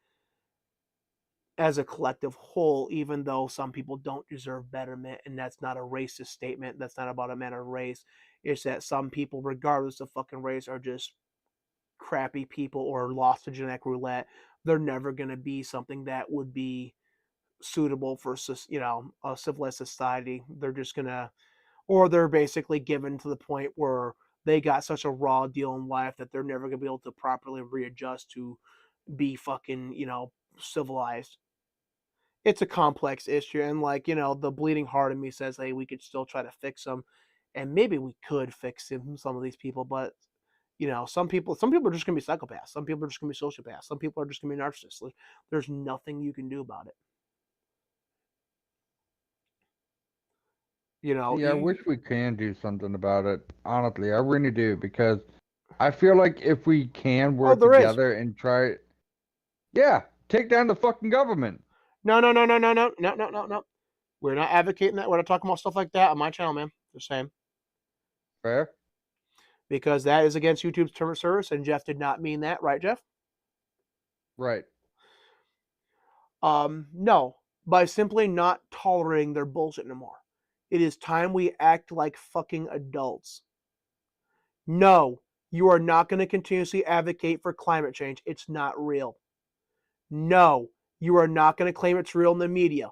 as a collective whole, even though some people don't deserve betterment. And that's not a racist statement. That's not about a matter of race. It's that some people, regardless of fucking race, are just crappy people or lost to genetic roulette. They're never going to be something that would be suitable for, a civilized society. They're just going to, or they're basically given to the point where they got such a raw deal in life that they're never going to be able to properly readjust to be fucking, civilized. It's a complex issue, and the bleeding heart in me says, hey, we could still try to fix them, and maybe we could fix some of these people, but some people are just gonna be psychopaths, some people are just gonna be sociopaths, some people are just gonna be narcissists. There's nothing you can do about it. Yeah, I wish we can do something about it. Honestly, I really do, because I feel like if we can Oh, work there is. together and try, yeah, take down the fucking government. No, no, no, no, no, no, no, no, no, no. We're not advocating that. We're not talking about stuff like that on my channel, man. Just saying. Fair? Because that is against YouTube's term of service, and Jeff did not mean that, right, Jeff? Right. No, by simply not tolerating their bullshit anymore. It is time we act like fucking adults. No, you are not going to continuously advocate for climate change. It's not real. No, you are not going to claim it's real in the media.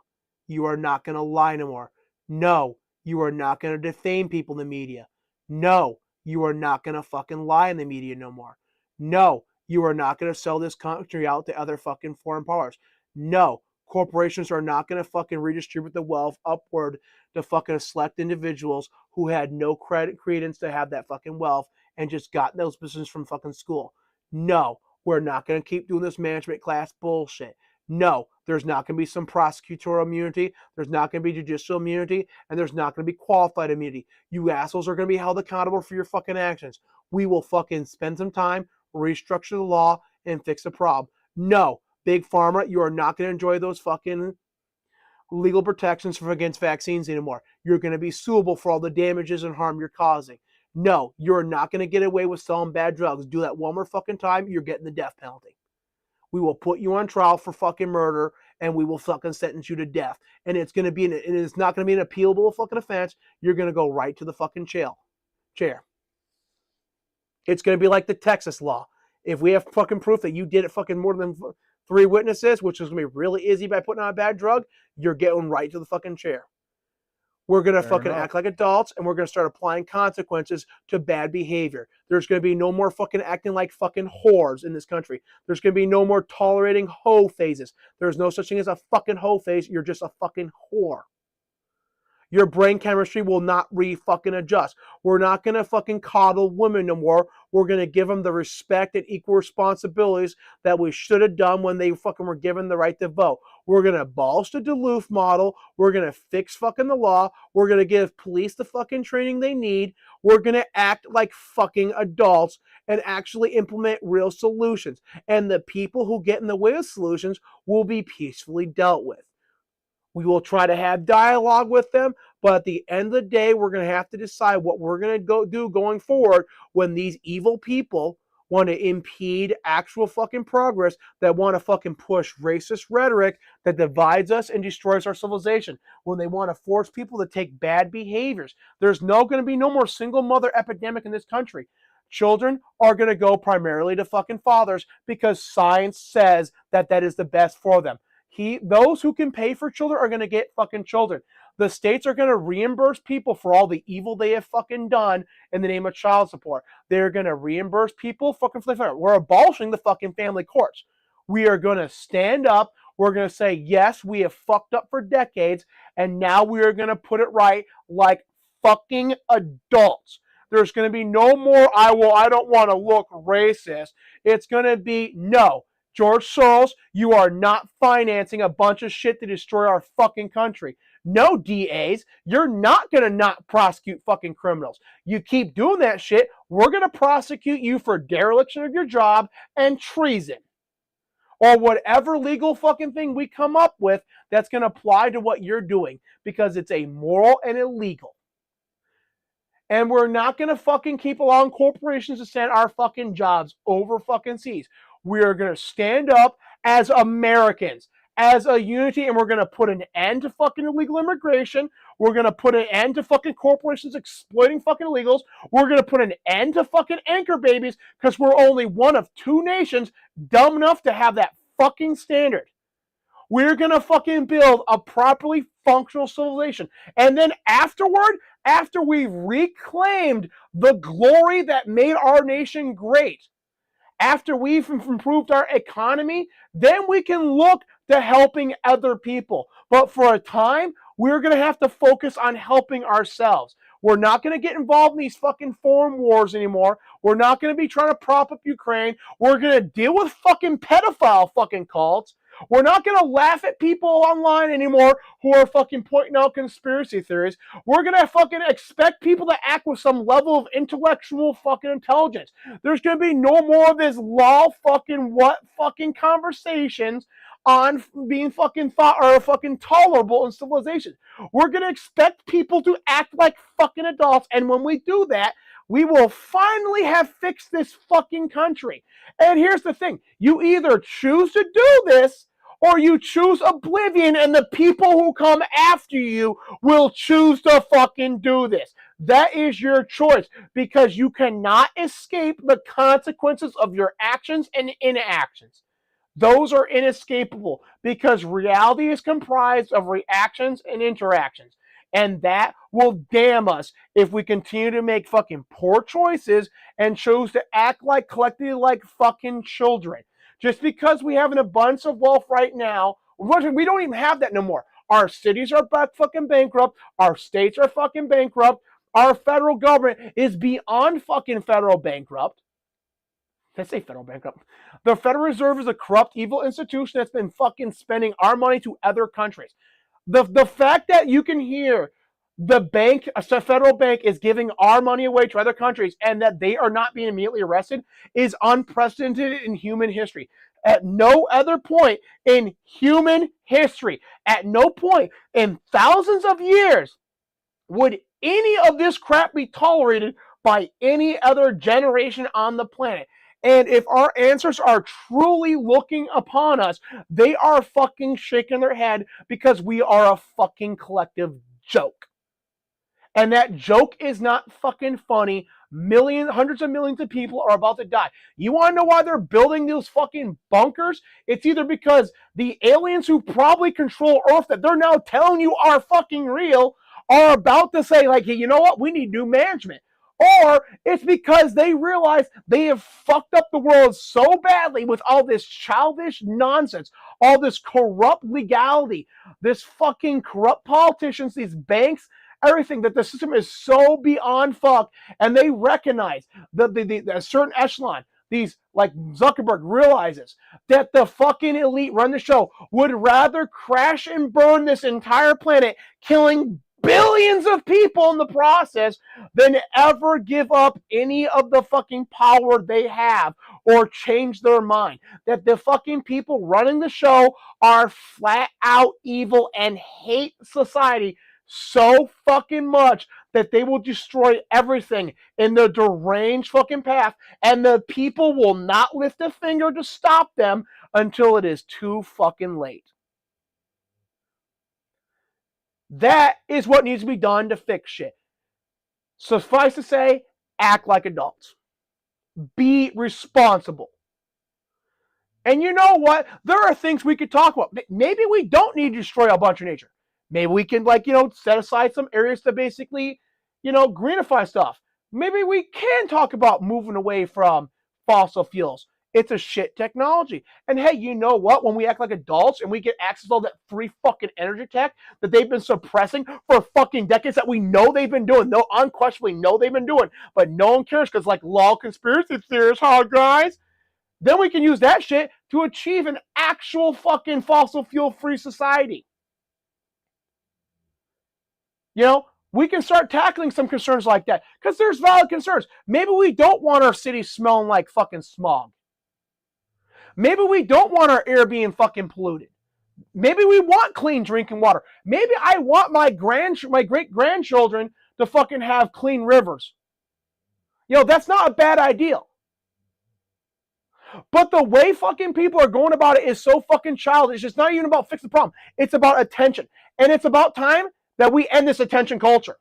You are not going to lie anymore. No, you are not going to defame people in the media. No, you are not going to fucking lie in the media no more. No, you are not going to sell this country out to other fucking foreign powers. No, corporations are not going to fucking redistribute the wealth upward to fucking select individuals who had no credence to have that fucking wealth and just got those businesses from fucking school. No, we're not going to keep doing this management class bullshit. No, there's not going to be some prosecutorial immunity. There's not going to be judicial immunity. And there's not going to be qualified immunity. You assholes are going to be held accountable for your fucking actions. We will fucking spend some time, restructure the law, and fix the problem. No, Big Pharma, you are not going to enjoy those fucking legal protections against vaccines anymore. You're going to be suable for all the damages and harm you're causing. No, you're not going to get away with selling bad drugs. Do that one more fucking time, you're getting the death penalty. We will put you on trial for fucking murder, and we will fucking sentence you to death. And it's going to be, and it's not going to be an appealable fucking offense. You're going to go right to the fucking chair. It's going to be like the Texas law. If we have fucking proof that you did it fucking more than 3 witnesses, which is going to be really easy by putting on a bad drug, you're getting right to the fucking chair. We're going to Fair fucking enough. act like adults, and we're going to start applying consequences to bad behavior. There's going to be no more fucking acting like fucking whores in this country. There's going to be no more tolerating hoe phases. There's no such thing as a fucking hoe phase. You're just a fucking whore. Your brain chemistry will not fucking adjust. We're not going to fucking coddle women no more. We're going to give them the respect and equal responsibilities that we should have done when they fucking were given the right to vote. We're going to abolish the Duluth model. We're going to fix fucking the law. We're going to give police the fucking training they need. We're going to act like fucking adults and actually implement real solutions. And the people who get in the way of solutions will be peacefully dealt with. We will try to have dialogue with them, but at the end of the day, we're going to have to decide what we're going to do going forward when these evil people want to impede actual fucking progress, that want to fucking push racist rhetoric that divides us and destroys our civilization, when they want to force people to take bad behaviors. There's going to be no more single mother epidemic in this country. Children are going to go primarily to fucking fathers because science says that that is the best for them. Those who can pay for children are going to get fucking children. The states are going to reimburse people for all the evil they have fucking done in the name of child support. They're going to reimburse people fucking for the. We're abolishing the fucking family courts. We are going to stand up. We're going to say, yes, we have fucked up for decades, and now we are going to put it right like fucking adults. There's going to be no more, I don't want to look racist. It's going to be, no. George Soros, you are not financing a bunch of shit to destroy our fucking country. No, DAs, you're not going to not prosecute fucking criminals. You keep doing that shit, we're going to prosecute you for dereliction of your job and treason. Or whatever legal fucking thing we come up with that's going to apply to what you're doing, because it's amoral and illegal. And we're not going to fucking keep allowing corporations to send our fucking jobs over fucking seas. We are going to stand up as Americans, as a unity, and we're going to put an end to fucking illegal immigration. We're going to put an end to fucking corporations exploiting fucking illegals. We're going to put an end to fucking anchor babies because we're only one of 2 nations dumb enough to have that fucking standard. We're going to fucking build a properly functional civilization. And then afterward, after we've reclaimed the glory that made our nation great, after we've improved our economy, then we can look to helping other people. But for a time, we're going to have to focus on helping ourselves. We're not going to get involved in these fucking foreign wars anymore. We're not going to be trying to prop up Ukraine. We're going to deal with fucking pedophile fucking cults. We're not going to laugh at people online anymore who are fucking pointing out conspiracy theories. We're going to fucking expect people to act with some level of intellectual fucking intelligence. There's going to be no more of this law fucking what fucking conversations on being fucking thought or fucking tolerable in civilization. We're going to expect people to act like fucking adults, and when we do that, we will finally have fixed this fucking country. And here's the thing. You either choose to do this or you choose oblivion, and the people who come after you will choose to fucking do this. That is your choice, because you cannot escape the consequences of your actions and inactions. Those are inescapable because reality is comprised of reactions and interactions. And that will damn us if we continue to make fucking poor choices and choose to act like collectively like fucking children. Just because we have an abundance of wealth right now, we don't even have that no more. Our cities are fucking bankrupt. Our states are fucking bankrupt. Our federal government is beyond fucking federal bankrupt. Let's say federal bankrupt. The Federal Reserve is a corrupt, evil institution that's been fucking spending our money to other countries. The fact that you can hear the bank, a federal bank, is giving our money away to other countries and that they are not being immediately arrested is unprecedented in human history. At no other point in human history, at no point in thousands of years, would any of this crap be tolerated by any other generation on the planet. And if our answers are truly looking upon us, they are fucking shaking their head because we are a fucking collective joke. And that joke is not fucking funny. Hundreds of millions of people are about to die. You want to know why they're building those fucking bunkers? It's either because the aliens who probably control Earth that they're now telling you are fucking real are about to say, like, hey, you know what? We need new management. Or it's because they realize they have fucked up the world so badly with all this childish nonsense, all this corrupt legality, this fucking corrupt politicians, these banks, everything, that the system is so beyond fuck, and they recognize that the certain echelon, these like Zuckerberg, realizes that the fucking elite run the show, would rather crash and burn this entire planet, killing billions of people in the process, than ever give up any of the fucking power they have or change their mind. That the fucking people running the show are flat out evil and hate society so fucking much that they will destroy everything in their deranged fucking path, and the people will not lift a finger to stop them until it is too fucking late. That is what needs to be done to fix shit. Suffice to say, act like adults. Be responsible. And you know what? There are things we could talk about. Maybe we don't need to destroy a bunch of nature. Maybe we can, set aside some areas to basically, greenify stuff. Maybe we can talk about moving away from fossil fuels. It's a shit technology. And hey, you know what? When we act like adults and we get access to all that free fucking energy tech that they've been suppressing for fucking decades, that we know they've been doing, no, unquestionably know they've been doing, but no one cares because, like, law conspiracy theorists, huh, guys? Then we can use that shit to achieve an actual fucking fossil fuel free society. We can start tackling some concerns like that because there's valid concerns. Maybe we don't want our city smelling like fucking smog. Maybe we don't want our air being fucking polluted. Maybe we want clean drinking water. Maybe I want my great-grandchildren to fucking have clean rivers. That's not a bad idea. But the way fucking people are going about it is so fucking childish. It's not even about fixing the problem. It's about attention. And it's about time that we end this attention culture.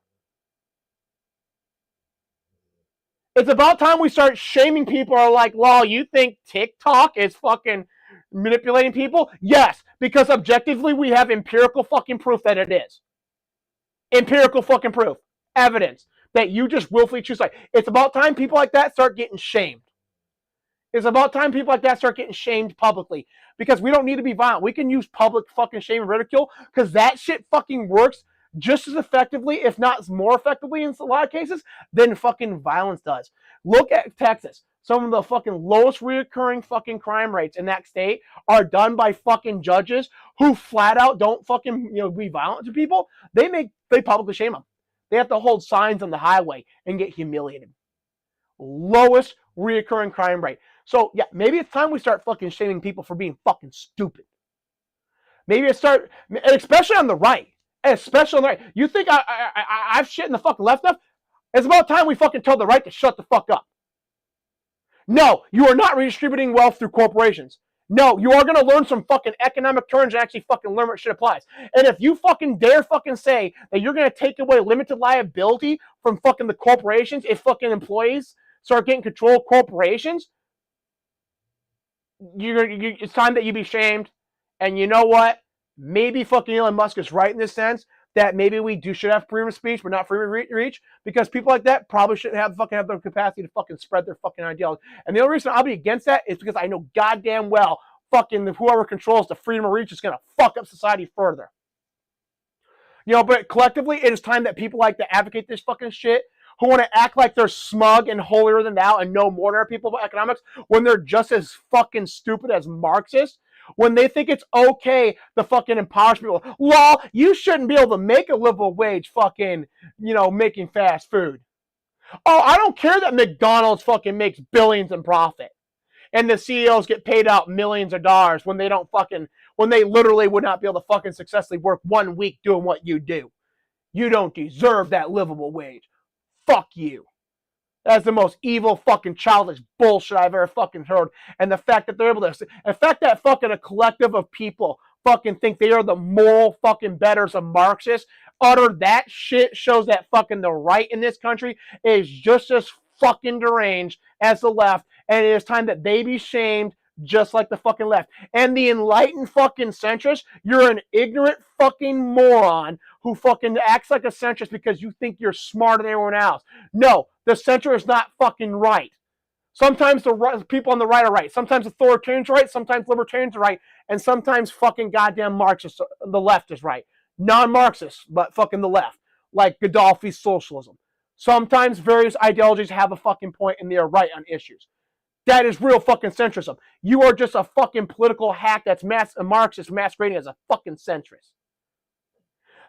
It's about time we start shaming people who are like, lol, you think TikTok is fucking manipulating people? Yes, because objectively we have empirical fucking proof that it is. Empirical fucking proof. Evidence that you just willfully choose side. It's about time people like that start getting shamed. It's about time people like that start getting shamed publicly. Because we don't need to be violent. We can use public fucking shame and ridicule because that shit fucking works just as effectively, if not more effectively in a lot of cases, than fucking violence does. Look at Texas. Some of the fucking lowest reoccurring fucking crime rates in that state are done by fucking judges who flat out don't fucking be violent to people. They publicly shame them. They have to hold signs on the highway and get humiliated. Lowest reoccurring crime rate. So yeah, maybe it's time we start fucking shaming people for being fucking stupid. Maybe it's start, especially on the right. Especially on the right. You think I've shit in the fucking left enough? It's about time we fucking tell the right to shut the fuck up. No, you are not redistributing wealth through corporations. No, you are going to learn some fucking economic terms and actually fucking learn what shit applies. And if you fucking dare fucking say that you're going to take away limited liability from fucking the corporations if fucking employees start getting control of corporations, it's time that you be shamed. And you know what? Maybe fucking Elon Musk is right in this sense that maybe we should have freedom of speech, but not freedom of reach, because people like that probably shouldn't have the capacity to fucking spread their fucking ideology. And the only reason I'll be against that is because I know goddamn well fucking whoever controls the freedom of reach is going to fuck up society further. But collectively, it is time that people like to advocate this fucking shit, who want to act like they're smug and holier than thou and know more than our people about economics, when they're just as fucking stupid as Marxists, when they think it's okay to fucking empower people. Lol, you shouldn't be able to make a livable wage fucking, making fast food. Oh, I don't care that McDonald's fucking makes billions in profit. And the CEOs get paid out millions of dollars when they literally would not be able to fucking successfully work 1 week doing what you do. You don't deserve that livable wage. Fuck you. That's the most evil fucking childish bullshit I've ever fucking heard. And the fact that they're able to, the fact that fucking a collective of people fucking think they are the moral fucking betters of Marxists, utter that shit shows that fucking the right in this country is just as fucking deranged as the left. And it is time that they be shamed just like the fucking left. And the enlightened fucking centrist, you're an ignorant fucking moron who fucking acts like a centrist because you think you're smarter than everyone else. No, the center is not fucking right. Sometimes the people on the right are right. Sometimes authoritarians are right. Sometimes libertarians are right. And sometimes fucking goddamn Marxists, the left is right. Non-Marxists, but fucking the left. Like Gaddafi's socialism. Sometimes various ideologies have a fucking point and they are right on issues. That is real fucking centrism. You are just a fucking political hack that's a Marxist masquerading as a fucking centrist.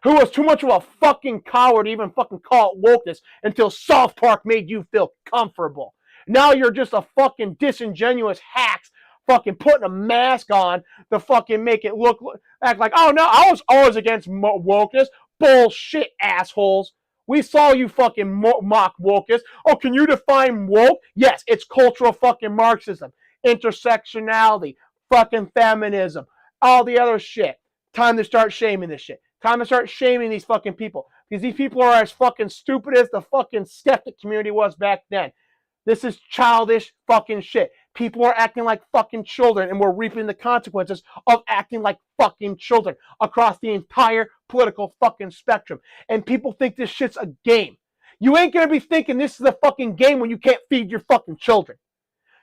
Who was too much of a fucking coward to even fucking call it wokeness until South Park made you feel comfortable. Now you're just a fucking disingenuous hacks fucking putting a mask on to fucking make it act like, oh no, I was always against wokeness. Bullshit, assholes. We saw you fucking mock wokeness. Oh, can you define woke? Yes, it's cultural fucking Marxism, intersectionality, fucking feminism, all the other shit. Time to start shaming this shit. Time to start shaming these fucking people. Because these people are as fucking stupid as the fucking skeptic community was back then. This is childish fucking shit. People are acting like fucking children, and we're reaping the consequences of acting like fucking children across the entire political fucking spectrum. And people think this shit's a game. You ain't gonna be thinking this is a fucking game when you can't feed your fucking children.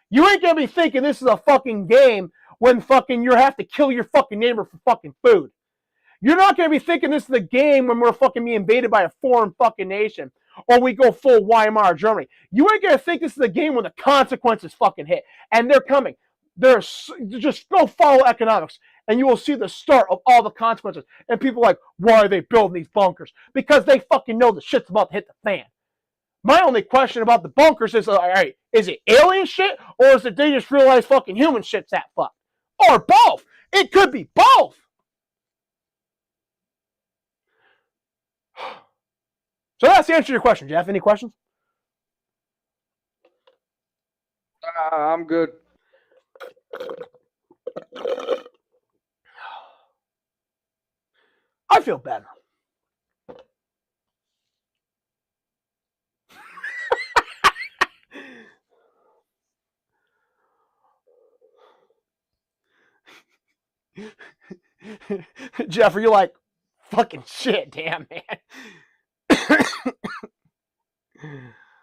You ain't gonna be thinking this is a fucking game when fucking you have to kill your fucking neighbor for fucking food. You're not gonna be thinking this is a game when we're fucking being invaded by a foreign fucking nation. Or we go full Weimar Germany. You ain't gonna think this is a game when the consequences fucking hit. And they're coming. Just go follow economics and you will see the start of all the consequences. And people are like, why are they building these bunkers? Because they fucking know the shit's about to hit the fan. My only question about the bunkers is, all right, is it alien shit or is it they just realize fucking human shit's that fucked? Or both. It could be both. So that's the answer to your question, Jeff. Any questions? I'm good. I feel better. Jeff, are you like, fucking shit, damn, man?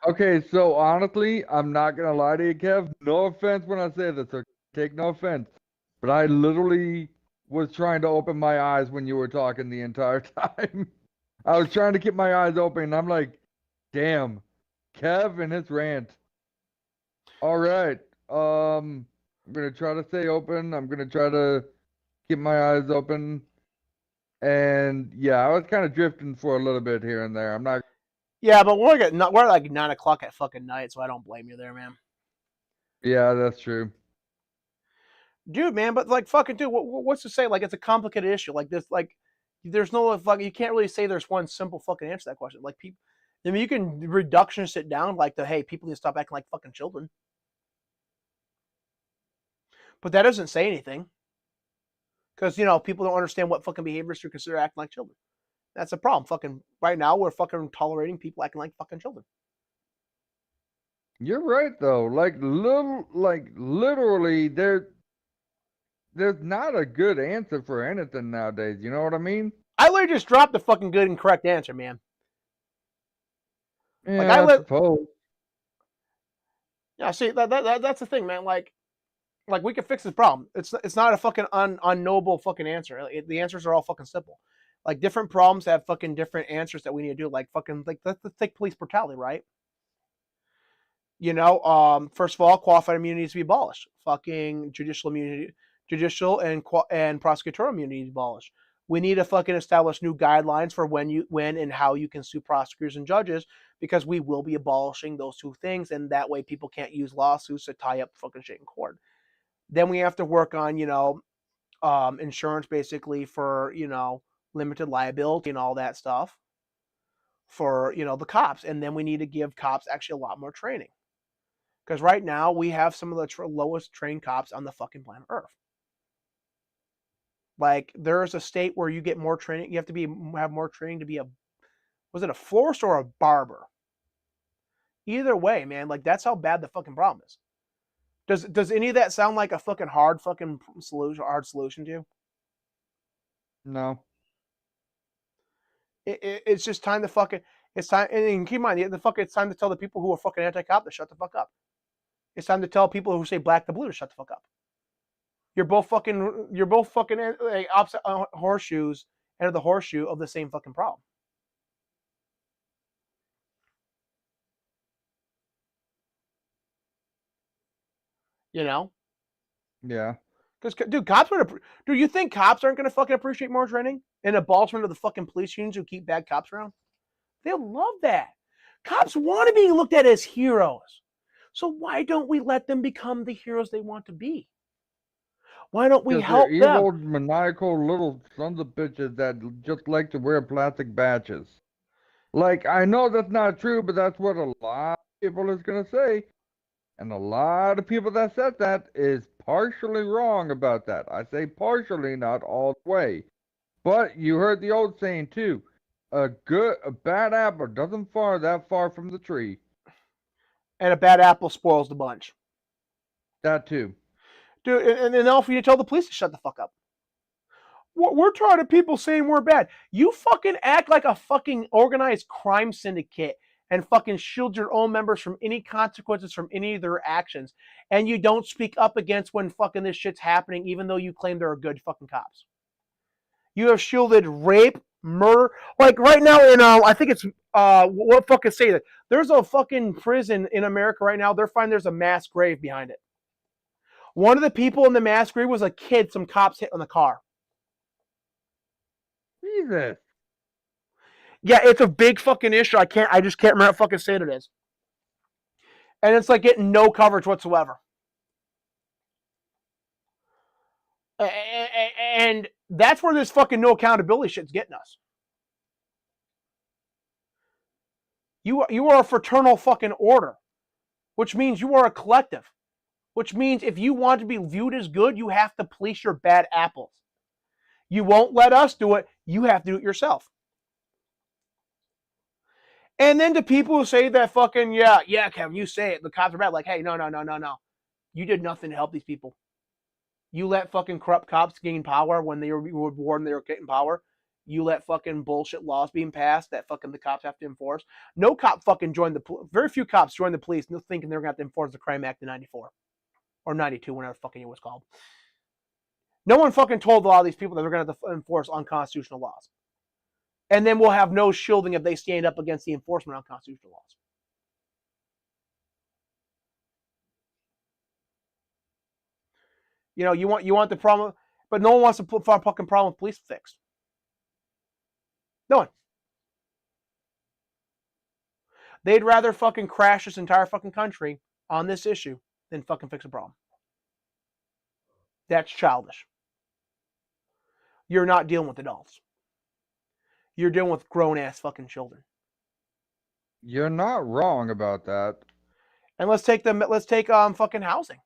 Okay, so honestly, I'm not gonna lie to you, Kev. No offense when I say this, so take no offense. But I literally was trying to open my eyes when you were talking the entire time. I was trying to keep my eyes open, and I'm like, damn, Kev and his rant. All right. I'm gonna try to stay open. I'm gonna try to keep my eyes open. And yeah, I was kind of drifting for a little bit here and there. I'm not. Yeah, but we're like 9 o'clock at fucking night, so I don't blame you there, man. Yeah, that's true. Dude, man, but like fucking dude, what's to say? Like it's a complicated issue. Like this, like there's no fuck. You can't really say there's one simple fucking answer to that question. Like people, I mean, you can reductionist it down like the hey, people need to stop acting like fucking children. But that doesn't say anything because people don't understand what fucking behaviors to consider acting like children. That's a problem. Fucking right now, we're fucking tolerating people acting like fucking children. You're right though. Like literally, there's not a good answer for anything nowadays. You know what I mean? I literally just dropped the fucking good and correct answer, man. Like I Yeah, I let, suppose. yeah, see that's the thing, man. Like we can fix this problem. It's not a fucking unknowable fucking answer. The answers are all fucking simple. Like different problems have fucking different answers that we need to do. Like fucking like let's take police brutality, right? First of all, qualified immunity needs to be abolished. Fucking judicial immunity, judicial and prosecutorial immunity needs to be abolished. We need to fucking establish new guidelines for when and how you can sue prosecutors and judges because we will be abolishing those two things, and that way people can't use lawsuits to tie up fucking shit in court. Then we have to work on insurance basically for limited liability and all that stuff for the cops, and then we need to give cops actually a lot more training. Because right now we have some of the lowest trained cops on the fucking planet Earth. Like there's a state where you get more training. You have to have more training to be was it a florist or a barber? Either way, man, like that's how bad the fucking problem is. Does any of that sound like a fucking hard solution to you? No. It's just time to fucking. It's time, and keep in mind it's time to tell the people who are fucking anti-cop to shut the fuck up. It's time to tell people who say black to blue to shut the fuck up. You're both fucking like, opposite horseshoes, end of the horseshoe of the same fucking problem. You know, Yeah. because dude, do you think cops aren't gonna fucking appreciate more training and abolishment of the fucking police unions who keep bad cops around? They'll love that. Cops want to be looked at as heroes. So why don't we let them become the heroes they want to be? Why don't we Because they're help them? evil, maniacal little sons of bitches that just like to wear plastic badges. Like, I know that's not true, but that's what a lot of people is gonna say. And a lot of people that said that is partially wrong about that. I say partially, not all the way. But you heard the old saying too. A bad apple doesn't fall that far from the tree. And a bad apple spoils the bunch. That too. Dude, and then also you tell the police to shut the fuck up. We're tired of people saying we're bad. You fucking act like a fucking organized crime syndicate and fucking shield your own members from any consequences from any of their actions. And you don't speak up against when fucking this shit's happening, even though you claim they're good fucking cops. You have shielded rape, murder. Like right now in I think it's what fucking say that there's a fucking prison in America right now. They're finding there's a mass grave behind it. One of the people in the mass grave was a kid some cops hit on the car. Jesus. Yeah, it's a big fucking issue. I just can't remember what fucking state it is. And it's like getting no coverage whatsoever. And that's where this fucking no accountability shit's getting us. You are a fraternal fucking order, which means you are a collective. Which means if you want to be viewed as good, you have to police your bad apples. You won't let us do it. You have to do it yourself. And then to people who say that fucking, yeah, Kevin, you say it. The cops are bad. Like, hey, no. You did nothing to help these people. You let fucking corrupt cops gain power when they were warned they were getting power. You let fucking bullshit laws being passed that fucking the cops have to enforce. No cop fucking joined very few cops joined the police thinking they were going to have to enforce the Crime Act in 94. Or 92, whenever fucking it was called. No one fucking told a lot of these people that they're going to have to enforce unconstitutional laws. And then we'll have no shielding if they stand up against the enforcement of unconstitutional laws. You know, you want the problem, but no one wants to put fucking problem with police fixed. No one. They'd rather fucking crash this entire fucking country on this issue than fucking fix a problem. That's childish. You're not dealing with adults. You're dealing with grown-ass fucking children. You're not wrong about that. And let's take fucking housing.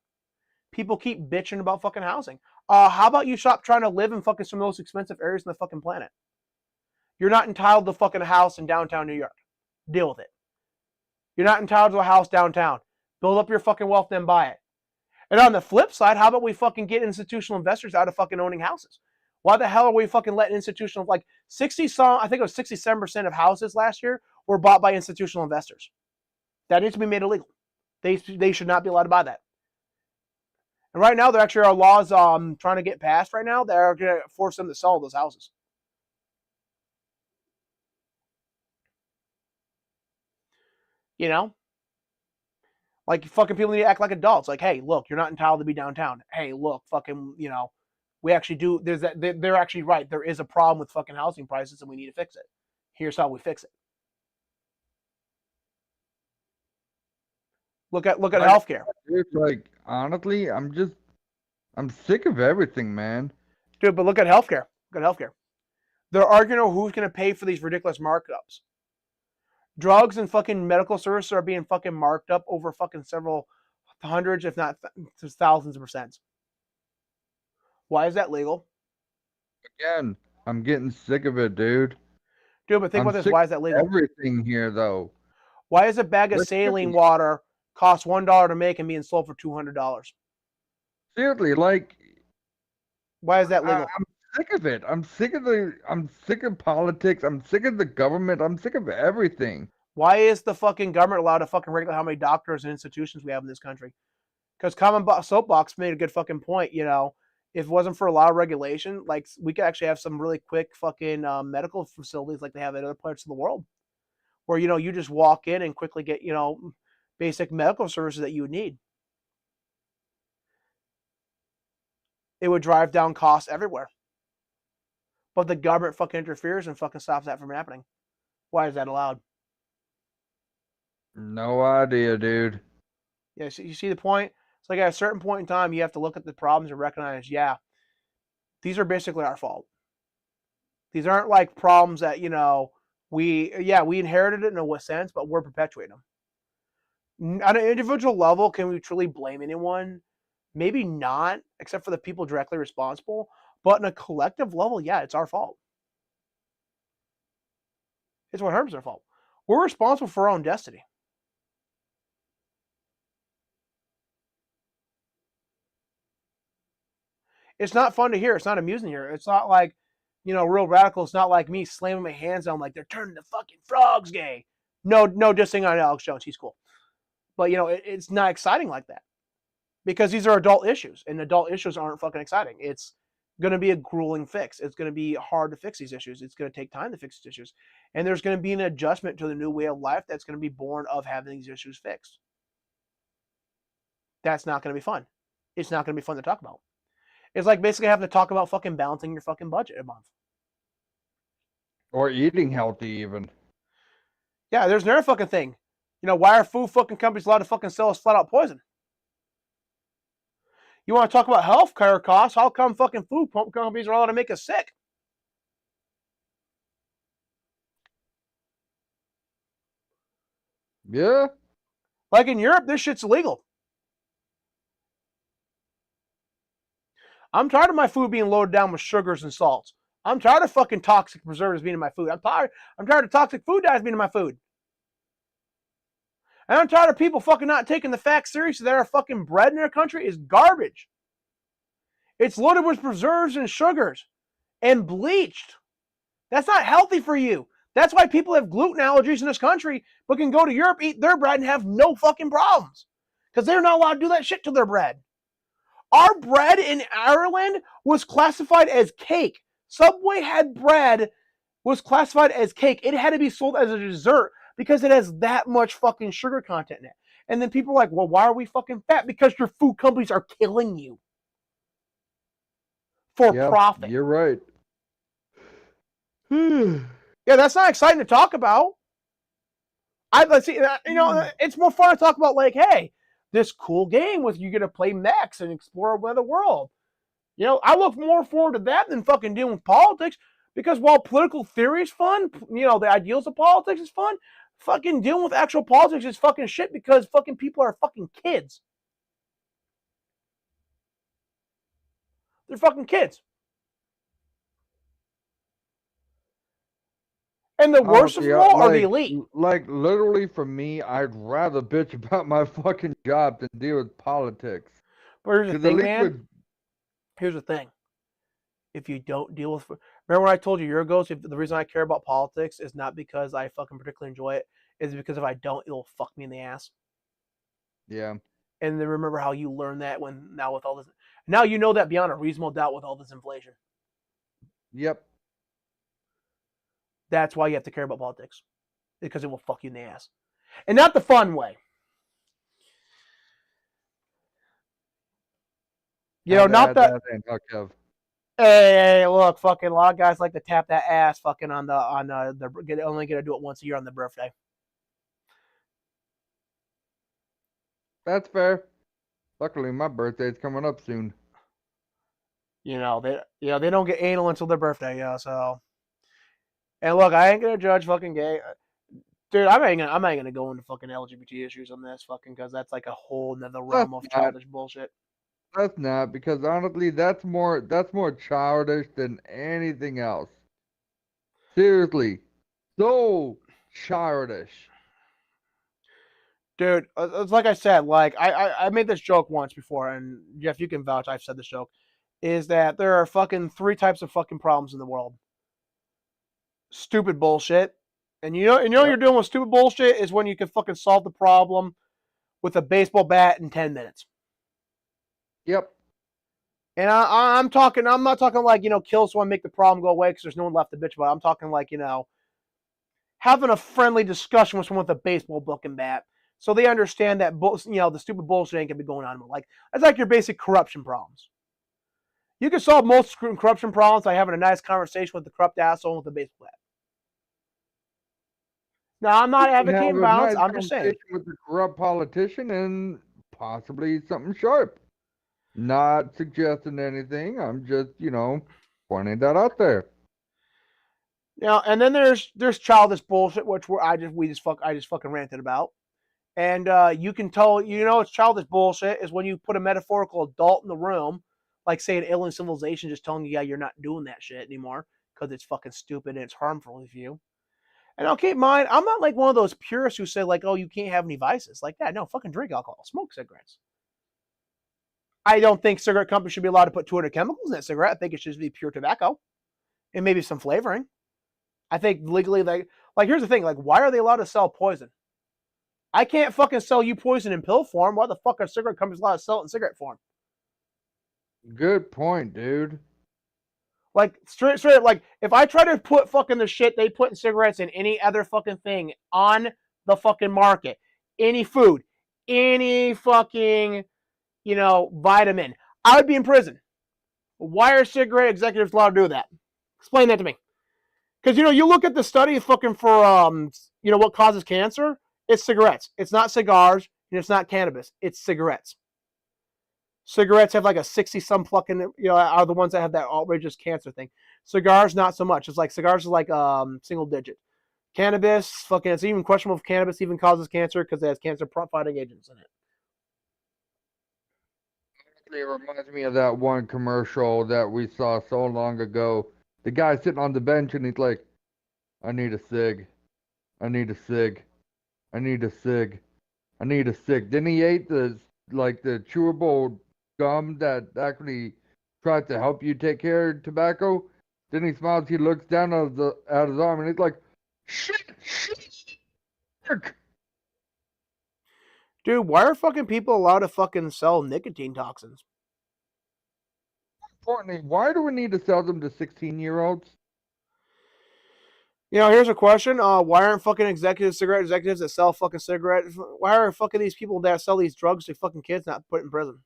People keep bitching about fucking housing. How about you stop trying to live in fucking some of the most expensive areas in the fucking planet? You're not entitled to fucking a house in downtown New York. Deal with it. You're not entitled to a house downtown. Build up your fucking wealth, then buy it. And on the flip side, how about we fucking get institutional investors out of fucking owning houses? Why the hell are we fucking letting institutional, like 67% of houses last year were bought by institutional investors. That needs to be made illegal. They should not be allowed to buy that. And right now, there actually are laws trying to get passed right now that are going to force them to sell those houses. You know? Like, fucking people need to act like adults. Like, hey, look, you're not entitled to be downtown. Hey, look, fucking, you know, we actually do, they're actually right. There is a problem with fucking housing prices and we need to fix it. Here's how we fix it. Look at healthcare. It's like, honestly, I'm sick of everything, man. Dude, but look at healthcare. Look at healthcare. They're arguing over who's going to pay for these ridiculous markups. Drugs and fucking medical services are being fucking marked up over fucking several hundreds, if not thousands of percent. Why is that legal? Again, I'm getting sick of it, dude. Dude, but think about this. Why is that legal? Everything here, though. Why is a bag of saline water cost $1 to make and being sold for $200? Seriously, like, why is that legal? I'm sick of it. I'm sick of politics. I'm sick of the government. I'm sick of everything. Why is the fucking government allowed to fucking regulate how many doctors and institutions we have in this country? Because Soapbox made a good fucking point, you know. If it wasn't for a lot of regulation, like, we could actually have some really quick fucking medical facilities like they have in other parts of the world. Where, you know, you just walk in and quickly get, you know, basic medical services that you would need. It would drive down costs everywhere. But the government fucking interferes and fucking stops that from happening. Why is that allowed? No idea, dude. Yeah, so you see the point? It's like at a certain point in time, you have to look at the problems and recognize, yeah, these are basically our fault. These aren't like problems that, you know, we inherited it in a sense, but we're perpetuating them. On an individual level, can we truly blame anyone? Maybe not, except for the people directly responsible. But on a collective level, yeah, it's our fault. It's 100% our fault. We're responsible for our own destiny. It's not fun to hear. It's not amusing to hear. It's not like, you know, real radical. It's not like me slamming my hands down like they're turning the fucking frogs gay. No dissing on Alex Jones. He's cool. But, you know, it's not exciting like that. Because these are adult issues, and adult issues aren't fucking exciting. It's going to be a grueling fix. It's going to be hard to fix these issues. It's going to take time to fix these issues. And there's going to be an adjustment to the new way of life that's going to be born of having these issues fixed. That's not going to be fun. It's not going to be fun to talk about. It's like basically having to talk about fucking balancing your fucking budget a month. Or eating healthy, even. Yeah, there's another fucking thing. You know, why are food fucking companies allowed to fucking sell us flat out poison? You want to talk about healthcare costs? How come fucking food companies are allowed to make us sick? Yeah. Like in Europe, this shit's illegal. I'm tired of my food being loaded down with sugars and salts. I'm tired of fucking toxic preservatives being in my food. I'm tired of toxic food dyes being in my food. And I'm tired of people fucking not taking the facts seriously that our fucking bread in our country is garbage. It's loaded with preservatives and sugars and bleached. That's not healthy for you. That's why people have gluten allergies in this country, but can go to Europe, eat their bread, and have no fucking problems. Because they're not allowed to do that shit to their bread. Our bread in Ireland was classified as cake. Subway had bread was classified as cake. It had to be sold as a dessert because it has that much fucking sugar content in it. And then people are like, well, why are we fucking fat? Because your food companies are killing you for profit. You're right. Yeah, that's not exciting to talk about. Let's see, it's more fun to talk about like, hey, this cool game with you get to play mechs and explore the world. I look more forward to that than fucking dealing with politics because while political theory is fun, the ideals of politics is fun, fucking dealing with actual politics is fucking shit because fucking people are fucking kids. They're fucking kids. And the worst of all are the elite. Like, literally, for me, I'd rather bitch about my fucking job than deal with politics. But here's the thing, man. Here's the thing. If you don't deal with... Remember when I told you a year ago, the reason I care about politics is not because I fucking particularly enjoy it, is because if I don't, it'll fuck me in the ass. Yeah. And then remember how you learned that now with all this... Now you know that beyond a reasonable doubt with all this inflation. Yep. That's why you have to care about politics. Because it will fuck you in the ass. And not the fun way. Not that... Hey, look, fucking a lot of guys like to tap that ass fucking on the only gonna do it once a year on their birthday. That's fair. Luckily, my birthday's coming up soon. They don't get anal until their birthday, so. And look, I ain't gonna judge fucking gay, dude. I'm not gonna go into fucking LGBT issues on this fucking because that's like a whole nother realm of childish bullshit. That's not, because honestly, that's more childish than anything else. Seriously, so childish. Dude, it's like I said, like I made this joke once before, and Jeff, you can vouch. I've said this joke, is that there are fucking 3 types of fucking problems in the world. Stupid bullshit, and yep. You're dealing with stupid bullshit is when you can fucking solve the problem with a baseball bat in 10 minutes. Yep. And I'm not talking like, kill someone, make the problem go away because there's no one left to bitch about. I'm talking like, having a friendly discussion with someone with a baseball fucking bat so they understand that, the stupid bullshit ain't going to be going on. Like, that's like your basic corruption problems. You can solve most corruption problems by having a nice conversation with the corrupt asshole with a baseball bat. Now, I'm not advocating violence. I'm just saying. With the corrupt politician and possibly something sharp. Not suggesting anything. I'm just, pointing that out there. And then there's childish bullshit, which I just fucking ranted about. And you can tell, it's childish bullshit is when you put a metaphorical adult in the room, like say an alien civilization, just telling you, yeah, you're not doing that shit anymore because it's fucking stupid and it's harmful to you. And I'll keep in mind, I'm not like one of those purists who say like, oh, you can't have any vices. Like that. No, fucking drink alcohol, smoke cigarettes. I don't think cigarette companies should be allowed to put 200 chemicals in that cigarette. I think it should just be pure tobacco and maybe some flavoring. I think legally, like here's the thing, like why are they allowed to sell poison? I can't fucking sell you poison in pill form. Why the fuck are cigarette companies allowed to sell it in cigarette form? Good point, dude. Like straight up, like if I try to put fucking the shit they put in cigarettes and any other fucking thing on the fucking market, any food, any fucking, vitamin, I would be in prison. Why are cigarette executives allowed to do that? Explain that to me. Because, you look at the study fucking for, what causes cancer, it's cigarettes. It's not cigars, and it's not cannabis. It's cigarettes. Cigarettes have like a 60-some fucking, are the ones that have that outrageous cancer thing. Cigars, not so much. It's like cigars is like single digit. Cannabis, fucking, it's even questionable if cannabis even causes cancer because it has cancer fighting agents in it. It reminds me of that one commercial that we saw so long ago. The guy sitting on the bench and he's like, I need a cig. I need a cig. I need a cig. I need a cig. Then he ate the chewable gum that actually tries to help you take care of tobacco. Then he smiles, he looks down at his arm and he's like, shit, shit. Dude, why are fucking people allowed to fucking sell nicotine toxins? Importantly, why do we need to sell them to 16-year-olds? You know, here's a question. Why aren't fucking cigarette executives that sell fucking cigarettes, why are fucking these people that sell these drugs to fucking kids not put in prison?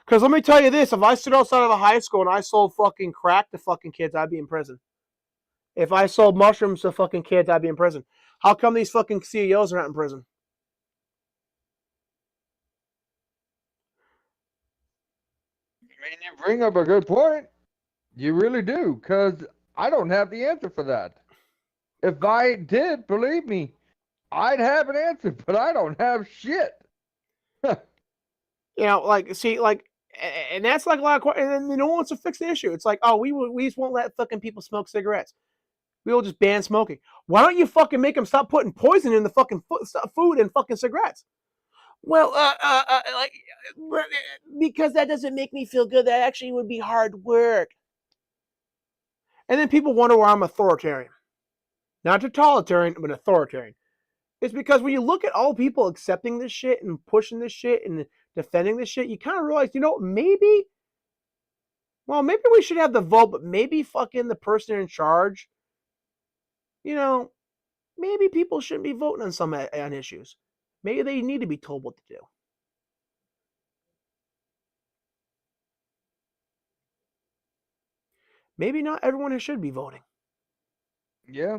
Because let me tell you this, if I stood outside of a high school and I sold fucking crack to fucking kids, I'd be in prison. If I sold mushrooms to fucking kids, I'd be in prison. How come these fucking CEOs are not in prison? I mean, you bring up a good point. You really do, because I don't have the answer for that. If I did, believe me, I'd have an answer, but I don't have shit. You know, like, see, like, and that's like a lot of, and then no one wants to fix the issue. It's like, oh, we just won't let fucking people smoke cigarettes. We will just ban smoking. Why don't you fucking make them stop putting poison in the fucking food and fucking cigarettes? Well, like, because that doesn't make me feel good. That actually would be hard work. And then people wonder why I'm authoritarian. Not totalitarian, but authoritarian. It's because when you look at all people accepting this shit and pushing this shit and defending this shit, you kind of realize, you know, maybe we should have the vote, but maybe fucking the person in charge, you know, maybe people shouldn't be voting on some on issues. Maybe they need to be told what to do. Maybe not everyone should be voting. Yeah.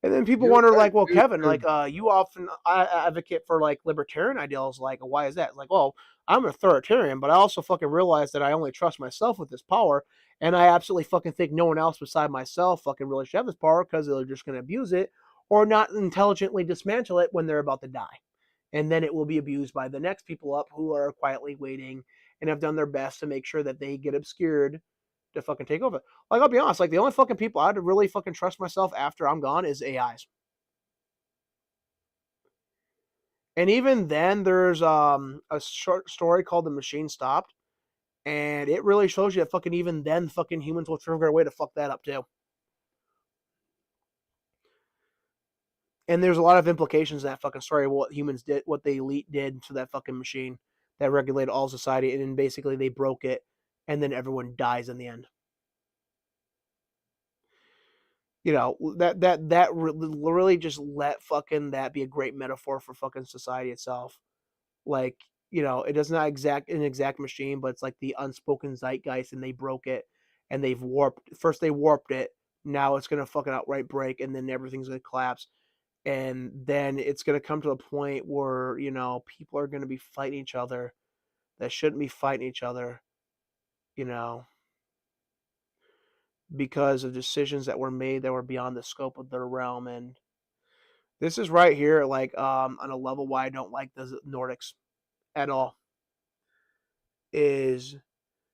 And then people You're wonder, right, like, well, dude. Kevin, like, you often advocate for like libertarian ideals. Like, why is that? It's like, well, I'm an authoritarian, but I also fucking realize that I only trust myself with this power, and I absolutely fucking think no one else beside myself fucking really should have this power because they're just going to abuse it or not intelligently dismantle it when they're about to die, and then it will be abused by the next people up who are quietly waiting and have done their best to make sure that they get obscured to fucking take over. Like, I'll be honest, like, the only fucking people I'd really fucking trust myself after I'm gone is AIs. And even then, there's a short story called "The Machine Stopped," and it really shows you that fucking even then, fucking humans will figure a way to fuck that up too. And there's a lot of implications of that fucking story, what humans did, what the elite did to that fucking machine that regulated all society, and then basically they broke it, and then everyone dies in the end. You know, that really just let fucking that be a great metaphor for fucking society itself. Like, you know, it does not exact an exact machine, but it's like the unspoken zeitgeist, and they broke it, and they've warped. First they warped it, now it's gonna fucking outright break, and then everything's gonna collapse, and then it's gonna come to a point where, you know, people are gonna be fighting each other that shouldn't be fighting each other, you know, because of decisions that were made that were beyond the scope of their realm. And this is right here, like, on a level why I don't like the Nordics at all. Is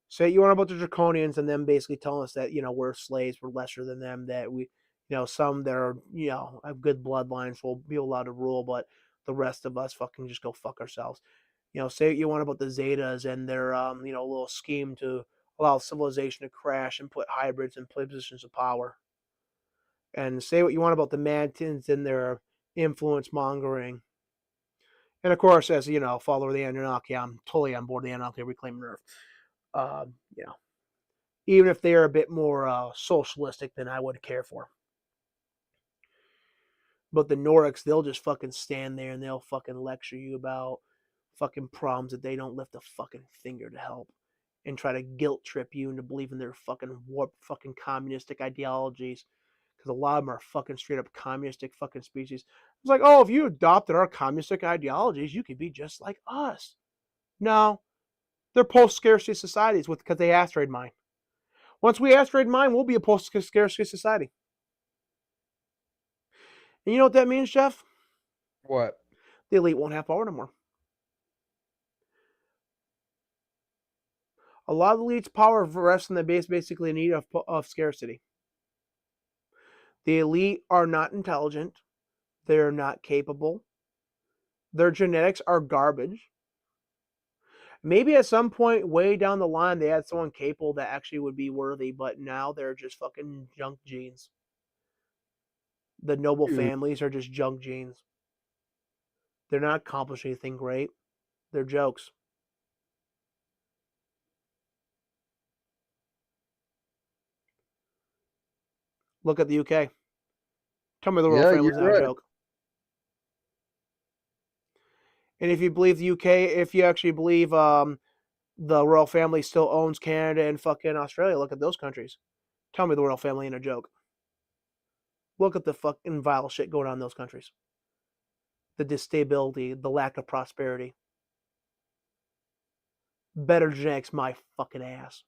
say you want about the Draconians and them basically telling us that, you know, we're slaves, we're lesser than them, that we, you know, some that are, you know, have good bloodlines will be allowed to rule, but the rest of us fucking just go fuck ourselves. You know, say what you want about the Zetas and their, you know, little scheme to allow civilization to crash and put hybrids in positions of power. And say what you want about the Mantins and their influence mongering. And of course, as you know, follower of the Anunnaki, I'm totally on board the Anunnaki reclaiming Earth. You know, even if they are a bit more socialistic than I would care for. But the Nordics, they'll just fucking stand there and they'll fucking lecture you about fucking problems that they don't lift a fucking finger to help, and try to guilt trip you into believing their fucking warped fucking communistic ideologies. Because a lot of them are fucking straight up communistic fucking species. It's like, oh, if you adopted our communistic ideologies, you could be just like us. No, they're post scarcity societies with because they asteroid mine. Once we asteroid mine, we'll be a post scarcity society. And you know what that means, Jeff? What? The elite won't have power no more. A lot of the elite's power rests in the base, basically in need of scarcity. The elite are not intelligent. They're not capable. Their genetics are garbage. Maybe at some point way down the line they had someone capable that actually would be worthy, but now they're just fucking junk genes. The noble Dude. families are just junk genes. They're not accomplishing anything great. They're jokes. Look at the UK. Tell me the royal Yeah, family's you're not a right. joke. And if you believe the UK, if you actually believe the royal family still owns Canada and fucking Australia, look at those countries. Tell me the royal family ain't a joke. Look at the fucking vile shit going on in those countries. The instability, the lack of prosperity. Better genetics, my fucking ass.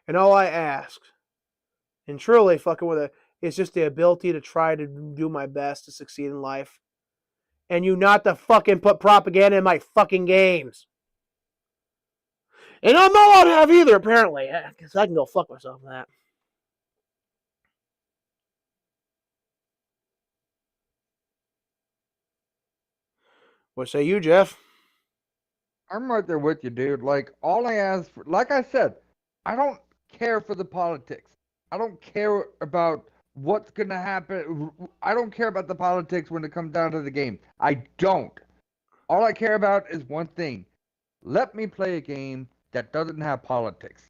And all I ask, and truly fucking with it, is just the ability to try to do my best to succeed in life. And you not to fucking put propaganda in my fucking games. And I'm not allowed to have either, apparently. Because I can go fuck myself in that. What say you, Jeff? I'm right there with you, dude. Like, all I ask for, like I said, I don't care for the politics. I don't care about what's going to happen. I don't care about the politics when it comes down to the game. I don't. All I care about is one thing. Let me play a game that doesn't have politics.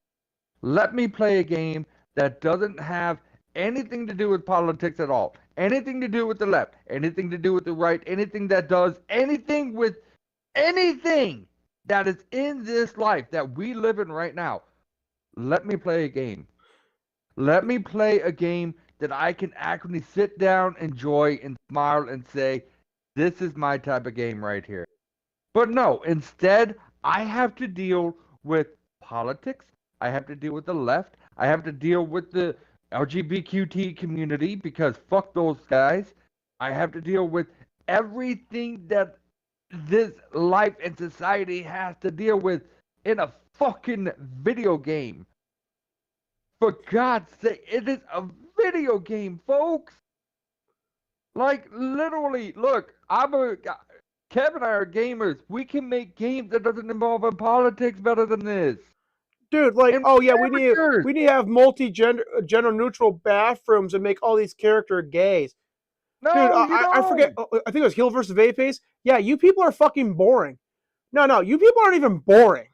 Let me play a game that doesn't have anything to do with politics at all. Anything to do with the left, anything to do with the right, anything that does anything with anything that is in this life that we live in right now. Let me play a game. Let me play a game that I can actually sit down, enjoy, and smile and say, this is my type of game right here. But no, instead, I have to deal with politics. I have to deal with the left. I have to deal with the LGBTQ community because fuck those guys. I have to deal with everything that this life and society has to deal with in a fucking video game. For God's sake, it is a video game, folks. Like literally, look, Kev and I are gamers. We can make games that doesn't involve in politics better than this. Dude, like, And oh yeah, amateurs. we need to have gender neutral bathrooms and make all these character gays. Dude, No, you I forget. don't. I think it was Hill versus Vapeface. Yeah, you people are fucking boring. No, you people aren't even boring.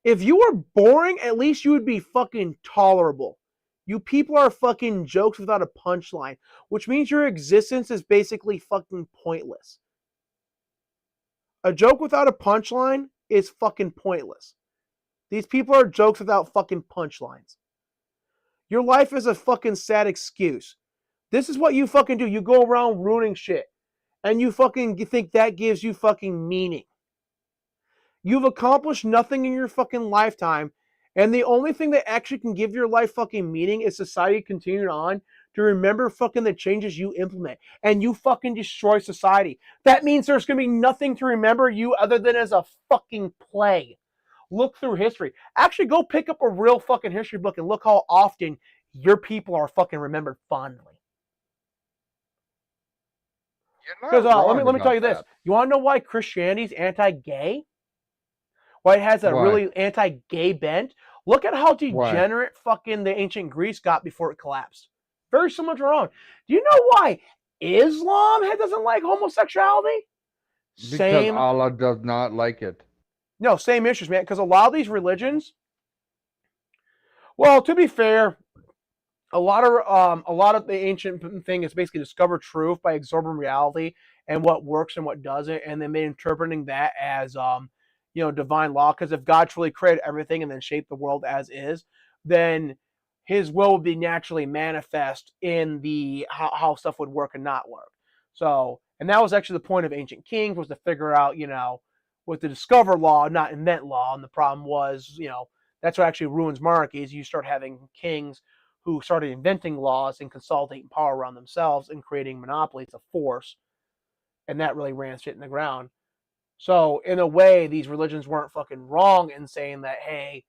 If you were boring, at least you would be fucking tolerable. You people are fucking jokes without a punchline, which means your existence is basically fucking pointless. A joke without a punchline is fucking pointless. These people are jokes without fucking punchlines. Your life is a fucking sad excuse. This is what you fucking do. You go around ruining shit. And you fucking think that gives you fucking meaning. You've accomplished nothing in your fucking lifetime. And the only thing that actually can give your life fucking meaning is society continuing on to remember fucking the changes you implement. And you fucking destroy society. That means there's going to be nothing to remember you other than as a fucking play. Look through history. Actually, go pick up a real fucking history book and look how often your people are fucking remembered fondly. You're Because not let wrong me tell about you this. that. You want to know why Christianity's anti-gay? Why it has a Why? really anti-gay bent? Look at how Why? degenerate fucking the ancient Greece got before it collapsed. Very similar to our own. Do you know why Islam doesn't like homosexuality? Because Same, Allah does not like it. no, same issues, man. Because a lot of these religions, well, to be fair, a lot of the ancient thing is basically discover truth by absorbing reality and what works and what doesn't, and then interpreting that as divine law. Because if God truly created everything and then shaped the world as is, then His will would be naturally manifest in the how stuff would work and not work. So, and that was actually the point of ancient kings, was to figure out with the discover law, not invent law. And the problem was that's what actually ruins monarchies. You start having kings who started inventing laws and consolidating power around themselves and creating monopolies of force, and that really ran shit in the ground. So in a way, these religions weren't fucking wrong in saying that, hey,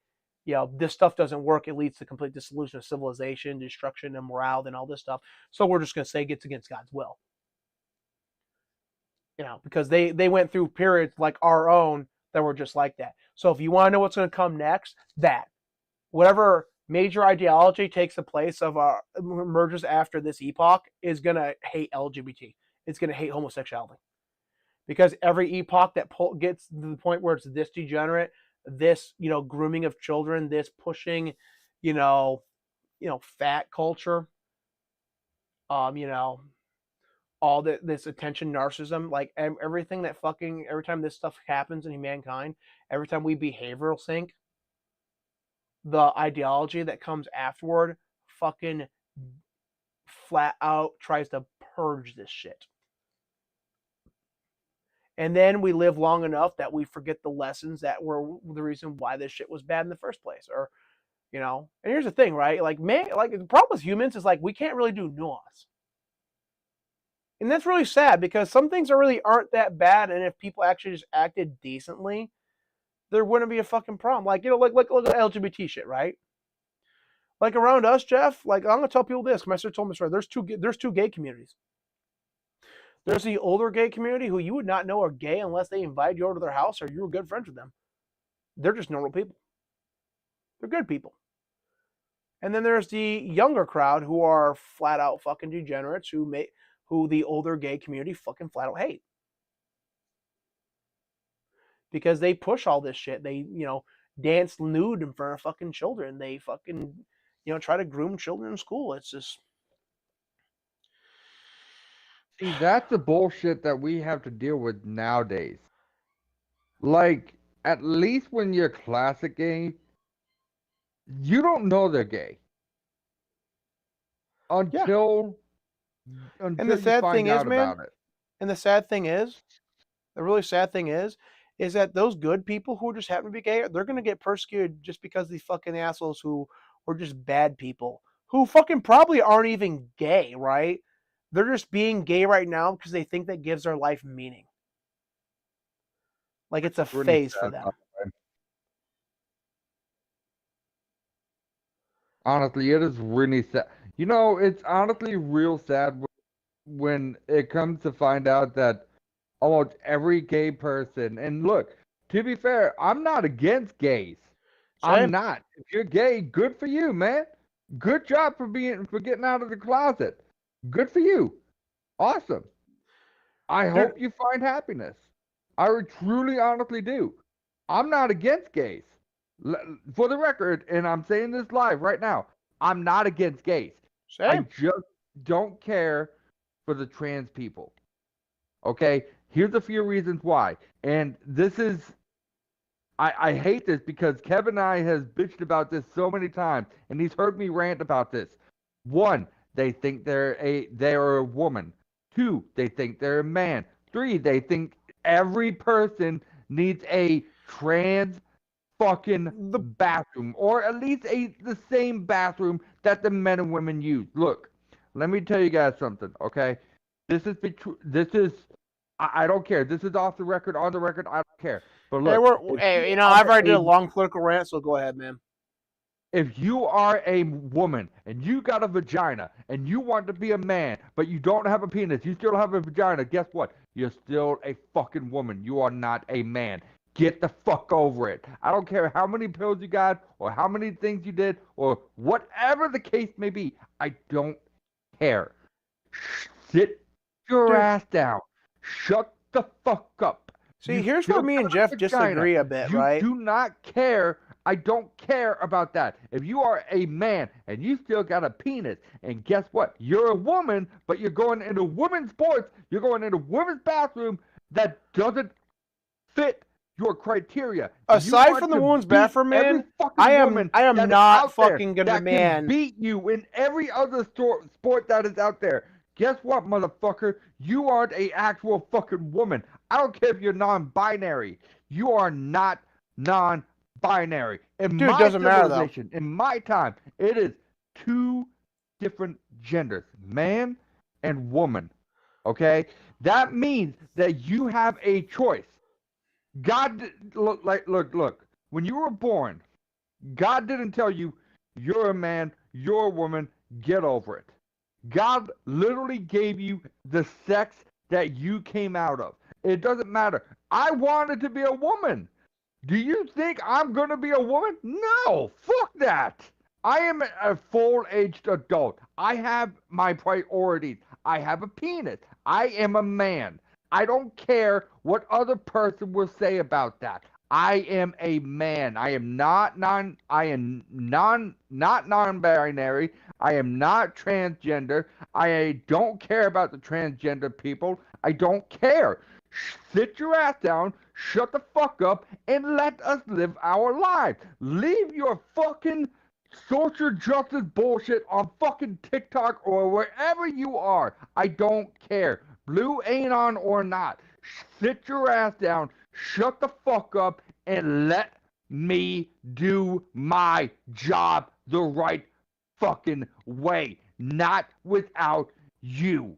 this stuff doesn't work. It leads to complete dissolution of civilization, destruction, and morale, and all this stuff. So we're just going to say it's against God's will. Because they went through periods like our own that were just like that. So if you want to know what's going to come next, that whatever major ideology takes the place of emerges after this epoch is going to hate LGBT. It's going to hate homosexuality. Because every epoch that gets to the point where it's this degenerate, this grooming of children, this pushing, fat culture, all this attention narcissism, like everything that every time this stuff happens in mankind, every time we behavioral sync, the ideology that comes afterward fucking flat out tries to purge this shit. And then we live long enough that we forget the lessons that were the reason why this shit was bad in the first place. Or, and here's the thing, right? Like, the problem with humans is like we can't really do nuance. And that's really sad because some things aren't that bad, and if people actually just acted decently, there wouldn't be a fucking problem. Like, look at LGBT shit, right? Like around us, Jeff, like I'm gonna tell people this, my sister told me this, right? There's two gay communities. There's the older gay community who you would not know are gay unless they invited you over to their house or you were good friends with them. They're just normal people. They're good people. And then there's the younger crowd who are flat out fucking degenerates who the older gay community fucking flat out hate. Because they push all this shit. They, dance nude in front of fucking children. They fucking, try to groom children in school. It's just... See, that's the bullshit that we have to deal with nowadays. Like, at least when you're classic gay, you don't know they're gay until and the you sad find thing out is, man, about it. And the sad thing is, the really sad thing is that those good people who just happen to be gay, they're gonna get persecuted just because these fucking assholes who were just bad people who fucking probably aren't even gay, right? They're just being gay right now because they think that gives their life meaning. Like it's a phase for them. Honestly, it is really sad. It's honestly real sad when it comes to find out that almost every gay person, and look, to be fair, I'm not against gays. I'm not. If you're gay, good for you, man. Good job for getting out of the closet. Good for you. Awesome. I hope you find happiness. I truly, honestly do. I'm not against gays. For the record, and I'm saying this live right now, I'm not against gays. I just don't care for the trans people. Okay? Here's a few reasons why. And this is, I hate this because Kevin and I has bitched about this so many times, and he's heard me rant about this. One, they think they're a woman. Two, they think they're a man. Three, they think every person needs a trans fucking bathroom, or at least the same bathroom that the men and women use. Look, let me tell you guys something, okay? This is I don't care. This is off the record, on the record. I don't care. But look, I've already did a long political rant, so go ahead, man. If you are a woman and you got a vagina and you want to be a man, but you don't have a penis, you still have a vagina, guess what? You're still a fucking woman. You are not a man. Get the fuck over it. I don't care how many pills you got or how many things you did or whatever the case may be. I don't care. Sit your ass down. Shut the fuck up. See, here's where me and Jeff disagree a bit, right? You do not care. I don't care about that. If you are a man and you still got a penis, and guess what? You're a woman, but you're going into women's sports, you're going into women's bathroom that doesn't fit your criteria. Aside from the women's bathroom, man, I am not fucking gonna can beat you in every other sport that is out there. Guess what, motherfucker? You aren't a actual fucking woman. I don't care if you're non-binary. You are not non-binary. In my civilization, in my time, it is two different genders, man and woman. Okay? That means that you have a choice. God, look. When you were born, God didn't tell you, you're a man, you're a woman, get over it. God literally gave you the sex that you came out of. It doesn't matter. I wanted to be a woman. Do you think I'm going to be a woman? No, fuck that. I am a full aged adult. I have my priorities. I have a penis. I am a man. I don't care what other person will say about that. I am a man. I am not non-binary. I am not transgender. I don't care about the transgender people. I don't care. Sit your ass down, shut the fuck up, and let us live our lives. Leave your fucking social justice bullshit on fucking TikTok or wherever you are. I don't care. Blue ain't on or not. Sit your ass down, shut the fuck up, and let me do my job the right fucking way. Not without you.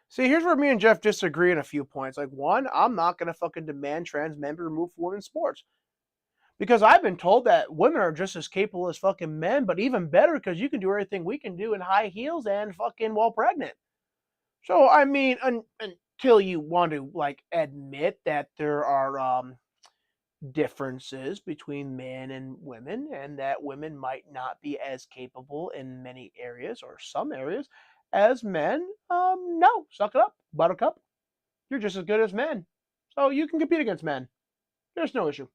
See, here's where me and Jeff disagree in a few points. Like, one, I'm not going to fucking demand trans men be removed from women's sports. Because I've been told that women are just as capable as fucking men, but even better because you can do everything we can do in high heels and fucking while pregnant. So, I mean, until you want to, like, admit that there are differences between men and women and that women might not be as capable in many areas or some areas as men, no, suck it up, buttercup. You're just as good as men. So you can compete against men. There's no issue.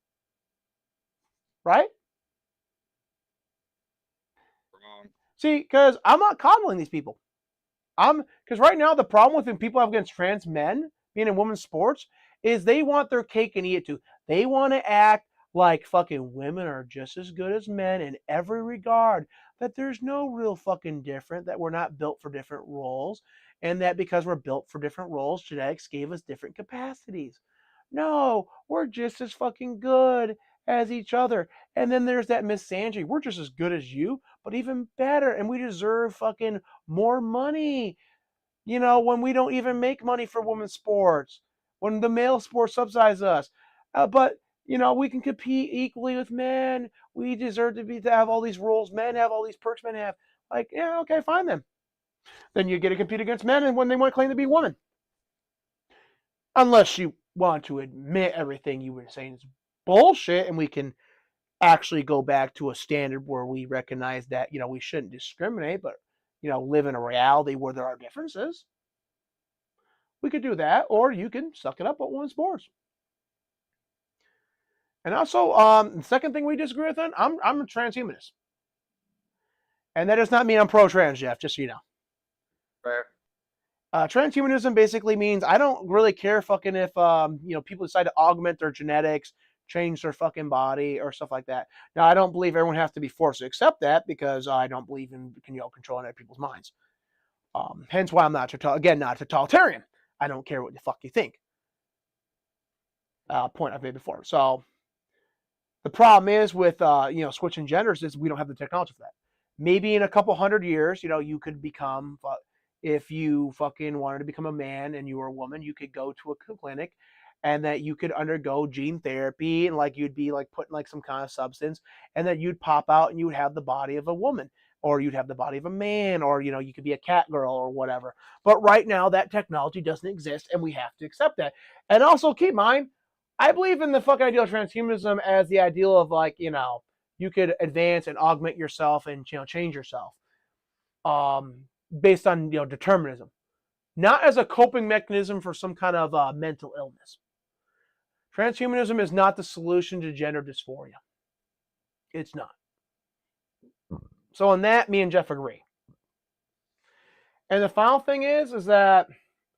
Right? Wrong. See, because I'm not coddling these people. Because right now the problem with when people have against trans men being in women's sports is they want their cake and eat it too. They want to act like fucking women are just as good as men in every regard. That there's no real fucking different. That we're not built for different roles, and that because we're built for different roles, genetics gave us different capacities. No, we're just as fucking good as each other. And then there's that misandry. We're just as good as you, but even better, and we deserve fucking more money. You know, when we don't even make money for women's sports, when the male sports subsidize us. But you know, we can compete equally with men. We deserve to have all these roles men have, all these perks men have. Like, yeah, okay, fine then. Then you get to compete against men and when they want to claim to be women. Unless you want to admit everything you were saying is bullshit and we can actually go back to a standard where we recognize that, you know, we shouldn't discriminate, but, you know, live in a reality where there are differences. We could do that, or you can suck it up at women's sports. And also, the second thing we disagree with, I'm a transhumanist. And that does not mean I'm pro-trans, Jeff, just so you know. Fair. Transhumanism basically means I don't really care fucking if you know, people decide to augment their genetics, change their fucking body or stuff like that. Now, I don't believe everyone has to be forced to accept that because I don't believe in, you know, controlling other people's minds. Hence why I'm not not totalitarian. I don't care what the fuck you think. Point I've made before. So the problem is with you know, switching genders is we don't have the technology for that. Maybe in a couple hundred years, you know, you could become, if you fucking wanted to become a man and you were a woman, you could go to a clinic and that you could undergo gene therapy and like you'd be like put in like some kind of substance and that you'd pop out and you would have the body of a woman or you'd have the body of a man or, you know, you could be a cat girl or whatever. But right now that technology doesn't exist and we have to accept that. And also keep in mind, I believe in the fucking ideal of transhumanism as the ideal of like, you know, you could advance and augment yourself and, you know, change yourself based on, you know, determinism, not as a coping mechanism for some kind of mental illness. Transhumanism is not the solution to gender dysphoria. It's not. So on that, me and Jeff agree. And the final thing is that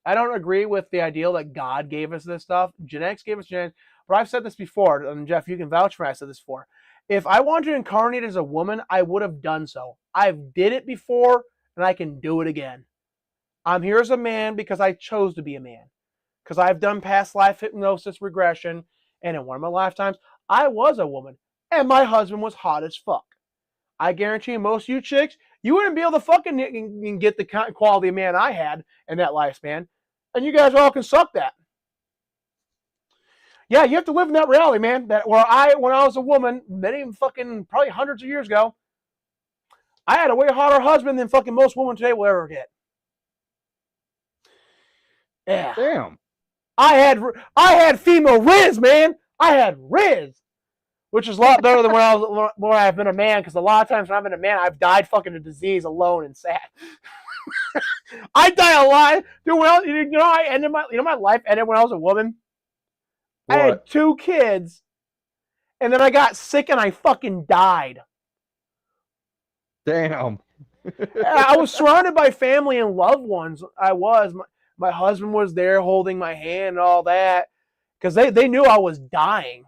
I don't agree with the ideal that God gave us this stuff. Genetics gave us genetics. But I've said this before, and Jeff, you can vouch for me, I said this before. If I wanted to incarnate as a woman, I would have done so. I've did it before, and I can do it again. I'm here as a man because I chose to be a man. Because I've done past life hypnosis regression, and in one of my lifetimes, I was a woman, and my husband was hot as fuck. I guarantee you, most of you chicks, you wouldn't be able to fucking get the quality of man I had in that lifespan, and you guys all can suck that. Yeah, you have to live in that reality, man. That when I was a woman, many fucking probably hundreds of years ago, I had a way hotter husband than fucking most women today will ever get. Yeah, Damn. I had female Riz, man. I had Riz, which is a lot better than when I've been a man. Because a lot of times when I've been a man, I've died fucking of disease alone and sad. I die alive, dude. When I ended my life ended when I was a woman. What? I had 2 kids, and then I got sick and I fucking died. Damn. I was surrounded by family and loved ones. My husband was there holding my hand and all that because they knew I was dying.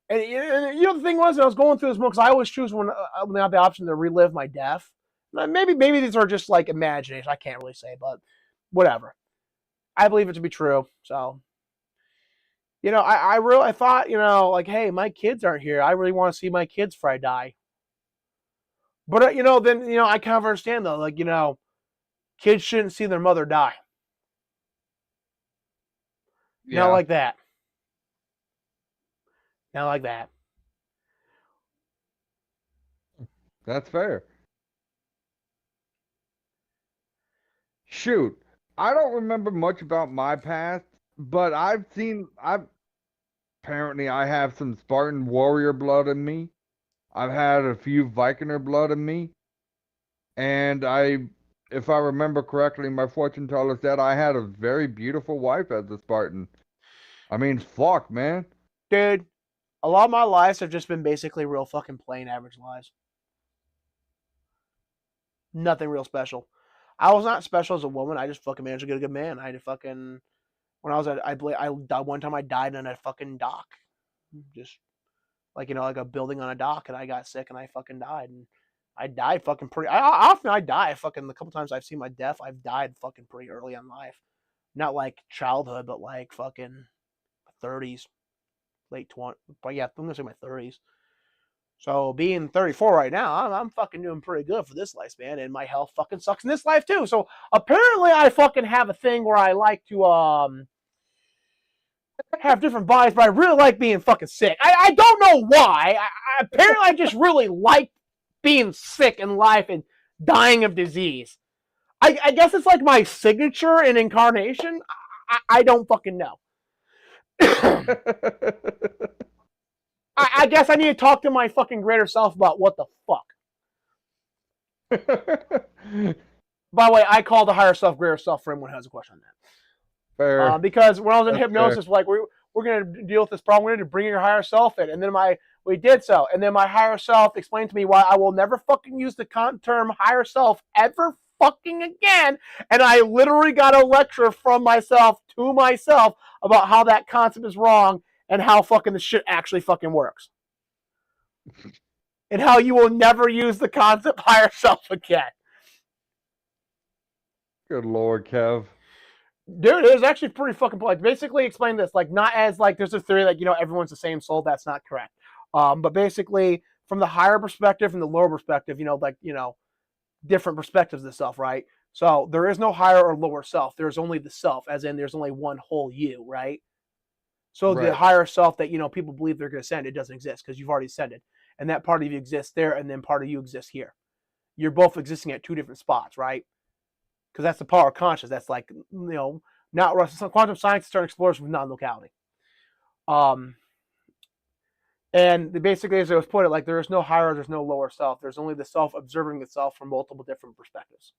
And the thing was, I was going through this because I always choose when I have the option to relive my death. Maybe these are just like imagination. I can't really say, but whatever. I believe it to be true. So, I thought, like, hey, my kids aren't here. I really want to see my kids before I die. But then I kind of understand though, like, kids shouldn't see their mother die. Yeah. Not like that. Not like that. That's fair. Shoot, I don't remember much about my past, but apparently I have some Spartan warrior blood in me. I've had a few Vikinger blood in me, and if I remember correctly, my fortune teller said I had a very beautiful wife as a Spartan. I mean, fuck, man. Dude, a lot of my lives have just been basically real fucking plain average lives. Nothing real special. I was not special as a woman. I just fucking managed to get a good man. I had to fucking when I was at one time I died on a fucking dock, just like like a building on a dock, and I got sick and I fucking died, and I died fucking pretty. Often I die fucking the couple times I've seen my death. I've died fucking pretty early in life, not like childhood, but like fucking 30s, late 20s. But yeah, I'm gonna say my 30s. So being 34 right now, I'm fucking doing pretty good for this lifespan, and my health fucking sucks in this life too. So apparently, I fucking have a thing where I like to have different bodies, but I really like being fucking sick. I don't know why. Apparently, I just really like being sick in life and dying of disease. I guess it's like my signature in incarnation. I don't fucking know. I guess I need to talk to my fucking greater self about what the fuck. By the way, I call the higher self greater self for anyone who has a question on that. Fair. Because when I was in That's hypnosis, fair. like we're going to deal with this problem. We're going to bring your higher self in, and then we did so, and then my higher self explained to me why I will never fucking use the term higher self ever fucking again. And I literally got a lecture from myself to myself about how that concept is wrong and how fucking the shit actually fucking works. And how you will never use the concept higher self again. Good Lord, Kev. Dude, it was actually pretty fucking like basically explain this like not as like there's a theory that everyone's the same soul. That's not correct. But basically from the higher perspective and the lower perspective, different perspectives of the self, right? So there is no higher or lower self. There's only the self, as in there's only one whole you, right? So the Right. higher self that people believe they're going to ascend, it doesn't exist because you've already ascended, and that part of you exists there, and then part of you exists here. You're both existing at 2 different spots, right? Because that's the power of consciousness. That's like not quantum science is trying to explore with non-locality. And basically, as it was put it, like there is no higher, there's no lower self. There's only the self observing the self from multiple different perspectives.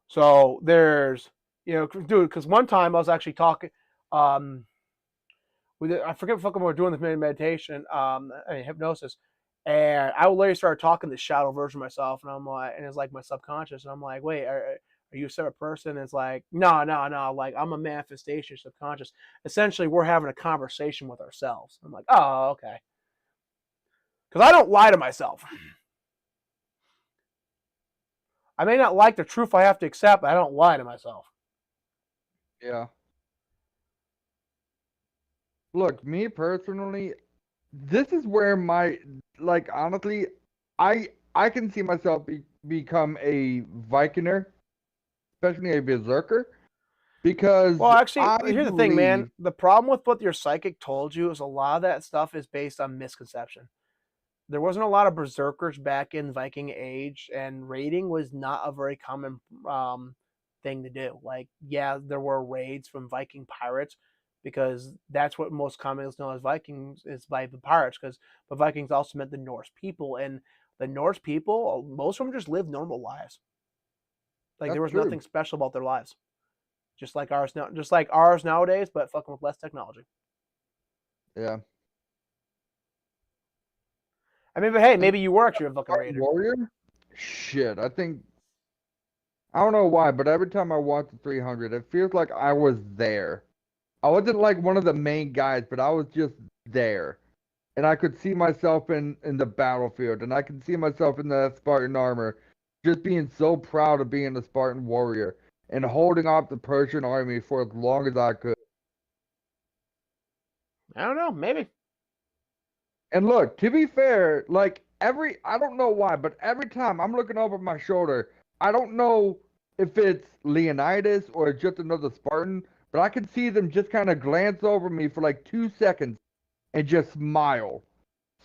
So there's dude, because one time I was actually talking, I forget what we were doing this meditation, hypnosis, and I literally started talking this shadow version of myself, and I'm like, and it's like my subconscious, and I'm like, wait, are you a separate person? And it's like, no, like I'm a manifestation subconscious. Essentially, we're having a conversation with ourselves. I'm like, oh, okay, because I don't lie to myself. I may not like the truth I have to accept, but I don't lie to myself. Yeah. Look, me personally, this is where my like honestly, I can see myself become a Vikinger, especially a berserker, because Well, actually, I here's the thing, man. believe The problem with what your psychic told you is a lot of that stuff is based on misconception. There wasn't a lot of berserkers back in Viking age, and raiding was not a very common thing to do. Like, yeah, there were raids from Viking pirates because that's what most commonly know as Vikings is by the pirates. Because the Vikings also meant the Norse people, and the Norse people, most of them just lived normal lives. Like there that's was true. nothing special about their lives, just like ours nowadays, but fucking with less technology. Yeah. I mean, but hey, And maybe you were actually a fucking Spartan raider. Warrior, shit, I think I don't know why, but every time I watch the 300, it feels like I was there. I wasn't like one of the main guys, but I was just there. And I could see myself in the battlefield, and I could see myself in that Spartan armor, just being so proud of being a Spartan warrior and holding off the Persian army for as long as I could. I don't know, maybe. And look, to be fair, like I don't know why, but every time I'm looking over my shoulder, I don't know if it's Leonidas or just another Spartan, but I can see them just kind of glance over me for like 2 seconds and just smile.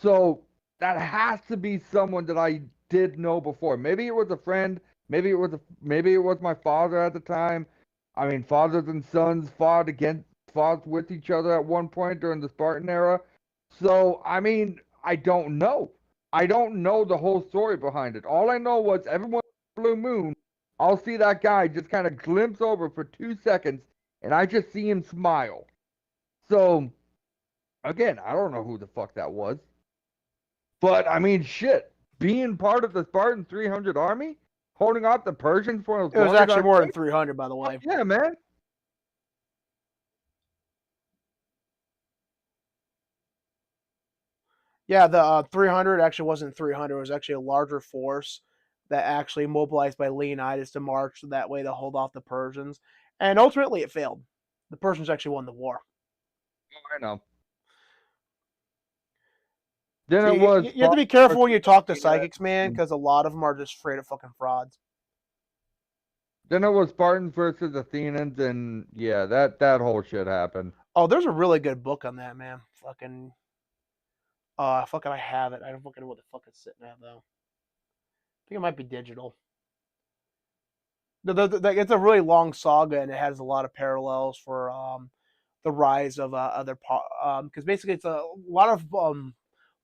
So that has to be someone that I did know before. Maybe it was a friend. Maybe it was my father at the time. I mean, fathers and sons fought with each other at one point during the Spartan era. So I mean, I don't know. I don't know the whole story behind it. All I know was every once in a blue moon, I'll see that guy just kind of glimpse over for 2 seconds, and I just see him smile. So again, I don't know who the fuck that was. But I mean, shit, being part of the Spartan 300 army, holding off the Persians for as It was long as I actually more than could. 300, by the Fuck way. yeah, man. Yeah, the 300 actually wasn't 300. It was actually a larger force that actually mobilized by Leonidas to march that way to hold off the Persians. And ultimately, it failed. The Persians actually won the war. I know. Then it See, was you have to Spartan be careful when versus you talk to Athena. psychics, man, because a lot of them are just straight up fucking frauds. Then it was Spartans versus Athenians, and yeah, that whole shit happened. Oh, there's a really good book on that, man. Fucking, I have it. I don't fucking know what the fuck it's sitting at though. I think it might be digital. It's a really long saga, and it has a lot of parallels for the rise of other because basically it's a lot of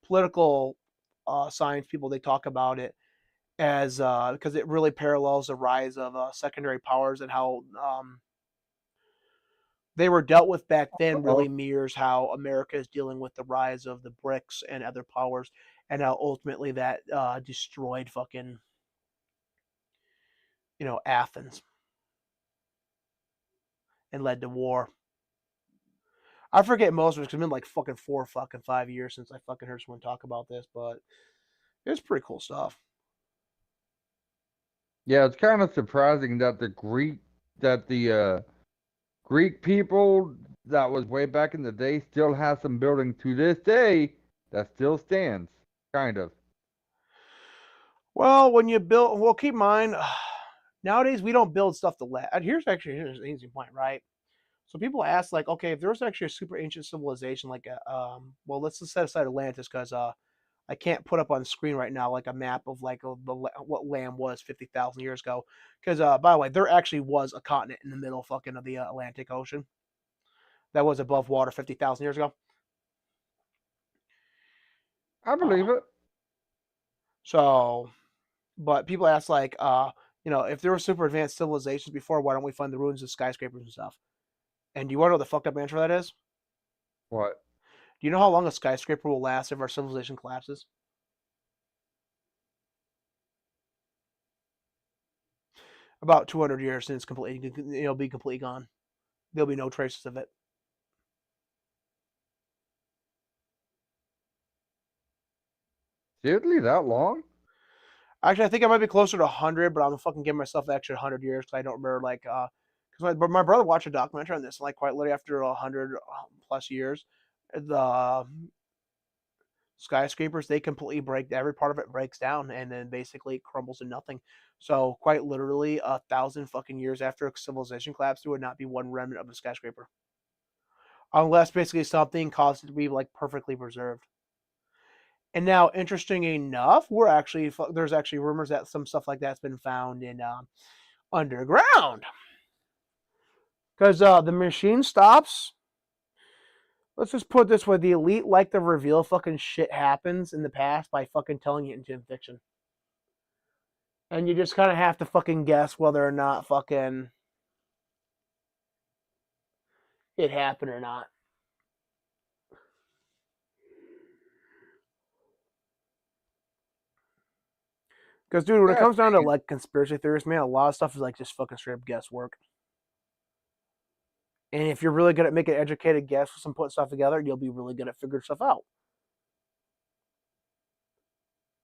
political science people they talk about it as because it really parallels the rise of secondary powers and how they were dealt with back then Uh-oh. really mirrors how America is dealing with the rise of the BRICS and other powers and how ultimately that destroyed fucking Athens and led to war. I forget most of it because it's been like fucking 4 fucking 5 years since I fucking heard someone talk about this, but it's pretty cool stuff. Yeah, it's kind of surprising that the Greek people that was way back in the day still has some building to this day that still stands. Kind of. Well, when you build, well, keep in mind, nowadays we don't build stuff to last. Here's an easy point, right? So people ask, like, okay, if there was actually a super ancient civilization, like well, let's just set aside Atlantis because I can't put up on the screen right now like a map of like what land was 50,000 years ago. Because by the way, there actually was a continent in the middle fucking of the Atlantic Ocean that was above water 50,000 years ago. I Uh, believe it. so, but people ask like, if there were super advanced civilizations before, why don't we find the ruins of skyscrapers and stuff? And do you want to know what the fucked up answer for that is? What? Do you know how long a skyscraper will last if our civilization collapses? About 200 years, and it's completely, it'll be completely gone. There'll be no traces of it. Seriously, that long? Actually, I think I might be closer to 100, but I'm fucking giving myself the extra 100 years because I don't remember like because my brother watched a documentary on this, and like quite literally after 100 plus years, the skyscrapers, they completely break. Every part of it breaks down, and then basically it crumbles to nothing. So quite literally, 1,000 fucking years after civilization collapsed, there would not be one remnant of a skyscraper, unless basically something caused it to be like perfectly preserved. And now, interesting enough, there's actually rumors that some stuff like that's been found in underground, because the machine stops. Let's just put it this way: the elite like to reveal fucking shit happens in the past by fucking telling it into fiction, and you just kind of have to fucking guess whether or not fucking it happened or not. Because, dude, when it Yeah, comes down to like conspiracy theories, man, a lot of stuff is like just fucking straight up guesswork. And if you're really good at making an educated guess with some putting stuff together, you'll be really good at figuring stuff out.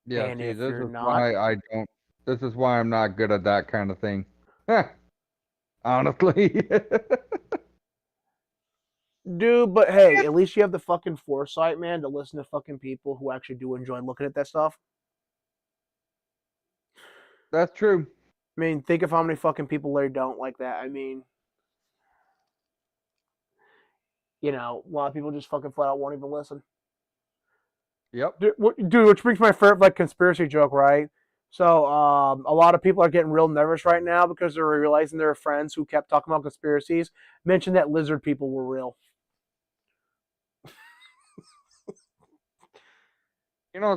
yeah. And See, if this you're is not, why I don't. This is why I'm not good at that kind of thing. Honestly. dude, but hey, at least you have the fucking foresight, man, to listen to fucking people who actually do enjoy looking at that stuff. That's true. I mean, think of how many fucking people there don't like that. I mean, a lot of people just fucking flat out won't even listen. Yep. Dude, which brings my favorite like conspiracy joke, right? So, a lot of people are getting real nervous right now because they're realizing their friends who kept talking about conspiracies mentioned that lizard people were real.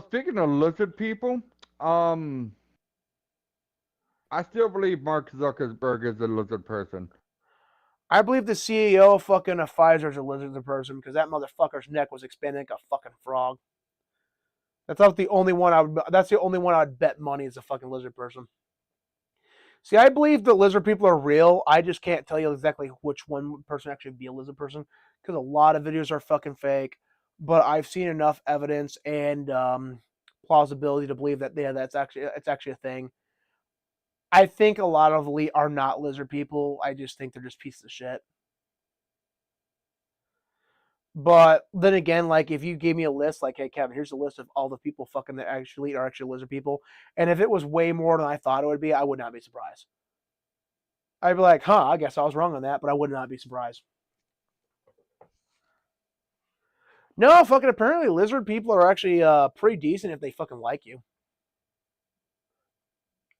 Speaking of lizard people, um, I still believe Mark Zuckerberg is a lizard person. I believe the CEO of fucking Pfizer is a lizard person because that motherfucker's neck was expanding like a fucking frog. That's not the only one I would. That's the only one I'd bet money is a fucking lizard person. See, I believe the lizard people are real. I just can't tell you exactly which one person actually be a lizard person because a lot of videos are fucking fake. But I've seen enough evidence and plausibility to believe that that's actually a thing. I think a lot of elite are not lizard people. I just think they're just pieces of shit. But then again, like if you gave me a list, like, hey Kevin, here's a list of all the people fucking that actually are actually lizard people, and if it was way more than I thought it would be, I would not be surprised. I'd be like, huh, I guess I was wrong on that, but I would not be surprised. No, fucking apparently lizard people are actually pretty decent if they fucking like you.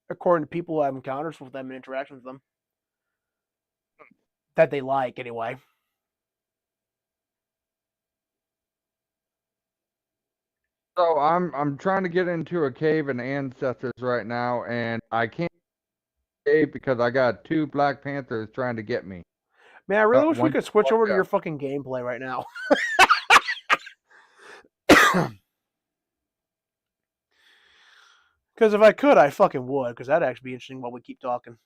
According to people who have encounters with them and interactions with them. That they like anyway. So I'm trying to get into a cave in Ancestors right now, and I can't escape because I got two Black Panthers trying to get me. Man, I really wish we One, could switch one over to down. your fucking gameplay right now. Because if I could, I fucking would. Because that'd actually be interesting while we keep talking.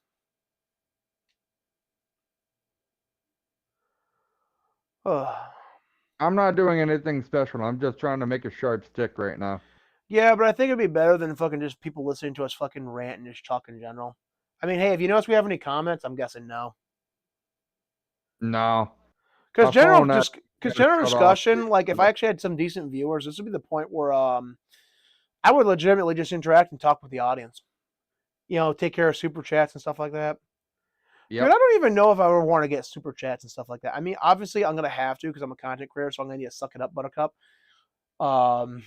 I'm not doing anything special. I'm just trying to make a sharp stick right now. Yeah, but I think it'd be better than fucking just people listening to us fucking rant and just talk in general. I mean, hey, if you notice we have any comments, I'm guessing no. No, Because my phone had to general shut off. discussion, like if I actually had some decent viewers, this would be the point where I would legitimately just interact and talk with the audience. Take care of super chats and stuff like that. Dude, I Yep. don't even know if I ever want to get super chats and stuff like that. I mean, obviously I'm gonna have to because I'm a content creator, so I'm gonna need to suck it up, Buttercup. Um,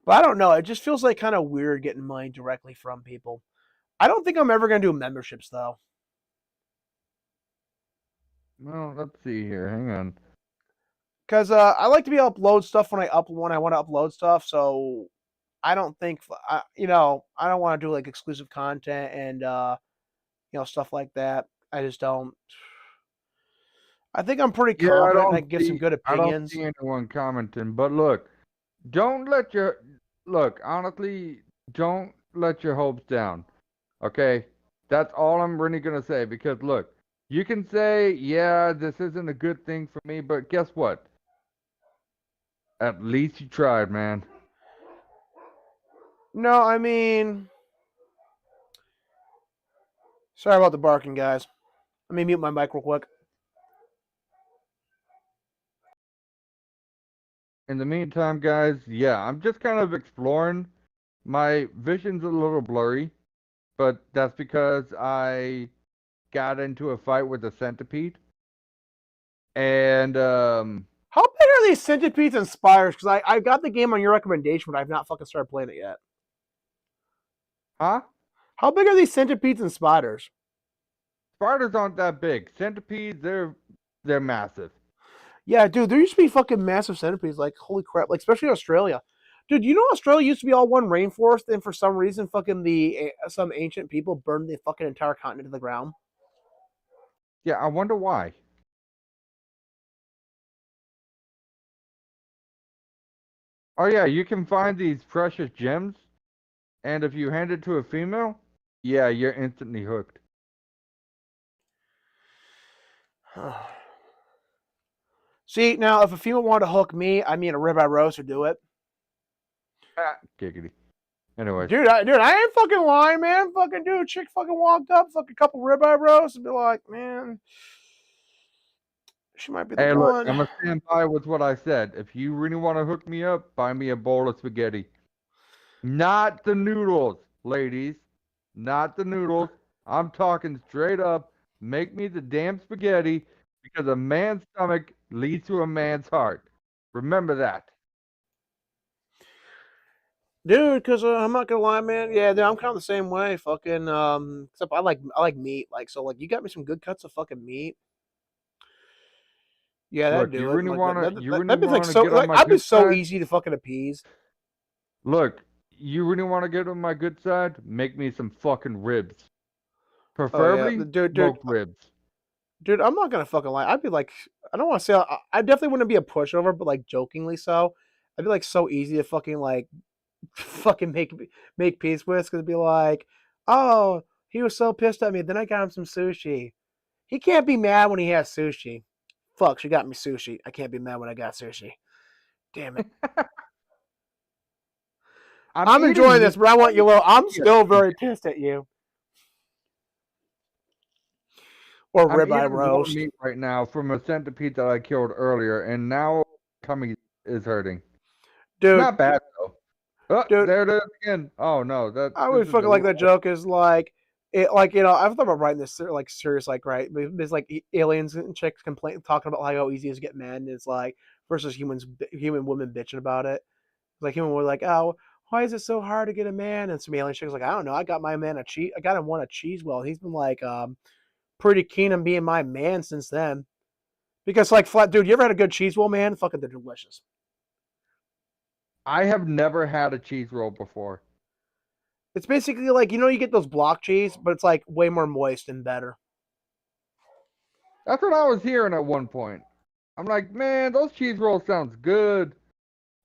but I don't know. It just feels like kind of weird getting money directly from people. I don't think I'm ever gonna do memberships though. Well, let's see here. Hang on. Because I like to be able to upload stuff when I want to upload stuff. So I don't think I don't want to do like exclusive content and stuff like that. I just don't. I think I'm pretty Yeah, I competent and I don't can give some see. good I don't opinions. see anyone commenting. But look, don't let your look. Honestly, don't let your hopes down. Okay, that's all I'm really gonna say. Because look, you can say, yeah, this isn't a good thing for me, but guess what? At least you tried, man. No, I mean, sorry about the barking, guys. Let me mute my mic real quick. In the meantime, guys, yeah, I'm just kind of exploring. My vision's a little blurry, but that's because I got into a fight with a centipede. And How big are these centipedes and spiders? Because I got the game on your recommendation, but I've not fucking started playing it yet. huh? How big are these centipedes and spiders? Spiders aren't that big. Centipedes, they're massive. Yeah, dude, there used to be fucking massive centipedes. Like, holy crap! Like, especially Australia. Dude, you know Australia used to be all one rainforest, and for some reason, fucking some ancient people burned the fucking entire continent to the ground. Yeah, I wonder why. Oh yeah, you can find these precious gems, and if you hand it to a female, yeah, you're instantly hooked. See, now if a female wanted to hook me, I mean a ribeye roast would do it. Ah, giggity. Anyways, I ain't fucking lying, man. Fucking dude, chick fucking walked up, fucking couple ribeye roasts, and be like, man, she might be the hey, look, one. I'm gonna stand by with what I said. If you really want to hook me up, buy me a bowl of spaghetti. Not the noodles, ladies. Not the noodles. I'm talking straight up. Make me the damn spaghetti because a man's stomach leads to a man's heart. Remember that. Dude, because I'm not gonna lie, man. Yeah, dude, I'm kind of the same way. Fucking, except I like meat. Like, so, like, you got me some good cuts of fucking meat. Yeah, that'd Look, you do it. really Like wanna that, you that really that'd be like wanna so. get on Like, my I'd be good so side? easy to fucking appease. Look, you really wanna get on my good side? Make me some fucking ribs. Oh yeah, Preferably dude, smoked ribs. dude. I'm not gonna fucking lie. I'd be like, I don't want to say. I definitely wouldn't be a pushover, but like jokingly so. I'd be like so easy to fucking like fucking make peace with, because it'd be like, oh, he was so pissed at me. Then I got him some sushi. He can't be mad when he has sushi. Fuck, she got me sushi. I can't be mad when I got sushi. Damn it. I'm I'm eating enjoying this, meat. but I want you to know I'm Yes, still very pissed at you. Or I'm ribeye eating raw roast. meat right now from a centipede that I killed earlier, and now tummy is hurting. Dude, Not bad though. Oh, dude, there it is again. Oh no, that I this would is fucking the like that wrong. joke is like, it, like, I've thought about writing this like serious, like, right, there's like aliens and chicks complain talking about how easy it is to get men, and it's like versus human women bitching about it. Like human women like, oh, why is it so hard to get a man? And some alien chick's like, I don't know, I got my man I got him one a cheese well. He's been like pretty keen on being my man since then. Because like flat dude, you ever had a good cheese roll, man? Fucking they're delicious. I have never had a cheese roll before. It's basically like, you get those block cheese, but it's like way more moist and better. That's what I was hearing at one point. I'm like, man, those cheese rolls sounds good.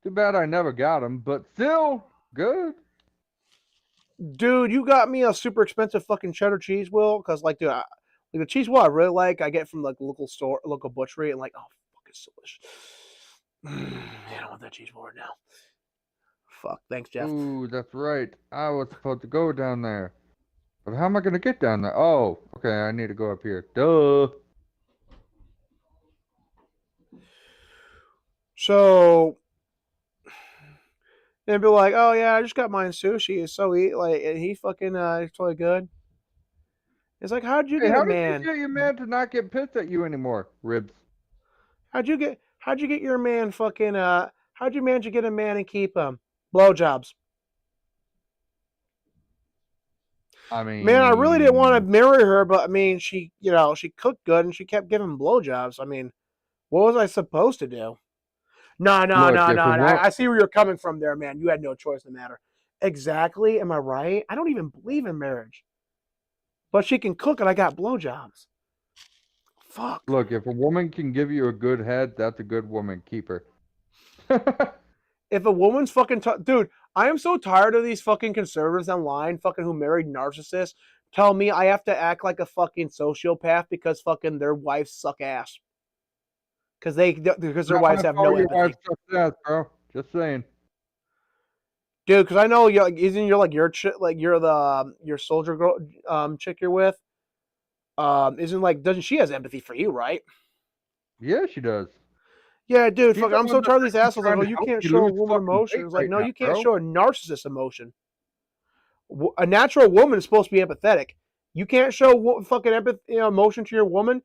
Too bad I never got them, but still good. Dude, you got me a super expensive fucking cheddar cheese wheel, because like, dude, like the cheese wheel I really like, I get from like local store, local butchery, and like, oh fuck, it's delicious. I don't want that cheese wheel right now. Fuck, thanks, Jeff. Ooh, that's right. I was supposed to go down there. But how am I gonna get down there? Oh, okay, I need to go up here. Duh. So and be like, oh yeah, I just got mine sushi. It's so eat like, and he fucking it's totally good. It's like, how'd you Hey, get a how did you man? get your man to not get pissed at you anymore? Ribs. How'd you get your man fucking how'd you manage to get a man and keep him? Blowjobs. I Man, I really didn't want to mean, marry her, but I mean, she cooked good and she kept giving blowjobs. I mean, what was I supposed to do? No, no, look, no, no. if it weren't, I see where you're coming from there, man. You had no choice in the matter. Exactly. Am I right? I don't even believe in marriage, but she can cook and I got blowjobs. Fuck. look, if a woman can give you a good head, that's a good woman. Keep her. If a woman's fucking dude, I am so tired of these fucking conservatives online, fucking who married narcissists, tell me I have to act like a fucking sociopath because fucking their wives suck ass. Because their Not wives gonna have call no your wife empathy, success, bro. Just saying. dude. Because I know you isn't you're like like you're the your soldier girl chick you're with isn't like doesn't she has empathy for you, right? Yeah, she does. Yeah, dude, She's fuck, the I'm one so that's tired of these actually assholes. Like, trying oh, to you help can't me show a lose woman fucking emotion. weight It's like, right no, now, you can't bro. show a narcissist emotion. A natural woman is supposed to be empathetic. You can't show fucking emotion to your woman.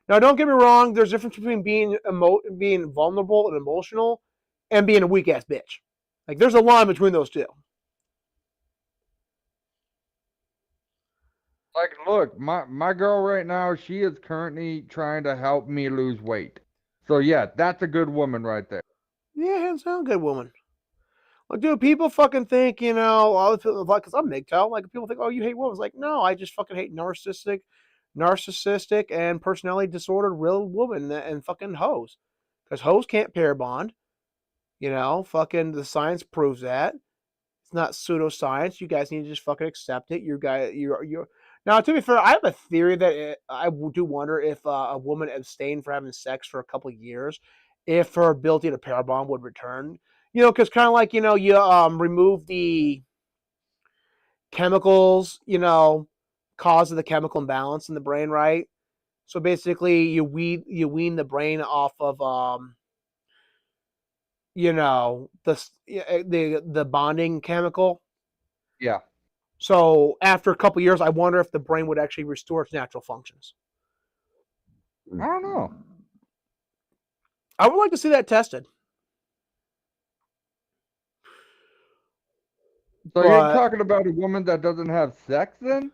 Now, don't get me wrong. There's a difference between being vulnerable and emotional, and being a weak ass bitch. Like, there's a line between those two. Like, look, my girl right now, she is currently trying to help me lose weight. So yeah, that's a good woman right there. Yeah, hands down, good woman. Like, dude, people fucking think, all the like, because I'm MGTOW, like, people think, oh, you hate women. It's like, no, I just fucking hate narcissistic and personality disordered real women and fucking hoes. Because hoes can't pair bond. Fucking the science proves that. It's not pseudoscience. You guys need to just fucking accept it. You're. Now, to be fair, I have a theory that I do wonder if a woman abstained from having sex for a couple of years, if her ability to pair bond would return. Because kind of like you remove the chemicals, cause of the chemical imbalance in the brain, right? So basically, you wean the brain off of the bonding chemical. Yeah. So after a couple years, I wonder if the brain would actually restore its natural functions. I don't know. I would like to see that tested. So you're But talking about a woman that doesn't have sex then?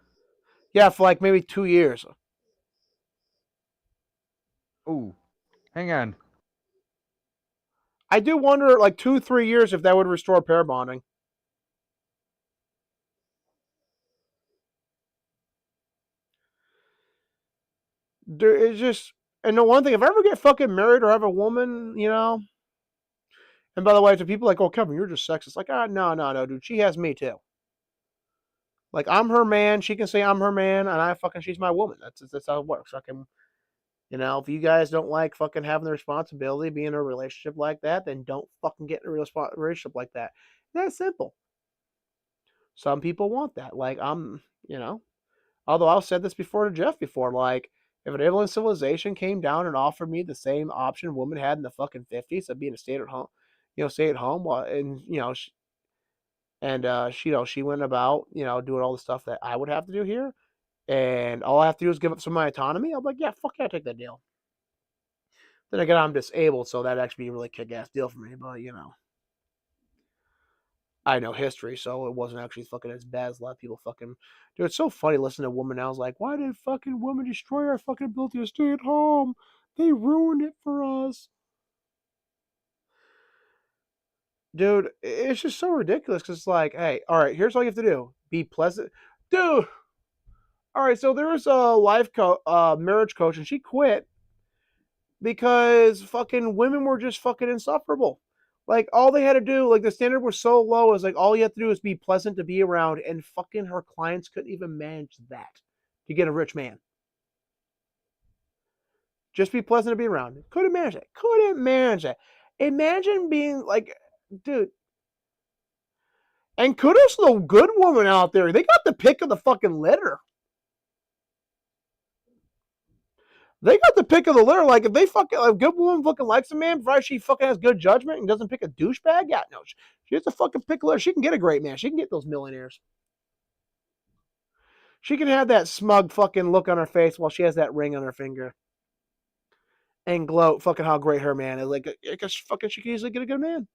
yeah, for like maybe 2 years. Ooh, hang on. I do wonder, like 2-3 years, if that would restore pair bonding. It's just, and the one thing, if I ever get fucking married or have a woman, and by the way, to people like, oh, Kevin, you're just sexist. Like, no, no, no, dude. She has me too. Like, I'm her man. She can say I'm her man, and she's my woman. That's how it works. If you guys don't like fucking having the responsibility of being in a relationship like that, then don't fucking get in a relationship like that. That's simple. Some people want that. Like, although I've said this before to Jeff before, like, if an alien civilization came down and offered me the same option women had in the fucking 50s of being a stay at home, while, and, she went about, doing all the stuff that I would have to do here, and all I have to do is give up some of my autonomy, I'm like, yeah, fuck yeah, I'll take that deal. Then again, I'm disabled, so that'd actually be a really kick-ass deal for me, but, I know history, so it wasn't actually fucking as bad as a lot of people fucking. Dude, it's so funny listening to a woman now. Is like, why did fucking women destroy our fucking ability to stay at home? They ruined it for us. Dude, it's just so ridiculous because it's like, hey, all right, here's all you have to do: be pleasant, dude. All right, so there was a marriage coach, and she quit because fucking women were just fucking insufferable. Like, all they had to do, like, the standard was so low, is like, all you have to do is be pleasant to be around, and fucking her clients couldn't even manage that to get a rich man. Just be pleasant to be around. Couldn't manage it. Couldn't manage it. Imagine being like, dude. And kudos to the good woman out there. They got the pick of the fucking litter. They got the pick of the litter. Like, if a good woman fucking likes a man, provided she fucking has good judgment and doesn't pick a douchebag, yeah, no, she has a fucking pick of litter. She can get a great man. She can get those millionaires. She can have that smug fucking look on her face while she has that ring on her finger and gloat fucking how great her man is. Like, because fucking she can easily get a good man.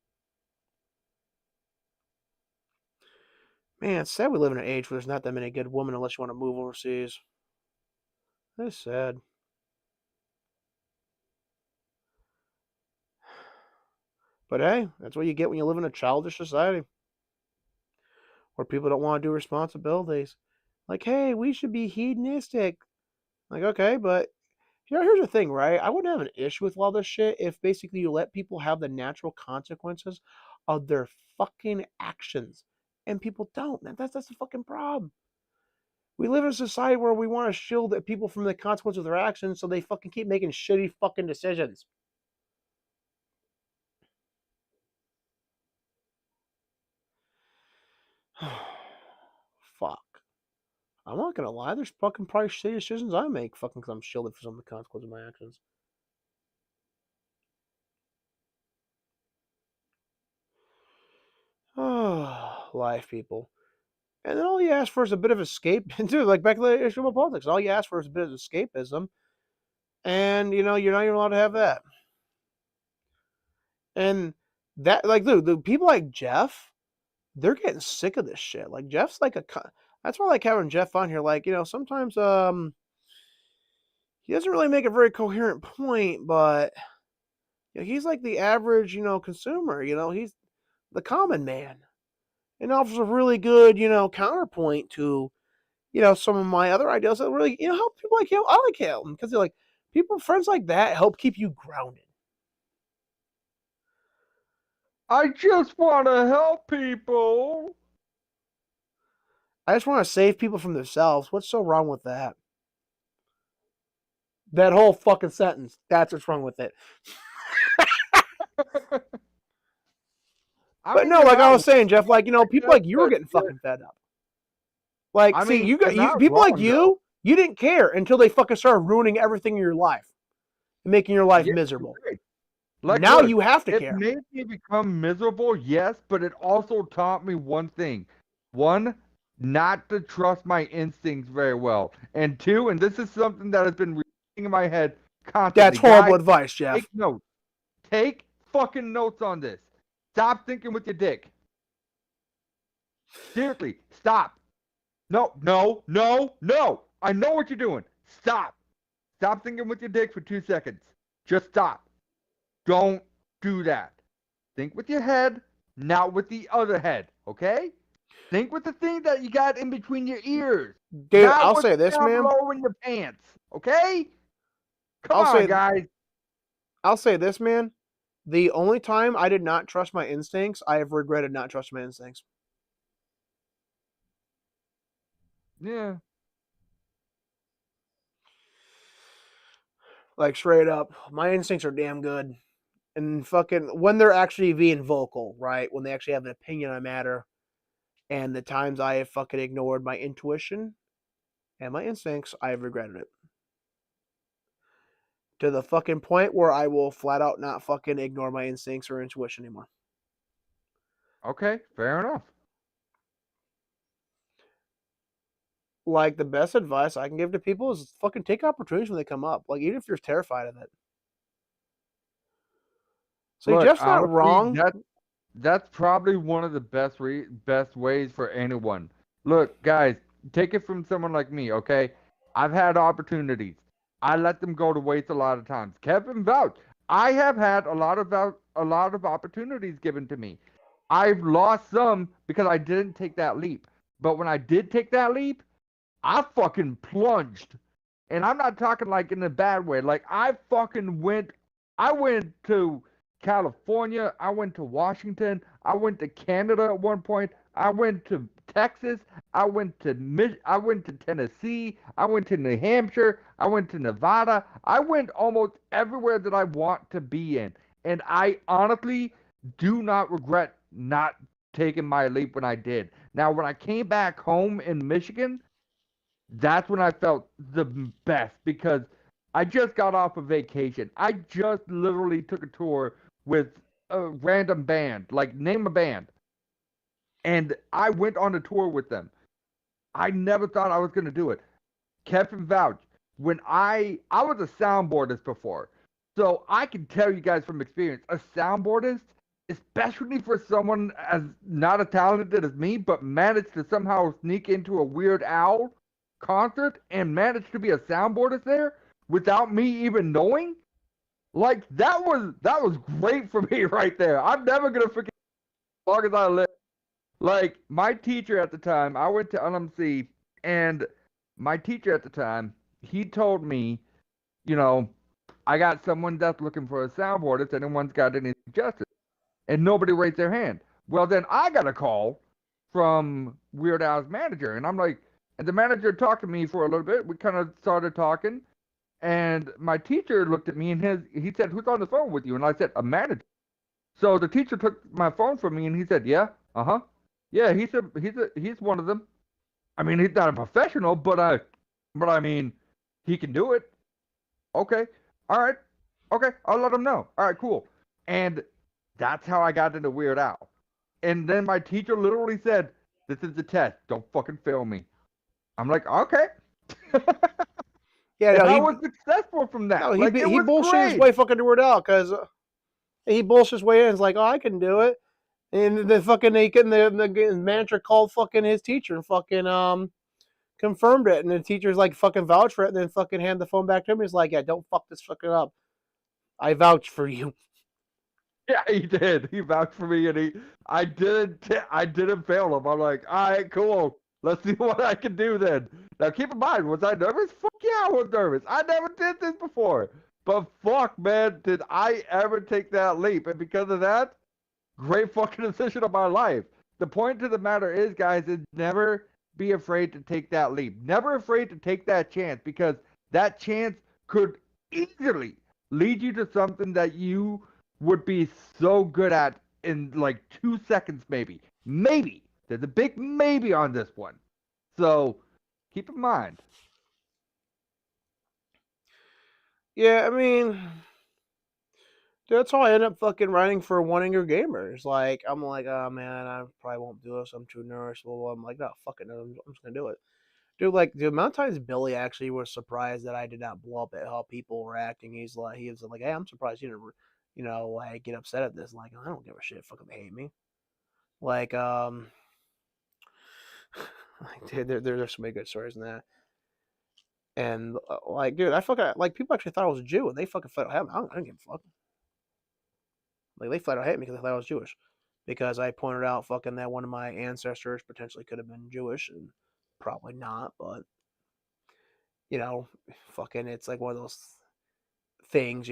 Man, it's sad we live in an age where there's not that many good women unless you want to move overseas. That's sad. But hey, that's what you get when you live in a childish society where people don't want to do responsibilities. Like, hey, we should be hedonistic. Like, okay, but here's the thing, right? I wouldn't have an issue with all this shit if basically you let people have the natural consequences of their fucking actions. And people don't, man. That's the fucking problem. We live in a society where we want to shield people from the consequences of their actions, so they fucking keep making shitty fucking decisions. Fuck. I'm not gonna lie. There's fucking probably shitty decisions I make, fucking because I'm shielded from some of the consequences of my actions. life, people. And then all you ask for is a bit of escape. Dude, like back to the issue of politics, all you ask for is a bit of escapism. And, you're not even allowed to have that. And that, like, dude, the people like Jeff, they're getting sick of this shit. Like, Jeff's like that's why I like having Jeff on here. Like, sometimes, he doesn't really make a very coherent point, but he's like the average, consumer. He's the common man, and offers a really good, counterpoint to, some of my other ideas that really, help people like him. I like him because they're like people, friends like that help keep you grounded. I just want to help people. I just want to save people from themselves. What's so wrong with that? That whole fucking sentence. That's what's wrong with it. But no, you're like I was not. saying, Jeff, like, people like you were getting fucking fed up. Like, see, you you're got not people like wrong, though. you didn't care until they fucking started ruining everything in your life and making your life Yeah, miserable. right. Like, Now look, you have to it care. made me become miserable, yes, but it also taught me one thing. One, not to trust my instincts very well. And two, and this is something that has been repeating in my head That's constantly. horrible Guys, advice, Jeff. take notes. Take fucking notes on this. Stop thinking with your dick. Seriously, stop. No, no, no, no. I know what you're doing. Stop. Stop thinking with your dick for 2 seconds. Just stop. Don't do that. Think with your head, not with the other head, okay? Think with the thing that you got in between your ears. Dude, Not I'll what's say this, down man. low in your pants, okay? Come I'll on, say guys. I'll say this, man. The only time I did not trust my instincts, I have regretted not trusting my instincts. Yeah. Like straight up, my instincts are damn good. And fucking when they're actually being vocal, right? When they actually have an opinion on a matter, and the times I have fucking ignored my intuition and my instincts, I have regretted it. To the fucking point where I will flat out not fucking ignore my instincts or intuition anymore. Okay, fair enough. Like the best advice I can give to people is fucking take opportunities when they come up. Like even if you're terrified of it. So Look, Jeff's not honestly, wrong. that's probably one of the best ways for anyone. Look, guys, take it from someone like me, okay? I've had opportunities. I let them go to waste a lot of times. Kevin vouch. I have had a lot of opportunities given to me. I've lost some because I didn't take that leap. But when I did take that leap, I fucking plunged. And I'm not talking like in a bad way. Like I went to California, I went to Washington, I went to Canada at one point, I went to Texas, I went to Tennessee, I went to New Hampshire, I went to Nevada. I went almost everywhere that I want to be in. And I honestly do not regret not taking my leap when I did. Now, when I came back home in Michigan, that's when I felt the best because I just got off a vacation. I just literally took a tour with a random band, like name a band, and I went on a tour with them. I never thought I was going to do it. Kevin vouch. When I was a soundboardist before, so I can tell you guys from experience, a soundboardist, especially for someone as not as talented as me, but managed to somehow sneak into a Weird Al concert and managed to be a soundboardist there without me even knowing. Like that was great for me right there. I'm never gonna forget as long as I live. Like my teacher at the time, I went to LMC, and my teacher at the time, he told me, you know, I got someone that's looking for a soundboard if anyone's got any suggestions. And nobody raised their hand. Well, then I got a call from Weird Al's manager, and I'm like, and the manager talked to me for a little bit. We kind of started talking, and my teacher looked at me and he said, "Who's on the phone with you?" And I said, "A manager." So the teacher took my phone from me and he said, "Yeah, uh-huh. Yeah, he's one of them. I mean, he's not a professional, but I mean, he can do it." Okay. All right. Okay. I'll let him know. All right, cool. And that's how I got into Weird Al. And then my teacher literally said, "This is the test. Don't fucking fail me." I'm like, "Okay." Yeah, And no, I was successful from no, that. Like it he was bullshit his great. way fucking to it out because he bullshit his way in. It's like, oh, I can do it. And the fucking the manager called fucking his teacher and fucking confirmed it, and the teacher's like fucking vouched for it, and then fucking hand the phone back to him. He's like, yeah, don't fuck this fucking up. I vouch for you. Yeah, he did. He vouched for me, and I didn't fail him. I'm like, all right, cool. Let's see what I can do then. Now, keep in mind, was I nervous? Fuck yeah, I was nervous. I never did this before. But fuck, man, did I ever take that leap? And because of that, great fucking decision of my life. The point of the matter is, guys, is never be afraid to take that leap. Never afraid to take that chance because that chance could easily lead you to something that you would be so good at in like 2 seconds, maybe. Maybe. There's a big maybe on this one. So keep in mind. Yeah, I mean, that's how I end up fucking writing for One Inger Gamers. Like, I'm like, oh man, I probably won't do this. I'm too nervous. Well, I'm like, no, fuck it. I'm just gonna do it. Dude, like the amount of times Billy actually was surprised that I did not blow up at how people were acting. He was like, hey, I'm surprised you didn't, like get upset at this. Like, I don't give a shit. Fucking hate me. Like, like, dude, there's so many good stories in that. And like, dude, I fucking like people actually thought I was a Jew, and they fucking flat out hate me. I don't give a fuck. Like they flat out hate me because they thought I was Jewish, because I pointed out fucking that one of my ancestors potentially could have been Jewish, and probably not, but you know, fucking, it's like one of those things,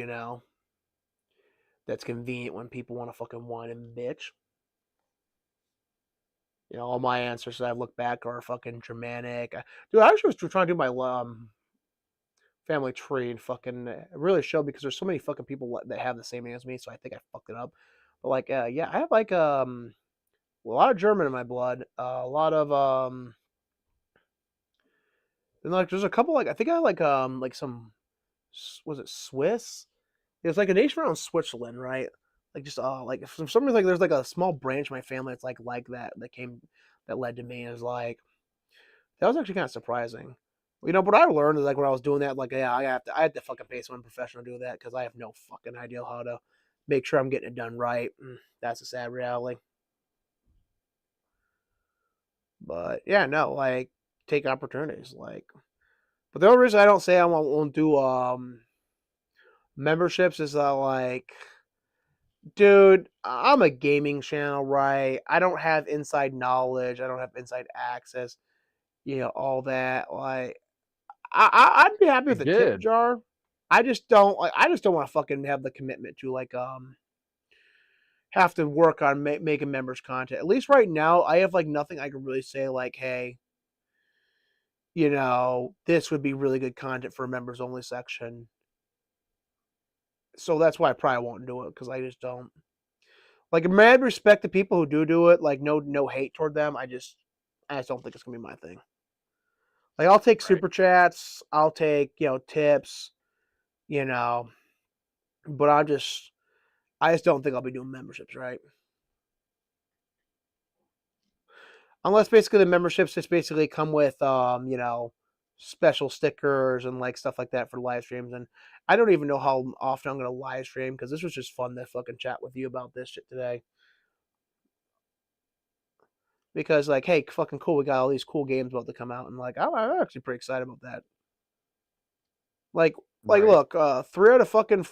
that's convenient when people want to fucking whine and bitch. All my ancestors I've looked back are fucking Germanic. Dude, I actually was trying to do my family tree and fucking really showed because there's so many fucking people that have the same name as me, so I think I fucked it up. But like, yeah, I have like a lot of German in my blood, a lot of and like there's a couple like I think I like some was it Swiss? It's like a nation around Switzerland, right? Like just like for some reason like there's like a small branch of my family that's like that led to me, and it's like that was actually kind of surprising. But I learned is like when I was doing that, like yeah, I had to fucking pay someone professional to do that because I have no fucking idea how to make sure I'm getting it done right. That's a sad reality. But yeah, no, like take opportunities, like. But the only reason I don't say I won't do memberships is that like, dude, I'm a gaming channel, right? I don't have inside knowledge. I don't have inside access. All that. Like, I'd be happy I with a tip did. jar. I just don't like. I just don't want to fucking have the commitment to like have to work on making members content. At least right now, I have like nothing I can really say like, hey, this would be really good content for a members only section. So that's why I probably won't do it because I just don't like mad respect to people who do it. Like no hate toward them. I just don't think it's gonna be my thing. Like I'll take Right. super chats. I'll take tips. You know, but I just don't think I'll be doing memberships, right? Unless basically the memberships just basically come with special stickers and like stuff like that for live streams. And I don't even know how often I'm gonna live stream because this was just fun to fucking chat with you about this shit today. Because like, hey, fucking cool, we got all these cool games about to come out, and like, I'm actually pretty excited about that. Like, Right. look, three out of fucking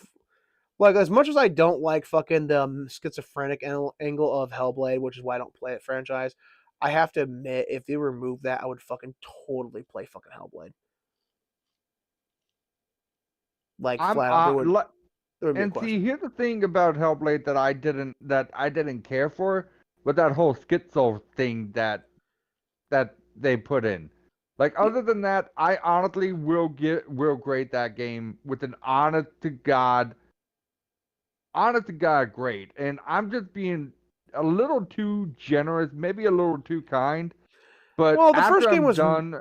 like as much as I don't like fucking the schizophrenic angle of Hellblade, which is why I don't play it franchise. I have to admit, if they remove that, I would fucking totally play fucking Hellblade. Like I'm flat out, there would be a And see, question. here's the thing about Hellblade that I didn't care for, but that whole schizo thing that they put in. Like Yeah, other than that, I honestly will grade that game with an honest to God grade. And I'm just being a little too generous, maybe a little too kind. But well, the first game was. Sorry,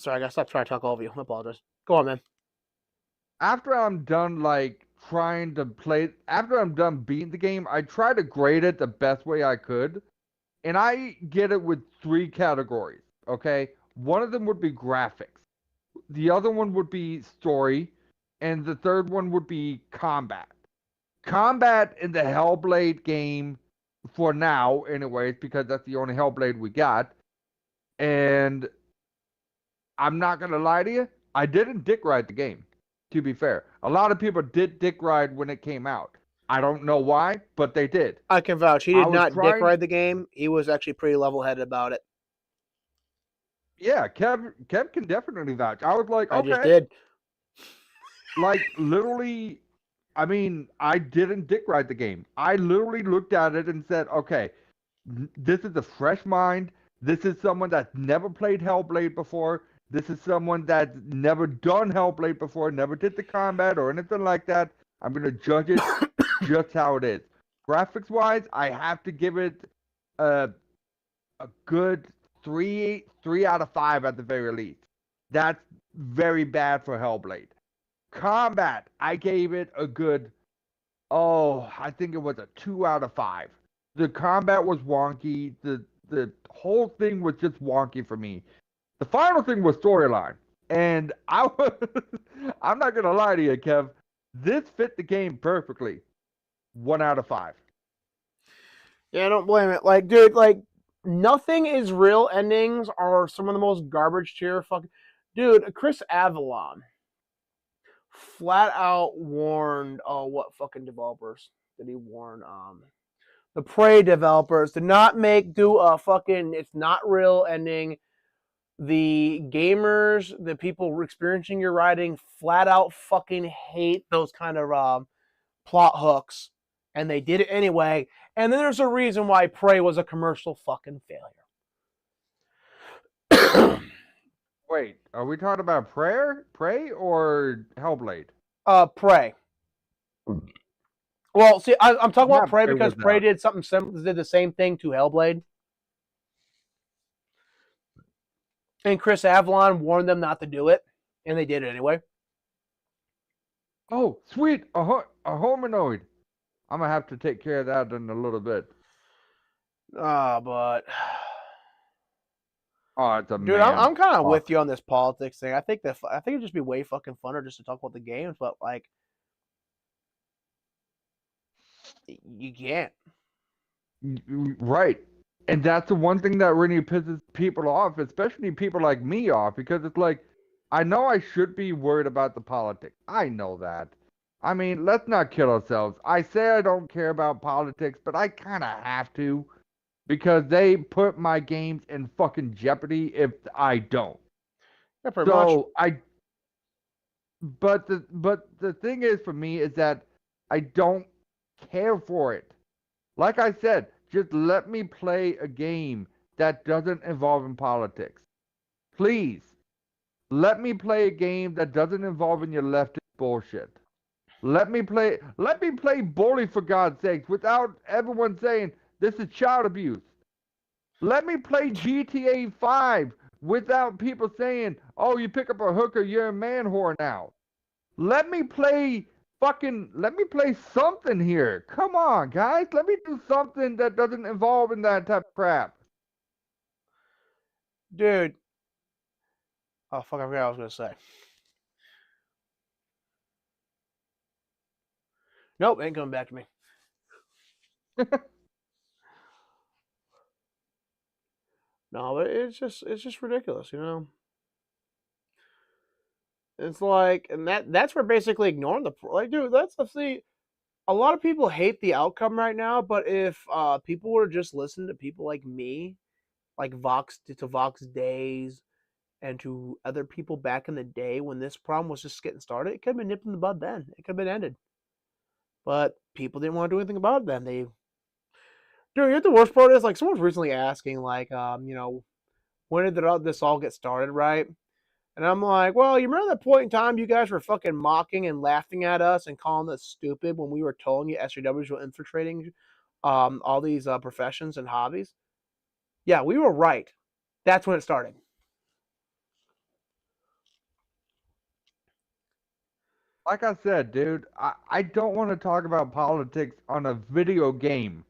I gotta stop trying to talk over you. I apologize. Go on, man. after I'm done after I'm done beating the game, I try to grade it the best way I could. And I get it with three categories, okay? One of them would be graphics, the other one would be story, and the third one would be combat. Combat in the Hellblade game, for now, anyways, because that's the only Hellblade we got. And I'm not gonna lie to you, I didn't dick ride the game. To be fair, a lot of people did dick ride when it came out. I don't know why, but they did. I can vouch. He I did was not dick trying. ride the game. He was actually pretty level headed about it. Yeah, Kev can definitely vouch. I was like, I just okay, did. like literally. I mean, I didn't dick ride the game. I literally looked at it and said, okay, this is a fresh mind. This is someone that's never played Hellblade before. This is someone that's never done Hellblade before, never did the combat or anything like that. I'm gonna judge it just how it is. Graphics wise, I have to give it a a good three out of five at the very least. That's very bad for Hellblade. Combat, I gave it a good, oh, I think it was a 2 out of 5. The combat was wonky. The whole thing was just wonky for me. The final thing was storyline, and I was, I'm not gonna lie to you, Kev. This fit the game perfectly. 1 out of 5. Yeah, I don't blame it. Like, dude, like nothing is real endings are some of the most garbage tier fucking. Dude, Chris Avalon flat out warned. Oh, what fucking developers did he warn? The Prey developers to not do a fucking it's not real ending. The gamers, the people experiencing your writing, flat out fucking hate those kind of plot hooks, and they did it anyway. And then there's a reason why Prey was a commercial fucking failure. Wait, are we talking about Prey, or Hellblade? Prey. Well, see, I'm talking about Yeah, Prey Prey because was Prey out. did something similar, did the same thing to Hellblade, and Chris Avalon warned them not to do it, and they did it anyway. Oh, sweet, a hominoid. I'm gonna have to take care of that in a little bit. But Oh, it's a dude, man. I'm kind of with Fuck. you on this politics thing. I think it'd just be way fucking funner just to talk about the games, but like you can't. Right. And that's the one thing that really pisses people off, especially people like me off, because it's like, I know I should be worried about the politics. I know that. I mean, let's not kill ourselves. I say I don't care about politics, but I kind of have to because they put my games in fucking jeopardy if I don't. Yeah, pretty much. So but the thing is for me is that I don't care for it. Like I said, just let me play a game that doesn't involve in politics. Please, let me play a game that doesn't involve in your leftist bullshit. Let me play Bully for God's sakes without everyone saying this is child abuse. Let me play GTA 5 without people saying, "Oh, you pick up a hooker, you're a man whore now." Let me play something here. Come on, guys. Let me do something that doesn't involve in that type of crap. Dude. Oh fuck, I forgot what I was gonna say. Nope, ain't coming back to me. No, but it's just ridiculous, you know. It's like, and that's for basically ignoring the like, dude. That's the see. A lot of people hate the outcome right now, but if people were to just listen to people like me, like Vox to Vox Days, and to other people back in the day when this problem was just getting started, it could have been nipped in the bud then. It could have been ended. But people didn't want to do anything about it then. Dude, you know the worst part is like someone's recently asking like, when did this all get started, right? And I'm like, well, you remember that point in time you guys were fucking mocking and laughing at us and calling us stupid when we were telling you SJWs were infiltrating all these professions and hobbies? Yeah, we were right. That's when it started. Like I said, dude, I don't want to talk about politics on a video game.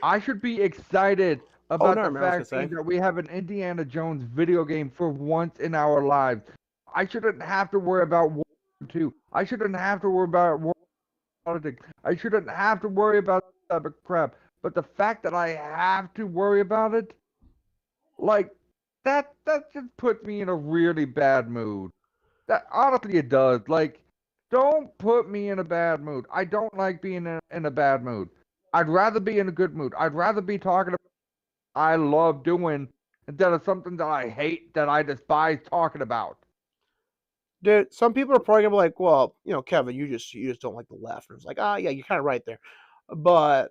I should be excited Oh, about no, the man, I was gonna fact say. being that we have an Indiana Jones video game for once in our lives. I shouldn't have to worry about World War II. I shouldn't have to worry about world politics. I shouldn't have to worry about that type of crap. But the fact that I have to worry about it, like that just puts me in a really bad mood. That honestly it does. Like, don't put me in a bad mood. I don't like being in a bad mood. I'd rather be in a good mood. I'd rather be talking about what I love doing instead of something that I hate that I despise talking about. Dude, some people are probably gonna be like, well, Kevin, you just don't like the left. And it's like, yeah, you're kind of right there, but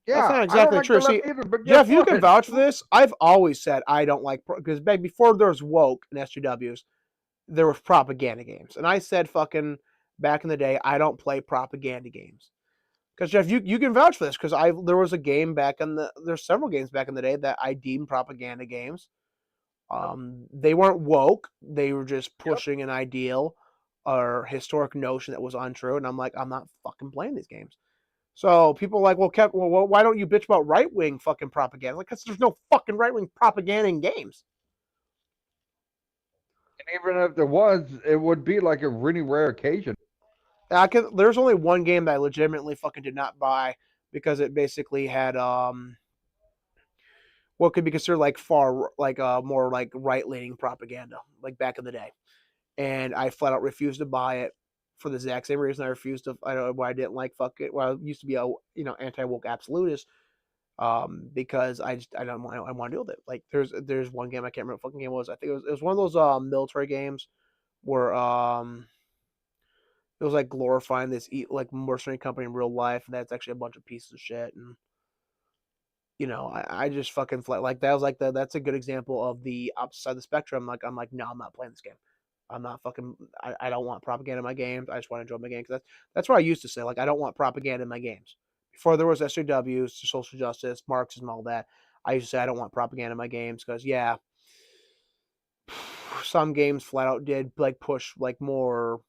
that's Yeah, not I don't exactly like the true. left See, either, but guess Jeff, you what? can vouch for this. I've always said I don't like because back before there was woke and SJWs, there was propaganda games, and I said fucking back in the day, I don't play propaganda games. Because Jeff, you can vouch for this because there was a game there's several games back in the day that I deemed propaganda games. They weren't woke; they were just Yep. pushing an ideal or historic notion that was untrue, and I'm like, I'm not fucking playing these games. So people are like, well, Kev, well, why don't you bitch about right wing fucking propaganda? Like, because there's no fucking right wing propaganda in games. And even if there was, it would be like a really rare occasion. There's only one game that I legitimately fucking did not buy because it basically had what could be considered like far like more like right leaning propaganda like back in the day, and I flat out refused to buy it for the exact same reason I refused to. I don't know why I didn't like fuck it. Well, I used to be a anti woke absolutist because I don't want I want to deal with it. Like there's one game I can't remember what fucking game it was. I think it was one of those military games where it was like glorifying this like mercenary company in real life, and that's actually a bunch of pieces of shit. And I just fucking like that was like that's a good example of the opposite side of the spectrum. Like I'm like, no, I'm not playing this game. I'm not fucking. I don't want propaganda in my games. I just want to enjoy my game because that's what I used to say. Like I don't want propaganda in my games. Before there was SJWs, social justice, Marxism, all that. I used to say I don't want propaganda in my games because yeah, some games flat out did like push like more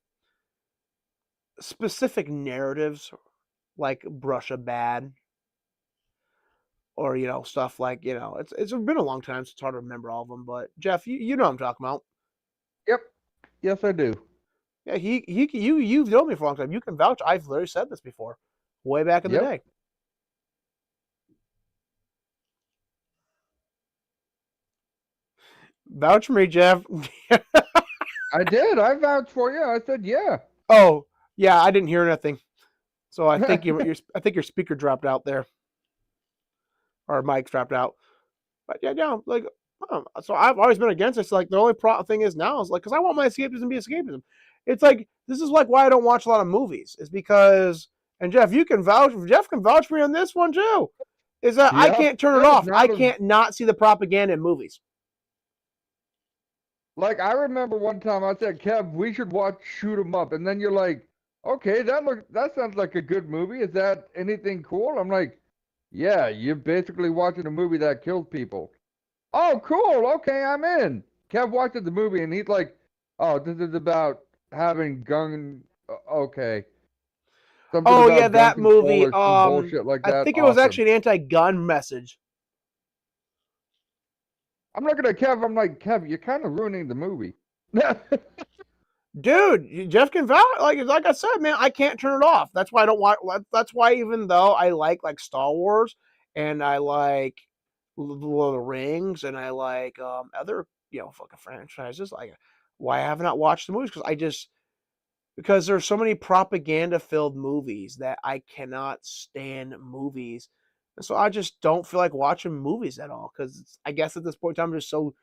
specific narratives, like brush a bad or stuff like it's been a long time, so it's hard to remember all of them. But Jeff, you know what I'm talking about. Yep. Yes, I do. Yeah, you've known me for a long time. You can vouch. I've literally said this before, way back in the Yep. day. Vouch for me, Jeff. I did. I vouched for you. I said, yeah. Oh yeah, I didn't hear nothing, so I think I think your speaker dropped out there, or mic dropped out. But yeah, no, like, so I've always been against it. It's like the only thing is now is like, because I want my escapism to be escapism. It's like this is like why I don't watch a lot of movies. Is because and Jeff, you can vouch. Jeff can vouch for me on this one too. Is that I Yep. can't turn it Yep. off. I Not a, can't not see the propaganda in movies. like I remember one time I said, Kev, we should watch Shoot 'em Up, and then you're like, okay, that sounds like a good movie. Is that anything cool? I'm like, yeah, you're basically watching a movie that kills people. Oh, cool. Okay, I'm in. Kev watches the movie and he's like, oh, this is about having gun. Okay. Something Oh yeah, about gun that control movie. or some bullshit like I that. think it was Awesome. actually an anti-gun message. I'm looking at Kev. I'm like, Kev, you're kind of ruining the movie. Dude, Jeff can vouch. Like I said, man, I can't turn it off. That's why I don't watch. That's why even though I like Star Wars and I like Lord of the Rings and I like other fucking franchises, like why have I not watched the movies? Because there's so many propaganda filled movies that I cannot stand movies, and so I just don't feel like watching movies at all. Because I guess at this point in time, I'm just so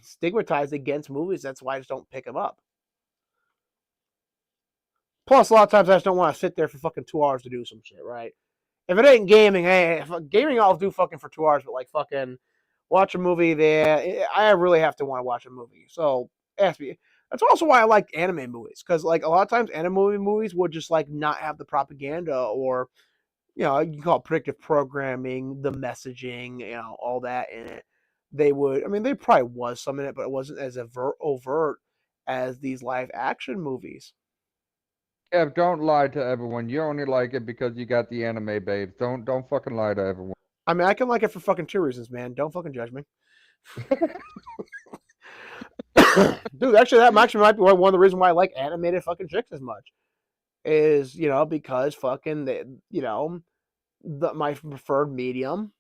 stigmatized against movies. That's why I just don't pick them up. Plus, a lot of times I just don't want to sit there for fucking 2 hours to do some shit, right? If it ain't gaming, hey, gaming I'll do fucking for 2 hours, but like fucking watch a movie there, I really have to want to watch a movie. So ask me. That's also why I like anime movies, because like a lot of times anime movies would just like not have the propaganda or you can call it predictive programming, the messaging, all that in it. They would, I mean, there probably was some in it, but it wasn't as overt as these live action movies. Kev, don't lie to everyone. You only like it because you got the anime babes. Don't fucking lie to everyone. I mean, I can like it for fucking two reasons, man. Don't fucking judge me. Dude, actually, that actually might be one of the reasons why I like animated fucking chicks as much. Is, because fucking, my preferred medium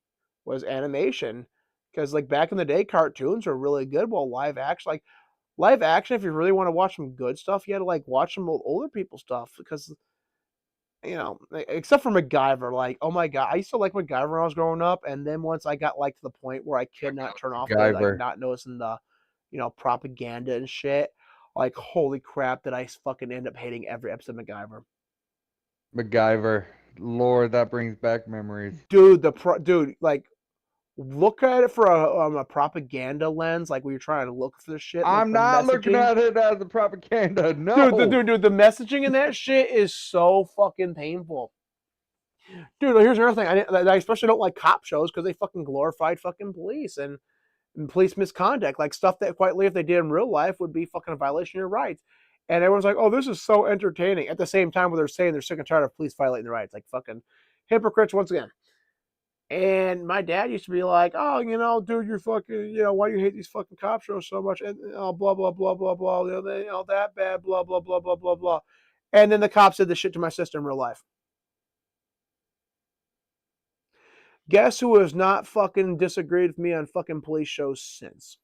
was animation. Because, like, back in the day, cartoons were really good, while live action, if you really want to watch some good stuff, you had to, like, watch some older people stuff. Because, except for MacGyver, like, oh my God, I used to like MacGyver when I was growing up. And then once I got, like, to the point where I could not turn off the, like, MacGyver. not noticing the, propaganda and shit, like, holy crap, did I fucking end up hating every episode of MacGyver. MacGyver. Lord, that brings back memories. Dude, dude, like, look at it for a propaganda lens, like when you're trying to look for the shit, like I'm the not looking messaging. at it as a propaganda. Dude, No. the messaging in that shit is so fucking painful. Dude, here's another thing. I especially don't like cop shows because they fucking glorified fucking police and police misconduct, like stuff that quite literally, if they did in real life, would be fucking a violation of your rights. And everyone's like, "Oh, this is so entertaining." At the same time, where they're saying they're sick and tired of police violating their rights, like fucking hypocrites once again. And my dad used to be like, "Oh, dude, you're fucking, why do you hate these fucking cop shows so much?" And blah blah blah blah blah, that bad, blah blah blah blah blah blah. And then the cops did this shit to my sister in real life. Guess who has not fucking disagreed with me on fucking police shows since?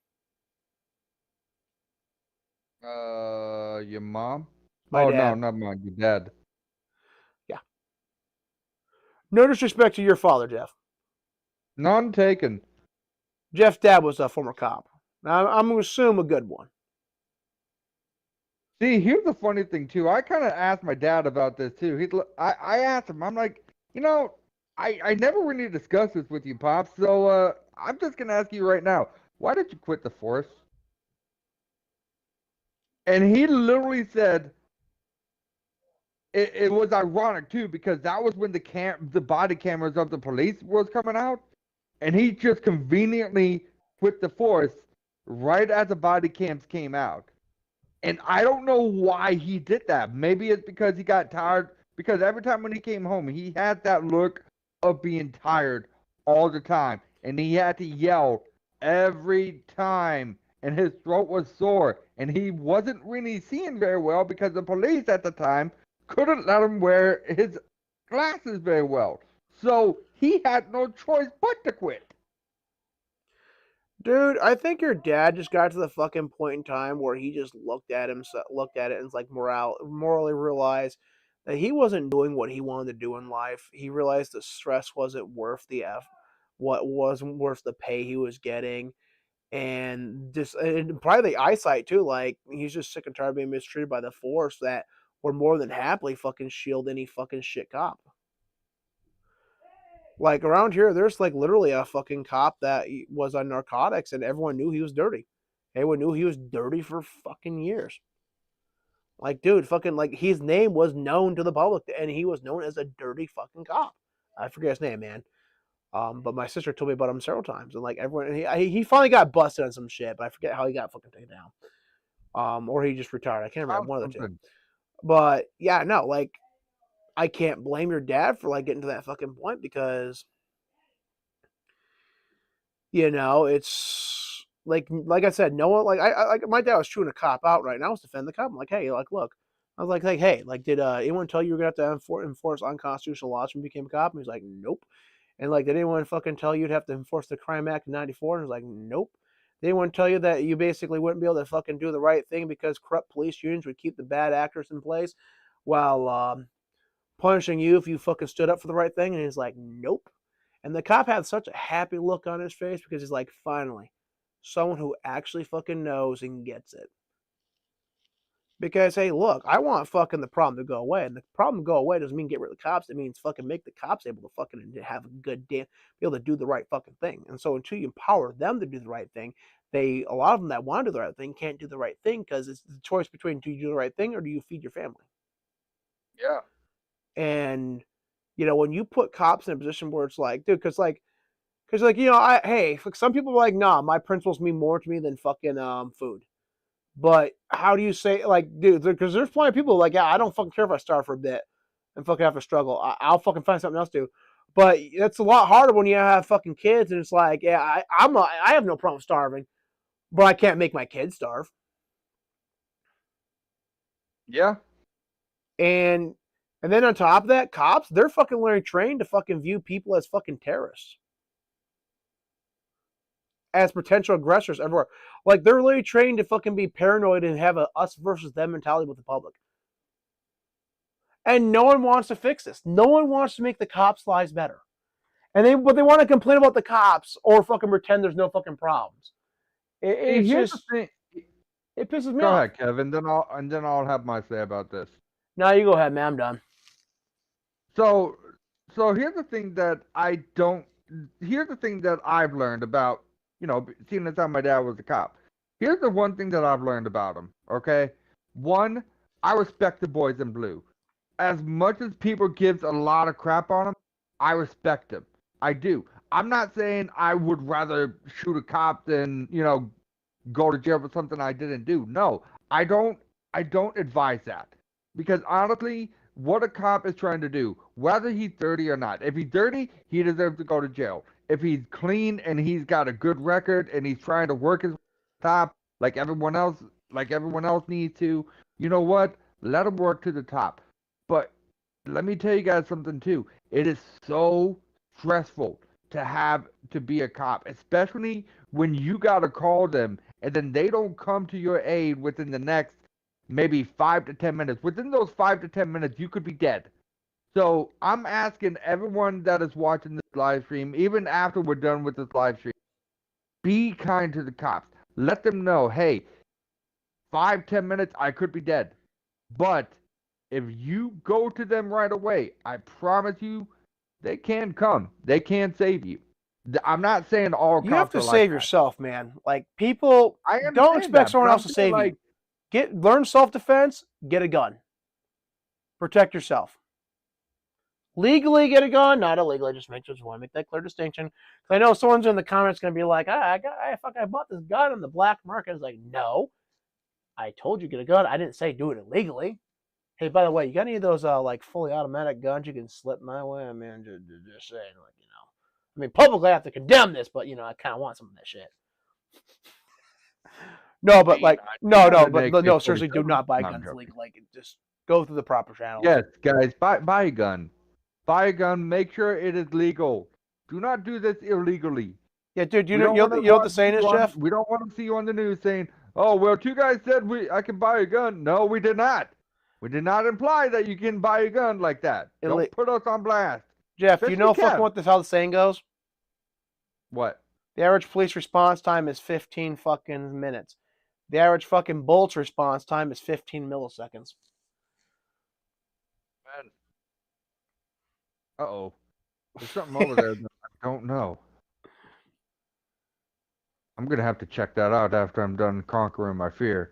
Your mom? My Oh no, dad. not mine. Your dad. Yeah. No disrespect to your father, Jeff. None taken. Jeff's dad was a former cop. Now, I'm going to assume a good one. See, here's the funny thing too. I kind of asked my dad about this too. I asked him. I'm like, I never really discussed this with you, pops. So I'm just gonna ask you right now. Why did you quit the force? And he literally said it was ironic too because that was when the body cameras of the police was coming out, and he just conveniently quit the force right as the body cams came out. And I don't know why he did that. Maybe it's because he got tired. Because every time when he came home, he had that look of being tired all the time. And he had to yell every time. And his throat was sore. And he wasn't really seeing very well because the police at the time couldn't let him wear his glasses very well. So he had no choice but to quit. Dude, I think your dad just got to the fucking point in time where he just looked at it, and it's like morally realized that he wasn't doing what he wanted to do in life. He realized the stress wasn't worth what wasn't worth the pay he was getting, and probably the eyesight too. Like, he's just sick and tired of being mistreated by the force that would more than happily fucking shield any fucking shit cop. Like, around here, there's like literally a fucking cop that was on narcotics, and everyone knew he was dirty. Everyone knew he was dirty for fucking years. Like, dude, fucking, like, his name was known to the public, and he was known as a dirty fucking cop. I forget his name, man. But my sister told me about him several times, and like everyone, he finally got busted on some shit, but I forget how he got fucking taken down. Or he just retired. I can't remember, Found one of the two. something. But yeah, no, like, I can't blame your dad for like getting to that fucking point because it's like I said, no one, like, I like, my dad was chewing a cop out, right? And I was defending the cop. I'm like, hey, like, look, I was like, hey, like, did anyone tell you you're gonna have to enforce unconstitutional laws when you became a cop? And he's like, nope. And like, did anyone fucking tell you you'd have to enforce the Crime Act in '94? And he's like, nope. Did anyone tell you that you basically wouldn't be able to fucking do the right thing because corrupt police unions would keep the bad actors in place while punishing you if you fucking stood up for the right thing? And he's like, nope. And the cop had such a happy look on his face because he's like, finally, someone who actually fucking knows and gets it. Because, hey, look, I want fucking the problem to go away. And the problem to go away doesn't mean get rid of the cops. It means fucking make the cops able to fucking have a good day, be able to do the right fucking thing. And so until you empower them to do the right thing, a lot of them that want to do the right thing can't do the right thing because it's the choice between, do you do the right thing or do you feed your family? Yeah. And, when you put cops in a position where it's like, dude, because hey, some people are like, nah, my principles mean more to me than fucking food. But how do you say, like, dude, because there's plenty of people like, yeah, I don't fucking care if I starve for a bit and fucking have to struggle. I'll fucking find something else to do. But it's a lot harder when you have fucking kids and it's like, yeah, I have no problem starving, but I can't make my kids starve. Yeah. And then on top of that, cops, they're fucking learning trained to fucking view people as fucking terrorists, as potential aggressors everywhere. Like they're really trained to fucking be paranoid and have a us versus them mentality with the public. And no one wants to fix this. No one wants to make the cops' lives better. But they want to complain about the cops or fucking pretend there's no fucking problems. It's Here's the just thing. it pisses me Go off. ahead, Kevin. Then I'll have my say about this. Now you go ahead, man. I'm done. So so here's the thing that I don't. Here's the thing that I've learned about seeing as how my dad was a cop. Here's the one thing that I've learned about him. Okay, one, I respect the boys in blue. As much as people gives a lot of crap on him, I respect him. I do. I'm not saying I would rather shoot a cop than go to jail for something I didn't do. No, I don't. I don't advise that because honestly, what a cop is trying to do, whether he's dirty or not, if he's dirty, he deserves to go to jail. If he's clean and he's got a good record and he's trying to work his top like everyone else, needs to, you know what? Let him work to the top. But let me tell you guys something too. It is so stressful to be a cop, especially when you gotta call them and then they don't come to your aid within the next maybe 5 to 10 minutes. Within those 5 to 10 minutes, you could be dead. So I'm asking everyone that is watching this live stream, even after we're done with this live stream, be kind to the cops. Let them know, hey, 5, 10 minutes, I could be dead. But if you go to them right away, I promise you, they can come. They can save you. I'm not saying all You have cops to are like save that. yourself, man. Like people I don't understand expect that, someone but I'm else to saying save like, you. Learn self-defense, get a gun. Protect yourself. Legally get a gun, not illegally. Just want to make that clear distinction. Because I know someone's in the comments going to be like, I bought this gun on the black market. It's like, no, I told you get a gun. I didn't say do it illegally. Hey, by the way, you got any of those like fully automatic guns you can slip my way? I mean, just saying, like I mean, publicly I have to condemn this, but I kind of want some of that shit. No, but like, I no, got no, an but no, seriously, do AK-47. not buy No, I'm guns joking. legally. Like, just go through the proper channels. Yes, guys, buy a gun. Buy a gun. Make sure it is legal. Do not do this illegally. Yeah, dude, We don't you know what the saying is, Jeff? we don't want to see you on the news saying, "Oh, well, two guys said I can buy a gun." No, we did not. We did not imply that you can buy a gun like that. Don't put us on blast. Jeff, do you Especially know fucking Kev. how the saying goes? What? The average police response time is 15 fucking minutes. The average fucking Bolt's response time is 15 milliseconds. Man. Uh-oh. There's something over there that I don't know. I'm going to have to check that out after I'm done conquering my fear.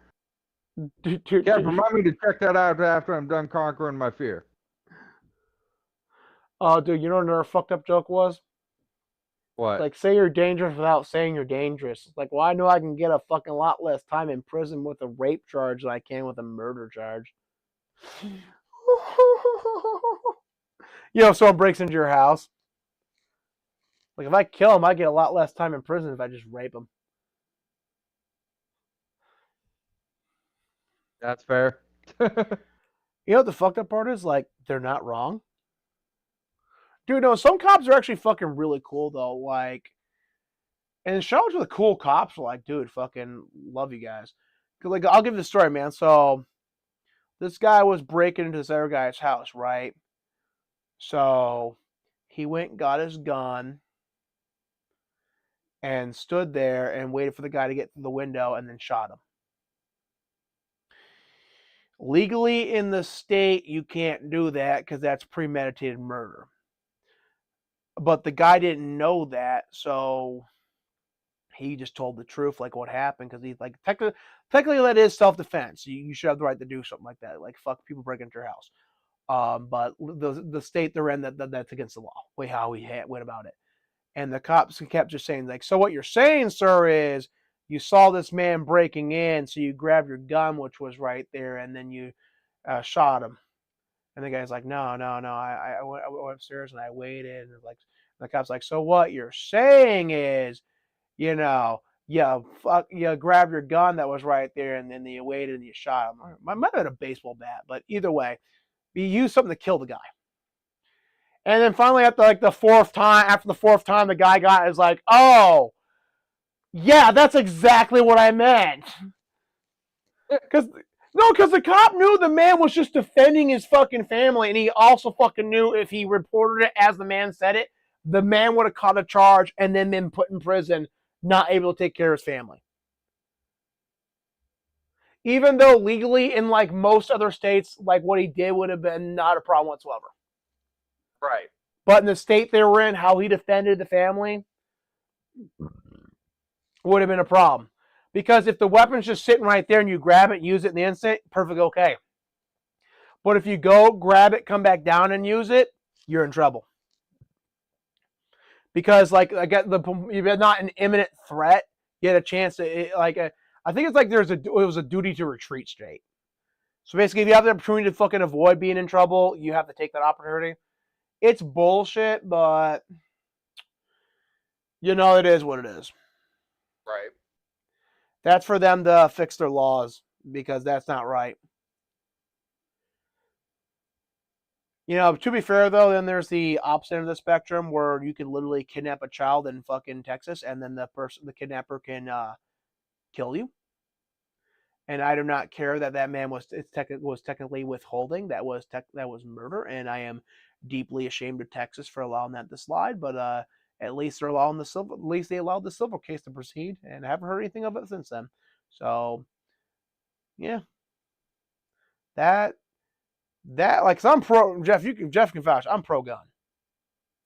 Yeah, remind me to check that out after I'm done conquering my fear. Oh, dude, you know what another fucked up joke was? What? Like, say you're dangerous without saying you're dangerous. It's like, well, I know I can get a fucking lot less time in prison with a rape charge than I can with a murder charge. If someone breaks into your house, like if I kill him, I get a lot less time in prison if I just rape him. That's fair. You know what the fucked up part is? Like, they're not wrong. Dude, no, some cops are actually fucking really cool, though. Like, and shout out to the cool cops. Like, dude, fucking love you guys. Like, I'll give you the story, man. So, this guy was breaking into this other guy's house, right? So, he went and got his gun and stood there and waited for the guy to get through the window and then shot him. Legally in the state, you can't do that because that's premeditated murder. But the guy didn't know that, so he just told the truth, like what happened, because he's like, technically that is self-defense. You should have the right to do something like that. Like, fuck people break into your house. But the state they're in, that's against the law. Way how he went about it. And the cops kept just saying, like, so what you're saying, sir, is you saw this man breaking in, so you grabbed your gun, which was right there, and then you shot him. And the guy's like, no, no, no. I went upstairs and I waited. And like, the cop's like, so what you're saying is, you know, you grabbed your gun that was right there, and then you waited and you shot him. I might have had a baseball bat, but either way, you used something to kill the guy. And then finally, after like the fourth time, the guy is like, oh, yeah, that's exactly what I meant. Because the cop knew the man was just defending his fucking family, and he also fucking knew if he reported it as the man said it, the man would have caught a charge and then been put in prison, not able to take care of his family. Even though legally, in like most other states, like what he did would have been not a problem whatsoever. Right. But in the state they were in, how he defended the family would have been a problem. Because if the weapon's just sitting right there and you grab it and use it in the instant, perfect, okay. But if you go, grab it, come back down and use it, you're in trouble. Because like you're not an imminent threat, you had a chance to I think it's like it was a duty to retreat state. So basically, if you have the opportunity to fucking avoid being in trouble, you have to take that opportunity. It's bullshit, but you know it is what it is. Right. That's for them to fix their laws because that's not right. You know, to be fair though, then there's the opposite of the spectrum where you can literally kidnap a child in fucking Texas, and then the kidnapper can kill you. And I do not care that man was technically withholding. That was murder, and I am deeply ashamed of Texas for allowing that to slide. But at least they allowed the civil case to proceed, and I haven't heard anything of it since then. So yeah, that like, cause I'm pro Jeff. Jeff can vouch. I'm pro gun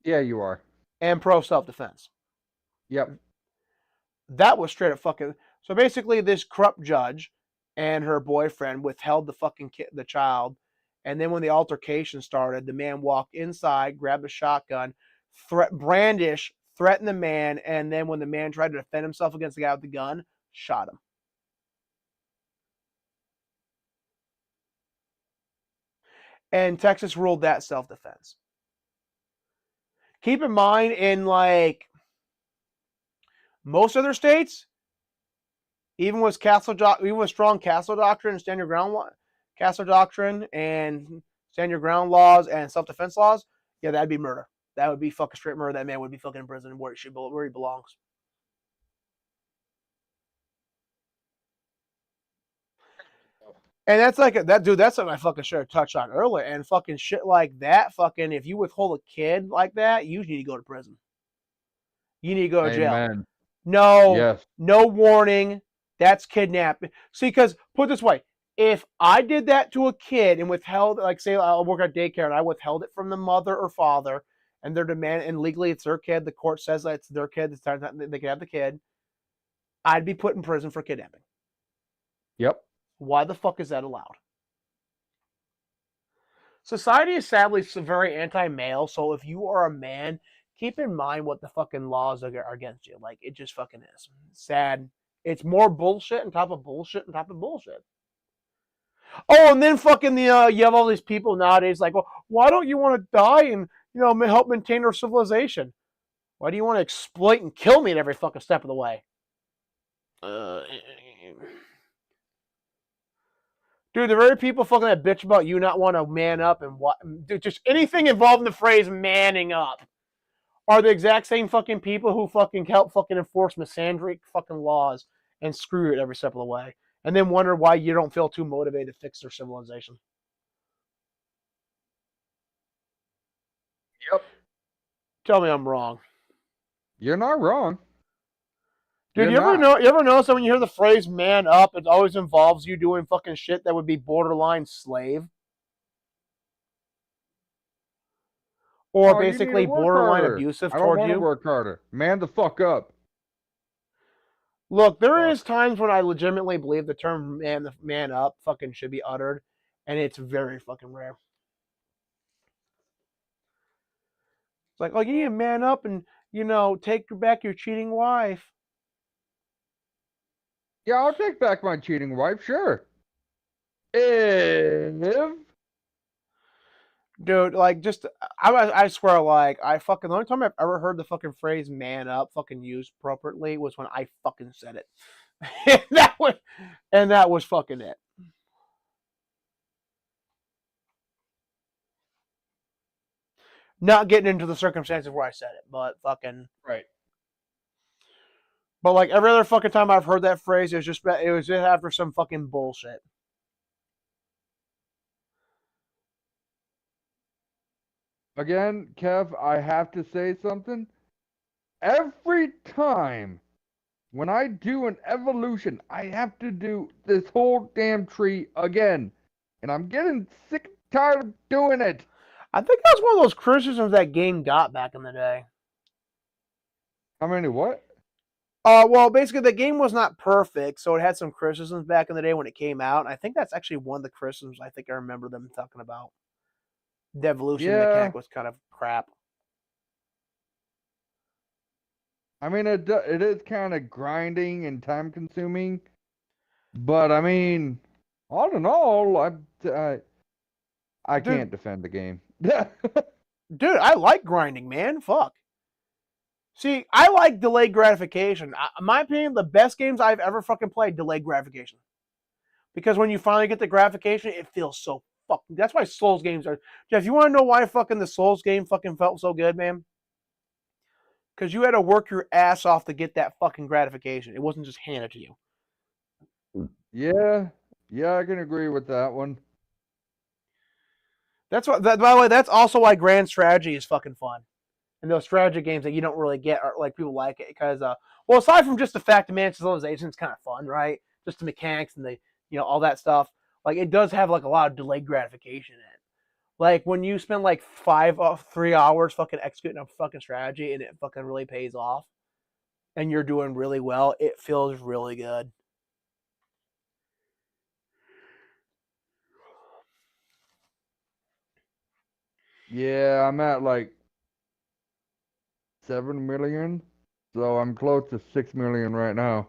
Yeah, you are. and pro self defense. Yep. That was straight up fucking. So basically, this corrupt judge and her boyfriend withheld the child, and then when the altercation started, the man walked inside, grabbed a shotgun, threatened the man, and then when the man tried to defend himself against the guy with the gun, shot him. And Texas ruled that self-defense. Keep in mind, in like most other states, even with strong castle doctrine and stand your ground castle doctrine and stand your ground laws and self-defense laws, yeah, that'd be murder. That would be fucking straight murder. That man would be fucking in prison where he belongs. And that's like that's something I fucking should have touched on earlier. And fucking shit like that, fucking if you withhold a kid like that, you need to go to prison. You need to go to jail. Amen. No, Yes. no warning. That's kidnapping. See, because put it this way, if I did that to a kid and withheld, like say I'll work at daycare and I withheld it from the mother or father, and they're demanding, and legally it's their kid, the court says that it's their kid, they can have the kid, I'd be put in prison for kidnapping. Yep. Why the fuck is that allowed? Society is sadly very anti-male, so if you are a man, keep in mind what the fucking laws are against you. Like, it just fucking is. Sad. It's more bullshit on top of bullshit on top of bullshit. Oh, and then fucking you have all these people nowadays like, well, why don't you want to die and, help maintain our civilization? Why do you want to exploit and kill me at every fucking step of the way? Dude, the very people fucking that bitch about you not want to man up and what, dude, just anything involving the phrase manning up are the exact same fucking people who fucking help fucking enforce misandric fucking laws and screw it every step of the way. And then wonder why you don't feel too motivated to fix their civilization. Yep. Tell me I'm wrong. You're not wrong. Dude, you ever notice that when you hear the phrase man up, it always involves you doing fucking shit that would be borderline slave? Or basically borderline abusive toward you? I don't want to work harder. Man the fuck up. Look, there is times when I legitimately believe the term man up fucking should be uttered, and it's very fucking rare. It's like, oh, you need to man up and, take back your cheating wife. Yeah, I'll take back my cheating wife, sure. If Dude, like, just I swear, like, I fucking the only time I've ever heard the fucking phrase "man up" fucking used appropriately was when I fucking said it. and that was fucking it. Not getting into the circumstances where I said it, but fucking. right. But like every other fucking time I've heard that phrase, it was just after some fucking bullshit. Again, Kev, I have to say something. Every time when I do an evolution, I have to do this whole damn tree again. And I'm getting sick and tired of doing it. I think that was one of those criticisms that game got back in the day. How many what? Well, basically the game was not perfect, so it had some criticisms back in the day when it came out. And I think that's actually one of the criticisms I think I remember them talking about. The evolution Yeah, mechanic was kind of crap. I mean it is kind of grinding and time consuming, but I mean, all in all, I Dude, can't defend the game. dude, I like grinding, man. Fuck. See, I like delayed gratification. In my opinion, the best games I've ever fucking played delayed gratification. Because when you finally get the gratification, it feels so fucking. That's why Souls games are. Jeff, you want to know why fucking the Souls game fucking felt so good, man? Because you had to work your ass off to get that fucking gratification. It wasn't just handed to you. Yeah, yeah, I can agree with that one. That's what. By the way, that's also why Grand Strategy is fucking fun. And those strategy games that you don't really get, are like people like it because, well, aside from just the fact that Mansion Civilization is kind of fun, right? Just the mechanics and the all that stuff. Like it does have like a lot of delayed gratification in it. Like when you spend like 3 hours fucking executing a fucking strategy and it fucking really pays off, and you're doing really well, it feels really good. Yeah, I'm at like 7 million, so I'm close to 6 million right now.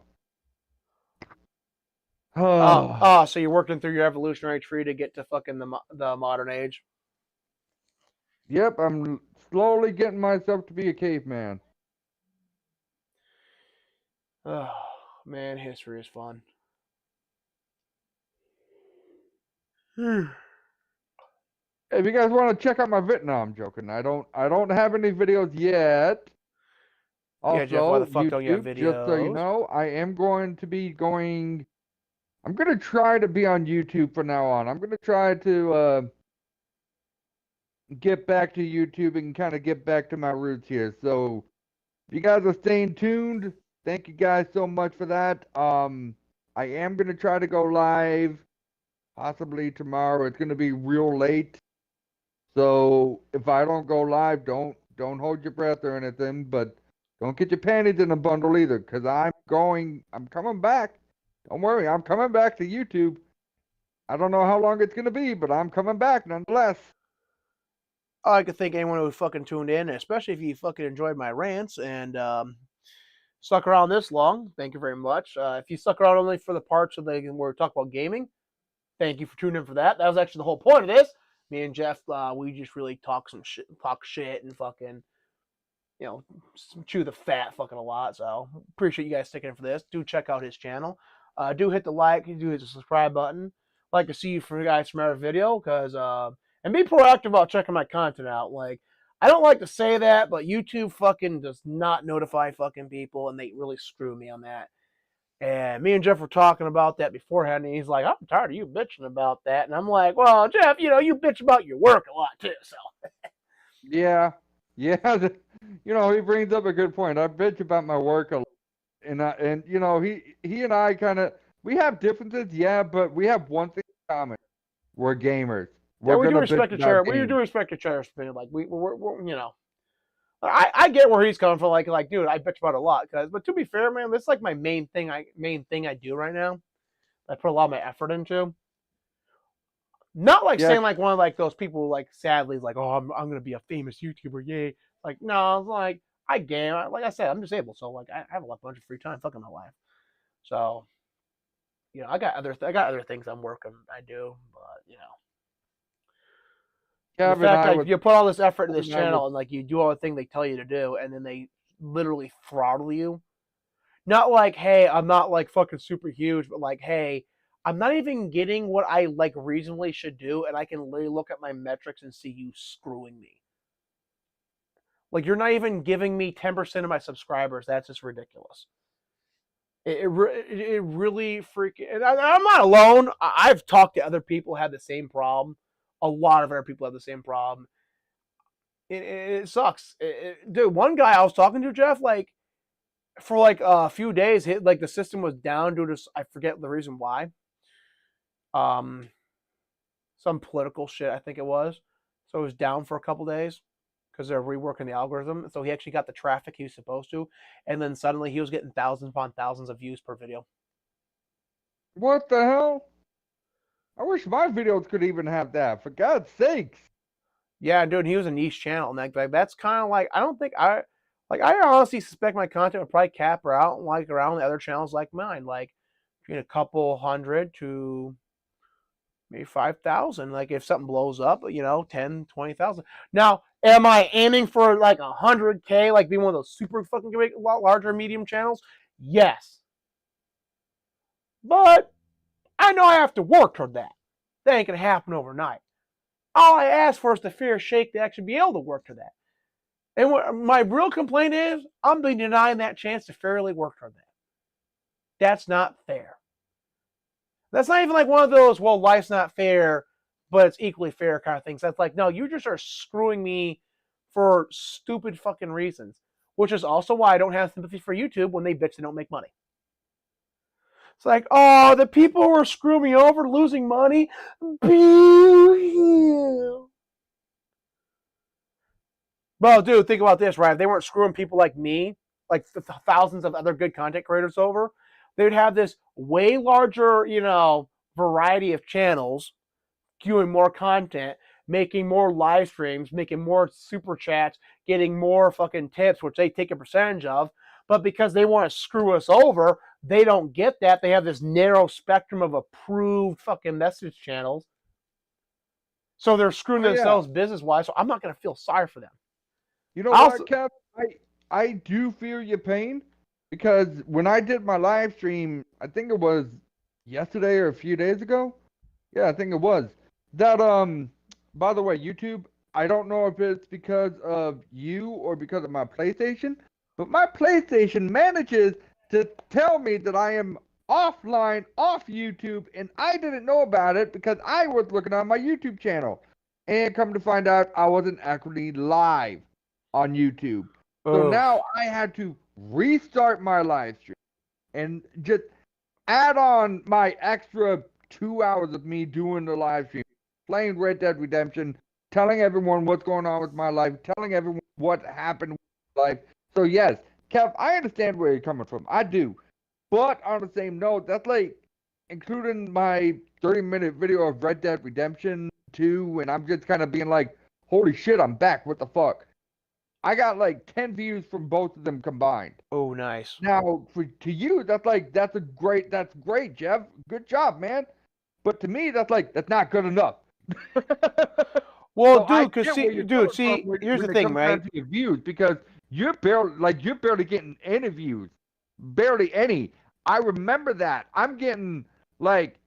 Oh, So you're working through your evolutionary tree to get to fucking the modern age. yep, I'm slowly getting myself to be a caveman. Oh man, history is fun. If you guys want to check out my vid, no, I'm joking. I don't have any videos yet. Yeah, Jeff, why the Also, fuck don't you have YouTube, just so you videos? know, I am going to be going. I'm gonna try to be on YouTube from now on. I'm gonna try to get back to YouTube and kind of get back to my roots here. So, if you guys are staying tuned, thank you guys so much for that. I am gonna try to go live possibly tomorrow. It's gonna be real late. So if I don't go live, don't hold your breath or anything, but don't get your panties in a bundle either, because I'm coming back. Don't worry, I'm coming back to YouTube. I don't know how long it's gonna be, but I'm coming back nonetheless. I could thank anyone who fucking tuned in, especially if you fucking enjoyed my rants and stuck around this long. Thank you very much. If you stuck around only for the parts of the where we talk about gaming, thank you for tuning in for that. That was actually the whole point of this. Me and Jeff, we just really talk shit, and fucking chew the fat fucking a lot. So appreciate you guys sticking in for this. Do check out his channel. Do hit the like. Do hit the subscribe button. Like to see you for guys from every video because and be proactive about checking my content out. Like I don't like to say that, but YouTube fucking does not notify fucking people, and they really screw me on that. And me and Jeff were talking about that beforehand, and he's like, "I'm tired of you bitching about that," and I'm like, "Well, Jeff, you bitch about your work a lot too, so." Yeah, yeah. He brings up a good point. I bitch about my work a lot, and he and I kind of we have differences, yeah, but we have one thing in common. We're gamers. Yeah, We're we do gonna bitch respect each other. about We do games. respect each other's opinion. Like we're. I get where he's coming from. Like, dude, I bitch about it a lot. But to be fair, man, this is like my main thing I do right now. I put a lot of my effort into. Not like Yeah, saying like one of like those people who, like sadly is like, oh, I'm gonna be a famous YouTuber, yay. Like, no, it's like I game. Like I said, I'm disabled, so like I have a bunch of free time. Fucking my life. So I got other things I do, but the Kevin, fact I like was, you put all this effort in this Kevin, I was, channel and like you do all the thing they tell you to do, and then they literally throttle you. Not like, hey, I'm not like fucking super huge, but like, hey, I'm not even getting what I like reasonably should do, and I can literally look at my metrics and see you screwing me. Like you're not even giving me 10% of my subscribers. That's just ridiculous. It really freaking. And I'm not alone. I've talked to other people who have the same problem. A lot of other people have the same problem. It sucks, dude. One guy I was talking to, Jeff, like for like a few days, like the system was down due to I forget the reason why. Um, some political shit, I think it was. So it was down for a couple days because they're reworking the algorithm. So he actually got the traffic he was supposed to, and then suddenly he was getting thousands upon thousands of views per video. what the hell? I wish my videos could even have that. For God's sakes. Yeah, dude, he was a niche channel, and that's kind of like I don't think I honestly suspect my content would probably cap her out like around the other channels like mine, like between a couple hundred to maybe 5,000. Like if something blows up, 10, 20,000. Now, am I aiming for like 100K, like being one of those super fucking great, larger medium channels? Yes. But I know I have to work toward that. That ain't going to happen overnight. All I ask for is the fair shake to actually be able to work to that. And what my real complaint is, I'm being denied that chance to fairly work toward that. That's not fair. That's not even like one of those, well, life's not fair, but it's equally fair kind of things. That's like, no, you just are screwing me for stupid fucking reasons, which is also why I don't have sympathy for YouTube when they bitch they don't make money. It's like, oh, the people who are screwing me over, losing money, boo. Well, dude, think about this, right? If they weren't screwing people like me, like thousands of other good content creators over, they'd have this way larger, variety of channels, doing more content, making more live streams, making more super chats, getting more fucking tips, which they take a percentage of. But because they want to screw us over, they don't get that. They have this narrow spectrum of approved fucking message channels. So they're screwing Oh yeah. themselves business wise. So I'm not going to feel sorry for them. You know what, Also, Kev? I do feel your pain because when I did my live stream, I think it was yesterday or a few days ago. Yeah, I think it was. That by the way, YouTube, I don't know if it's because of you or because of my PlayStation, but my PlayStation manages to tell me that I am offline off YouTube and I didn't know about it because I was looking on my YouTube channel. And come to find out I wasn't actually live on YouTube. So now I had to restart my live stream and just add on my extra 2 hours of me doing the live stream, playing Red Dead Redemption, telling everyone what's going on with my life, telling everyone what happened with my life. So yes, Kev, I understand where you're coming from. I do. But on the same note, that's like including my 30-minute video of Red Dead Redemption 2, and I'm just kind of being like, holy shit, I'm back. What the fuck? I got like 10 views from both of them combined. oh, nice. Now, to you, that's great, Jeff. Good job, man. But to me, that's not good enough. Well, So I dude, cause get where see, you're coming dude, from see, here's the when it thing, comes down right? to your views because you're barely getting any views, barely any. I remember that. I'm getting like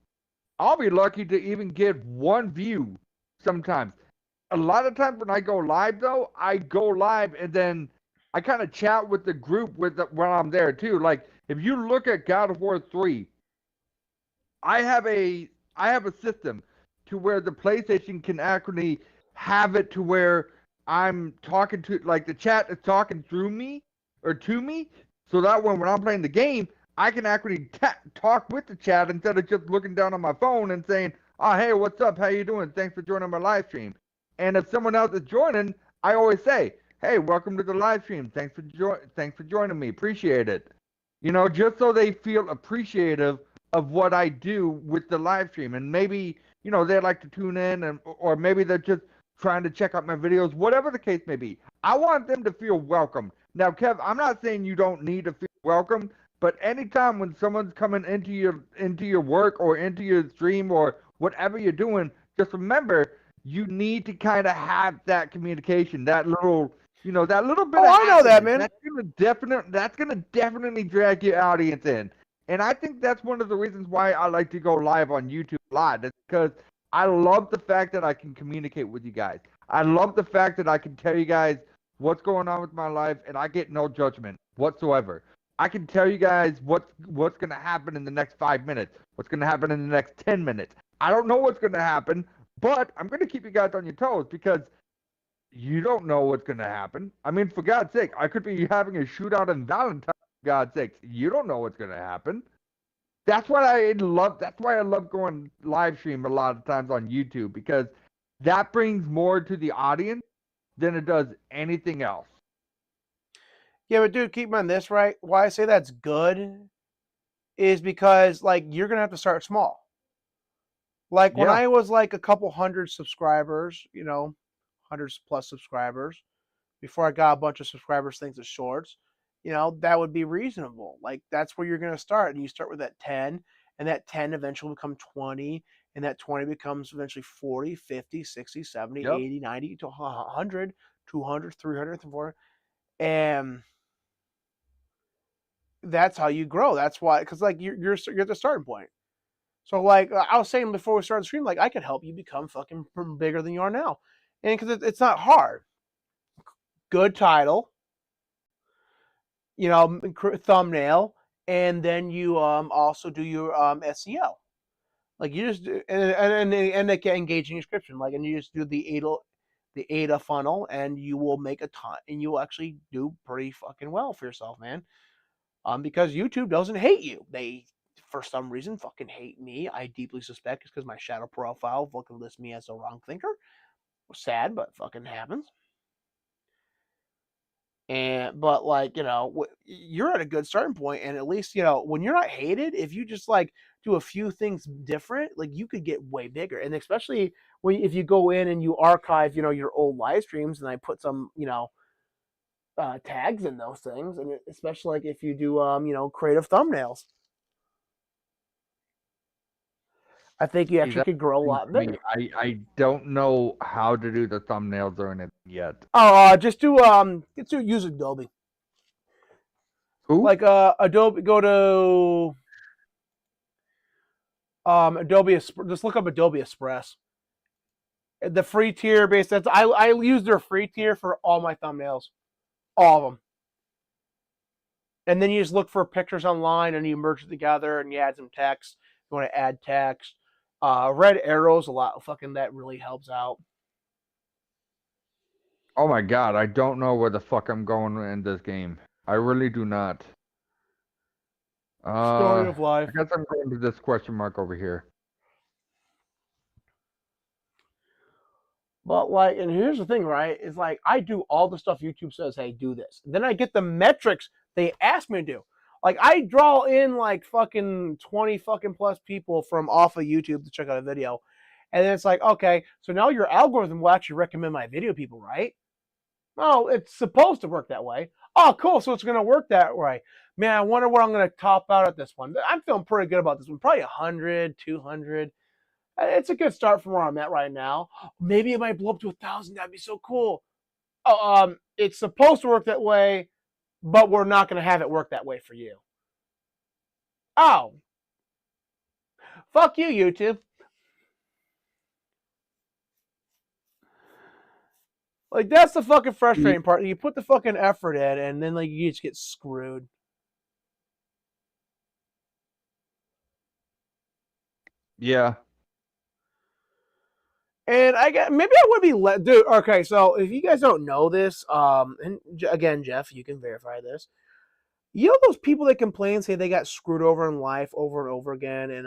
I'll be lucky to even get one view sometimes. A lot of times when I go live, though, I go live and then I kind of chat with the group when I'm there too. Like if you look at God of War 3, I have a system to where the PlayStation can actually have it to where I'm talking to like the chat is talking through me or to me, so that when I'm playing the game, I can actually talk with the chat instead of just looking down on my phone and saying, "Oh, hey, what's up? How you doing? Thanks for joining my live stream." And if someone else is joining, I always say, "Hey, welcome to the live stream. Thanks for joining me. Appreciate it." Just so they feel appreciative of what I do with the live stream. And maybe, they'd like to tune in or maybe they're just trying to check out my videos, whatever the case may be. I want them to feel welcome. Now, Kev, I'm not saying you don't need to feel welcome, But anytime when someone's coming into your work or into your stream or whatever you're doing, just remember you need to kind of have that communication, that little, that little bit Oh, of I know that, happiness. man. That's gonna definitely drag your audience in. And I think that's one of the reasons why I like to go live on YouTube a lot. Is because I love the fact that I can communicate with you guys. I love the fact that I can tell you guys what's going on with my life, and I get no judgment whatsoever. I can tell you guys what's gonna happen in the next 5 minutes, what's gonna happen in the next 10 minutes. I don't know what's gonna happen, but I'm gonna keep you guys on your toes because you don't know what's gonna happen. I mean, for God's sake, I could be having a shootout in Valentine. For God's sake, you don't know what's gonna happen. That's what I love. That's why I love going live stream a lot of times on YouTube because that brings more to the audience than it does anything else. Yeah, but dude, keep in mind this, right? Why I say that's good is because like you're gonna have to start small. Like when Yeah. I was like a couple hundred subscribers, hundreds plus subscribers, before I got a bunch of subscribers thanks to shorts, that would be reasonable. Like that's where you're gonna start. And you start with that 10, and that 10 eventually will become 20, and that 20 becomes eventually 40, 50, 60, 70, Yep. 80, 90 to 100, 200, 300, 400. And that's how you grow. That's why, because like you're at the starting point. So like I was saying before we started the stream, like I could help you become fucking bigger than you are now, and because it's not hard. Good title, thumbnail, and then you also do your SEO. Like you just do, and like engaging description, like, and you just do the ADA funnel, and you will make a ton, and you will actually do pretty fucking well for yourself, man. Because YouTube doesn't hate you. They, for some reason, fucking hate me. I deeply suspect it's because my shadow profile fucking lists me as a wrong thinker. Sad, but fucking happens. But like you're at a good starting point, and at least when you're not hated, if you just like do a few things different, like you could get way bigger. And especially if you go in and you archive your old live streams, and I put some tags in those things, and especially like if you do creative thumbnails, I think you See, actually that's could grow a the thing lot for me. bigger. I don't know how to do the thumbnails or anything yet. Oh, just use Adobe. Who? Like Adobe, go to Adobe. Just look up Adobe Express. The free tier base. I use their free tier for all my thumbnails, all of them. And then you just look for pictures online and you merge it together and you add some text. You want to add text. Red arrows a lot. Fucking that really helps out. Oh my god, I don't know where the fuck I'm going in this game. I really do not. Story I of life. guess I'm going to this question mark over here. But like, and here's the thing, right? Is like I do all the stuff YouTube says, hey, do this. Then I get the metrics they ask me to do. Like I draw in like fucking 20 fucking plus people from off of YouTube to check out a video. And then it's like, okay, so now your algorithm will actually recommend my video people, right? Oh, it's supposed to work that way. Oh, cool. So it's going to work that way. Man, I wonder what I'm going to top out at this one. I'm feeling pretty good about this one. Probably 100, 200. It's a good start from where I'm at right now. Maybe it might blow up to 1,000. That'd be so cool. Oh, it's supposed to work that way, but we're not going to have it work that way for you. Oh, fuck you, YouTube. Like that's the fucking frustrating part. You put the fucking effort in, and then like you just get screwed. Yeah. And maybe I would be dude. Okay, so if you guys don't know this, and again, Jeff, you can verify this. You know those people that complain, say they got screwed over in life over and over again, and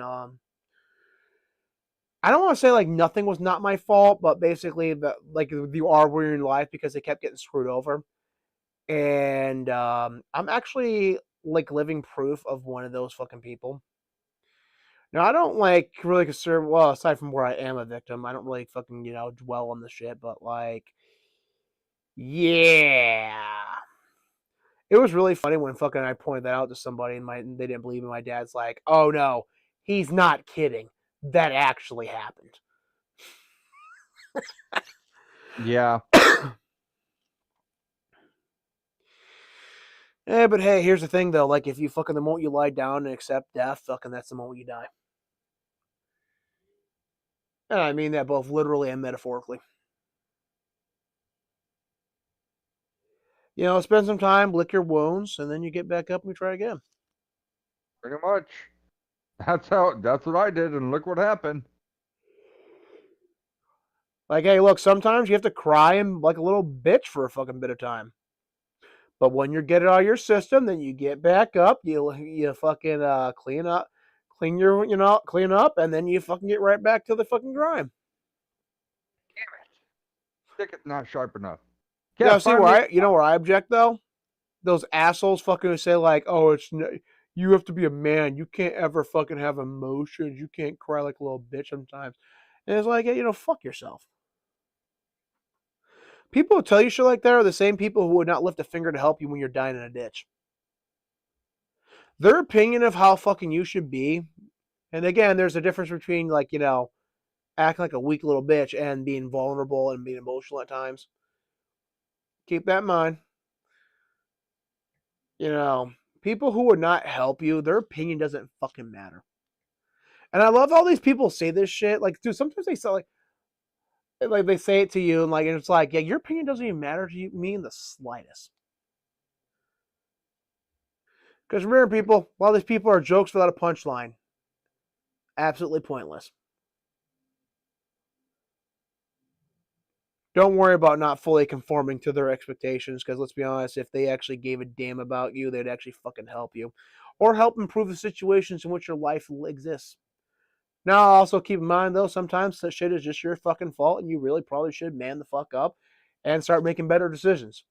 I don't want to say like nothing was not my fault, but basically you are where you're in life because they kept getting screwed over. And I'm actually like living proof of one of those fucking people. Now I don't like really concern. Well, aside from where I am a victim, I don't really fucking dwell on the shit. But like, yeah, It was really funny when fucking I pointed that out to somebody and they didn't believe me. My dad's like, "Oh no, he's not kidding. That actually happened." Yeah. But hey, here's the thing though. Like, if you fucking the moment you lie down and accept death, fucking that's the moment you die. And I mean that both literally and metaphorically. You know, spend some time, lick your wounds, and then you get back up and we try again. Pretty much. That's what I did, and look what happened. Like, hey, look, sometimes you have to cry and like a little bitch for a fucking bit of time. But when you get it out of your system, then you get back up, you fucking clean up, clean up, and then you fucking get right back to the fucking grind. Damn it. Stick it not sharp enough. Yeah, Can't see find where me. where I object though? Those assholes fucking who say like, oh, you have to be a man. You can't ever fucking have emotions. You can't cry like a little bitch sometimes. And it's like, yeah, fuck yourself. People who tell you shit like that are the same people who would not lift a finger to help you when you're dying in a ditch. Their opinion of how fucking you should be, and again, there's a difference between like, acting like a weak little bitch and being vulnerable and being emotional at times. Keep that in mind. People who would not help you, their opinion doesn't fucking matter. And I love how these people say this shit. Like, dude, sometimes they say like they say it to you, and like it's like, yeah, your opinion doesn't even matter to me in the slightest. Because remember, people, a lot of these people are jokes without a punchline. Absolutely pointless. Don't worry about not fully conforming to their expectations, because let's be honest, if they actually gave a damn about you, they'd actually fucking help you. Or help improve the situations in which your life exists. Now, also keep in mind, though, sometimes that shit is just your fucking fault, and you really probably should man the fuck up and start making better decisions.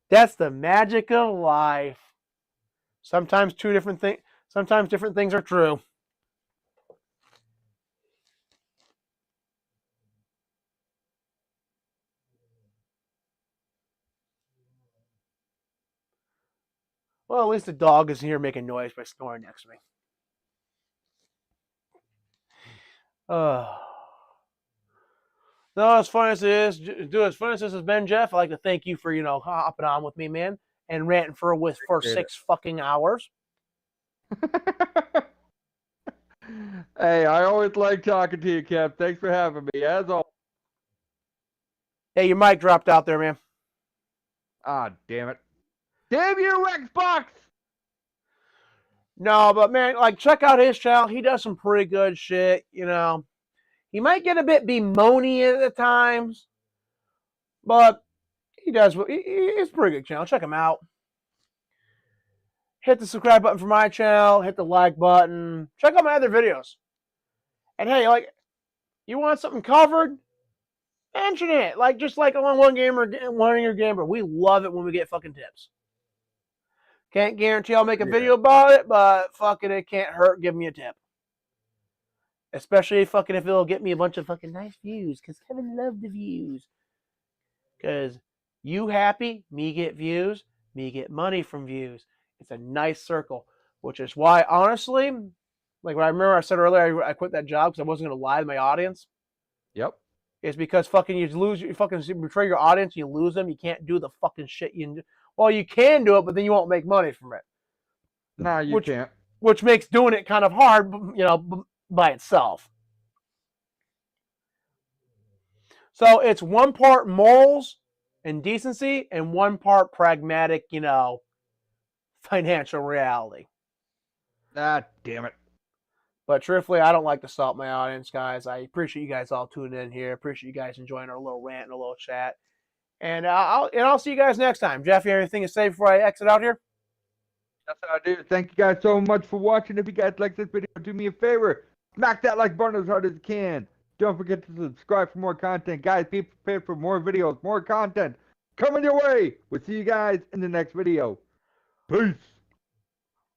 That's the magic of life. Sometimes different things are true. Well, at least the dog isn't here making noise by snoring next to me. No, as fun as it is, as fun as this has been, Jeff, I'd like to thank you for, hopping on with me, man, and ranting for Appreciate 6 fucking hours. Hey, I always like talking to you, Kev. Thanks for having me, as always. Hey, your mic dropped out there, man. Ah, damn it. Damn you, Xbox! No, but man, like, check out his channel. He does some pretty good shit, He might get a bit bemoany at times, but he does. It's a pretty good channel. Check him out. Hit the subscribe button for my channel. Hit the like button. Check out my other videos. And hey, like, you want something covered? Mention it. Like, just like on One Year Gamer, we love it when we get fucking tips. Can't guarantee I'll make a video about it, but fucking it can't hurt. Give me a tip. Especially fucking if it'll get me a bunch of fucking nice views, because Kevin loved the views. Because you happy, me get views, me get money from views. It's a nice circle, which is why, honestly, like what I remember I said earlier, I quit that job because I wasn't going to lie to my audience. Yep. It's because fucking you fucking betray your audience, you lose them, you can't do the fucking shit well, you can do it, but then you won't make money from it. Nah, you can't. Which makes doing it kind of hard, by itself. So it's one part morals and decency and one part pragmatic, financial reality. Ah, damn it. But truthfully, I don't like to salt my audience, guys. I appreciate you guys all tuning in here. Appreciate you guys enjoying our little rant and a little chat. And I'll see you guys next time. Jeff, you have anything to say before I exit out here? That's what I do. Thank you guys so much for watching. If you guys like this video, do me a favor. Smack that like button as hard as you can. Don't forget to subscribe for more content. Guys, be prepared for more videos, more content coming your way. We'll see you guys in the next video. Peace.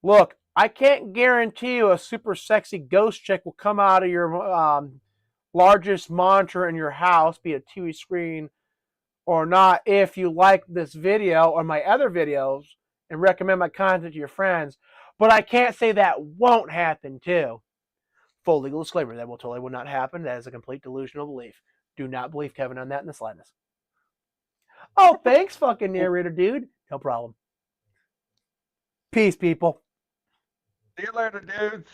Look, I can't guarantee you a super sexy ghost chick will come out of your largest monitor in your house, be it a TV screen or not if you like this video or my other videos and recommend my content to your friends. But I can't say that won't happen too. Full legal disclaimer, that will not happen. That is a complete delusional belief. Do not believe Kevin on that in the slightest. Oh, thanks, fucking narrator dude. No problem. Peace, people. See you later, dudes.